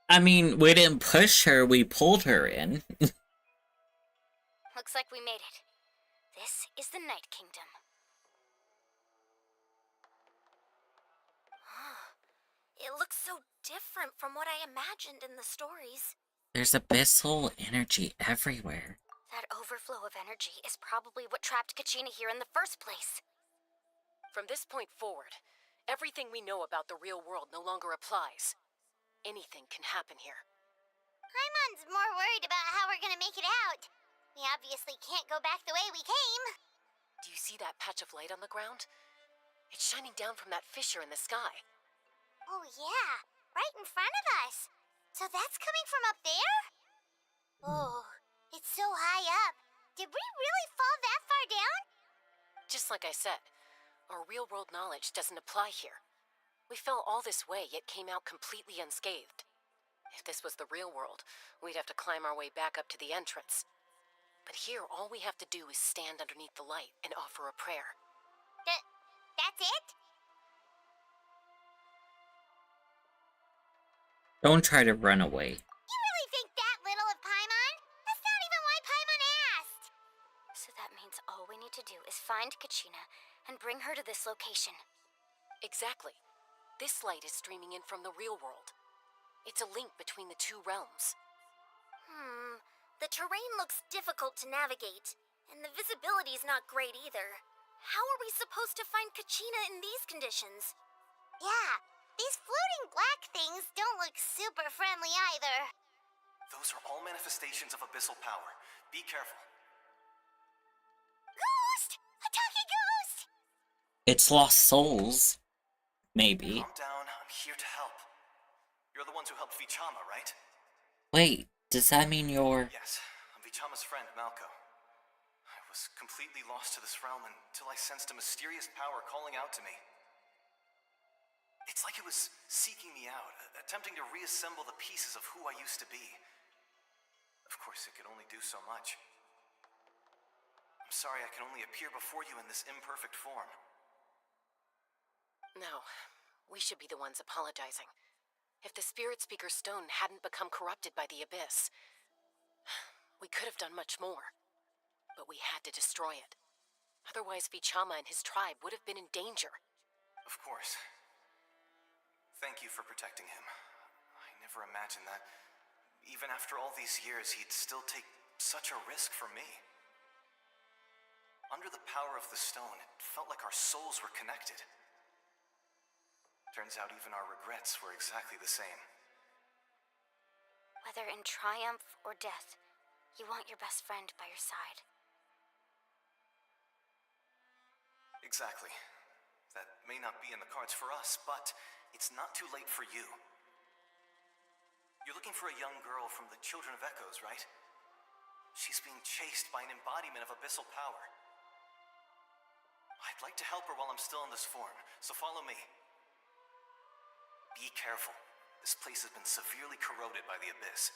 I mean, we didn't push her, we pulled her in. Looks like we made it. This is the Night Kingdom. It looks so different from what I imagined in the stories. There's abyssal energy everywhere. That overflow of energy is probably what trapped Kachina here in the first place. From this point forward, everything we know about the real world no longer applies. Anything can happen here. Paimon's more worried about how we're gonna make it out. We obviously can't go back the way we came. Do you see that patch of light on the ground? It's shining down from that fissure in the sky. Oh yeah, right in front of us. So that's coming from up there? Oh, it's so high up. Did we really fall that far down? Just like I said, our real-world knowledge doesn't apply here. We fell all this way, yet came out completely unscathed. If this was the real world, we'd have to climb our way back up to the entrance. But here, all we have to do is stand underneath the light and offer a prayer. That's it? Don't try to run away. You really think that little of Paimon? That's not even why Paimon asked! So that means all we need to do is find Kachina and bring her to this location. Exactly. This light is streaming in from the real world. It's a link between the two realms. The terrain looks difficult to navigate, and the visibility is not great either. How are we supposed to find Kachina in these conditions? Yeah, these floating black things don't look super friendly either. Those are all manifestations of abyssal power. Be careful. Ghost! A talking ghost! It's lost souls. Maybe. Calm down, I'm here to help. You're the ones who helped Vichama, right? Wait, does that mean you're... Yes, I'm Vichama's friend, Malko. I was completely lost to this realm until I sensed a mysterious power calling out to me. It's like it was seeking me out, attempting to reassemble the pieces of who I used to be. Of course, it could only do so much. I'm sorry I can only appear before you in this imperfect form. No, we should be the ones apologizing. If the Spirit Speaker Stone hadn't become corrupted by the Abyss, we could have done much more. But we had to destroy it. Otherwise, Vichama and his tribe would have been in danger. Of course. Thank you for protecting him. I never imagined that, even after all these years, he'd still take such a risk for me. Under the power of the stone, it felt like our souls were connected. Turns out even our regrets were exactly the same. Whether in triumph or death, you want your best friend by your side. Exactly. That may not be in the cards for us, but it's not too late for you. You're looking for a young girl from the Children of Echoes, right? She's being chased by an embodiment of abyssal power. I'd like to help her while I'm still in this form, so follow me. Be careful. This place has been severely corroded by the Abyss.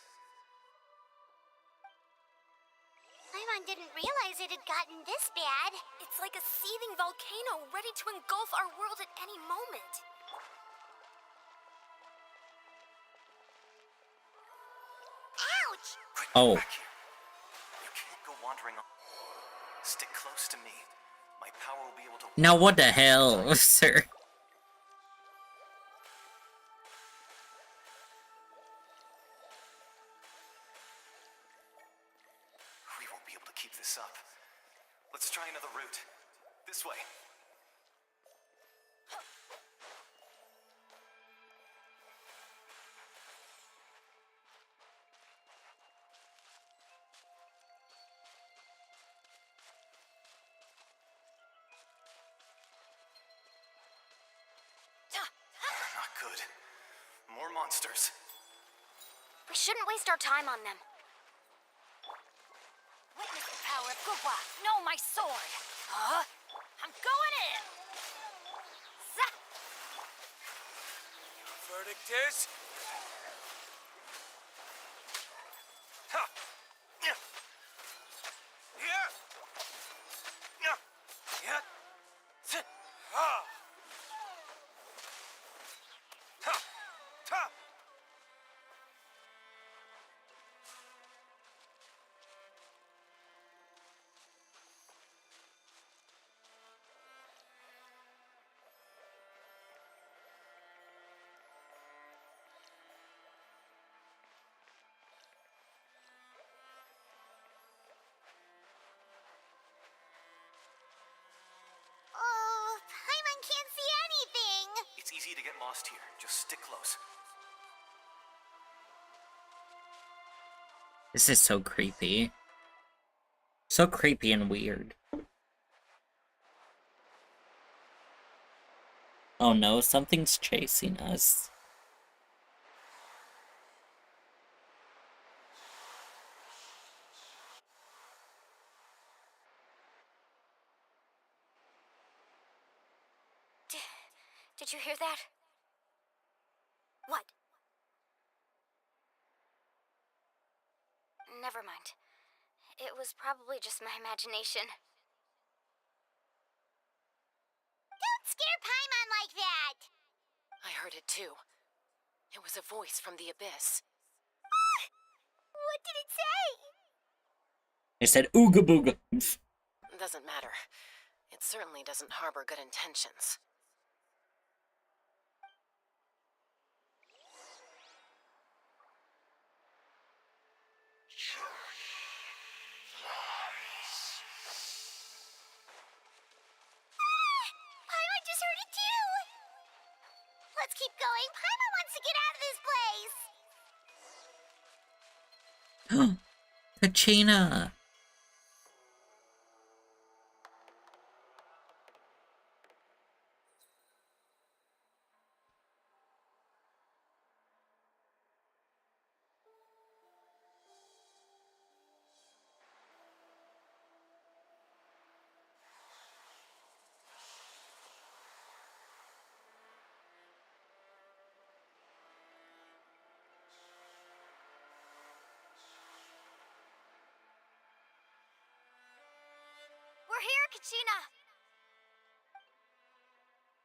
Paimon didn't realize it had gotten this bad. It's like a seething volcano ready to engulf our world at any moment. Ouch! Oh. Back here. You can't go wandering on. Stick close to me. My power will be able to... Now what the hell, sir? We won't be able to keep this up. Let's try another route. This way. Not good. More monsters. We shouldn't waste our time on them. Witness the power of Gugwa. No, my sword. I'm going in. Zah! Verdict is... Ha! Yeah! Yeah! Yeah! Yeah! Sit! Ha! Ha! Ta! Oh, Paimon can't see anything! It's easy to get lost here. Just stick close. This is so creepy. So creepy and weird. Oh no, something's chasing us. Did you hear that? What? Never mind. It was probably just my imagination. Don't scare Paimon like that! I heard it too. It was a voice from the abyss. What did it say? It said ooga booga. Doesn't matter. It certainly doesn't harbor good intentions. Paimon just heard it too! Let's keep going. Paimon wants to get out of this place! Kachina! We're here, Kachina!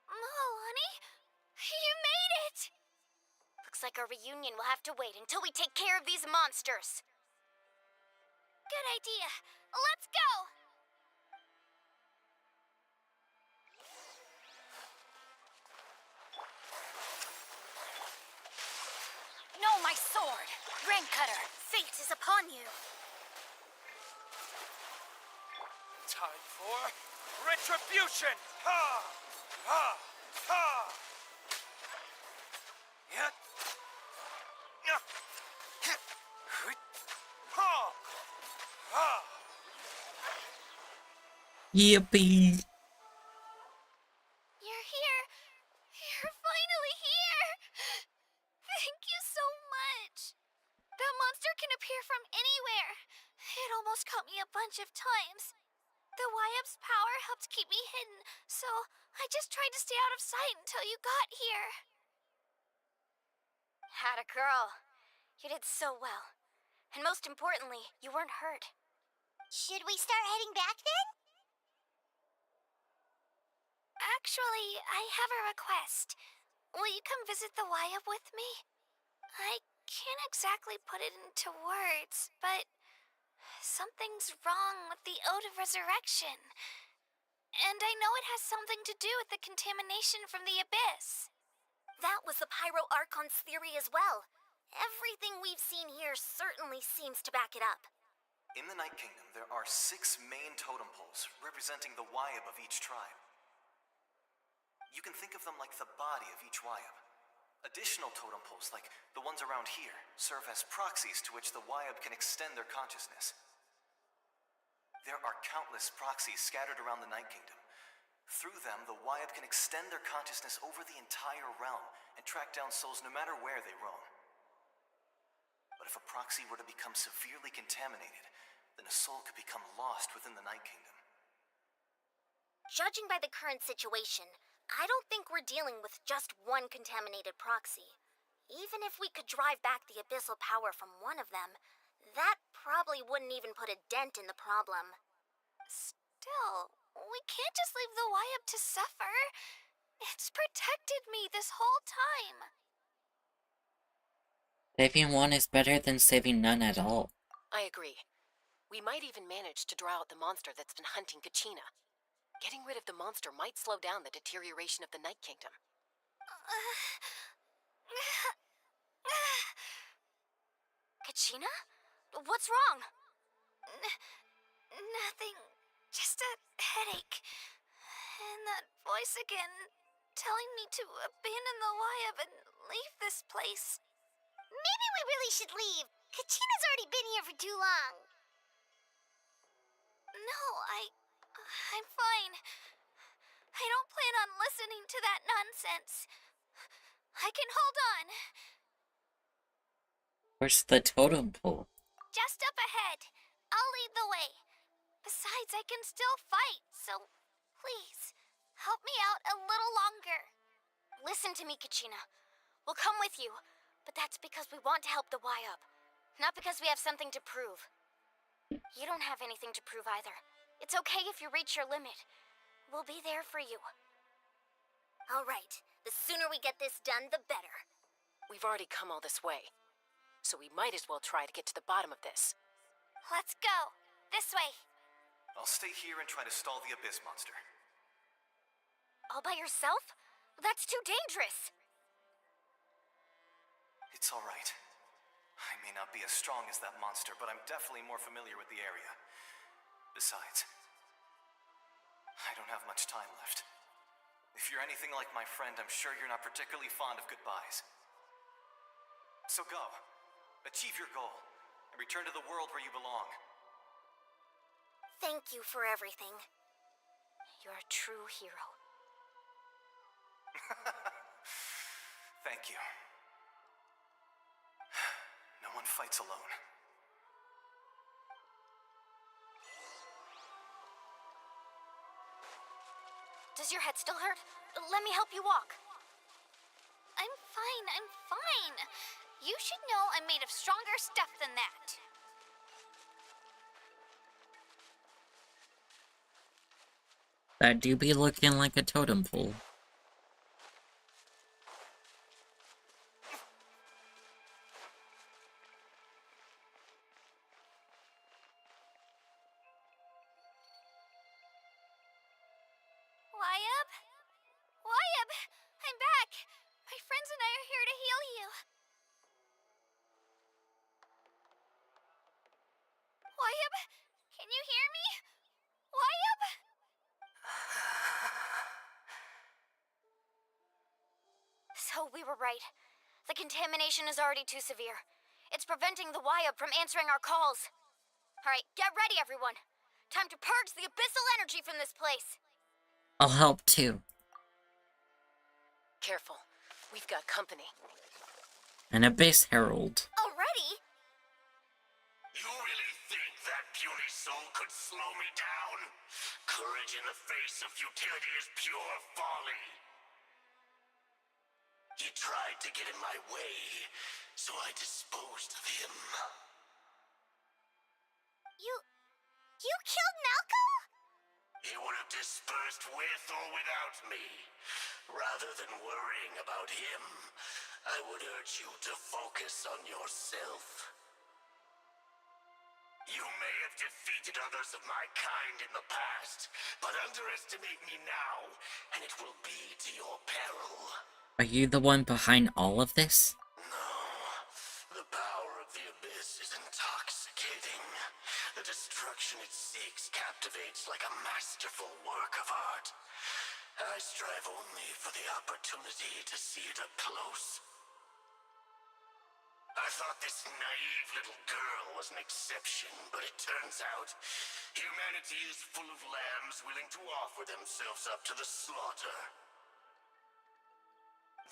Oh, honey? You made it! Looks like our reunion will have to wait until we take care of these monsters. Good idea. Let's go! No, my sword! Raincutter, fate is upon you. Time for retribution! Ha! Ha! Ha! Yet. Ha! Ha! Yippee! You're here. You're finally here. Thank you so much. That monster can appear from anywhere. It almost caught me a bunch of times. The YF's power helped keep me hidden, so I just tried to stay out of sight until you got here. Had a girl. You did so well. And most importantly, you weren't hurt. Should we start heading back then? Actually, I have a request. Will you come visit the YF with me? I can't exactly put it into words, but something's wrong with the Ode of Resurrection. And I know it has something to do with the contamination from the Abyss. That was the 5.0Archon's theory as well. Everything we've seen here certainly seems to back it up. In the Night Kingdom, there are 6 main totem poles representing the Wyab of each tribe. You can think of them like the body of each Wyab. Additional totem poles, like the ones around here, serve as proxies to which the Wyab can extend their consciousness. There are countless proxies scattered around the Night Kingdom. Through them, the Wyab can extend their consciousness over the entire realm and track down souls no matter where they roam. But if a proxy were to become severely contaminated, then a soul could become lost within the Night Kingdom. Judging by the current situation, I don't think we're dealing with just one contaminated proxy. Even if we could drive back the abyssal power from one of them, that probably wouldn't even put a dent in the problem. Still, we can't just leave the YF to suffer. It's protected me this whole time. Saving one is better than saving none at all. I agree. We might even manage to draw out the monster that's been hunting Kachina. Getting rid of the monster might slow down the deterioration of the Night Kingdom. Kachina? What's wrong? Nothing. Just a headache. And that voice again, telling me to abandon the YF and leave this place. Maybe we really should leave. Kachina's already been here for too long. No, I'm fine. I don't plan on listening listening to that nonsense. I can hold on. Where's the totem pole? Just up ahead. I'll lead the way. Besides, I can still fight, so please, help me out a little longer. Listen to me, Kachina. We'll come with you, but that's because we want to help the Y-Up, not because we have something to prove. You don't have anything to prove either. It's okay if you reach your limit. We'll be there for you. All right. The sooner we get this done, the better. We've already come all this way, so we might as well try to get to the bottom of this. Let's go. This way. I'll stay here and try to stall the Abyss monster. All by yourself? That's too dangerous. It's all right. I may not be as strong as that monster, but I'm definitely more familiar with the area. Besides, I don't have much time left. If you're anything like my friend, I'm sure you're not particularly fond of goodbyes. So go. Achieve your goal, and return to the world where you belong. Thank you for everything. You're a true hero. Thank you. No one fights alone. Does your head still hurt? Let me help you walk. I'm fine. You should know I'm made of stronger stuff than that. That do be looking like a totem pole. Y-Up, I'm back. My friends and I are here to heal you. Y-Up, can you hear me? Y-Up? So we were right. The contamination is already too severe. It's preventing the Y-Up from answering our calls. Alright, get ready everyone. Time to purge the abyssal energy from this place. I'll help too. Careful. We've got company. An Abyss Herald. Already? You really think that puny soul could slow me down? Courage in the face of futility is pure folly. He tried to get in my way, so I disposed of him. You killed Malcolm? He would have dispersed with or without me. Rather than worrying about him, I would urge you to focus on yourself. You may have defeated others of my kind in the past, but underestimate me now, and it will be to your peril. Are you the one behind all of this? No. The power of the Abyss is intoxicating. The destruction it seeks captivates like a masterful work of art. I strive only for the opportunity to see it up close. I thought this naive little girl was an exception, but it turns out humanity is full of lambs willing to offer themselves up to the slaughter.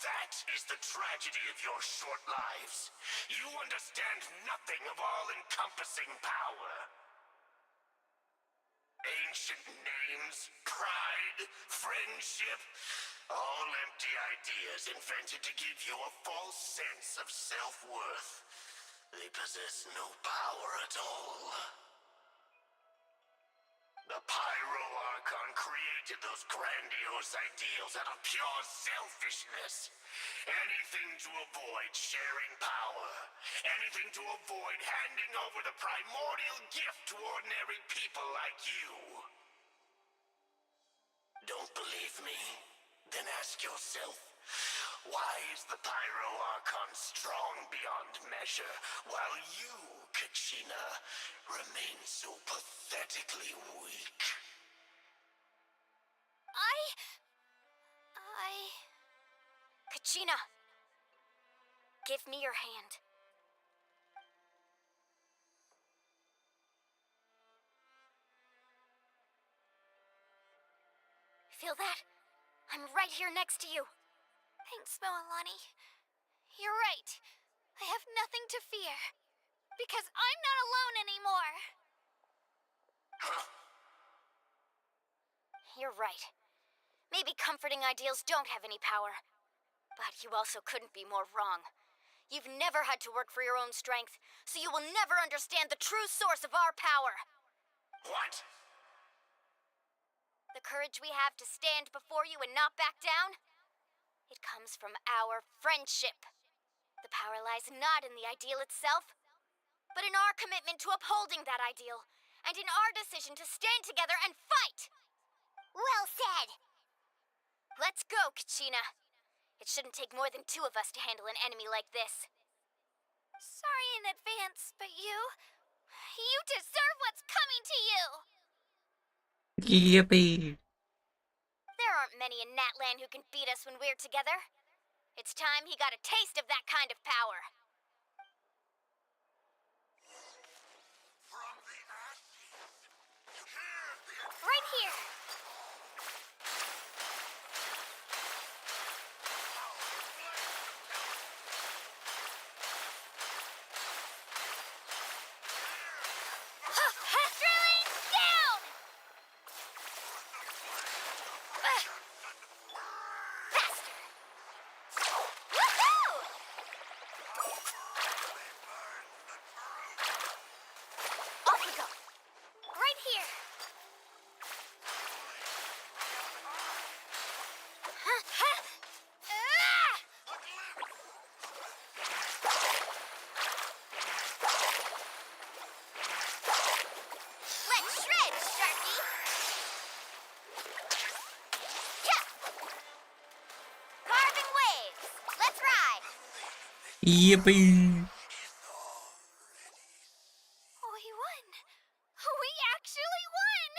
That is the tragedy of your short lives. You understand nothing of all-encompassing power. Ancient names, pride, friendship, all empty ideas invented to give you a false sense of self-worth. They possess no power at all. The 5.0Archon created those grandiose ideals out of pure selfishness. Anything to avoid sharing power. Anything to avoid handing over the primordial gift to ordinary people like you. Don't believe me? Then ask yourself, why is the 5.0Archon strong beyond measure, while you, Kachina, remain so pathetically weak? Kachina! Give me your hand. Feel that? I'm right here next to you. Thanks, Moalani. You're right. I have nothing to fear. Because I'm not alone anymore. You're right. Maybe comforting ideals don't have any power. But you also couldn't be more wrong. You've never had to work for your own strength, so you will never understand the true source of our power. What? The courage we have to stand before you and not back down? It comes from our friendship. The power lies not in the ideal itself, but in our commitment to upholding that ideal, and in our decision to stand together and fight! Well said! Let's go, Kachina. It shouldn't take more than two of us to handle an enemy like this. Sorry in advance, but you deserve what's coming to you! Yippee! There aren't many in Natlan who can beat us when we're together. It's time he got a taste of that kind of power. Right here! Drilling down! Faster! Woohoo! Off we go! Right here! Let's shred, Sharky! Yeah! Carving waves! Let's ride! Yippee! We won! We actually won!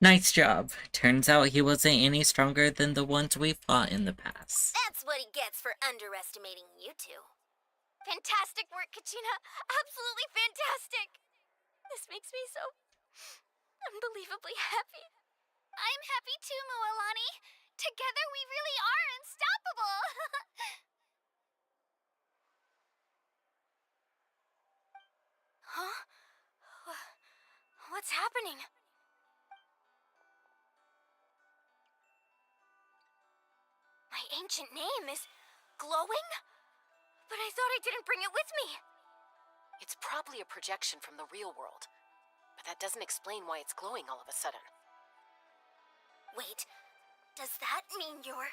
Nice job. Turns out he wasn't any stronger than the ones we fought in the past. That's what he gets for underestimating you two. Fantastic work, Kachina. Absolutely fantastic. This makes me so unbelievably happy. I'm happy too, Moalani. Together we really are unstoppable. Huh? What's happening? My ancient name is glowing? But I thought I didn't bring it with me. It's probably a projection from the real world, but that doesn't explain why it's glowing all of a sudden. Wait, does that mean you're...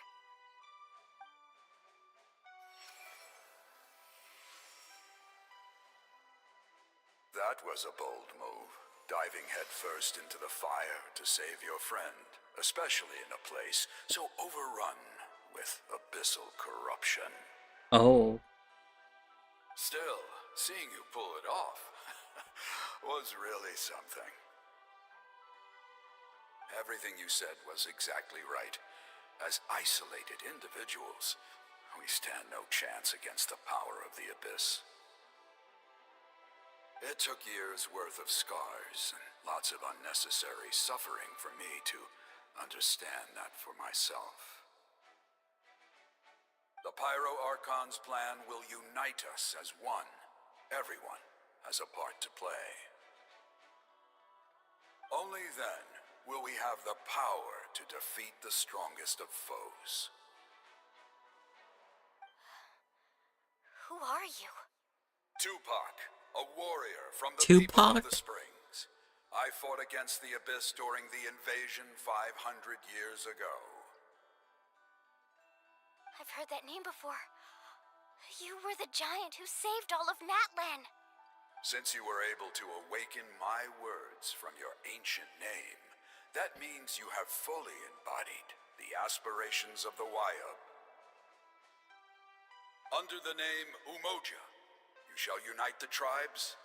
That was a bold move, diving headfirst into the fire to save your friend, especially in a place so overrun with abyssal corruption. Oh. Still, seeing you pull it off was really something. Everything you said was exactly right. As isolated individuals, we stand no chance against the power of the Abyss. It took years' worth of scars and lots of unnecessary suffering for me to understand that for myself. The 5.0Archon's plan will unite us as one. Everyone has a part to play. Only then will we have the power to defeat the strongest of foes. Who are you? Tupac, a warrior from the Tupac? people of the Springs. I fought against the Abyss during the invasion 500 years ago. I've heard that name before. You were the giant who saved all of Natlan. Since you were able to awaken my words from your ancient name, that means you have fully embodied the aspirations of the Wayub. Under the name Umoja, you shall unite the tribes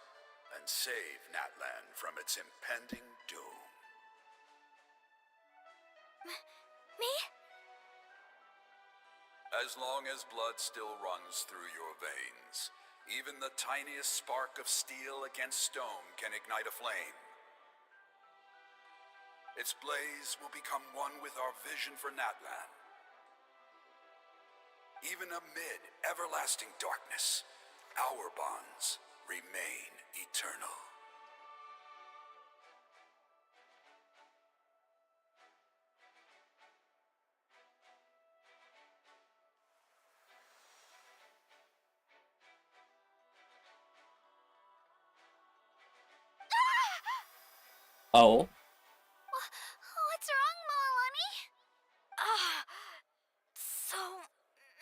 and save Natlan from its impending doom. Me? As long as blood still runs through your veins, even the tiniest spark of steel against stone can ignite a flame. Its blaze will become one with our vision for Natlan. Even amid everlasting darkness, our bonds remain eternal. Oh. What's wrong, Moalani? So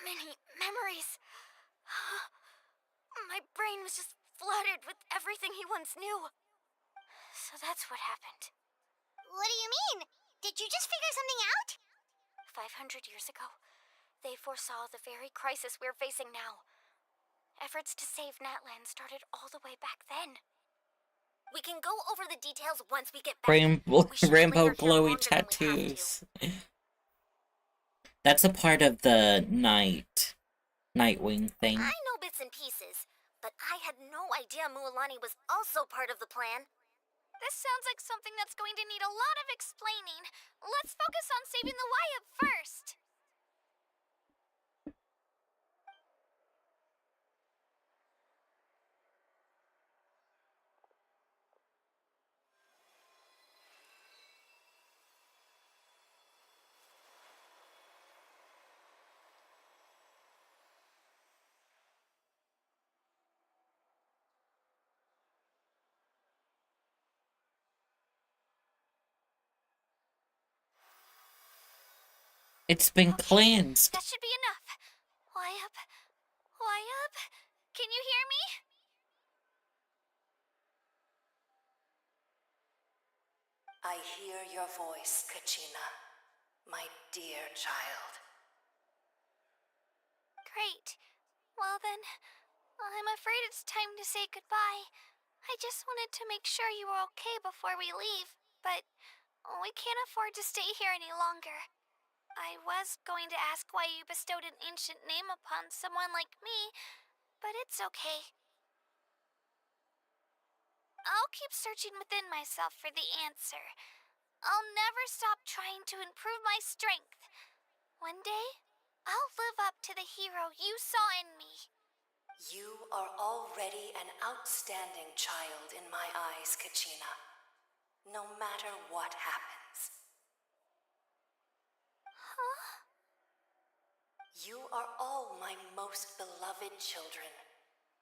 many memories. My brain was just flooded with everything he once knew. So that's what happened. What do you mean? Did you just figure something out? 500 years ago, they foresaw the very crisis we're facing now. Efforts to save Natlan started all the way back then. We can go over the details once we get back. Rainbow glowy tattoos. That's a part of the Nightwing thing. I know bits and pieces, but I had no idea Mualani was also part of the plan. This sounds like something that's going to need a lot of explaining. Let's focus on saving the Wyatt first. It's been cleansed. That should be enough. Wyatt? Wyatt? Can you hear me? I hear your voice, Kachina, my dear child. Great. Well then, I'm afraid it's time to say goodbye. I just wanted to make sure you were okay before we leave, but we can't afford to stay here any longer. I was going to ask why you bestowed an ancient name upon someone like me, but it's okay. I'll keep searching within myself for the answer. I'll never stop trying to improve my strength. One day, I'll live up to the hero you saw in me. You are already an outstanding child in my eyes, Kachina. No matter what happens. Huh? You are all my most beloved children.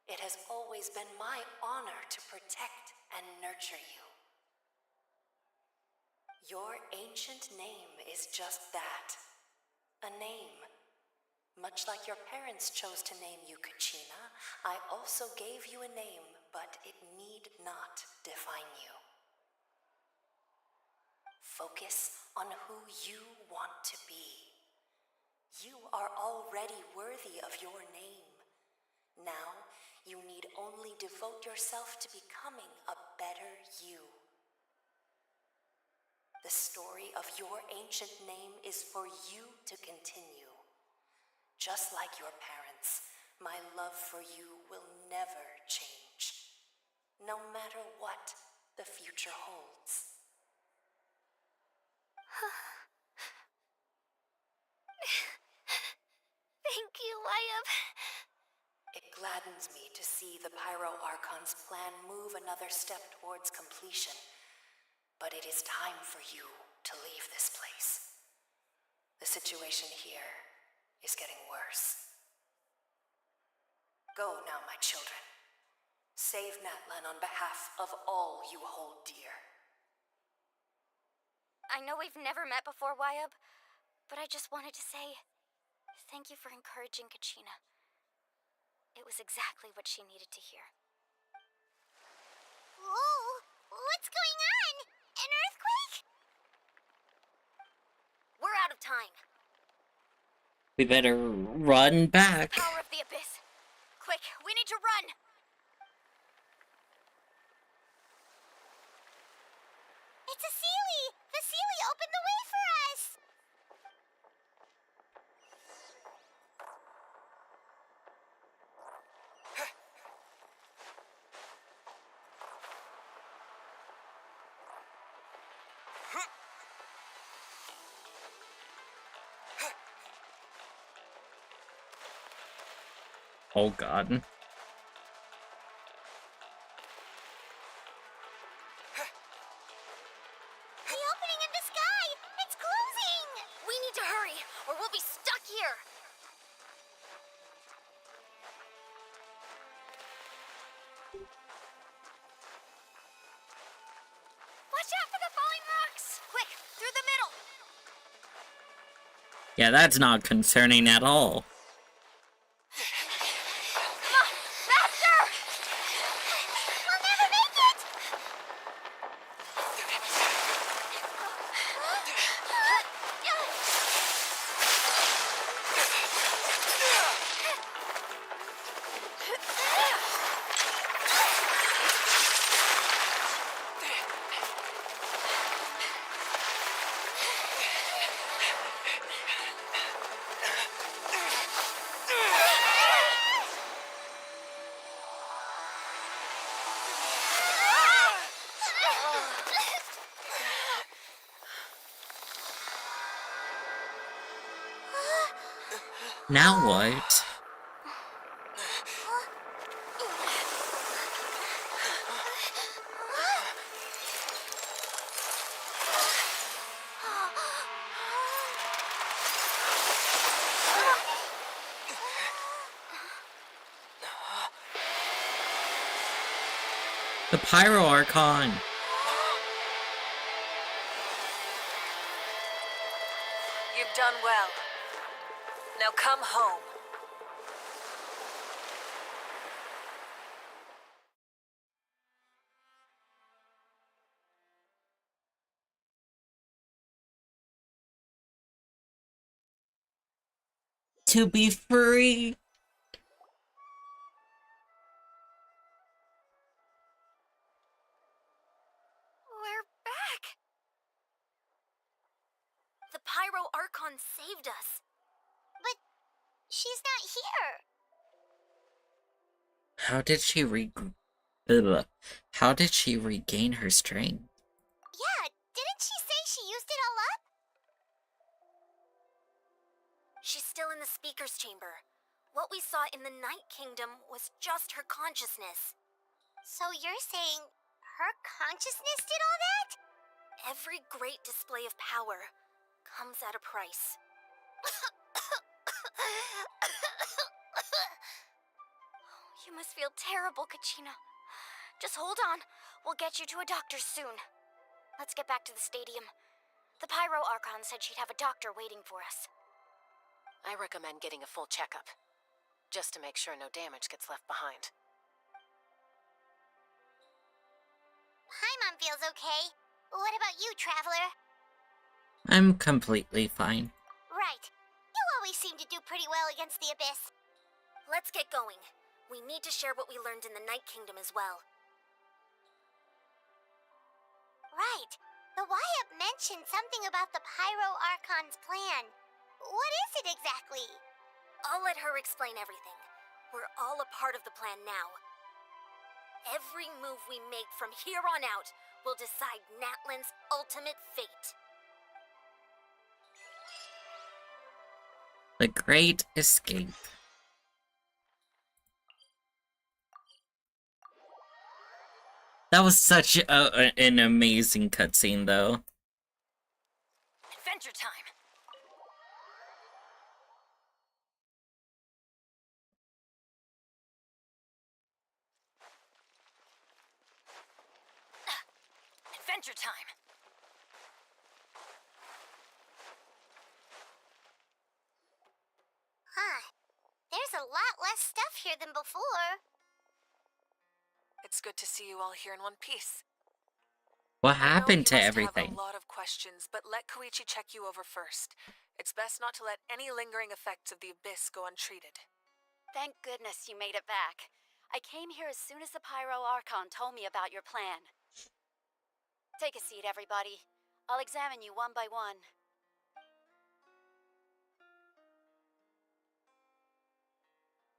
It has always been my honor to protect and nurture you. Your ancient name is just that. A name. Much like your parents chose to name you Kachina, I also gave you a name, but it need not define you. Focus on who you want to be. You are already worthy of your name. Now, you need only devote yourself to becoming a better you. The story of your ancient name is for you to continue. Just like your parents, my love for you will never change, no matter what the future holds. Thank you, Wyatt. It gladdens me to see the 5.0Archon's plan move another step towards completion. But it is time for you to leave this place. The situation here is getting worse. Go now, my children. Save Natlan on behalf of all you hold dear. I know we've never met before, Wyatt, but I just wanted to say thank you for encouraging Kachina. It was exactly what she needed to hear. Whoa! What's going on? An earthquake? We're out of time. We better run back. Power of the Abyss. Quick, we need to run! It's a Sealy! The Sealy opened the way for us! Oh god. The opening in the sky! It's closing! We need to hurry, or we'll be stuck here! Watch out for the falling rocks! Quick, through the middle! Yeah, that's not concerning at all. Come on, faster! We'll never make it! Now what? The 5.0Archon! You've done well. Now come home. To be free! We're back! The 5.0Archon saved us. But she's not here. How did she regain her strength? Yeah, didn't she say she used it all up? She's still in the speaker's chamber. What we saw in the Night Kingdom was just her consciousness. So you're saying her consciousness did all that? Every great display of power comes at a price. You must feel terrible, Kachina. Just hold on. We'll get you to a doctor soon. Let's get back to the stadium. The 5.0Archon said she'd have a doctor waiting for us. I recommend getting a full checkup, just to make sure no damage gets left behind. Paimon feels okay. What about you, Traveler? I'm completely fine. Right. You always seem to do pretty well against the Abyss. Let's get going. We need to share what we learned in the Night Kingdom as well. Right. The Wyatt mentioned something about the 5.0Archon's plan. What is it exactly? I'll let her explain everything. We're all a part of the plan now. Every move we make from here on out will decide Natlan's ultimate fate. The Great Escape. That was such an amazing cutscene, though. Adventure time! Adventure time! Huh. There's a lot less stuff here than before. It's good to see you all here in one piece. What happened to I know you everything? must have a lot of questions, but let Koichi check you over first. It's best not to let any lingering effects of the Abyss go untreated. Thank goodness you made it back. I came here as soon as the 5.0Archon told me about your plan. Take a seat, everybody. I'll examine you one by one.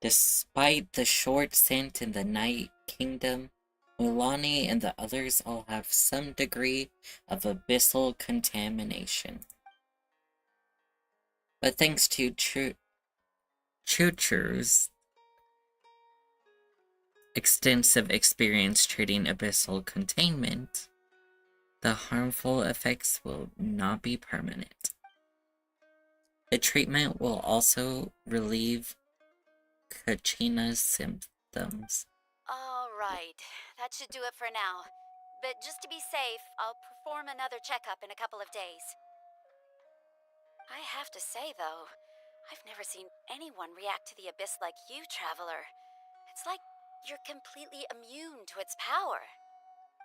Despite the short stint in the Night Kingdom, Mulani and the others all have some degree of abyssal contamination. But thanks to Chuchur's extensive experience treating abyssal containment, the harmful effects will not be permanent. The treatment will also relieve Kachina's symptoms. Alright, that should do it for now. But just to be safe, I'll perform another checkup in a couple of days. I have to say, though, I've never seen anyone react to the abyss like you, Traveler. It's like you're completely immune to its power.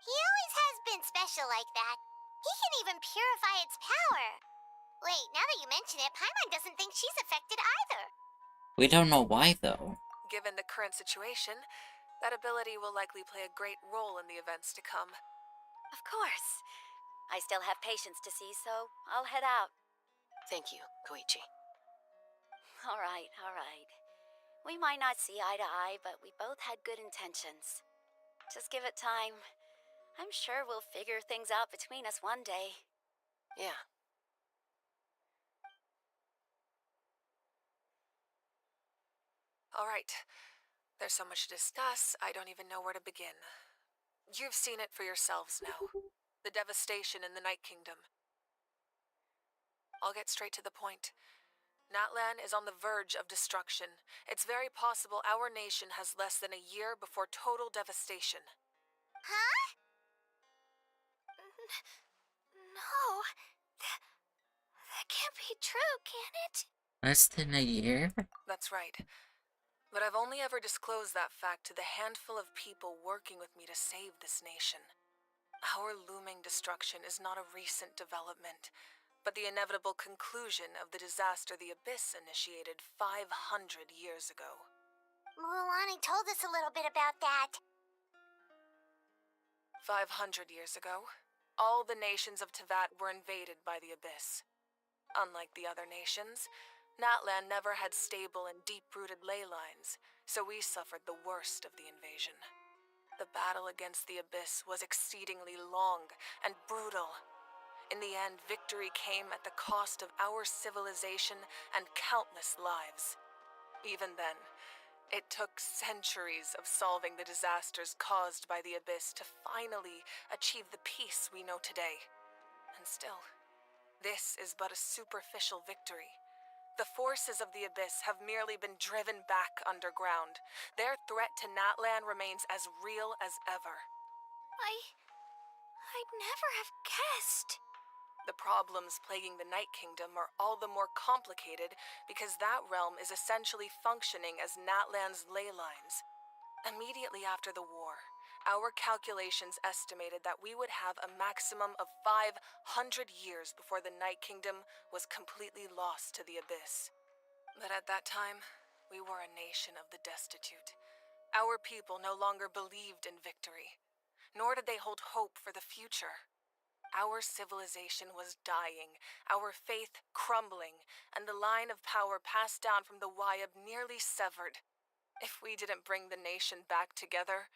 He always has been special like that. He can even purify its power. Wait, now that you mention it, Paimon doesn't think she's affected either. We don't know why, though. Given the current situation, that ability will likely play a great role in the events to come. Of course. I still have patients to see, so I'll head out. Thank you, Koichi. Alright. We might not see eye to eye, but we both had good intentions. Just give it time. I'm sure we'll figure things out between us one day. Yeah. Alright. There's so much to discuss, I don't even know where to begin. You've seen it for yourselves now. The devastation in the Night Kingdom. I'll get straight to the point. Natlan is on the verge of destruction. It's very possible our nation has less than a year before total devastation. Huh? No. That can't be true, can it? Less than a year? That's right. But I've only ever disclosed that fact to the handful of people working with me to save this nation. Our looming destruction is not a recent development, but the inevitable conclusion of the disaster the Abyss initiated 500 years ago. Mulan told us a little bit about that. 500 years ago, all the nations of Teyvat were invaded by the Abyss. Unlike the other nations, Natlan never had stable and deep-rooted ley lines, so we suffered the worst of the invasion. The battle against the Abyss was exceedingly long and brutal. In the end, victory came at the cost of our civilization and countless lives. Even then, it took centuries of solving the disasters caused by the Abyss to finally achieve the peace we know today. And still, this is but a superficial victory. The forces of the Abyss have merely been driven back underground. Their threat to Natlan remains as real as ever. I'd never have guessed. The problems plaguing the Night Kingdom are all the more complicated because that realm is essentially functioning as Natlan's ley lines. Immediately after the war, our calculations estimated that we would have a maximum of 500 years before the Night Kingdom was completely lost to the Abyss. But at that time, we were a nation of the destitute. Our people no longer believed in victory, nor did they hold hope for the future. Our civilization was dying, our faith crumbling, and the line of power passed down from the Wayab nearly severed. If we didn't bring the nation back together,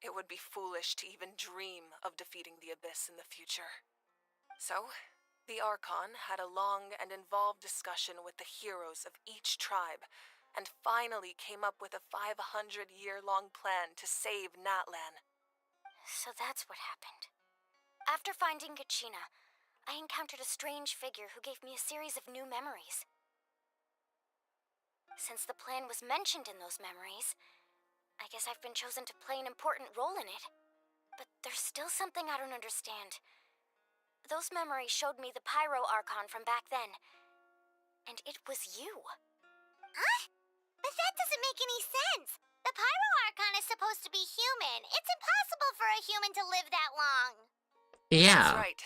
it would be foolish to even dream of defeating the Abyss in the future. So, the Archon had a long and involved discussion with the heroes of each tribe, and finally came up with a 500-year-long plan to save Natlan. So that's what happened. After finding Kachina, I encountered a strange figure who gave me a series of new memories. Since the plan was mentioned in those memories, I guess I've been chosen to play an important role in it. But there's still something I don't understand. Those memories showed me the 5.0Archon from back then. And it was you. Huh? But that doesn't make any sense. The 5.0Archon is supposed to be human. It's impossible for a human to live that long. Yeah. That's right.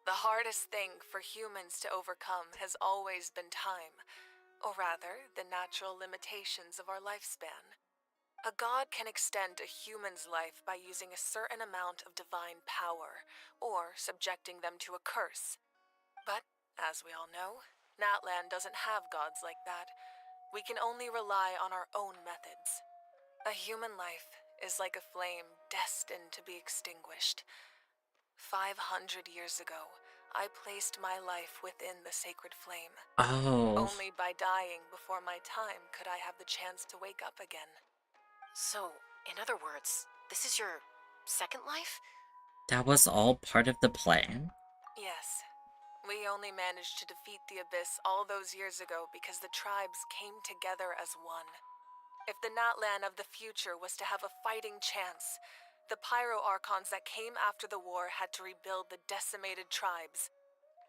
The hardest thing for humans to overcome has always been time. Or rather, the natural limitations of our lifespan. A god can extend a human's life by using a certain amount of divine power, or subjecting them to a curse. But, as we all know, Natlan doesn't have gods like that. We can only rely on our own methods. A human life is like a flame destined to be extinguished. 500 years ago, I placed my life within the sacred flame. Oh. Only by dying before my time could I have the chance to wake up again. So, In other words, this is your second life? That was all part of the plan? Yes. We only managed to defeat the Abyss all those years ago because the tribes came together as one. If the Natlan of the future was to have a fighting chance, the 5.0Archons that came after the war had to rebuild the decimated tribes.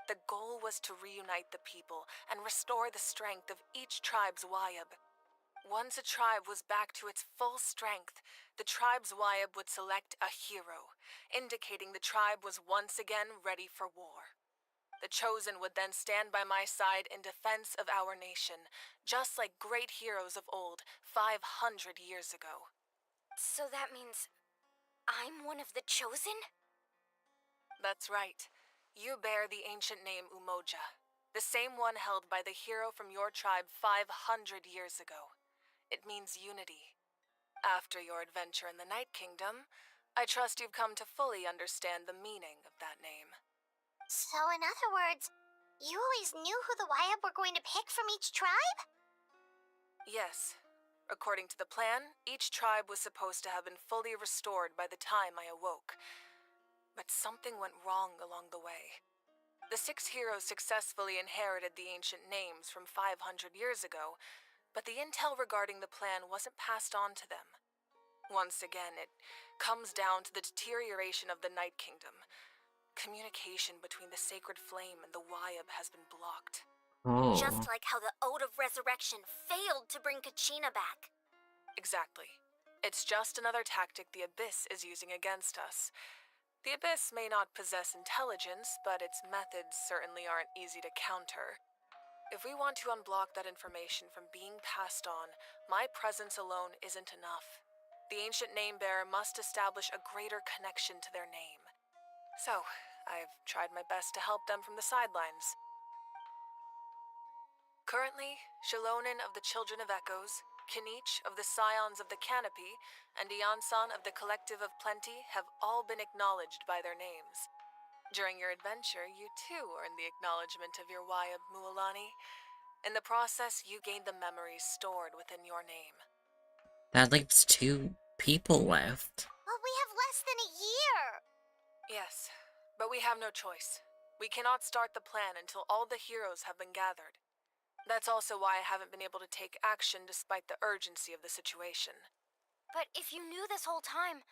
The goal was to reunite the people and restore the strength of each tribe's Wayab. Once a tribe was back to its full strength, the tribe's Wayab would select a hero, indicating the tribe was once again ready for war. The Chosen would then stand by my side in defense of our nation, just like great heroes of old 500 years ago. So that means I'm one of the Chosen? That's right. You bear the ancient name Umoja, the same one held by the hero from your tribe 500 years ago. It means unity. After your adventure in the Night Kingdom, I trust you've come to fully understand the meaning of that name. So, in other words, you always knew who the Wayab were going to pick from each tribe? Yes. According to the plan, each tribe was supposed to have been fully restored by the time I awoke. But something went wrong along the way. The 6 heroes successfully inherited the ancient names from 500 years ago, but the intel regarding the plan wasn't passed on to them. Once again, it comes down to the deterioration of the Night Kingdom. Communication between the Sacred Flame and the Wayab has been blocked. Oh. Just like how the Ode of Resurrection failed to bring Kachina back. Exactly. It's just another tactic the Abyss is using against us. The Abyss may not possess intelligence, but its methods certainly aren't easy to counter. If we want to unblock that information from being passed on, my presence alone isn't enough. The ancient name-bearer must establish a greater connection to their name. So, I've tried my best to help them from the sidelines. Currently, Shilonen of the Children of Echoes, Kinich of the Scions of the Canopy, and Iansan of the Collective of Plenty have all been acknowledged by their names. During your adventure, you too earned the acknowledgement of your Wayab, Mualani. In the process, you gained the memories stored within your name. That leaves 2 people left. Well, we have less than a year! Yes, but we have no choice. We cannot start the plan until all the heroes have been gathered. That's also why I haven't been able to take action despite the urgency of the situation. But if you knew this whole time,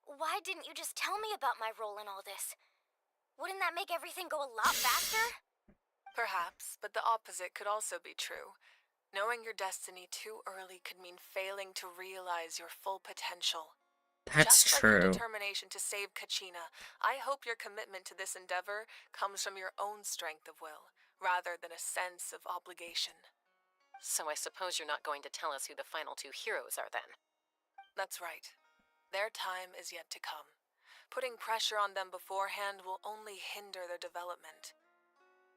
why didn't you just tell me about my role in all this? Wouldn't that make everything go a lot faster? Perhaps, but the opposite could also be true. Knowing your destiny too early could mean failing to realize your full potential. That's Just true. like your determination to save Kachina, I hope your commitment to this endeavor comes from your own strength of will, rather than a sense of obligation. So I suppose you're not going to tell us who the final 2 heroes are then? That's right. Their time is yet to come. Putting pressure on them beforehand will only hinder their development.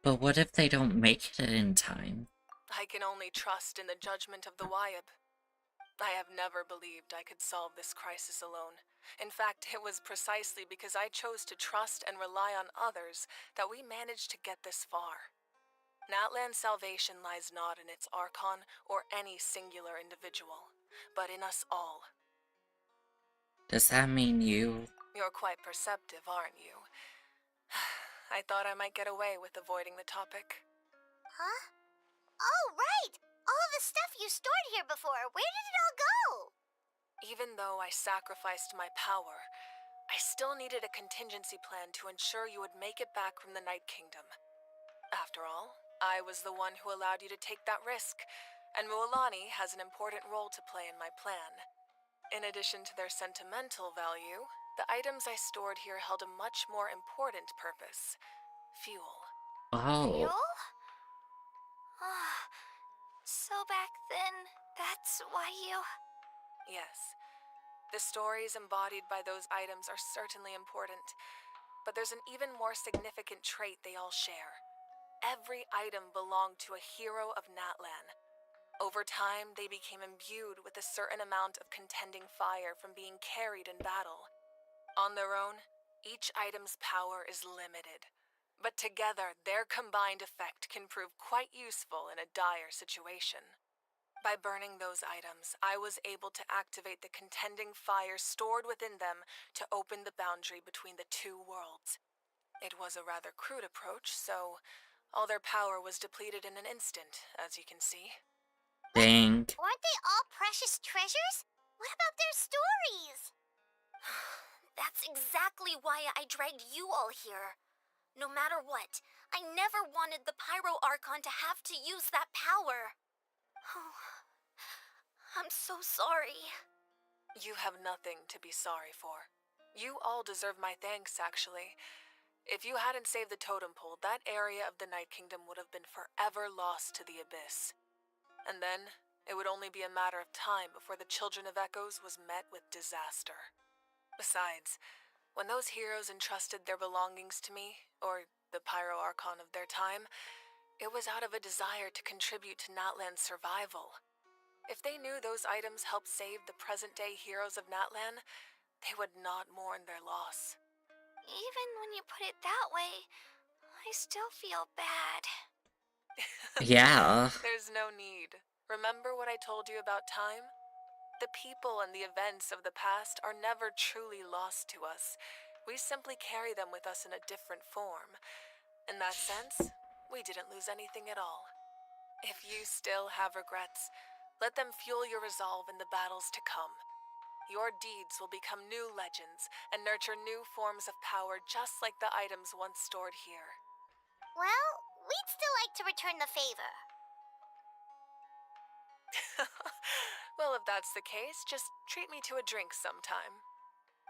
But what if they don't make it in time? I can only trust in the judgment of the Wayab. I have never believed I could solve this crisis alone. In fact, it was precisely because I chose to trust and rely on others that we managed to get this far. Natlan's salvation lies not in its Archon or any singular individual, but in us all. Does that mean you? You're quite perceptive, aren't you? I thought I might get away with avoiding the topic. Huh? Oh, right! All of the stuff you stored here before, where did it all go? Even though I sacrificed my power, I still needed a contingency plan to ensure you would make it back from the Night Kingdom. After all, I was the one who allowed you to take that risk, and Mualani has an important role to play in my plan. In addition to their sentimental value, the items I stored here held a much more important purpose: fuel. Oh. Fuel? So back then, that's why you... Yes. The stories embodied by those items are certainly important, but there's an even more significant trait they all share. Every item belonged to a hero of Natlan. Over time, they became imbued with a certain amount of contending fire from being carried in battle. On their own, each item's power is limited, but together, their combined effect can prove quite useful in a dire situation. By burning those items, I was able to activate the contending fire stored within them to open the boundary between the two worlds. It was a rather crude approach, so all their power was depleted in an instant, as you can see. Dang. Aren't they all precious treasures? What about their stories? That's exactly why I dragged you all here. No matter what, I never wanted the 5.0Archon to have to use that power. Oh, I'm so sorry. You have nothing to be sorry for. You all deserve my thanks, actually. If you hadn't saved the totem pole, that area of the Night Kingdom would have been forever lost to the abyss. And then, it would only be a matter of time before the Children of Echoes was met with disaster. Besides, when those heroes entrusted their belongings to me, or the 5.0Archon of their time, it was out of a desire to contribute to Natlan's survival. If they knew those items helped save the present-day heroes of Natlan, they would not mourn their loss. Even when you put it that way, I still feel bad. Yeah. There's no need. Remember what I told you about time? The people and the events of the past are never truly lost to us. We simply carry them with us in a different form. In that sense, we didn't lose anything at all. If you still have regrets, let them fuel your resolve in the battles to come. Your deeds will become new legends and nurture new forms of power just like the items once stored here. Well, we'd still like to return the favor. Well, if that's the case, just treat me to a drink sometime.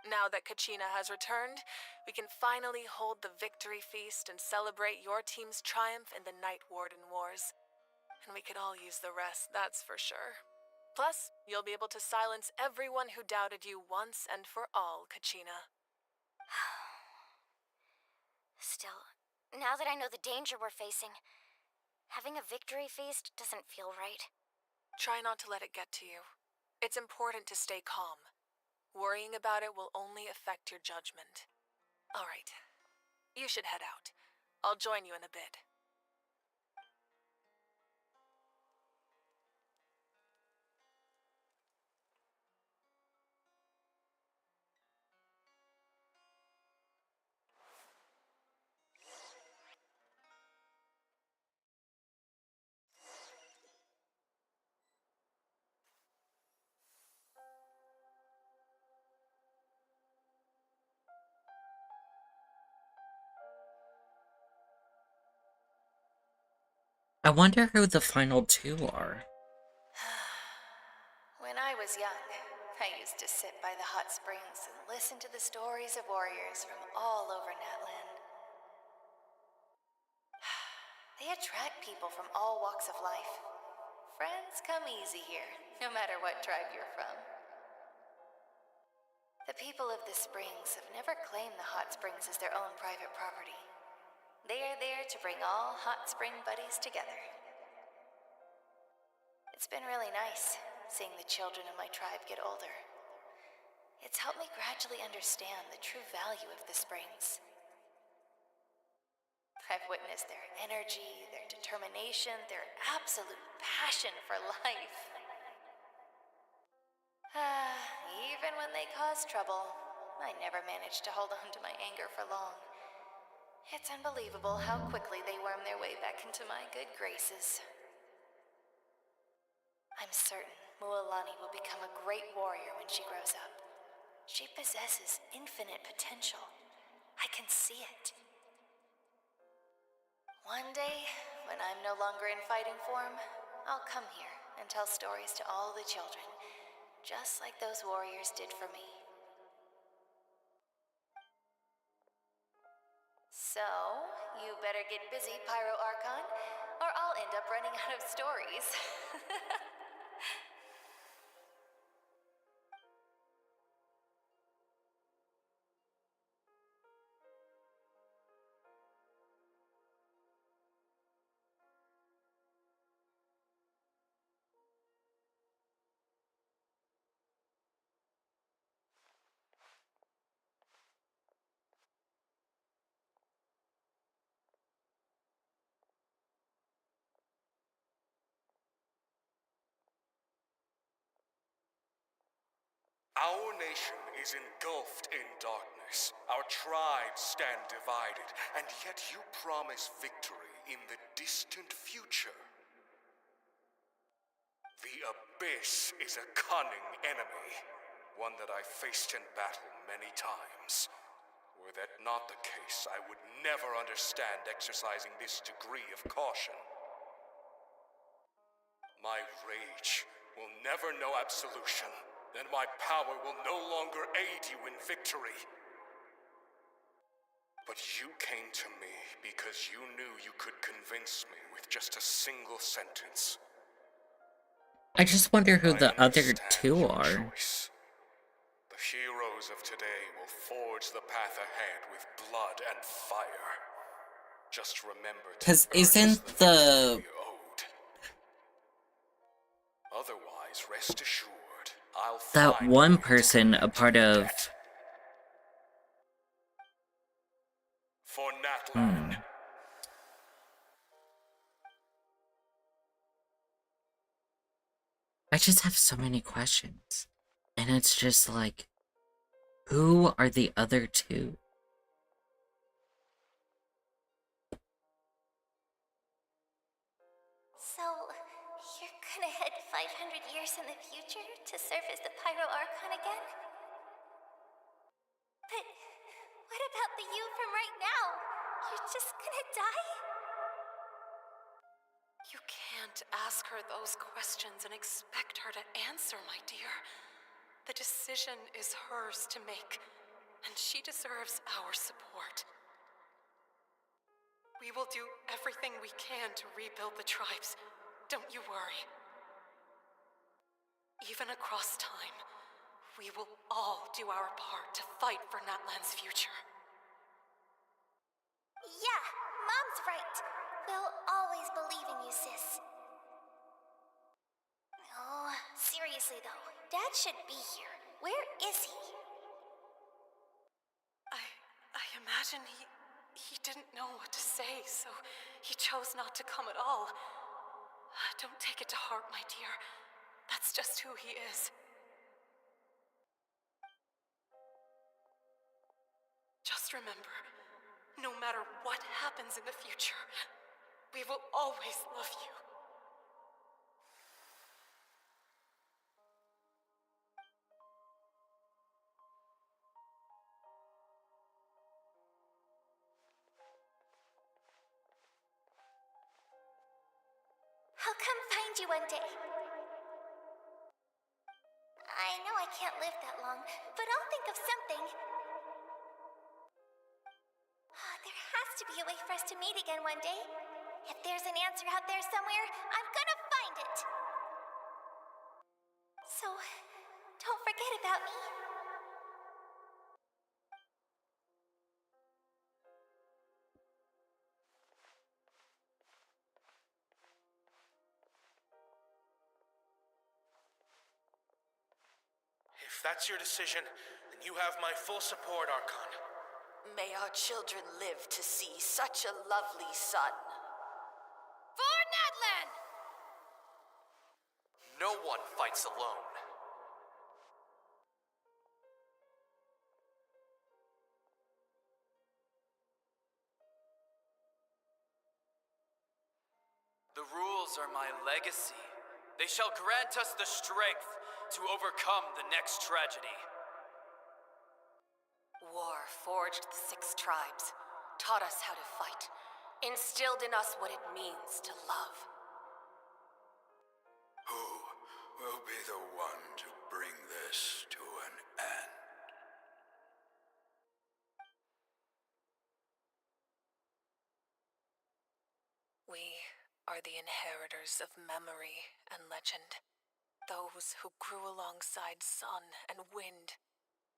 Now that Kachina has returned, we can finally hold the victory feast and celebrate your team's triumph in the Night Warden Wars. And we could all use the rest, that's for sure. Plus, you'll be able to silence everyone who doubted you once and for all, Kachina. Still, now that I know the danger we're facing, having a victory feast doesn't feel right. Try not to let it get to you. It's important to stay calm. Worrying about it will only affect your judgment. All right. You should head out. I'll join you in a bit. I wonder who the final two are. When I was young, I used to sit by the hot springs and listen to the stories of warriors from all over Natlan. They attract people from all walks of life. Friends come easy here, no matter what tribe you're from. The people of the springs have never claimed the hot springs as their own private property. They are there to bring all hot spring buddies together. It's been really nice seeing the children of my tribe get older. It's helped me gradually understand the true value of the springs. I've witnessed their energy, their determination, their absolute passion for life. Even when they cause trouble, I never managed to hold on to my anger for long. It's unbelievable how quickly they worm their way back into my good graces. I'm certain Mualani will become a great warrior when she grows up. She possesses infinite potential. I can see it. One day, when I'm no longer in fighting form, I'll come here and tell stories to all the children, just like those warriors did for me. So, you better get busy, 5.0Archon, or I'll end up running out of stories. Our nation is engulfed in darkness. Our tribes stand divided, and yet you promise victory in the distant future. The Abyss is a cunning enemy, one that I faced in battle many times. Were that not the case, I would never understand exercising this degree of caution. My rage will never know absolution, and my power will no longer aid you in victory. But you came to me because you knew you could convince me with just a single sentence. I just wonder who the other two are. Choice. The heroes of today will forge the path ahead with blood and fire. Just remember to Because earn isn't the the... victory owed. Otherwise, rest assured, I'll that find one a way to person a collect part your of... debt. For Natlan. I just have so many questions. And it's just like, who are the other two? So, you're gonna head 500 years in the future to serve as the 5.0Archon again? But what about the you from right now? You're just gonna die? You can't ask her those questions and expect her to answer, my dear. The decision is hers to make, and she deserves our support. We will do everything we can to rebuild the tribes. Don't you worry. Even across time, we will all do our part to fight for Natlan's future. Yeah, Mom's right. We'll always believe in you, sis. Oh, seriously though, Dad should be here. Where is he? I imagine he didn't know what to say, so he chose not to come at all. Don't take it to heart, my dear. That's just who he is. Just remember, no matter what happens in the future, we will always love you. I'll come find you one day. I know I can't live that long, but I'll think of something. There has to be a way for us to meet again one day. If there's an answer out there somewhere, I'm gonna find it. So, don't forget about me. If that's your decision, then you have my full support, Archon. May our children live to see such a lovely son. For Natlan! No one fights alone. The rules are my legacy. They shall grant us the strength to overcome the next tragedy. War forged the 6 tribes, taught us how to fight, instilled in us what it means to love. Who will be the one to bring this to an end? We are the inheritors of memory and legend. Those who grew alongside sun and wind.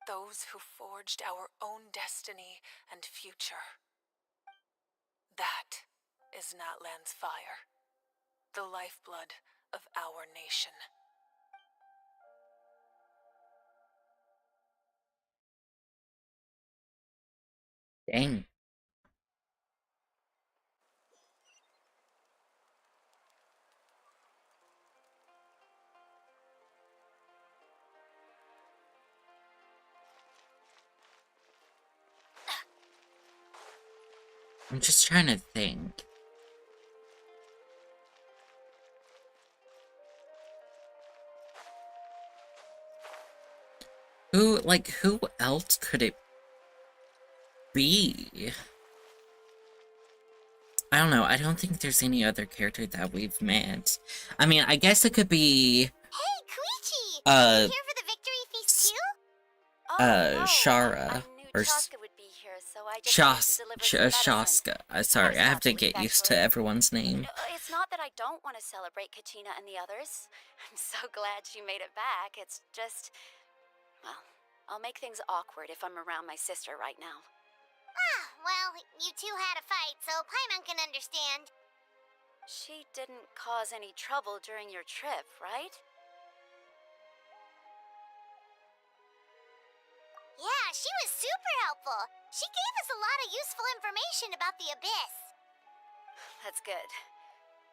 Those who forged our own destiny and future. That is Natlan's fire, the lifeblood of our nation. Dang. I'm just trying to think. Who else could it be? I don't know. I don't think there's any other character that we've met. I mean, I guess it could be... Hey, Koichi! You here for the victory feast too? Shara. Or Chaska would be here, so I just wanted to deliver some medicine. Shaska. Sorry, I have to get used to everyone's name. It's not that I don't want to celebrate Kachina and the others. I'm so glad she made it back. It's just... Well, I'll make things awkward if I'm around my sister right now. Ah, well, you two had a fight, so Paimon can understand. She didn't cause any trouble during your trip, right? Yeah, she was super helpful. She gave us a lot of useful information about the Abyss. That's good.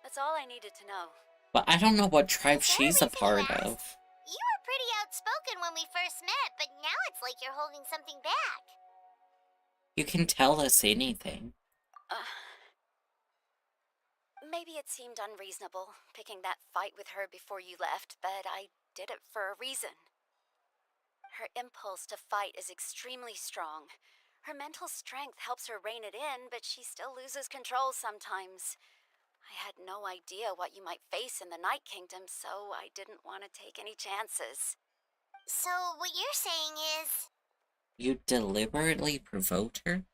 That's all I needed to know. But I don't know what tribe she's a part of. You were pretty outspoken when we first met, but now it's like you're holding something back. You can tell us anything. Maybe it seemed unreasonable, picking that fight with her before you left, but I did it for a reason. Her impulse to fight is extremely strong. Her mental strength helps her rein it in, but she still loses control sometimes. I had no idea what you might face in the Night Kingdom, so I didn't want to take any chances. So what you're saying is... You deliberately provoked her?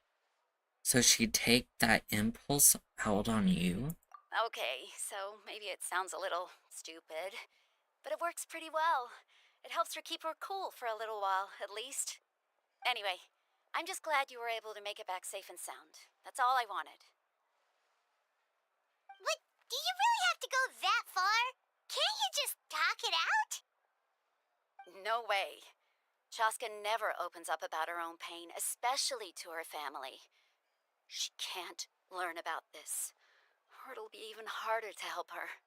So she'd take that impulse out on you? Okay, so maybe it sounds a little stupid, but it works pretty well. It helps her keep her cool for a little while, at least. Anyway, I'm just glad you were able to make it back safe and sound. That's all I wanted. But do you really have to go that far? Can't you just talk it out? No way. Chaska never opens up about her own pain, especially to her family. She can't learn about this, or it'll be even harder to help her.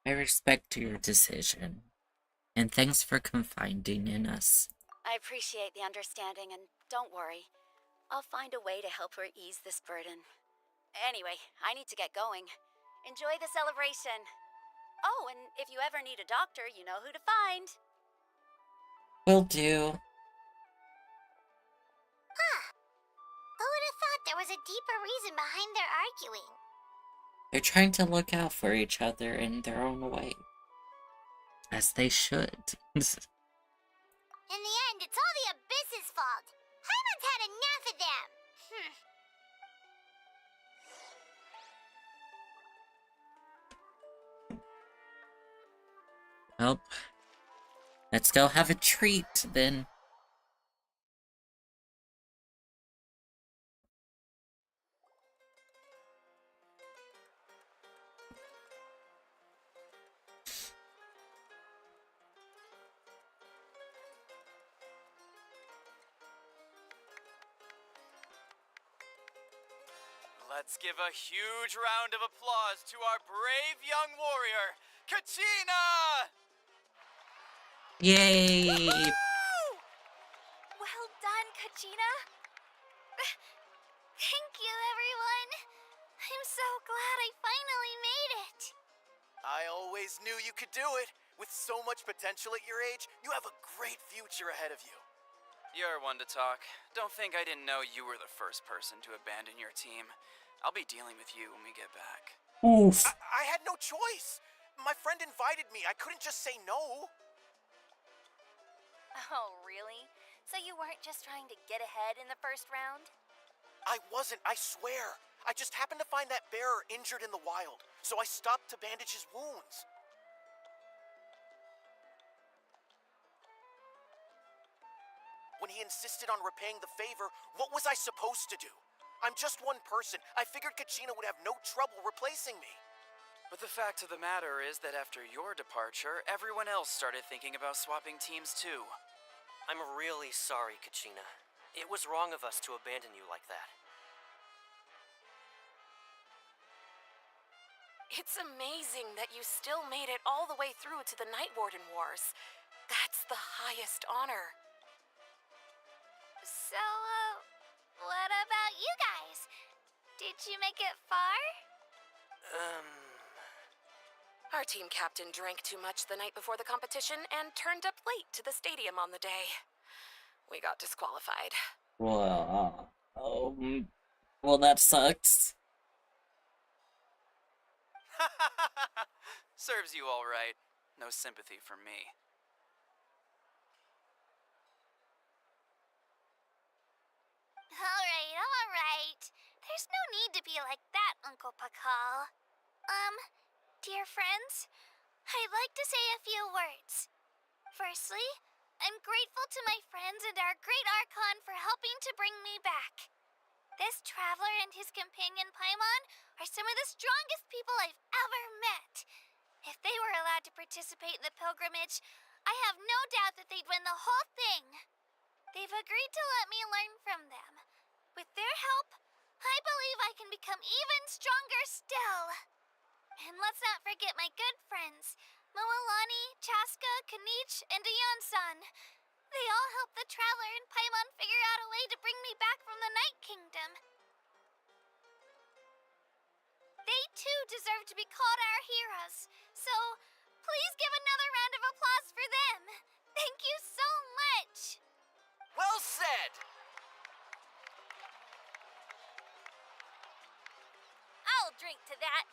I respect your decision, and thanks for confiding in us. I appreciate the understanding, and don't worry. I'll find a way to help her ease this burden. Anyway, I need to get going. Enjoy the celebration. Oh, and if you ever need a doctor, you know who to find. Will do. Huh. Who would have thought there was a deeper reason behind their arguing? They're trying to look out for each other in their own way. As they should. In the end, it's all the Abyss's fault. Paimon's had enough of them. Well, let's go have a treat, then. Let's give a huge round of applause to our brave young warrior, Kachina! Yay! Well done, Kachina. Thank you, everyone. I'm so glad I finally made it. I always knew you could do it. With so much potential at your age, you have a great future ahead of you. You're one to talk. Don't think I didn't know you were the first person to abandon your team. I'll be dealing with you when we get back. Oof. I had no choice. My friend invited me. I couldn't just say no. Oh, really? So you weren't just trying to get ahead in the first round? I wasn't, I swear. I just happened to find that bearer injured in the wild, so I stopped to bandage his wounds. When he insisted on repaying the favor, what was I supposed to do? I'm just one person. I figured Kachina would have no trouble replacing me. But the fact of the matter is that after your departure, everyone else started thinking about swapping teams too. I'm really sorry, Kachina. It was wrong of us to abandon you like that. It's amazing that you still made it all the way through to the Night Warden Wars. That's the highest honor. So, what about you guys? Did you make it far? Our team captain drank too much the night before the competition and turned up late to the stadium on the day. We got disqualified. Well, well, that sucks. Serves you all right. No sympathy from me. Alright. There's no need to be like that, Uncle Pakal. Dear friends, I'd like to say a few words. Firstly, I'm grateful to my friends and our great Archon for helping to bring me back. This traveler and his companion Paimon are some of the strongest people I've ever met. If they were allowed to participate in the pilgrimage, I have no doubt that they'd win the whole thing. They've agreed to let me learn from them. With their help, I believe I can become even stronger still. And let's not forget my good friends, Moalani, Chaska, Kanich, and Dion-san. They all helped the traveler and Paimon figure out a way to bring me back from the Night Kingdom. They too deserve to be called our heroes, so please give another round of applause for them. Thank you so much. Well said! I'll drink to that.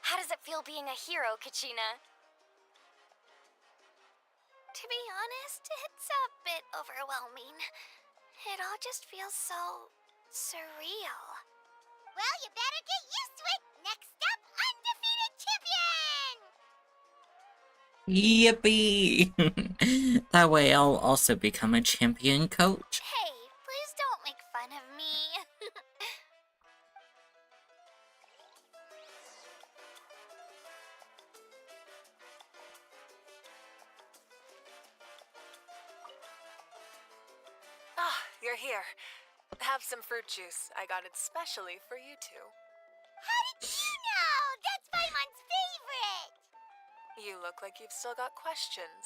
How does it feel being a hero, Kachina? To be honest, it's a bit overwhelming. It all just feels so surreal. Well, you better get used to it. Next up, undefeated champion! Yippee! That way I'll also become a champion coach. Hey, please don't make fun of me. You're here. Have some fruit juice. I got it specially for you two. How did you know? That's Paimon's favorite! You look like you've still got questions.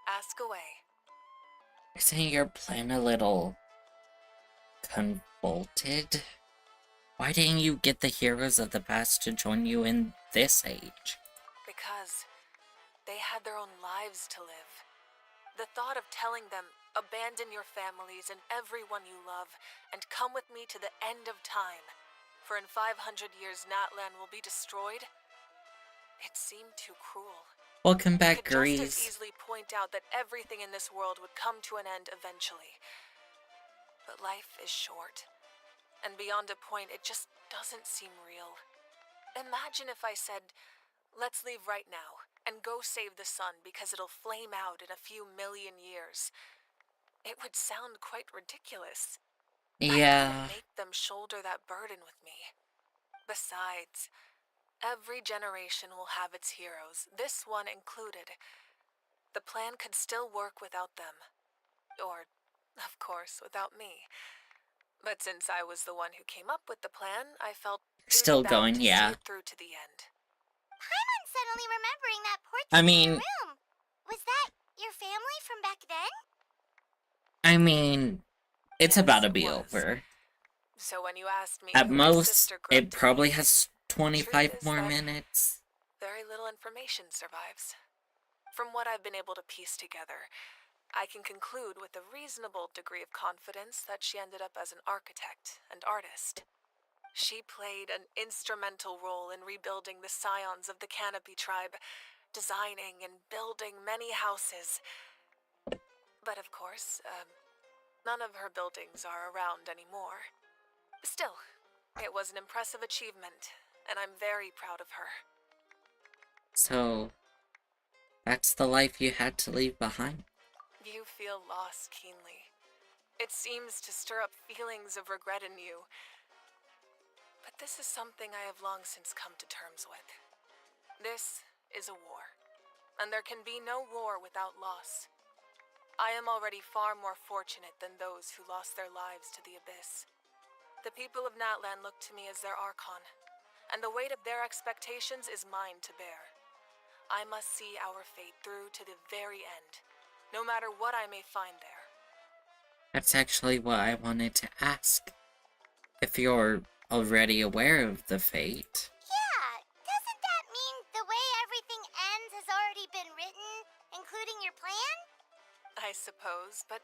Ask away. Isn't your plan a little convoluted? Why didn't you get the heroes of the past to join you in this age? Because they had their own lives to live. The thought of telling them, abandon your families and everyone you love, and come with me to the end of time, for in 500 years Natlan will be destroyed, it seemed too cruel. Welcome back, I could just Grease. as easily point out that everything in this world would come to an end eventually. But life is short, and beyond a point, it just doesn't seem real. Imagine if I said, let's leave right now, and go save the sun because it'll flame out in a few million years. It would sound quite ridiculous. Yeah. I couldn't make them shoulder that burden with me. Besides, every generation will have its heroes, this one included. The plan could still work without them. Or, of course, without me. But since I was the one who came up with the plan, I felt Still duty-bound going, to yeah. see it through to the end. Paimon's suddenly remembering that portrait I in mean- your room. Was that your family from back then? I mean, it's Yes, about to it be was. over. So when you asked me At who my most, sister grew up it to probably be, has truth 25 is more that minutes. very little information survives. From what I've been able to piece together, I can conclude with a reasonable degree of confidence that she ended up as an architect and artist. She played an instrumental role in rebuilding the scions of the Canopy tribe, designing and building many houses. But of course, none of her buildings are around anymore. Still, it was an impressive achievement, and I'm very proud of her. So, that's the life you had to leave behind. You feel loss keenly. It seems to stir up feelings of regret in you. But this is something I have long since come to terms with. This is a war, and there can be no war without loss. I am already far more fortunate than those who lost their lives to the abyss. The people of Natlan look to me as their Archon, and the weight of their expectations is mine to bear. I must see our fate through to the very end, no matter what I may find there. That's actually what I wanted to ask. If you're already aware of the fate. Yeah, doesn't that mean the way everything ends has already been written, including your plan? I suppose, but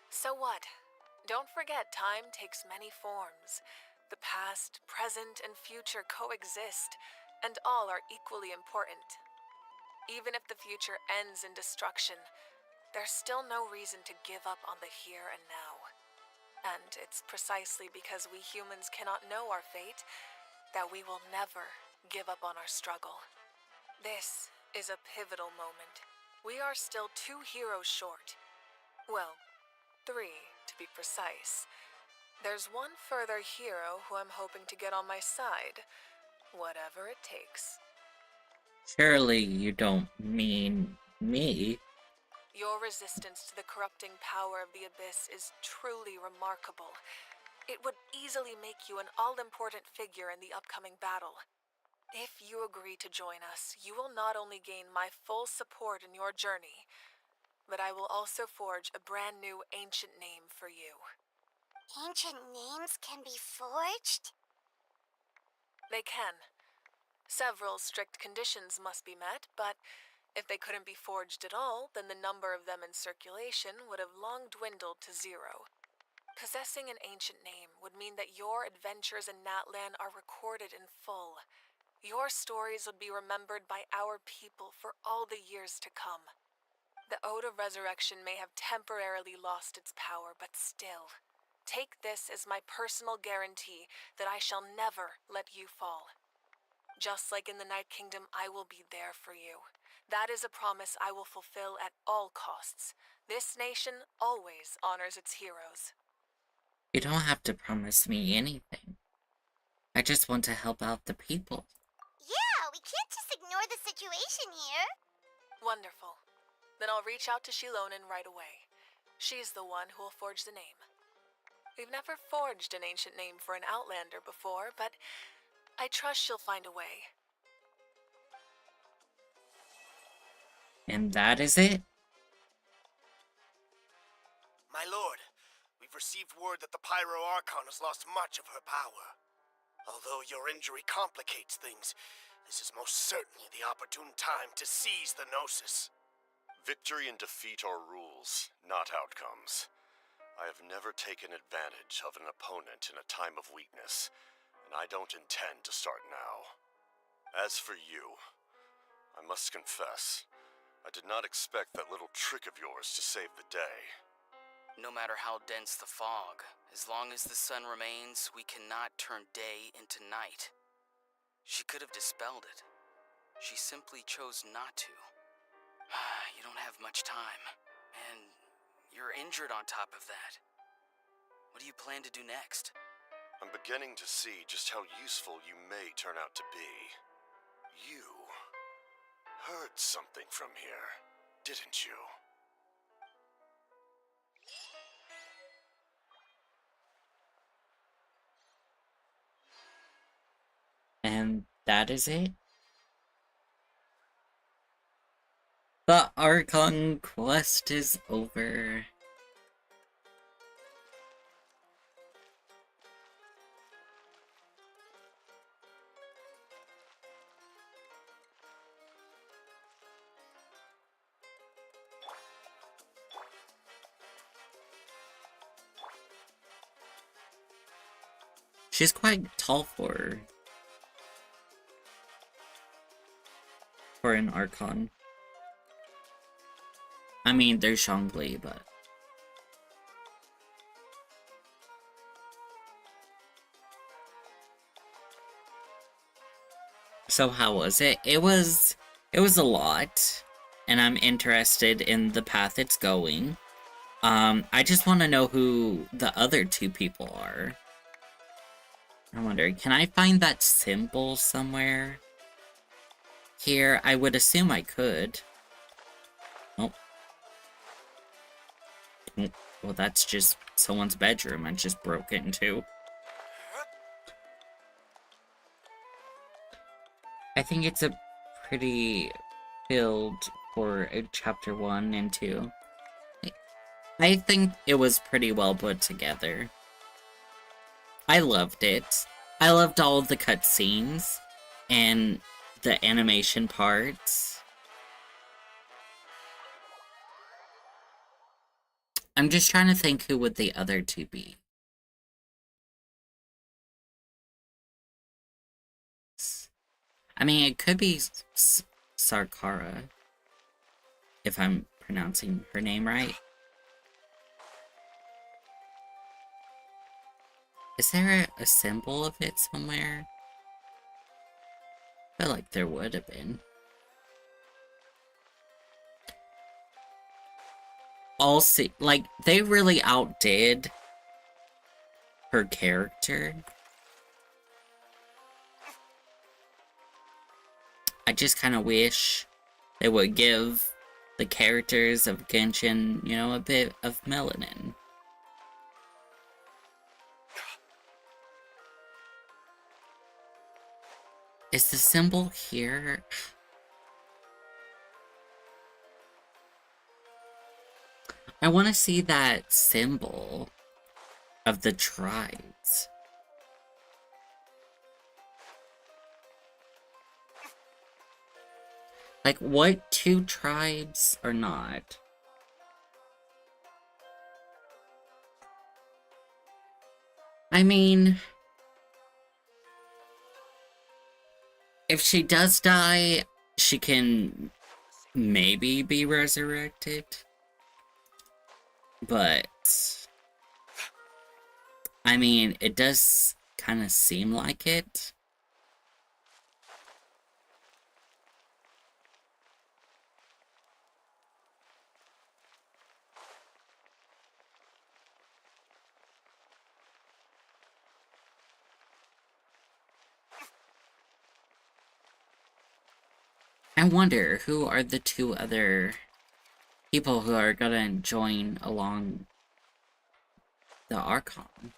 so what? Don't forget, time takes many forms. The past, present, and future coexist, and all are equally important. Even if the future ends in destruction, there's still no reason to give up on the here and now. And it's precisely because we humans cannot know our fate that we will never give up on our struggle. This is a pivotal moment. We are still 2 heroes short. Well, 3 to be precise. There's one further hero who I'm hoping to get on my side, whatever it takes. Surely you don't mean me? Your resistance to the corrupting power of the Abyss is truly remarkable. It would easily make you an all-important figure in the upcoming battle. If you agree to join us, you will not only gain my full support in your journey, but I will also forge a brand new ancient name for you. Ancient names can be forged? They can. Several strict conditions must be met, but if they couldn't be forged at all, then the number of them in circulation would have long dwindled to 0. Possessing an ancient name would mean that your adventures in Natlan are recorded in full. Your stories would be remembered by our people for all the years to come. The Ode of Resurrection may have temporarily lost its power, but still, take this as my personal guarantee that I shall never let you fall. Just like in the Night Kingdom, I will be there for you. That is a promise I will fulfill at all costs. This nation always honors its heroes. You don't have to promise me anything. I just want to help out the people. Yeah, we can't just ignore the situation here. Wonderful. Then I'll reach out to Shilonen right away. She's the one who will forge the name. We've never forged an ancient name for an Outlander before, but I trust she'll find a way. And that is it? My lord, we've received word that the 5.0Archon has lost much of her power. Although your injury complicates things, this is most certainly the opportune time to seize the Gnosis. Victory and defeat are rules, not outcomes. I have never taken advantage of an opponent in a time of weakness, and I don't intend to start now. As for you, I must confess, I did not expect that little trick of yours to save the day. No matter how dense the fog, as long as the sun remains, we cannot turn day into night. She could have dispelled it. She simply chose not to. You don't have much time, and you're injured on top of that. What do you plan to do next? I'm beginning to see just how useful you may turn out to be. You heard something from here, didn't you? And that is it? The Archon quest is over. She's quite tall for an Archon. I mean, there's Zhongli, but... So how was it? It was a lot, and I'm interested in the path it's going. I just want to know who the other 2 people are. I wonder, can I find that symbol somewhere? Here, I would assume I could. Oh. Well, that's just someone's bedroom I just broke into. I think it's a pretty build for chapter 1 and 2. I think it was pretty well put together. I loved it. I loved all of the cutscenes and the animation parts. I'm just trying to think who would the other two be. I mean, it could be Sarkara, if I'm pronouncing her name right. Is there a symbol of it somewhere? I feel like there would have been. Like, they really outdid her character. I just kind of wish they would give the characters of Genshin, you know, a bit of melanin. Is the symbol here? I want to see that symbol of the tribes. Like, what two tribes are not? I mean, if she does die, she can maybe be resurrected. But, I mean, it does kind of seem like it. I wonder who are the two other people who are gonna join along the Archon.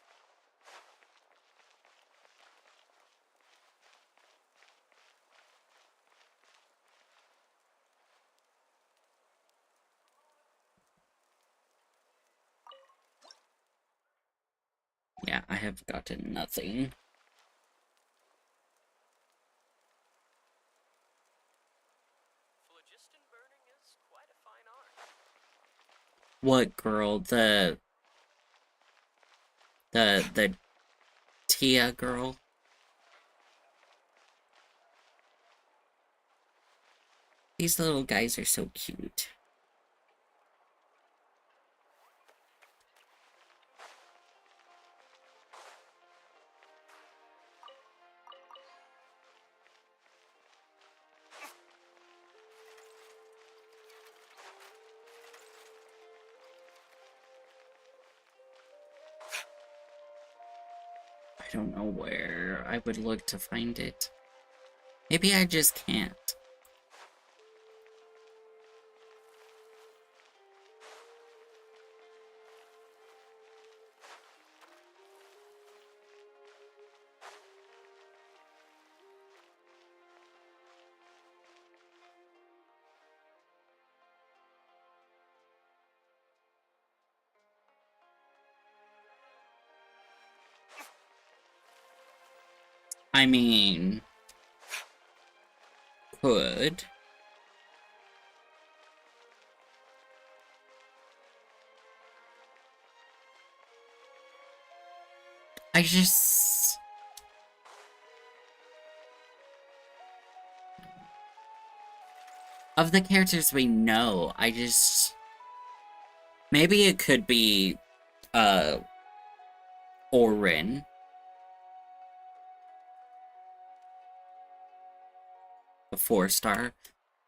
Yeah, I have gotten nothing. What girl? The Tia girl? These little guys are so cute. I don't know where I would look to find it. Maybe I just can't. I mean, could. I just... Of the characters we know, I just... Maybe it could be, Orin. A 4-star.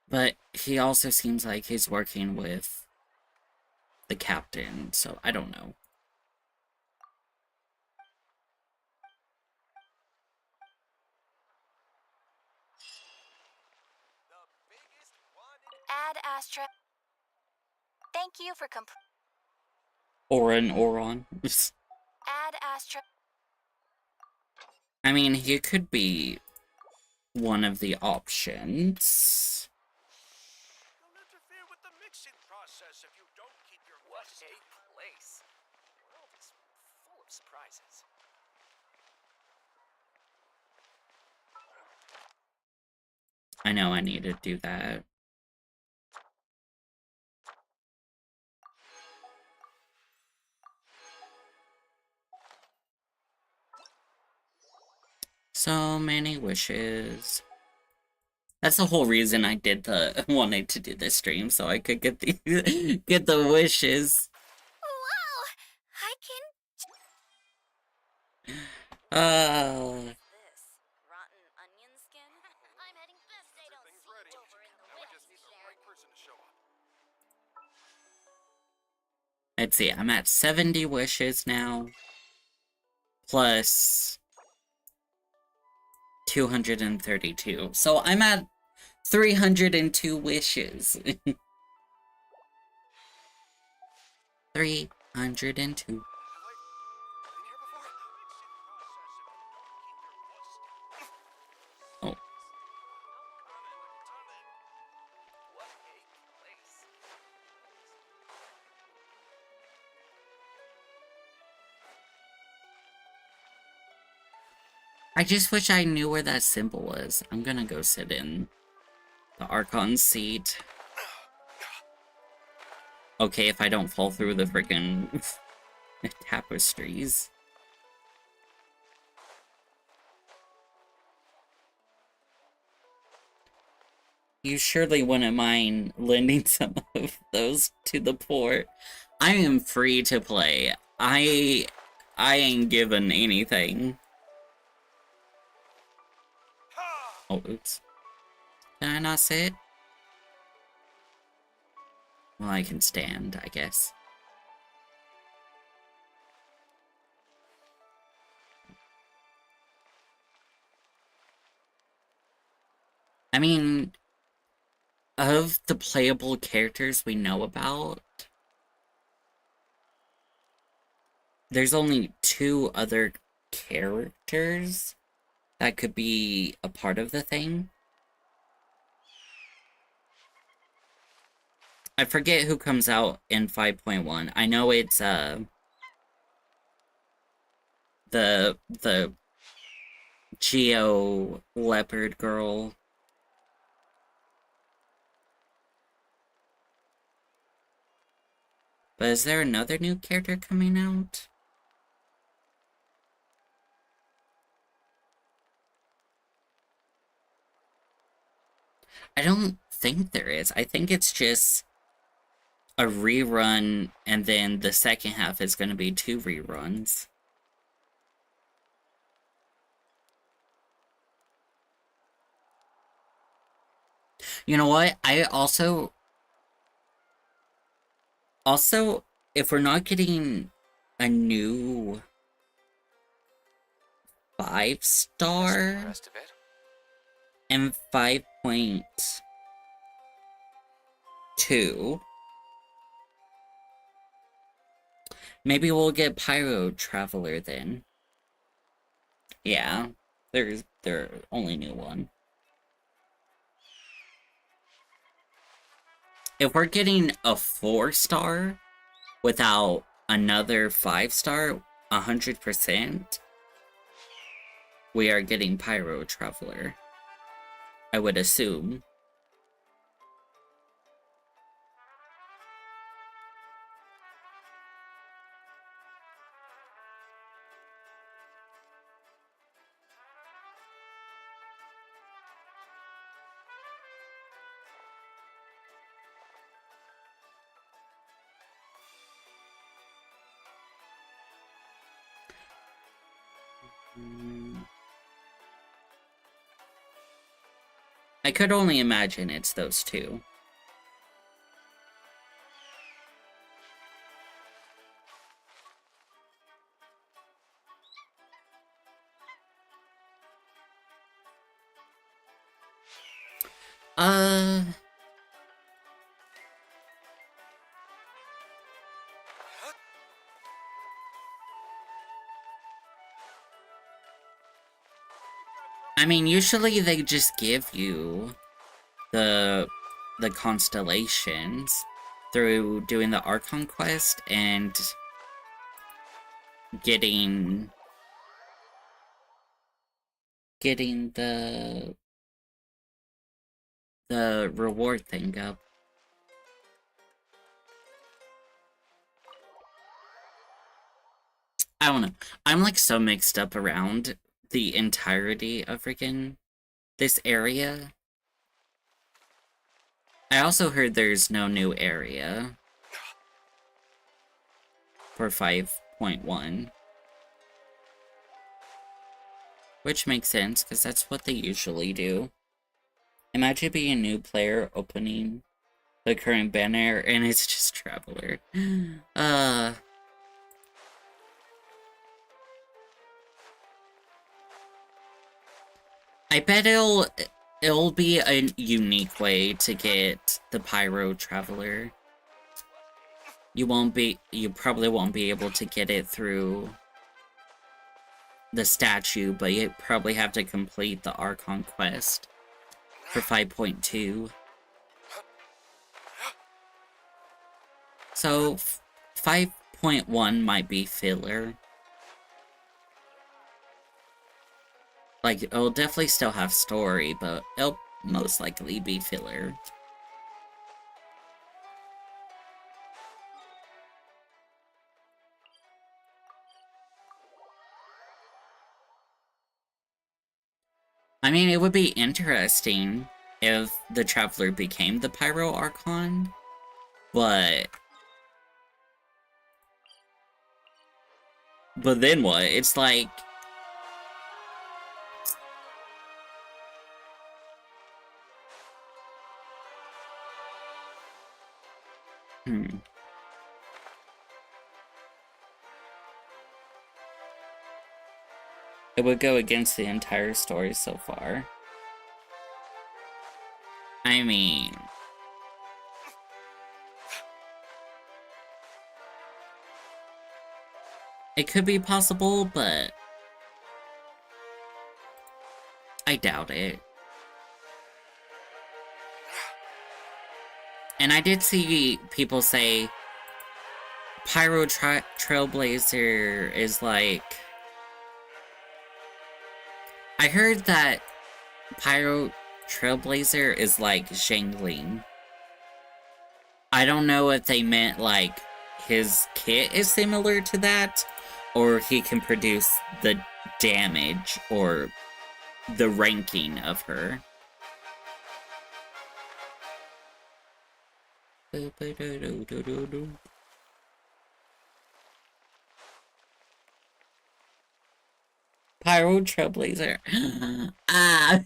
But he also seems like he's working with the captain, so I don't know. Ad Astra. Thank you for Oron. Ad Astra. I mean, he could be one of the options. Don't interfere with the mixing process if you don't keep your... What a I know I need to do that. So many wishes. That's the whole reason I wanted to do this stream, so I could get the get the wishes. Wow! I can... Rotten onion skin? I'm heading best they don't see over in the Let's see, I'm at 70 wishes now. Plus 232. So I'm at 302 wishes. 302. Oh. I just wish I knew where that symbol was. I'm gonna go sit in the Archon seat. Okay, if I don't fall through the freaking tapestries. You surely wouldn't mind lending some of those to the poor. I am free to play. I ain't given anything. Oh, oops. Can I not sit? Well, I can stand, I guess. I mean, of the playable characters we know about, there's only 2 other characters that could be a part of the thing. I forget who comes out in 5.1. I know it's, the Geo Leopard girl. But is there another new character coming out? I don't think there is. I think it's just a rerun, and then the second half is going to be 2 reruns. You know what? I also, if we're not getting a new 5-star and 5.2, maybe we'll get Pyro Traveler then. Yeah, there's their only new one. If we're getting a 4-star without another 5-star, 100%, we are getting Pyro Traveler. I would assume. I could only imagine it's those 2. I mean, usually they just give you the constellations through doing the Archon quest and getting the the reward thing up. I don't know. I'm like so mixed up around the entirety of freaking this area. I also heard there's no new area for 5.1. Which makes sense, because that's what they usually do. Imagine being a new player opening the current banner, and it's just Traveler. I bet it'll be a unique way to get the Pyro Traveler. You probably won't be able to get it through the statue, but you probably have to complete the Archon quest for 5.2. So 5.1 might be filler. Like, it'll definitely still have story, but it'll most likely be filler. I mean, it would be interesting if the Traveler became the 5.0Archon, but then what? It's like... It would go against the entire story so far. I mean... It could be possible, but... I doubt it. And I did see people say... Pyro Trailblazer is like... I heard that Pyro Trailblazer is like Zhangling. I don't know if they meant like his kit is similar to that, or he can produce the damage or the ranking of her. Pyro Trailblazer. Ah.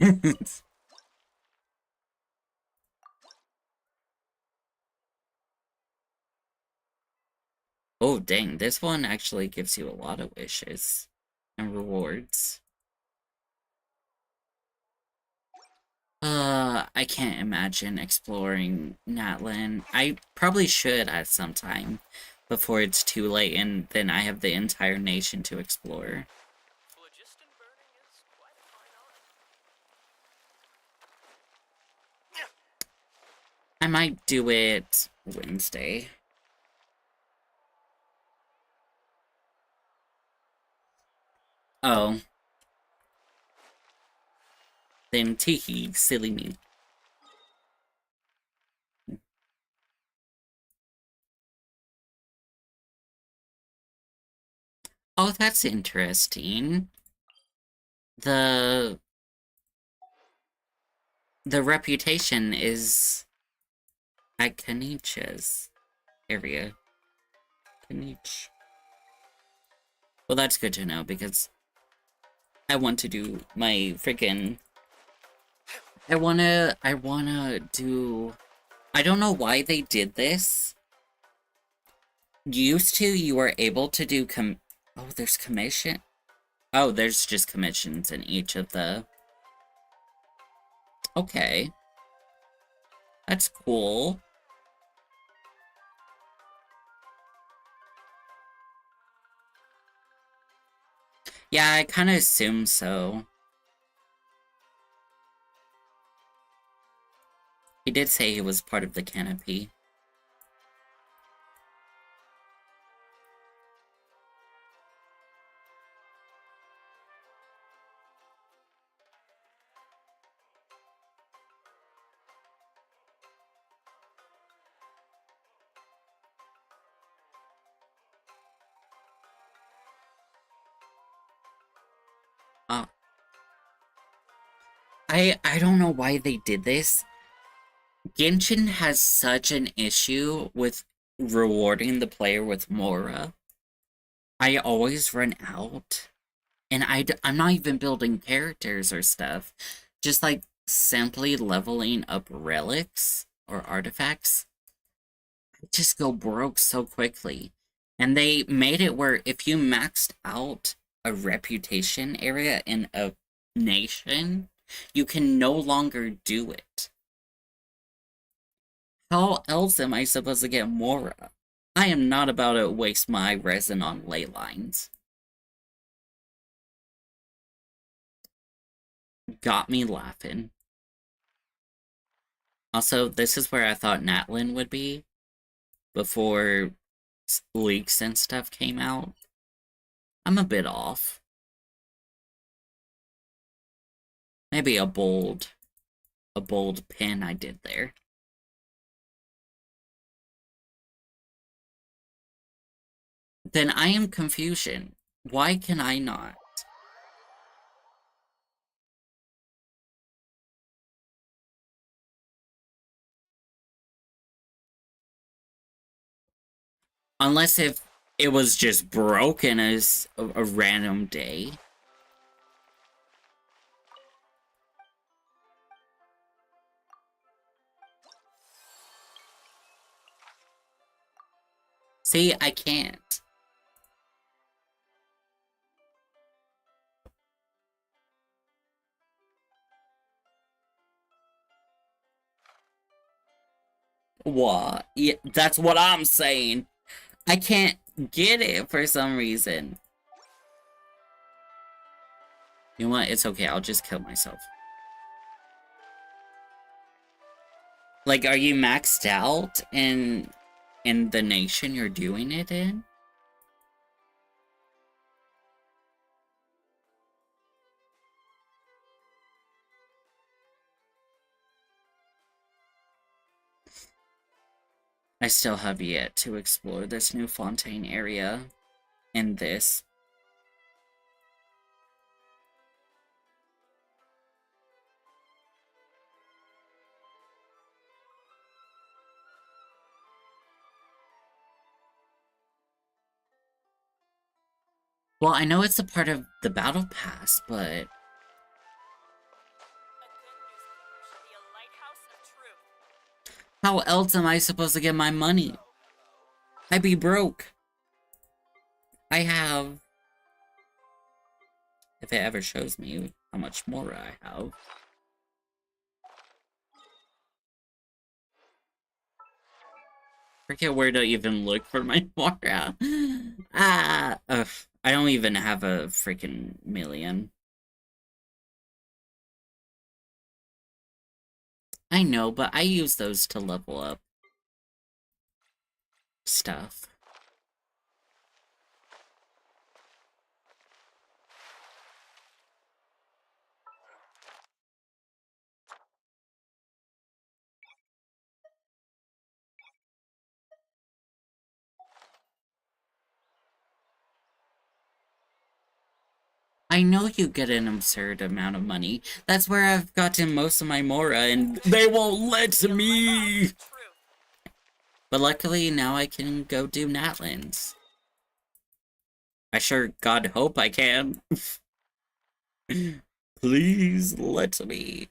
Oh, dang. This one actually gives you a lot of wishes and rewards. I can't imagine exploring Natlan. I probably should at some time before it's too late and then I have the entire nation to explore. I might do it Wednesday. Oh. Then teehee, silly me. Oh, that's interesting. The reputation is at Kanich's area. Kanich. Well, that's good to know, because I want to do my freaking... I wanna do... I don't know why they did this. Used to, you were able to do oh, there's commission? Oh, there's just commissions in each of the... Okay. That's cool. Yeah, I kind of assumed so. He did say he was part of the canopy. I don't know why they did this. Genshin has such an issue with rewarding the player with Mora. I always run out. And I'm not even building characters or stuff. Just like simply leveling up relics or artifacts. I just go broke so quickly. And they made it where if you maxed out a reputation area in a nation, you can no longer do it. How else am I supposed to get Mora? I am not about to waste my resin on ley lines. Got me laughing. Also, this is where I thought Natlin would be before leaks and stuff came out. I'm a bit off. Maybe a bold pin I did there. Then I am confusion. Why can I not? Unless if it was just broken as a random day. See, I can't. What? Yeah, that's what I'm saying. I can't get it for some reason. You know what? It's okay. I'll just kill myself. Like, are you maxed out in the nation you're doing it in? I still have yet to explore this new Fontaine area and this. Well, I know it's a part of the battle pass, but how else am I supposed to get my money? I be broke. I have... If it ever shows me how much more I have. Forget where to even look for my Mora. I don't even have a freaking million. I know, but I use those to level up stuff. I know you get an absurd amount of money. That's where I've gotten most of my Mora, and they won't let me! But luckily, now I can go do Natlands. I sure God hope I can. Please let me.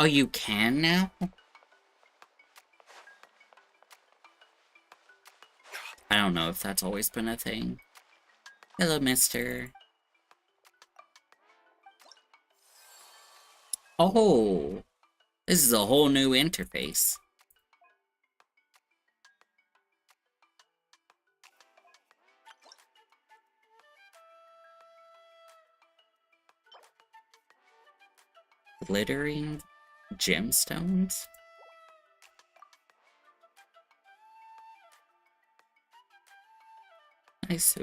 Oh, you can now? I don't know if that's always been a thing. Hello, mister. Oh, this is a whole new interface. Glittering gemstones? Nice.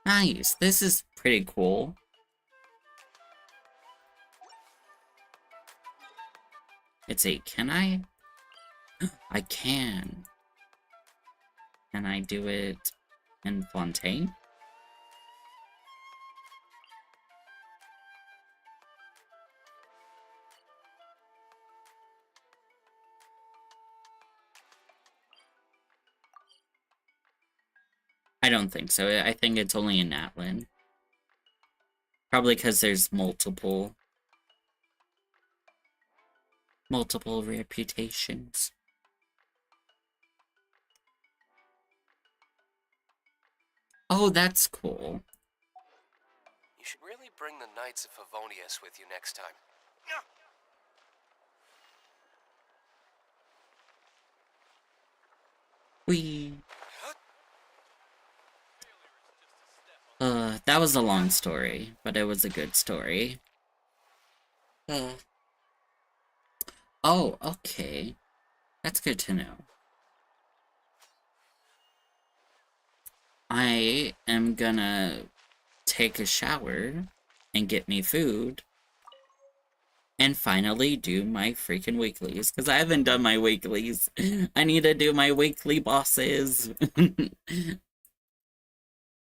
Nice. This is pretty cool. It's a, can I? I can. Can I do it in Fontaine? I don't think so. I think it's only in Natlan. Probably because there's multiple reputations. Oh, that's cool. You should really bring the Knights of Favonius with you next time. That was a long story, but it was a good story. Oh, okay. That's good to know. I am gonna take a shower and get me food and finally do my freaking weeklies, because I haven't done my weeklies. I need to do my weekly bosses.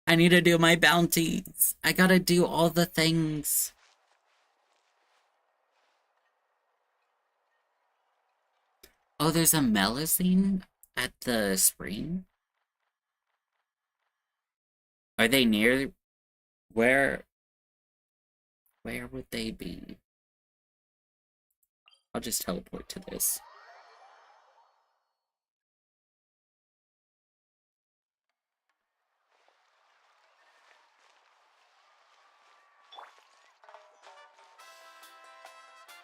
I need to do my bounties. I gotta do all the things. Oh, there's a Melusine at the spring? Are they near? Where would they be? I'll just teleport to this.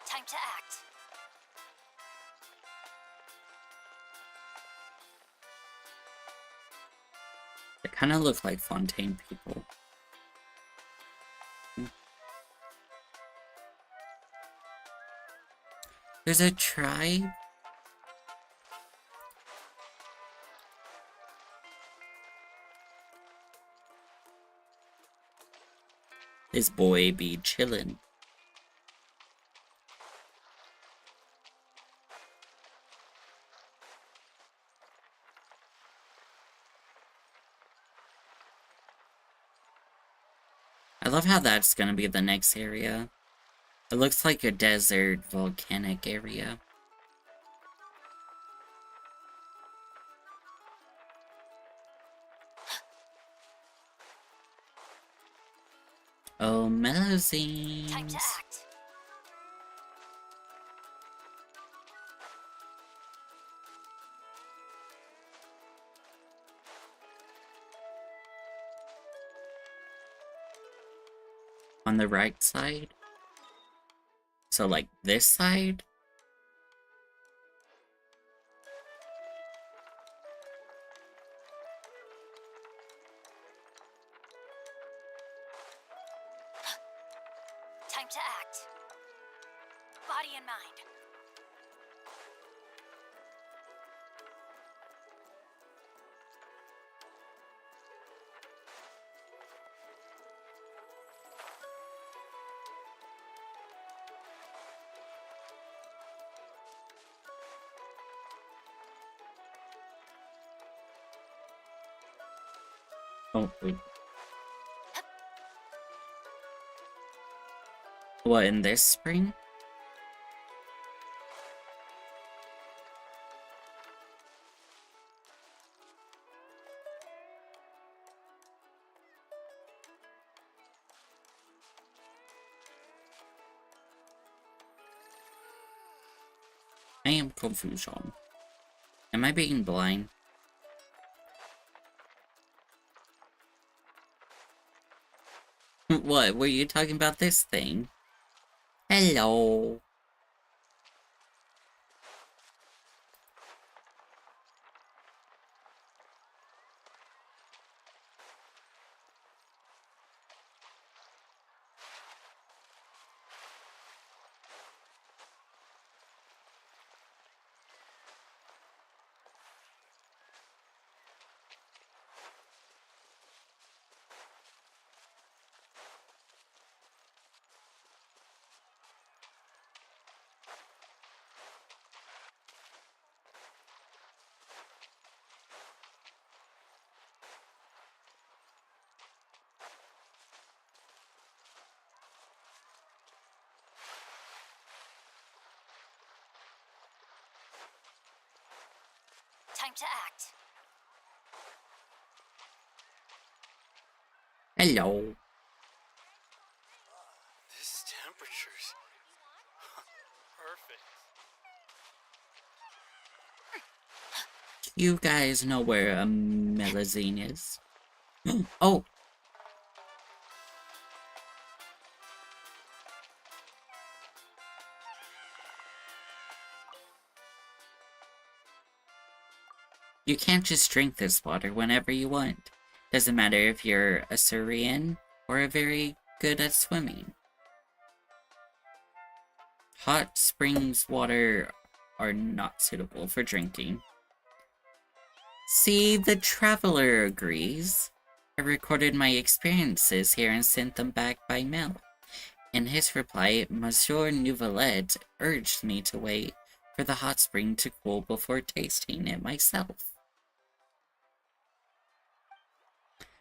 Time to act. They kind of look like Fontaine people. There's a tribe? This boy be chillin'. I love how that's gonna be the next area. It looks like a desert volcanic area. Oh, Melusines. Time to act. On the right side? So, like, this side? Time to act. Body and mind. Oh, wait. What, in this spring? I am confusion. Am I being blind? What, were you talking about this thing? Hello. to act. Hello. This temperature's perfect. You guys know where a melazine is? Oh! You can't just drink this water whenever you want. Doesn't matter if you're a Syrian or very good at swimming. Hot springs water are not suitable for drinking. See, the traveler agrees. I recorded my experiences here and sent them back by mail. In his reply, Monsieur Nouvelette urged me to wait for the hot spring to cool before tasting it myself.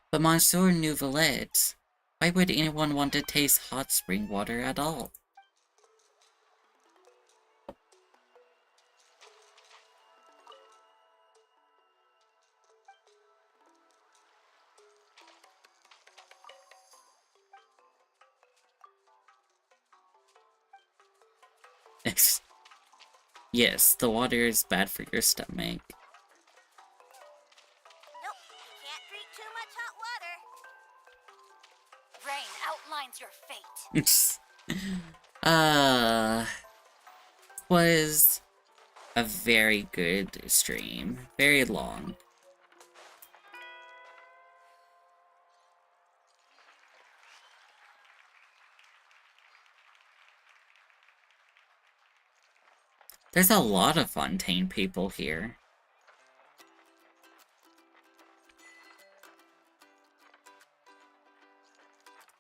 But Monsieur Nouvelette, why would anyone want to taste hot spring water at all? Yes, the water is bad for your stomach. Nope, you can't drink too much hot water. Rain outlines your fate. Was a very good stream. Very long. There's a lot of Fontaine people here.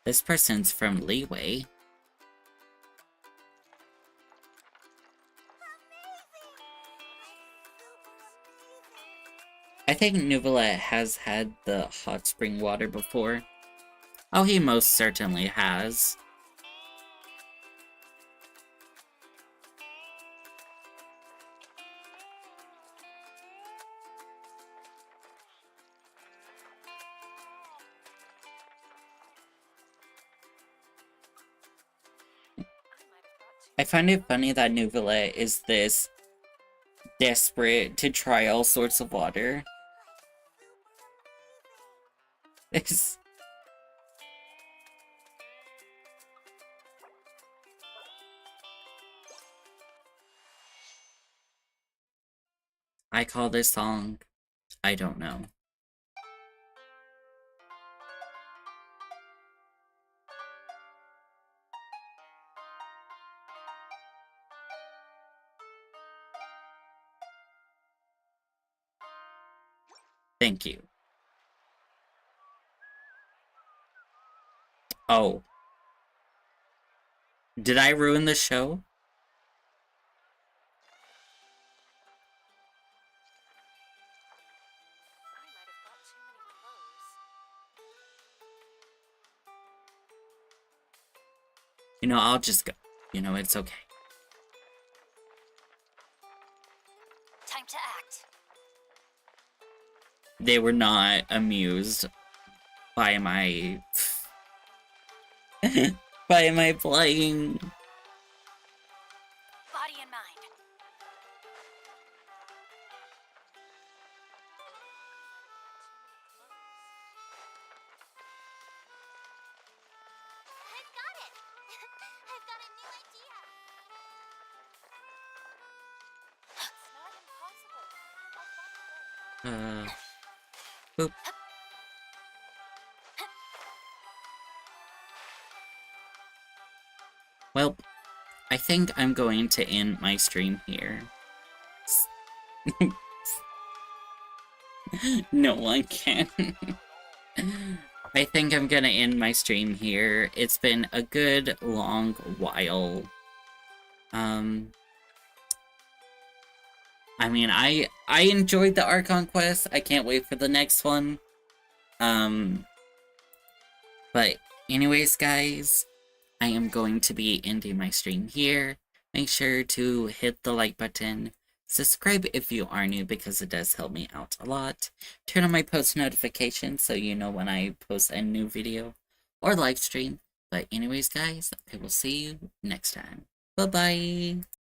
This person's from Leeway. I think Nouvelette has had the hot spring water before. Oh, he most certainly has. I find it funny that Nouvelette is this desperate to try all sorts of water. I call this song, I don't know. Thank you. Oh. Did I ruin the show? You know, I'll just go. You know, it's okay. Time to act. They were not amused by my... by my playing. Body and mind. I've got it. I've got a new idea. It's not impossible. Boop. Well, I think I'm going to end my stream here. No one can. I think I'm gonna end my stream here. It's been a good long while. I mean, I enjoyed the Archon quest. I can't wait for the next one. But anyways, guys, I am going to be ending my stream here. Make sure to hit the like button, Subscribe if you are new because it does help me out a lot. Turn on my post notifications so you know when I post a new video or live stream. But anyways, guys, I will see you next time. Bye-bye!